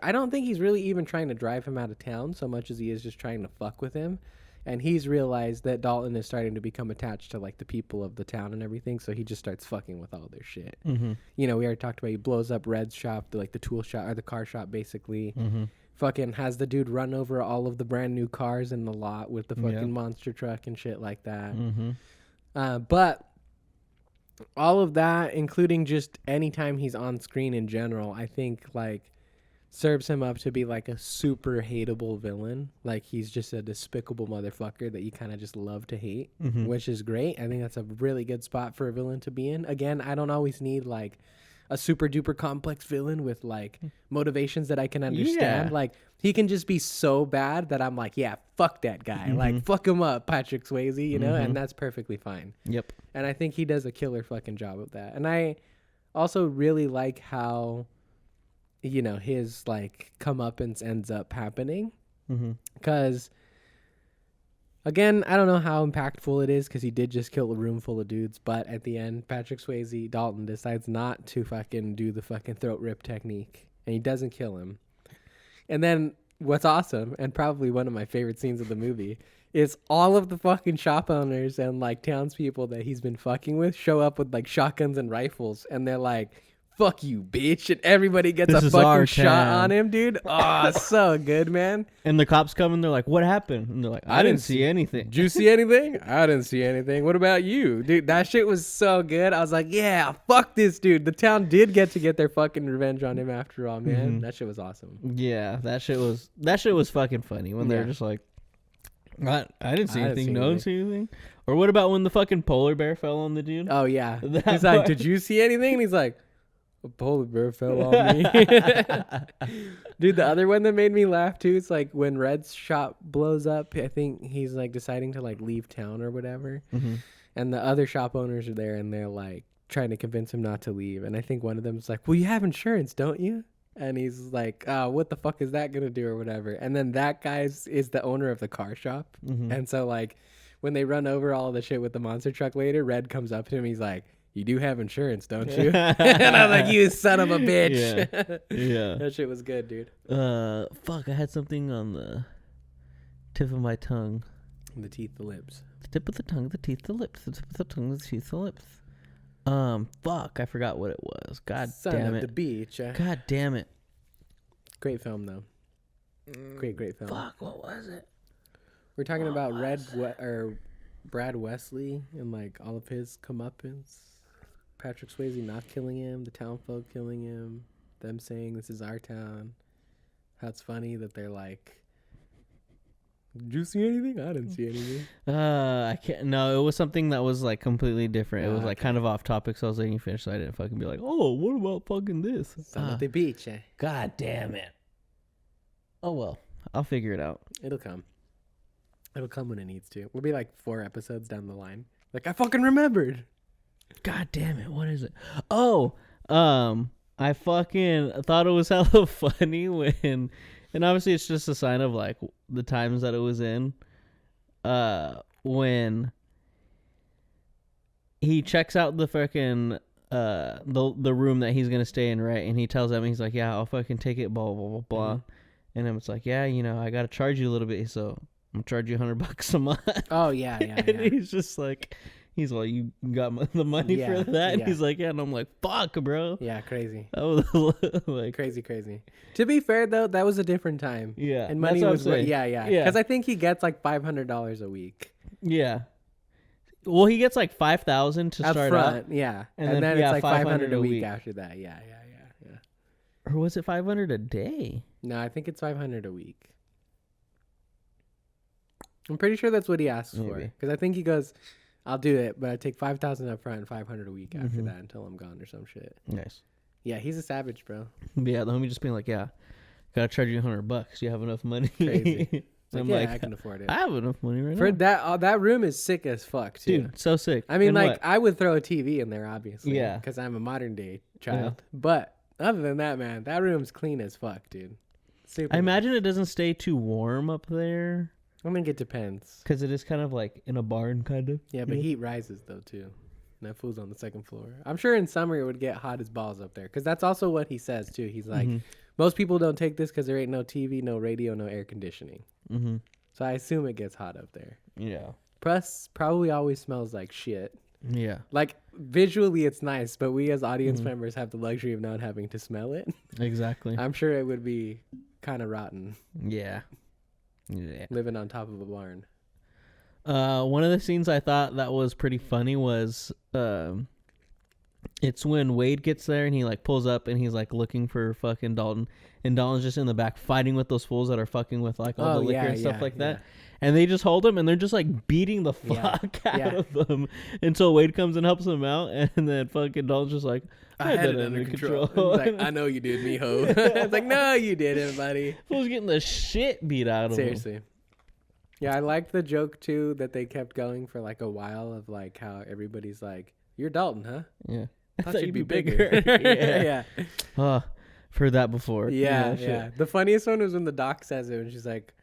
I don't think he's really even trying to drive him out of town so much as he is just trying to fuck with him. And he's realized that Dalton is starting to become attached to like the people of the town and everything. So he just starts fucking with all their shit. You know, we already talked about, he blows up Red's shop, the tool shop or the car shop basically. Fucking has the dude run over all of the brand new cars in the lot with the fucking monster truck and shit like that. But all of that, including just anytime he's on screen in general, I think like serves him up to be like a super hateable villain. Like he's just a despicable motherfucker that you kind of just love to hate, which is great. I think that's a really good spot for a villain to be in. Again, I don't always need like a super duper complex villain with like motivations that I can understand. Yeah. Like he can just be so bad that I'm like, yeah, fuck that guy. Like fuck him up, Patrick Swayze, you know, and that's perfectly fine. Yep. And I think he does a killer fucking job of that. And I also really like how, you know, his like comeuppance ends up happening, because again, I don't know how impactful it is because he did just kill a room full of dudes, but at the end Patrick Swayze, Dalton, decides not to fucking do the fucking throat rip technique and he doesn't kill him. And then what's awesome and probably one of my favorite scenes of the movie is all of the fucking shop owners and like townspeople that he's been fucking with show up with like shotguns and rifles and they're like, fuck you, bitch. And everybody gets a fucking shot on him, dude. Oh, so good, man. And the cops come and they're like, what happened? And they're like, I didn't see anything. Did you see anything? I didn't see anything. What about you? Dude, that shit was so good. I was like, yeah, fuck this dude. The town did get their fucking revenge on him after all, man. That shit was awesome. Yeah, that shit was fucking funny when they're just like, I didn't see anything. No one see anything. Or what about when the fucking polar bear fell on the dude? Oh, yeah. He's like, did you see anything? And he's like, a polar bear fell on me. Dude, the other one that made me laugh too, it's like when Red's shop blows up, I think he's like deciding to like leave town or whatever. And the other shop owners are there and they're like trying to convince him not to leave. And I think one of them is like, well, you have insurance, don't you? And he's like, oh, what the fuck is that going to do or whatever? And then that guy is the owner of the car shop. And so like when they run over all the shit with the monster truck later, Red comes up to him. He's like, you do have insurance, don't you? And I was like, you son of a bitch. Yeah. That shit was good, dude. Fuck, I had something on the tip of my tongue. The teeth, the lips. The tip of the tongue, the teeth, the lips. The tip of the tongue, the teeth, the lips. Fuck, I forgot what it was. God Son damn of it. the beach. God damn it. Great film, though. Great film. Fuck, what was it? We're talking about Brad Wesley and like all of his comeuppance. Patrick Swayze not killing him, the town folk killing him, them saying this is our town. How it's funny that they're like, did you see anything? I didn't see anything. I can't. No, it was something that was like completely different. It was like kind of off topic, so I was letting you finish, so I didn't fucking be like, oh, what about fucking this? Son of the beach, God damn it. Oh well, I'll figure it out. It'll come. It'll come when it needs to. We'll be like 4 episodes down the line. Like, I fucking remembered. God damn it, what is it? Oh, I fucking thought it was hella funny when, and obviously it's just a sign of like the times that it was in, when he checks out the fucking the room that he's gonna stay in, right? And he tells them, he's like, yeah, I'll fucking take it, blah blah blah blah. And then it's like, yeah, you know, I gotta charge you a little bit, so I'm gonna charge you $100 a month. Oh yeah. And he's just like, he's like, you got the money for that? And he's like, yeah. And I'm like, fuck, bro. Yeah, crazy. Like crazy. To be fair though, that was a different time. Yeah, and money was yeah. Because I think he gets like $500 a week. Yeah. Well, he gets like 5,000 to start out. Yeah, and then it's like 500 a week after that. Yeah. Or was it 500 a day? No, I think it's 500 a week. I'm pretty sure that's what he asks for. Because I think he goes, I'll do it, but I take 5,000 up front and 500 a week after that until I'm gone or some shit. Nice. Yeah, he's a savage, bro. Yeah, the homie just being like, yeah, gotta charge you $100. You have enough money. Crazy. I'm like, I can afford it. I have enough money right for now. That room is sick as fuck, too. Dude, so sick. I mean, I would throw a TV in there, obviously. Yeah. Because I'm a modern day child. Yeah. But other than that, man, that room's clean as fuck, dude. Super. I imagine it doesn't stay too warm up there. I think it depends. Because it is kind of like in a barn, kind of. Yeah, but heat rises, though, too. And that fool's on the second floor. I'm sure in summer it would get hot as balls up there. Because that's also what he says, too. He's like, most people don't take this because there ain't no TV, no radio, no air conditioning. Mm-hmm. So I assume it gets hot up there. Yeah. Plus, probably always smells like shit. Yeah. Like, visually it's nice, but we as audience members have the luxury of not having to smell it. Exactly. I'm sure it would be kind of rotten. Yeah. Living on top of a barn. One of the scenes I thought that was pretty funny was it's when Wade gets there and he like pulls up and he's like looking for fucking Dalton, and Dalton's just in the back fighting with those fools that are fucking with like all the liquor and stuff like that. And they just hold him and they're just like beating the fuck out of them until Wade comes and helps them out, and then fucking Dalton's just like, I had it under control. He's like, I know you did, mijo. It's like, no, you didn't, buddy. Fool's getting the shit beat out of him. Seriously. Yeah, I liked the joke too that they kept going for like a while of like how everybody's like, you're Dalton, huh? Yeah. I thought you'd be bigger. Yeah. Oh, I've heard that before. Yeah. The funniest one was when the doc says it and she's like,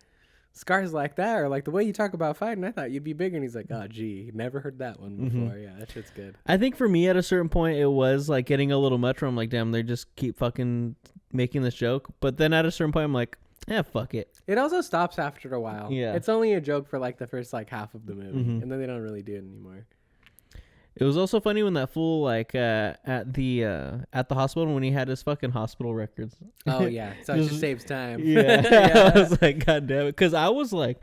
scars like that, or like the way you talk about fighting, I thought you'd be bigger. And he's like, oh, gee, never heard that one before. Yeah, that shit's good. I think for me at a certain point, it was like getting a little much where I'm like, damn, they just keep fucking making this joke. But then at a certain point, I'm like, yeah, fuck it. It also stops after a while. Yeah. It's only a joke for like the first like half of the movie. And then they don't really do it anymore. It was also funny when that fool like at the hospital when he had his fucking hospital records. Oh yeah, so it just saves time. Yeah. I was like, god damn it, because I was like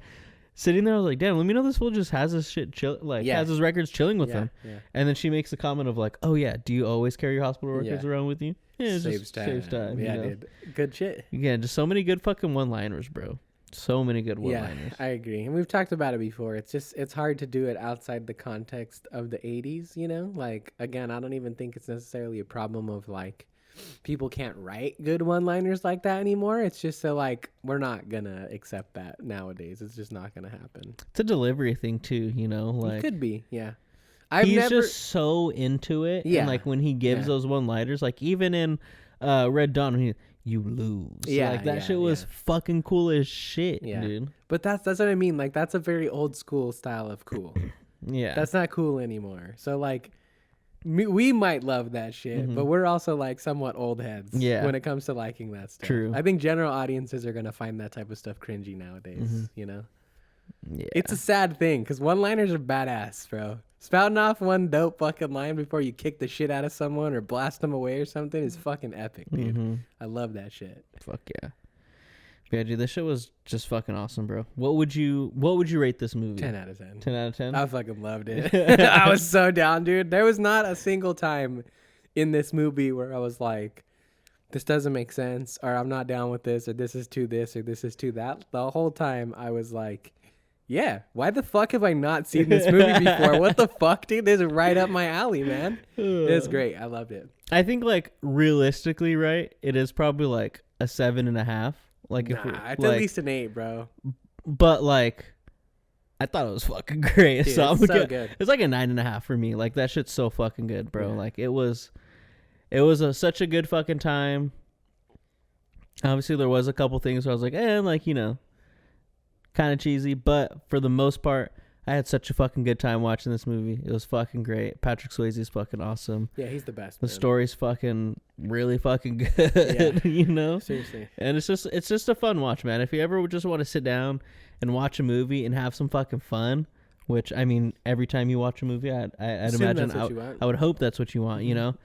sitting there, I was like, damn, let me know this fool just has his shit has his records chilling with him. Yeah. And then she makes a comment of like, oh yeah, do you always carry your hospital records around with you? Yeah, it saves time. Yeah, dude, good shit. Yeah, just so many good fucking one-liners, bro. So many good one-liners. Yeah, I agree. And we've talked about it before. It's hard to do it outside the context of the 80s, you know? Like, again, I don't even think it's necessarily a problem of, like, people can't write good one-liners like that anymore. It's just so, like, we're not going to accept that nowadays. It's just not going to happen. It's a delivery thing, too, you know? Like, it could be, yeah. He's just so into it. Yeah. And, like, when he gives those one-liners, like, even in Red Dawn, you lose. Yeah, like that shit was fucking cool as shit, dude. But that's what I mean. Like that's a very old school style of cool. Yeah, that's not cool anymore. So like, we might love that shit, but we're also like somewhat old heads. When it comes to liking that stuff. True. I think general audiences are gonna find that type of stuff cringy nowadays. You know. Yeah. It's a sad thing because one-liners are badass, bro. Spouting off one dope fucking line before you kick the shit out of someone or blast them away or something is fucking epic, dude. I love that shit. Fuck yeah. Yeah, dude, this shit was just fucking awesome, bro. What would you rate this movie? 10 out of 10. 10 out of 10? I fucking loved it. I was so down, dude. There was not a single time in this movie where I was like, this doesn't make sense, or I'm not down with this, or this is too this, or this is too that. The whole time I was like, yeah, why the fuck have I not seen this movie before? What the fuck, dude? This is right up my alley, man. It's great. I loved it. I think, like, realistically, right, it is probably, like, a 7.5. Like, it's at least an 8, bro. But, like, I thought it was fucking great. Dude, so it's so good. It's like a 9.5 for me. Like, that shit's so fucking good, bro. Yeah. Like, it was such a good fucking time. Obviously, there was a couple things where I was like, like, you know, kind of cheesy, but for the most part, I had such a fucking good time watching this movie. It was fucking great. Patrick Swayze's fucking awesome. Yeah, he's the best. The story's fucking really fucking good, you know? Seriously. And it's just a fun watch, man. If you ever just want to sit down and watch a movie and have some fucking fun, which, I mean, every time you watch a movie, I'd imagine, I would hope that's what you want, you know?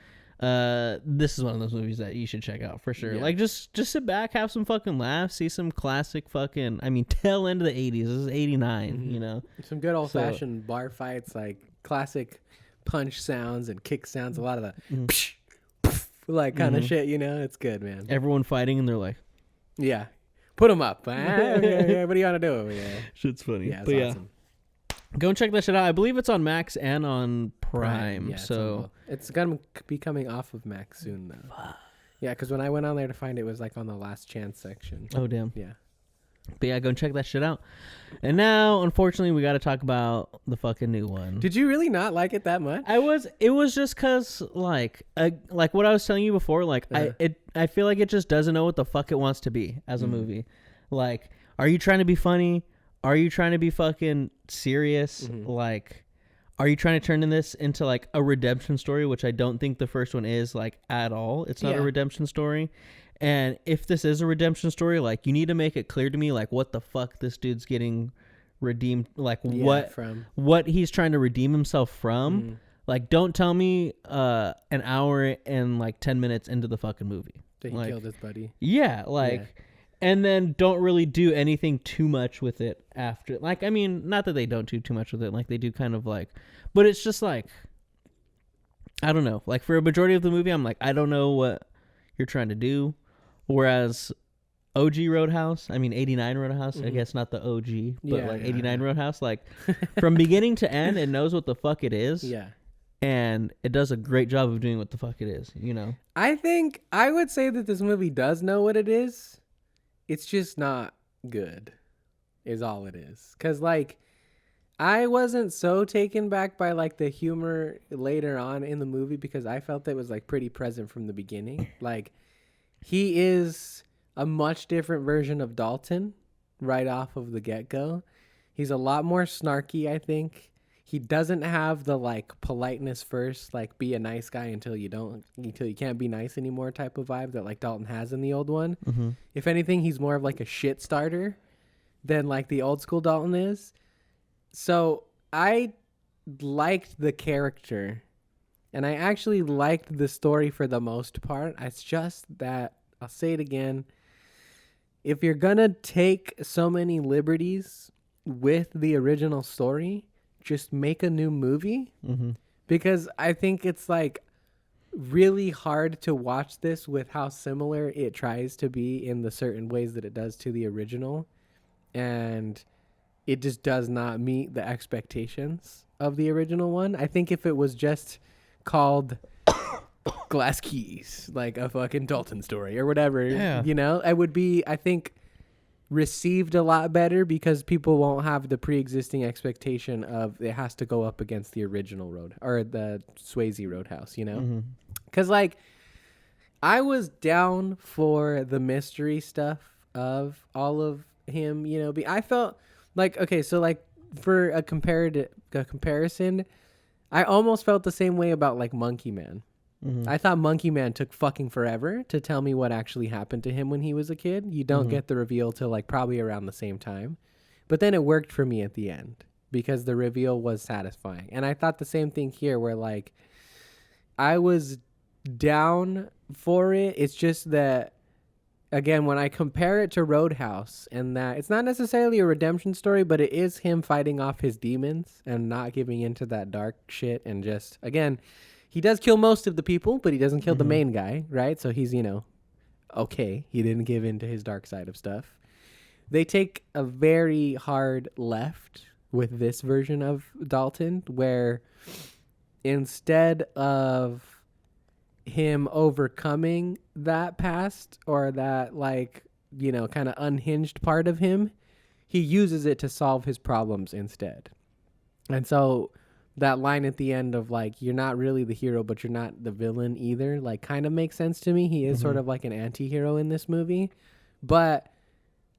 This is one of those movies that you should check out for sure. Yeah. Like, just sit back, have some fucking laughs, see some classic fucking, I mean, tail end of the 80s. This is 89, you know? Some good old-fashioned bar fights, like classic punch sounds and kick sounds, a lot of the psh, poof, like kind of shit, you know? It's good, man. Everyone fighting, and they're like... Yeah. Put them up. What do you want to do? Yeah. Shit's funny. Yeah, it's awesome. Go and check that shit out. I believe it's on Max and on Prime. Yeah, so it's gonna be coming off of Max soon, though. Yeah, because when I went on there to find it, was like on the last chance section. Oh damn. Yeah. But yeah, go and check that shit out. And now, unfortunately, we got to talk about the fucking new one. Did you really not like it that much? It was just cause like what I was telling you before. Like I feel like it just doesn't know what the fuck it wants to be as a movie. Like, are you trying to be funny? Are you trying to be fucking serious? Like, are you trying to turn this into like a redemption story, which I don't think the first one is, like, at all. It's not a redemption story. And if this is a redemption story, like, you need to make it clear to me, like, what the fuck this dude's getting redeemed, like, what he's trying to redeem himself from. Like, don't tell me an hour and like 10 minutes into the fucking movie that he killed his buddy. Yeah, like. Yeah. And then don't really do anything too much with it after. Like, I mean, not that they don't do too much with it. Like, they do kind of like... But it's just like... I don't know. Like, for a majority of the movie, I'm like, I don't know what you're trying to do. Whereas OG Roadhouse, I mean, 89 Roadhouse, I guess not the OG, but 89 Roadhouse, like, from beginning to end, it knows what the fuck it is. Yeah. And it does a great job of doing what the fuck it is, you know? I think I would say that this movie does know what it is. It's just not good, is all it is. Because, like, I wasn't so taken back by, like, the humor later on in the movie because I felt it was, like, pretty present from the beginning. Like, he is a much different version of Dalton right off of the get-go. He's a lot more snarky, I think. He doesn't have the, like, politeness first, like, be a nice guy until you can't be nice anymore type of vibe that, like, Dalton has in the old one. If anything, he's more of, like, a shit starter than, like, the old school Dalton is. So I liked the character, and I actually liked the story for the most part. It's just that, I'll say it again, if you're gonna take so many liberties with the original story, just make a new movie. Because I think it's like really hard to watch this with how similar it tries to be in the certain ways that it does to the original, and it just does not meet the expectations of the original one. I think if it was just called Glass Keys, like a fucking Dalton story or whatever, you know, it would be, I think, received a lot better because people won't have the pre-existing expectation of it has to go up against the original road or the Swayze Roadhouse, you know? Because like I was down for the mystery stuff of all of him, you know, I felt like, okay, so like for a comparison, I almost felt the same way about like Monkey Man. I thought Monkey Man took fucking forever to tell me what actually happened to him when he was a kid. You don't get the reveal till like probably around the same time. But then it worked for me at the end because the reveal was satisfying. And I thought the same thing here where like I was down for it. It's just that, again, when I compare it to Roadhouse and that it's not necessarily a redemption story, but it is him fighting off his demons and not giving into that dark shit and just, again... He does kill most of the people, but he doesn't kill the main guy, right? So he's, you know, okay. He didn't give in to his dark side of stuff. They take a very hard left with this version of Dalton, where instead of him overcoming that past or that, like, you know, kind of unhinged part of him, he uses it to solve his problems instead. And so... that line at the end of like, you're not really the hero, but you're not the villain either, like kind of makes sense to me. He is sort of like an anti-hero in this movie, but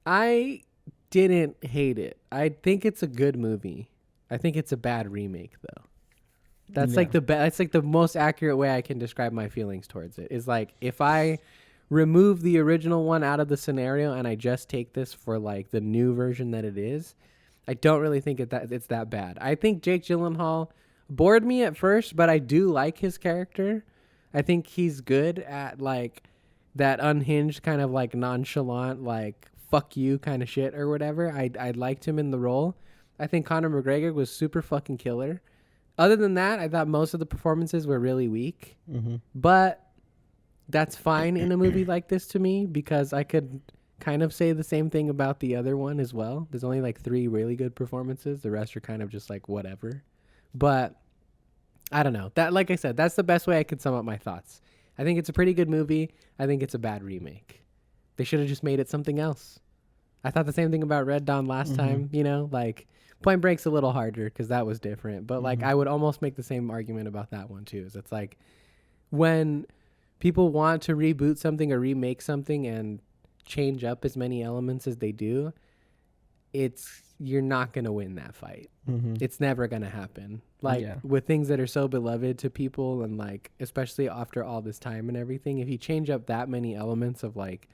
I didn't hate it. I think it's a good movie. I think it's a bad remake though. That's like that's like the most accurate way I can describe my feelings towards it is like, if I remove the original one out of the scenario and I just take this for like the new version that it is, I don't really think it's that bad. I think Jake Gyllenhaal bored me at first, but I do like his character. I think he's good at like that unhinged kind of like nonchalant, like fuck you kind of shit or whatever. I liked him in the role. I think Conor McGregor was super fucking killer. Other than that, I thought most of the performances were really weak. Mm-hmm. But that's fine in a movie like this to me, because I could kind of say the same thing about the other one as well. There's only like 3 really good performances. The rest are kind of just like whatever. But I don't know. That, like I said, that's the best way I could sum up my thoughts. I think it's a pretty good movie. I think it's a bad remake. They should have just made it something else. I thought the same thing about Red Dawn last time, you know, like Point Break's a little harder because that was different. But like I would almost make the same argument about that one too. Is it's like when people want to reboot something or remake something and change up as many elements as they do, you're not going to win that fight. It's never going to happen. Like with things that are so beloved to people, and like especially after all this time and everything, if you change up that many elements of like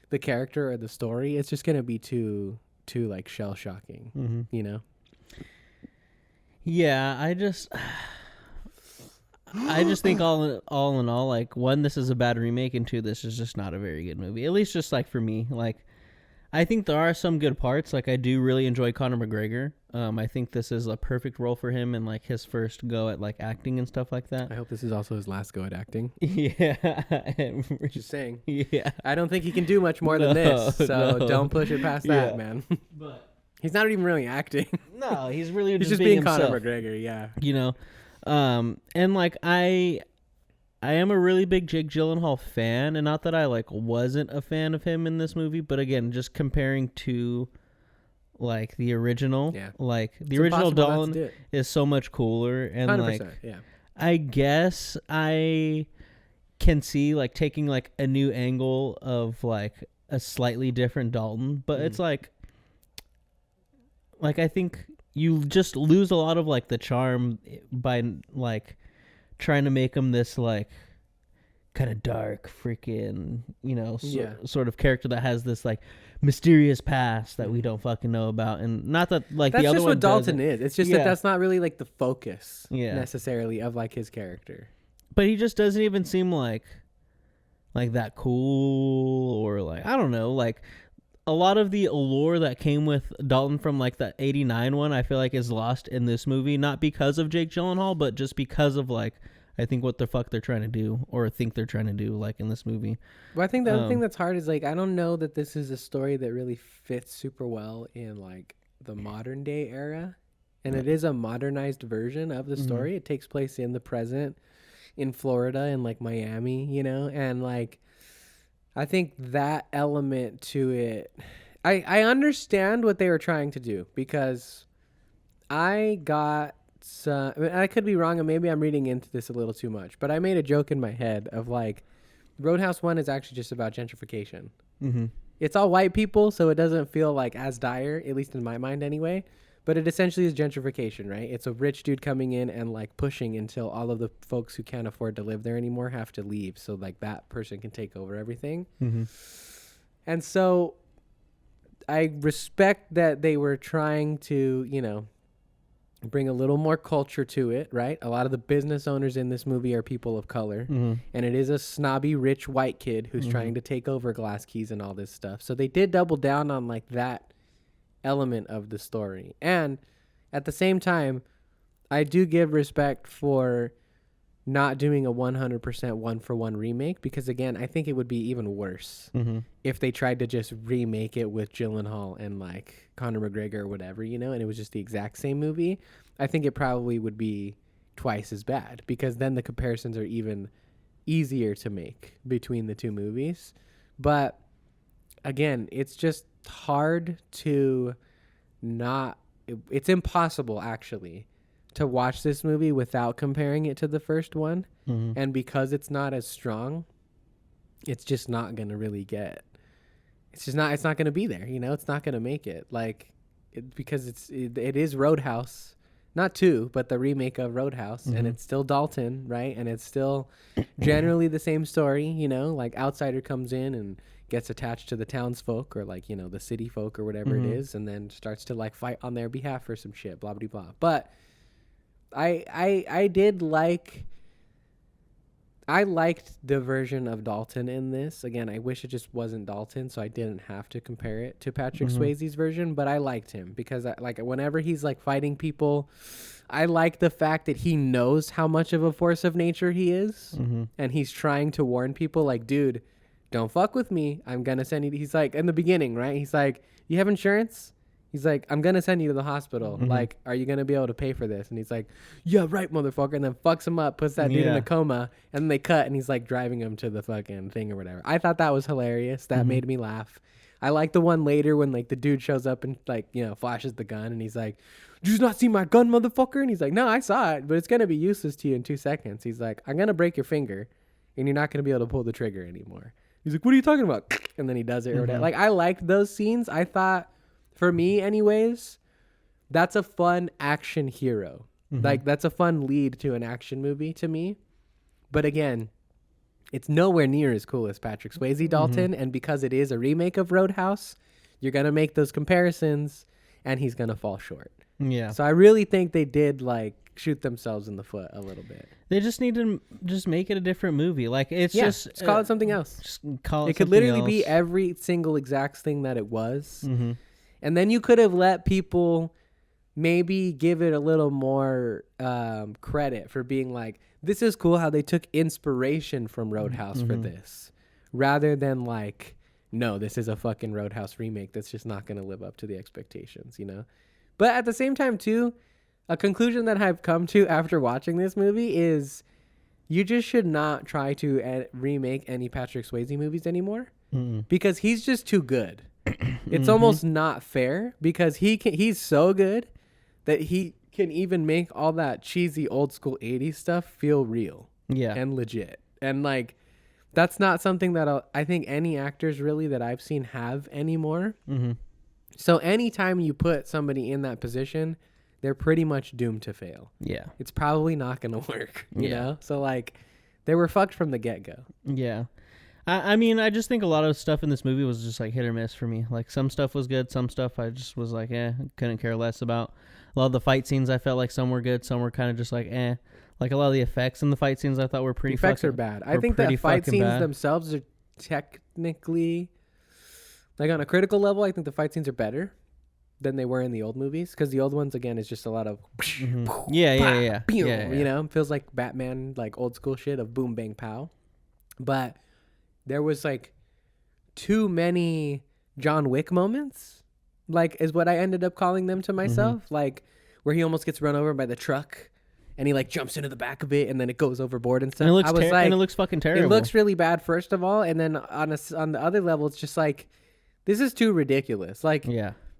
the character or the story, it's just going to be too like shell shocking, you know? Yeah, I just think all in all, like, 1, this is a bad remake, and 2, this is just not a very good movie. At least just like for me. Like, I think there are some good parts. Like, I do really enjoy Conor McGregor. I think this is a perfect role for him, and like his first go at like acting and stuff like that. I hope this is also his last go at acting. Yeah. Just saying. Yeah. I don't think he can do much more than this, so don't push it past that, man. But he's not even really acting. No, he's really just being Conor McGregor, yeah. You know? And like I am a really big Jake Gyllenhaal fan, and not that I like wasn't a fan of him in this movie, but again, just comparing to like the original, like the original Dalton is so much cooler, and 100%, like I guess I can see like taking like a new angle of like a slightly different Dalton, but it's like I think you just lose a lot of like the charm by like trying to make him this like kind of dark freaking, you know, sort of character that has this like mysterious past that we don't fucking know about. And not that like that's the other just one what Dalton is. It's just that's not really like the focus necessarily of like his character. But he just doesn't even seem like that cool, or like, I don't know, like a lot of the allure that came with Dalton from like the 89 one, I feel like is lost in this movie, not because of Jake Gyllenhaal, but just because of like, I think what the fuck they're trying to do, or think they're trying to do, like in this movie. Well, I think the other thing that's hard is like, I don't know that this is a story that really fits super well in like the modern day era. And it is a modernized version of the story. It takes place in the present, in Florida and like Miami, you know? And like, I think that element to it, I understand what they were trying to do, because I got I mean, I could be wrong, and maybe I'm reading into this a little too much, but I made a joke in my head of like, Roadhouse 1 is actually just about gentrification. It's all white people, so it doesn't feel like as dire, at least in my mind anyway. But it essentially is gentrification, right? It's a rich dude coming in and like pushing until all of the folks who can't afford to live there anymore have to leave, so like that person can take over everything. And so I respect that they were trying to, you know, bring a little more culture to it, right? A lot of the business owners in this movie are people of color, and it is a snobby rich white kid who's trying to take over Glass Keys and all this stuff. So they did double down on like that element of the story. And at the same time, I do give respect for not doing a 100% one-for-one remake, because again, I think it would be even worse if they tried to just remake it with Gyllenhaal and like Conor McGregor or whatever, you know, and it was just the exact same movie. I think it probably would be twice as bad, because then the comparisons are even easier to make between the two movies. But again, it's just hard to it's impossible actually to watch this movie without comparing it to the first one. And because it's not as strong, it's just not going to really it's not going to be there, you know, it's not going to make it, like because it is Roadhouse. not 2, but the remake of Roadhouse, and it's still Dalton, right? And it's still generally the same story, you know, like outsider comes in and gets attached to the townsfolk or like, you know, the city folk or whatever it is, and then starts to like fight on their behalf for some shit, blah blah blah. But I liked the version of Dalton in this. Again, I wish it just wasn't Dalton, so I didn't have to compare it to Patrick Swayze's version, but I liked him because like whenever he's like fighting people, I like the fact that he knows how much of a force of nature he is, and he's trying to warn people like, dude, don't fuck with me. I'm going to send you. He's like, in the beginning, right? He's like, you have insurance? He's like, I'm going to send you to the hospital. Like, are you going to be able to pay for this? And he's like, yeah, right, motherfucker. And then fucks him up, puts that dude in a coma. And then they cut and he's like driving him to the fucking thing or whatever. I thought that was hilarious. That made me laugh. I like the one later when like the dude shows up and like, you know, flashes the gun and he's like, did you not see my gun, motherfucker? And he's like, no, I saw it, but it's going to be useless to you in 2 seconds. He's like, I'm going to break your finger and you're not going to be able to pull the trigger anymore. He's like, what are you talking about? And then he does it or whatever. Like, I liked those scenes. I thought, for me anyways, that's a fun action hero. Like, that's a fun lead to an action movie to me. But again, it's nowhere near as cool as Patrick Swayze Dalton. And because it is a remake of Roadhouse, you're going to make those comparisons and he's going to fall short. Yeah. So I really think they did, like, shoot themselves in the foot a little bit. They just need to just make it a different movie. Like, it's just call it something else. Just call it it could literally be every single exact thing that it was. And then you could have let people maybe give it a little more credit for being like, this is cool how they took inspiration from Roadhouse for this, rather than like, no, this is a fucking Roadhouse remake that's just not going to live up to the expectations, you know? But at the same time, too, a conclusion that I've come to after watching this movie is you just should not try to remake any Patrick Swayze movies anymore because he's just too good. It's almost not fair because he's so good that he can even make all that cheesy old school 80s stuff feel real and legit. And like, that's not something that I think any actors really that I've seen have anymore. So anytime you put somebody in that position, they're pretty much doomed to fail. Yeah. It's probably not going to work, you know? So, like, they were fucked from the get-go. Yeah. I mean, I just think a lot of stuff in this movie was just, like, hit or miss for me. Like, some stuff was good. Some stuff I just was like, couldn't care less about. A lot of the fight scenes, I felt like some were good. Some were kind of just like, Like, a lot of the effects in the fight scenes I thought were pretty effects are bad. I think the fight scenes themselves are technically, like, on a critical level, I think the fight scenes are better than they were in the old movies, because the old ones again is just a lot of you know, feels like Batman, like old school shit of boom bang pow. But there was like too many John Wick moments, like, is what I ended up calling them to myself, like where he almost gets run over by the truck and he like jumps into the back of it and then it goes overboard and stuff. And it looks fucking terrible. It looks really bad, first of all, and then on the other level, it's just like, this is too ridiculous. Like,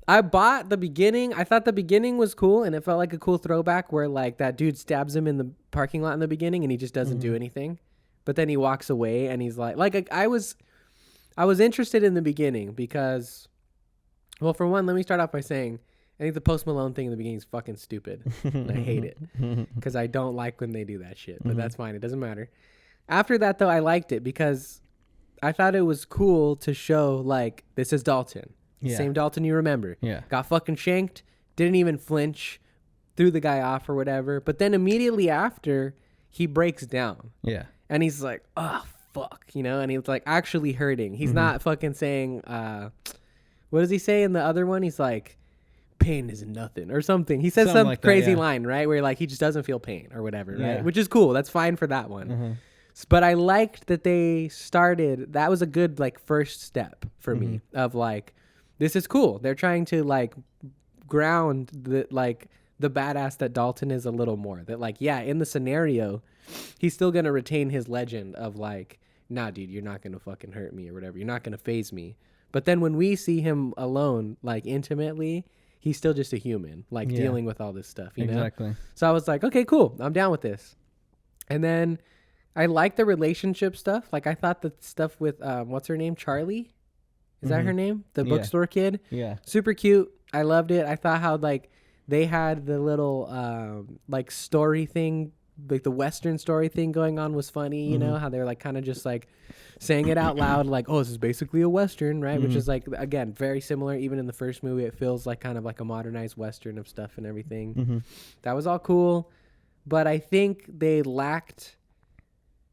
I bought the beginning. I thought the beginning was cool, and it felt like a cool throwback where, like, that dude stabs him in the parking lot in the beginning, and he just doesn't do anything. But then he walks away, and he's like I was interested in the beginning because, well, for one, let me start off by saying, I think the Post Malone thing in the beginning is fucking stupid. And I hate it because I don't like when they do that shit, but that's fine. It doesn't matter. After that, though, I liked it because I thought it was cool to show, like, this is Dalton. Same Dalton you remember. Got fucking shanked, didn't even flinch, threw the guy off or whatever. But then immediately after, he breaks down. And he's like, oh, fuck, you know? And he's like actually hurting. He's not fucking saying, what does he say in the other one? He's like, pain is nothing or something. He says some like crazy line, right? Where like he just doesn't feel pain or whatever, right? Which is cool. That's fine for that one. But I liked that they started, that was a good like first step for me of like, this is cool. They're trying to like ground the badass that Dalton is a little more. That like, yeah, in the scenario, he's still gonna retain his legend of like, nah, dude, you're not gonna fucking hurt me or whatever. You're not gonna phase me. But then when we see him alone, like intimately, he's still just a human, like dealing with all this stuff, you know? Exactly. So I was like, okay, cool. I'm down with this. And then I like the relationship stuff. Like I thought the stuff with what's her name, Charlie. Is that her name? The bookstore kid? Yeah. Super cute. I loved it. I thought how like they had the little like story thing, like the Western story thing going on was funny. You know how they're like kind of just like saying it out loud, like, oh, this is basically a Western, right? Which is like, again, very similar. Even in the first movie, it feels like kind of like a modernized Western of stuff and everything. That was all cool, but I think they lacked.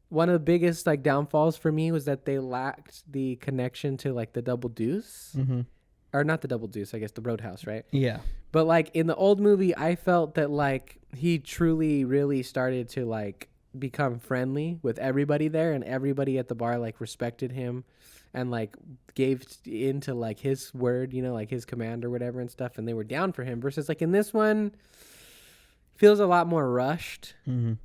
One of the biggest like downfalls for me was that they lacked the connection to like the Double Deuce, or not the Double Deuce, I guess the Roadhouse, right? Yeah. But like in the old movie, I felt that like he truly really started to like become friendly with everybody there, and everybody at the bar like respected him and like gave into like his word, you know, like his command or whatever and stuff, and they were down for him. Versus like in this one, feels a lot more rushed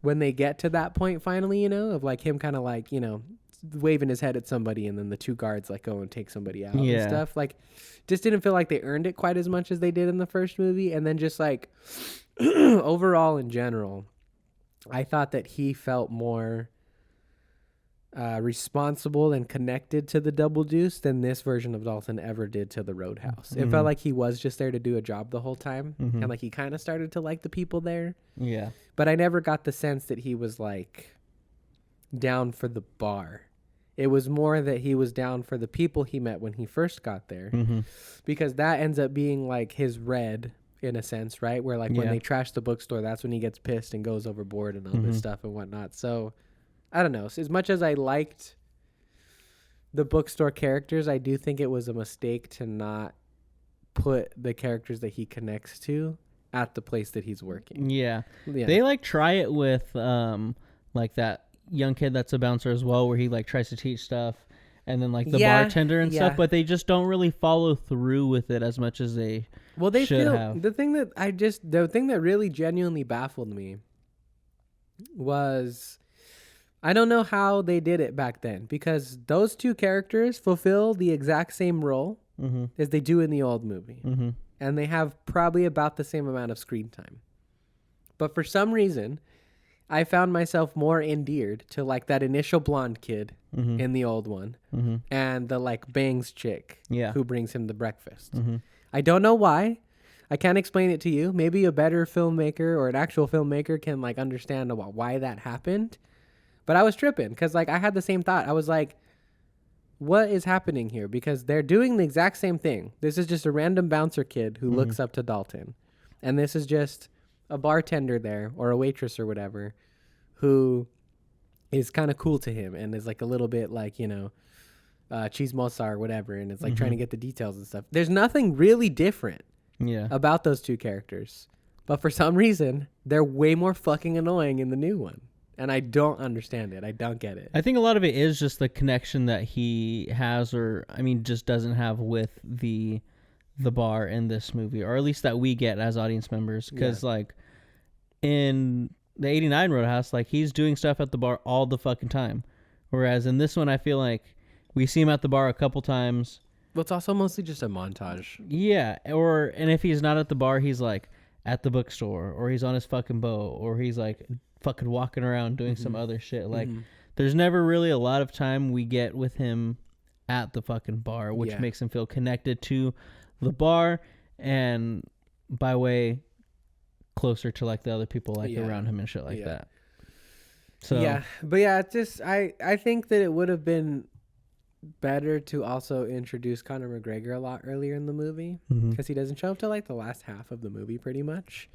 when they get to that point finally, you know, of like him kind of like, you know, waving his head at somebody and then the two guards like go and take somebody out and stuff. Like just didn't feel like they earned it quite as much as they did in the first movie. And then just like overall in general, I thought that he felt more responsible and connected to the Double Deuce than this version of Dalton ever did to the Roadhouse. It felt like he was just there to do a job the whole time, and like he kind of started to like the people there. Yeah. But I never got the sense that he was like down for the bar. It was more that he was down for the people he met when he first got there, because that ends up being like his red in a sense, right? Where like when they trash the bookstore, that's when he gets pissed and goes overboard and all this stuff and whatnot. So I don't know. So as much as I liked the bookstore characters, I do think it was a mistake to not put the characters that he connects to at the place that he's working. Yeah. They like try it with like that young kid that's a bouncer as well, where he like tries to teach stuff, and then like the bartender and stuff, but they just don't really follow through with it as much as they should have. The thing that really genuinely baffled me was, I don't know how they did it back then, because those two characters fulfill the exact same role as they do in the old movie. And they have probably about the same amount of screen time. But for some reason, I found myself more endeared to like that initial blonde kid in the old one and the like bangs chick who brings him the breakfast. I don't know why. I can't explain it to you. Maybe a better filmmaker or an actual filmmaker can like understand about why that happened. But I was tripping because like I had the same thought. I was like, what is happening here? Because they're doing the exact same thing. This is just a random bouncer kid who looks up to Dalton. And this is just a bartender there or a waitress or whatever who is kind of cool to him and is like a little bit like, you know, chismosa or whatever. And it's like trying to get the details and stuff. There's nothing really different about those two characters. But for some reason, they're way more fucking annoying in the new one. And I don't understand it. I don't get it. I think a lot of it is just the connection that he has, or I mean, just doesn't have with the bar in this movie, or at least that we get as audience members. Because like in the '89 Roadhouse, like he's doing stuff at the bar all the fucking time, whereas in this one, I feel like we see him at the bar a couple times. Well, it's also mostly just a montage. Yeah, and if he's not at the bar, he's like at the bookstore, or he's on his fucking boat, or he's like fucking walking around doing some other shit. Like there's never really a lot of time we get with him at the fucking bar, which makes him feel connected to the bar and by way closer to like the other people like around him and shit like that. So but it's just I think that it would have been better to also introduce Conor McGregor a lot earlier in the movie, because he doesn't show up till like the last half of the movie pretty much.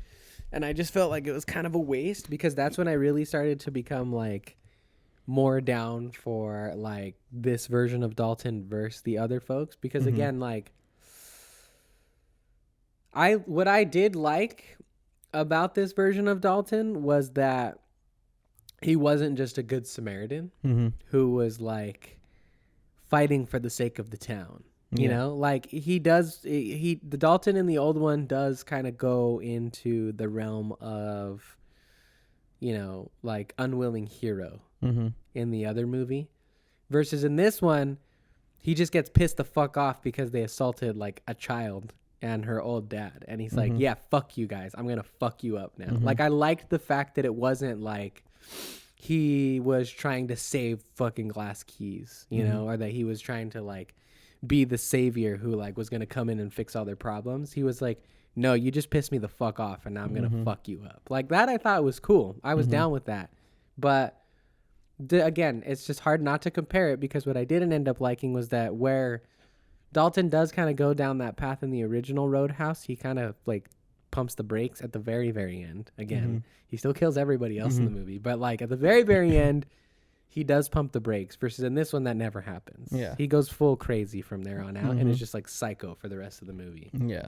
And I just felt like it was kind of a waste, because that's when I really started to become like more down for like this version of Dalton versus the other folks. Because again, like what I did like about this version of Dalton was that he wasn't just a good Samaritan who was like fighting for the sake of the town. You know, like the Dalton in the old one does kind of go into the realm of, you know, like unwilling hero in the other movie, versus in this one, he just gets pissed the fuck off because they assaulted like a child and her old dad. And he's like, yeah, fuck you guys. I'm going to fuck you up now. Like I liked the fact that it wasn't like he was trying to save fucking Glass Keys, you know, or that he was trying to like be the savior who like was going to come in and fix all their problems. He was like no, you just pissed me the fuck off and now I'm going to fuck you up. Like that I thought was cool. I was down with that. But again, it's just hard not to compare it because what I didn't end up liking was that where Dalton does kind of go down that path in the original Roadhouse, he kind of like pumps the brakes at the very, very end. Again, he still kills everybody else in the movie. But like at the very, very end, he does pump the brakes versus in this one that never happens. Yeah. He goes full crazy from there on out and it's just like psycho for the rest of the movie. Yeah.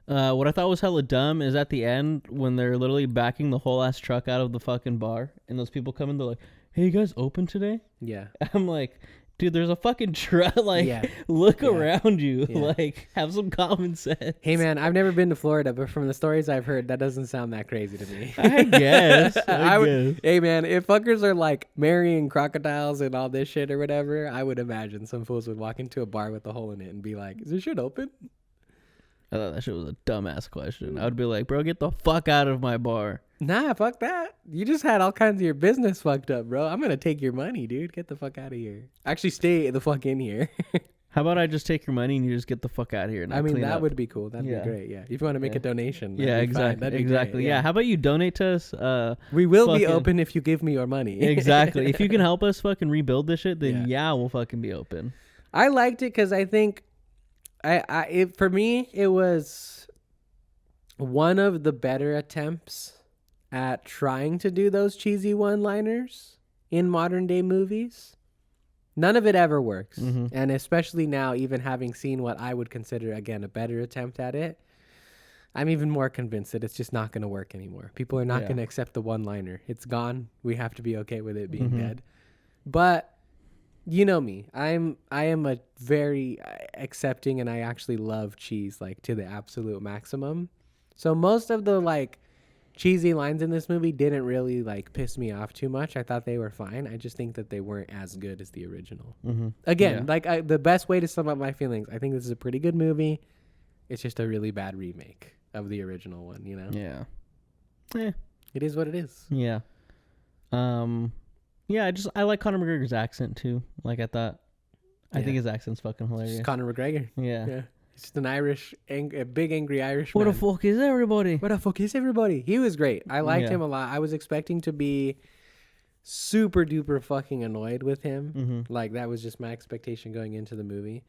What I thought was hella dumb is at the end when they're literally backing the whole ass truck out of the fucking bar and those people come in, they're like, hey, you guys open today? Yeah. I'm like, dude, there's a fucking truck. Like, look around you. Yeah. Like, have some common sense. Hey, man, I've never been to Florida, but from the stories I've heard, that doesn't sound that crazy to me. I guess. I guess. Hey, man, if fuckers are like marrying crocodiles and all this shit or whatever, I would imagine some fools would walk into a bar with a hole in it and be like, is this shit open? I thought that shit was a dumbass question. I would be like, bro, get the fuck out of my bar. Nah, fuck that. You just had all kinds of your business fucked up, bro. I'm going to take your money, dude. Get the fuck out of here. Actually, stay the fuck in here. How about I just take your money and you just get the fuck out of here? And I mean, that up? would be cool. That'd be great. Yeah. If you want to make a donation. Yeah, exactly. Exactly. Yeah. How about you donate to us? We will be open if you give me your money. Exactly. If you can help us fucking rebuild this shit, then we'll fucking be open. I liked it because I think for me, it was one of the better attempts at trying to do those cheesy one-liners in modern day movies. None of it ever works. And especially now, even having seen what I would consider, again, a better attempt at it, I'm even more convinced that it's just not going to work anymore. People are not going to accept the one-liner. It's gone. We have to be okay with it being dead. But you know me. I am a very accepting and I actually love cheese like to the absolute maximum. So most of the like cheesy lines in this movie didn't really like piss me off too much. I thought they were fine. I just think that they weren't as good as the original. Again, like the best way to sum up my feelings, I think this is a pretty good movie. It's just a really bad remake of the original one, you know? Yeah. It is what it is. Yeah. Yeah, I like Conor McGregor's accent too. Like I thought, I think his accent's fucking hilarious. Just Conor McGregor. Yeah. He's just an a big angry Irish What man. the fuck is everybody? What the fuck is everybody? He was great. I liked him a lot. I was expecting to be super duper fucking annoyed with him. Like that was just my expectation going into the movie.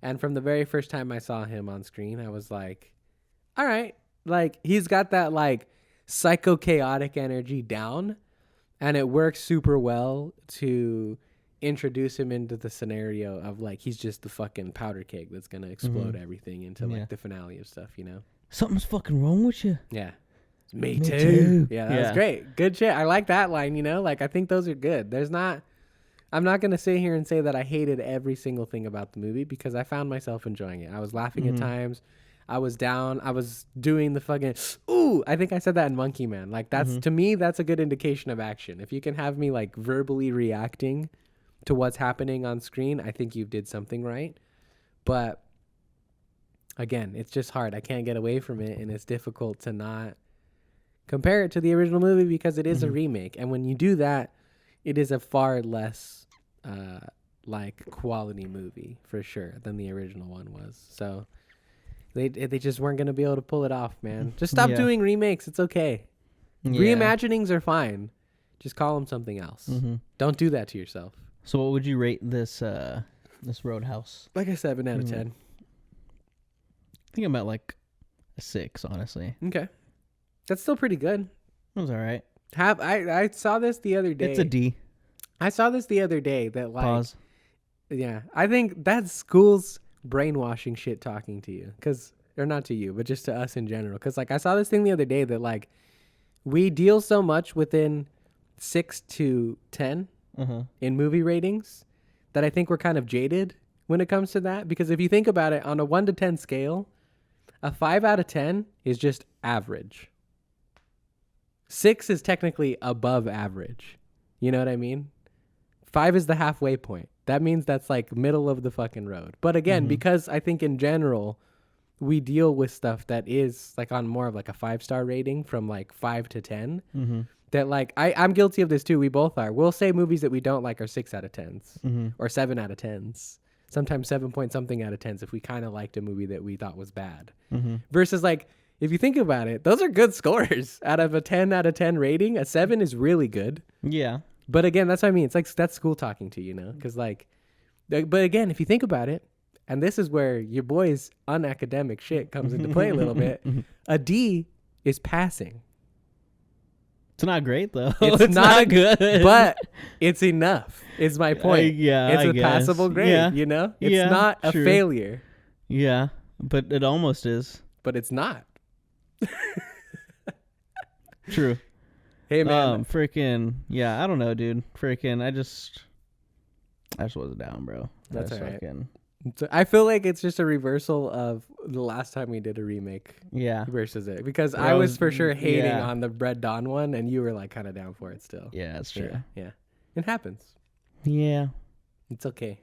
And from the very first time I saw him on screen, I was like, all right. Like he's got that like psycho chaotic energy down. And it works super well to introduce him into the scenario of like he's just the fucking powder keg that's gonna explode everything into like the finale of stuff, you know? Something's fucking wrong with you. Yeah. Me too. Yeah, that was great. Good shit. I like that line, you know? Like I think those are good. I'm not gonna sit here and say that I hated every single thing about the movie because I found myself enjoying it. I was laughing at times. I was down. I was doing the fucking, ooh, I think I said that in Monkey Man. Like that's, to me, that's a good indication of action. If you can have me like verbally reacting to what's happening on screen, I think you did something right. But again, it's just hard. I can't get away from it. And it's difficult to not compare it to the original movie because it is a remake. And when you do that, it is a far less like quality movie for sure than the original one was. So They just weren't going to be able to pull it off, man. Just stop doing remakes. It's okay. Yeah. Reimaginings are fine. Just call them something else. Don't do that to yourself. So what would you rate this Roadhouse? Like a 7 out of 10. I think I'm at like a 6, honestly. Okay. That's still pretty good. It was all right. I saw this the other day. It's a D. I saw this the other day that like... Pause. Yeah. I think that's school's brainwashing shit talking to you. Or not to you, but just to us in general. Because like I saw this thing the other day that like we deal so much within 6 to 10 in movie ratings that I think we're kind of jaded when it comes to that. Because if you think about it, on a 1 to 10 scale, a 5 out of 10 is just average. 6 is technically above average. You know what I mean? 5 is the halfway point. That means that's like middle of the fucking road. But again, because I think in general, we deal with stuff that is like on more of like a 5-star rating from like 5 to 10. That like, I'm guilty of this too. We both are. We'll say movies that we don't like are 6 out of 10s or 7 out of 10s sometimes 7 point something out of 10s if we kind of liked a movie that we thought was bad. Versus like, if you think about it, those are good scores. Out of a 10 out of 10 rating, a 7 is really good. Yeah. But again, that's what I mean. It's like, that's school talking to you, because like, but again, if you think about it, and this is where your boy's unacademic shit comes into play a little bit, a D is passing. It's not great though. It's not good, but it's enough. Is my point. Yeah, it's a passable grade. Yeah. It's not a failure. Yeah, but it almost is. But it's not. True. Hey man. Freaking yeah. I don't know, dude. Freaking. I just wasn't down, bro. That's all right. I feel like it's just a reversal of the last time we did a remake. Yeah. Versus it. Because I was for sure hating on the Red Dawn one, and you were like kind of down for it still. Yeah, that's true. Yeah. It happens. Yeah. It's okay.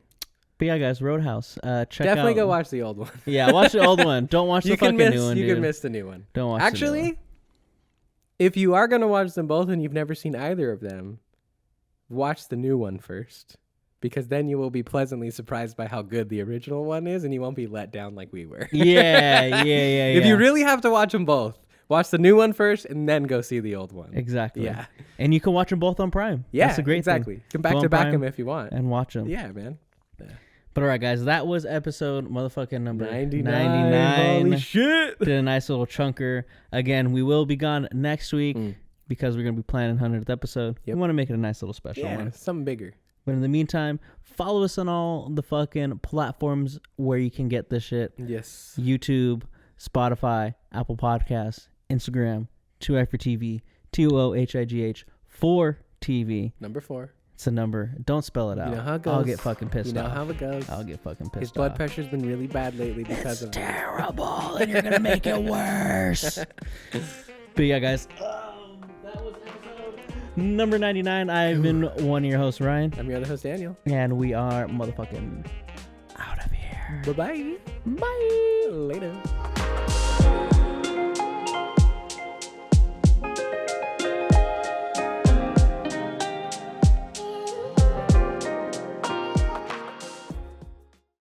But yeah, guys, Roadhouse. Definitely go watch the old one. Yeah, watch the old one. Don't watch the fucking new one, dude. You can miss the new one. Don't watch the new one. If you are going to watch them both and you've never seen either of them, watch the new one first. Because then you will be pleasantly surprised by how good the original one is, and you won't be let down like we were. Yeah. If you really have to watch them both, watch the new one first and then go see the old one. Exactly. Yeah. And you can watch them both on Prime. Yeah, that's a great exactly. thing. You can back to back them if you want. And watch them. Yeah, man. Yeah. But all right, guys, that was episode motherfucking number 99. Holy shit. Did a nice little chunker. Again, we will be gone next week because we're going to be planning 100th episode. Yep. We want to make it a nice little special one. Yeah, something bigger. But in the meantime, follow us on all the fucking platforms where you can get this shit. Yes. YouTube, Spotify, Apple Podcasts, Instagram, 2H4TV, TOOHIGH 4TV. Number 4. It's a number. Don't spell it out. You know how it goes. I'll get fucking pissed off. You know how it goes. I'll get fucking pissed off. His blood pressure's been really bad lately because of it. It's terrible, and you're going to make it worse. But yeah, guys. That was episode number 99. I've been one of your hosts, Ryan. I'm your other host, Daniel. And we are motherfucking out of here. Bye-bye. Bye. Later.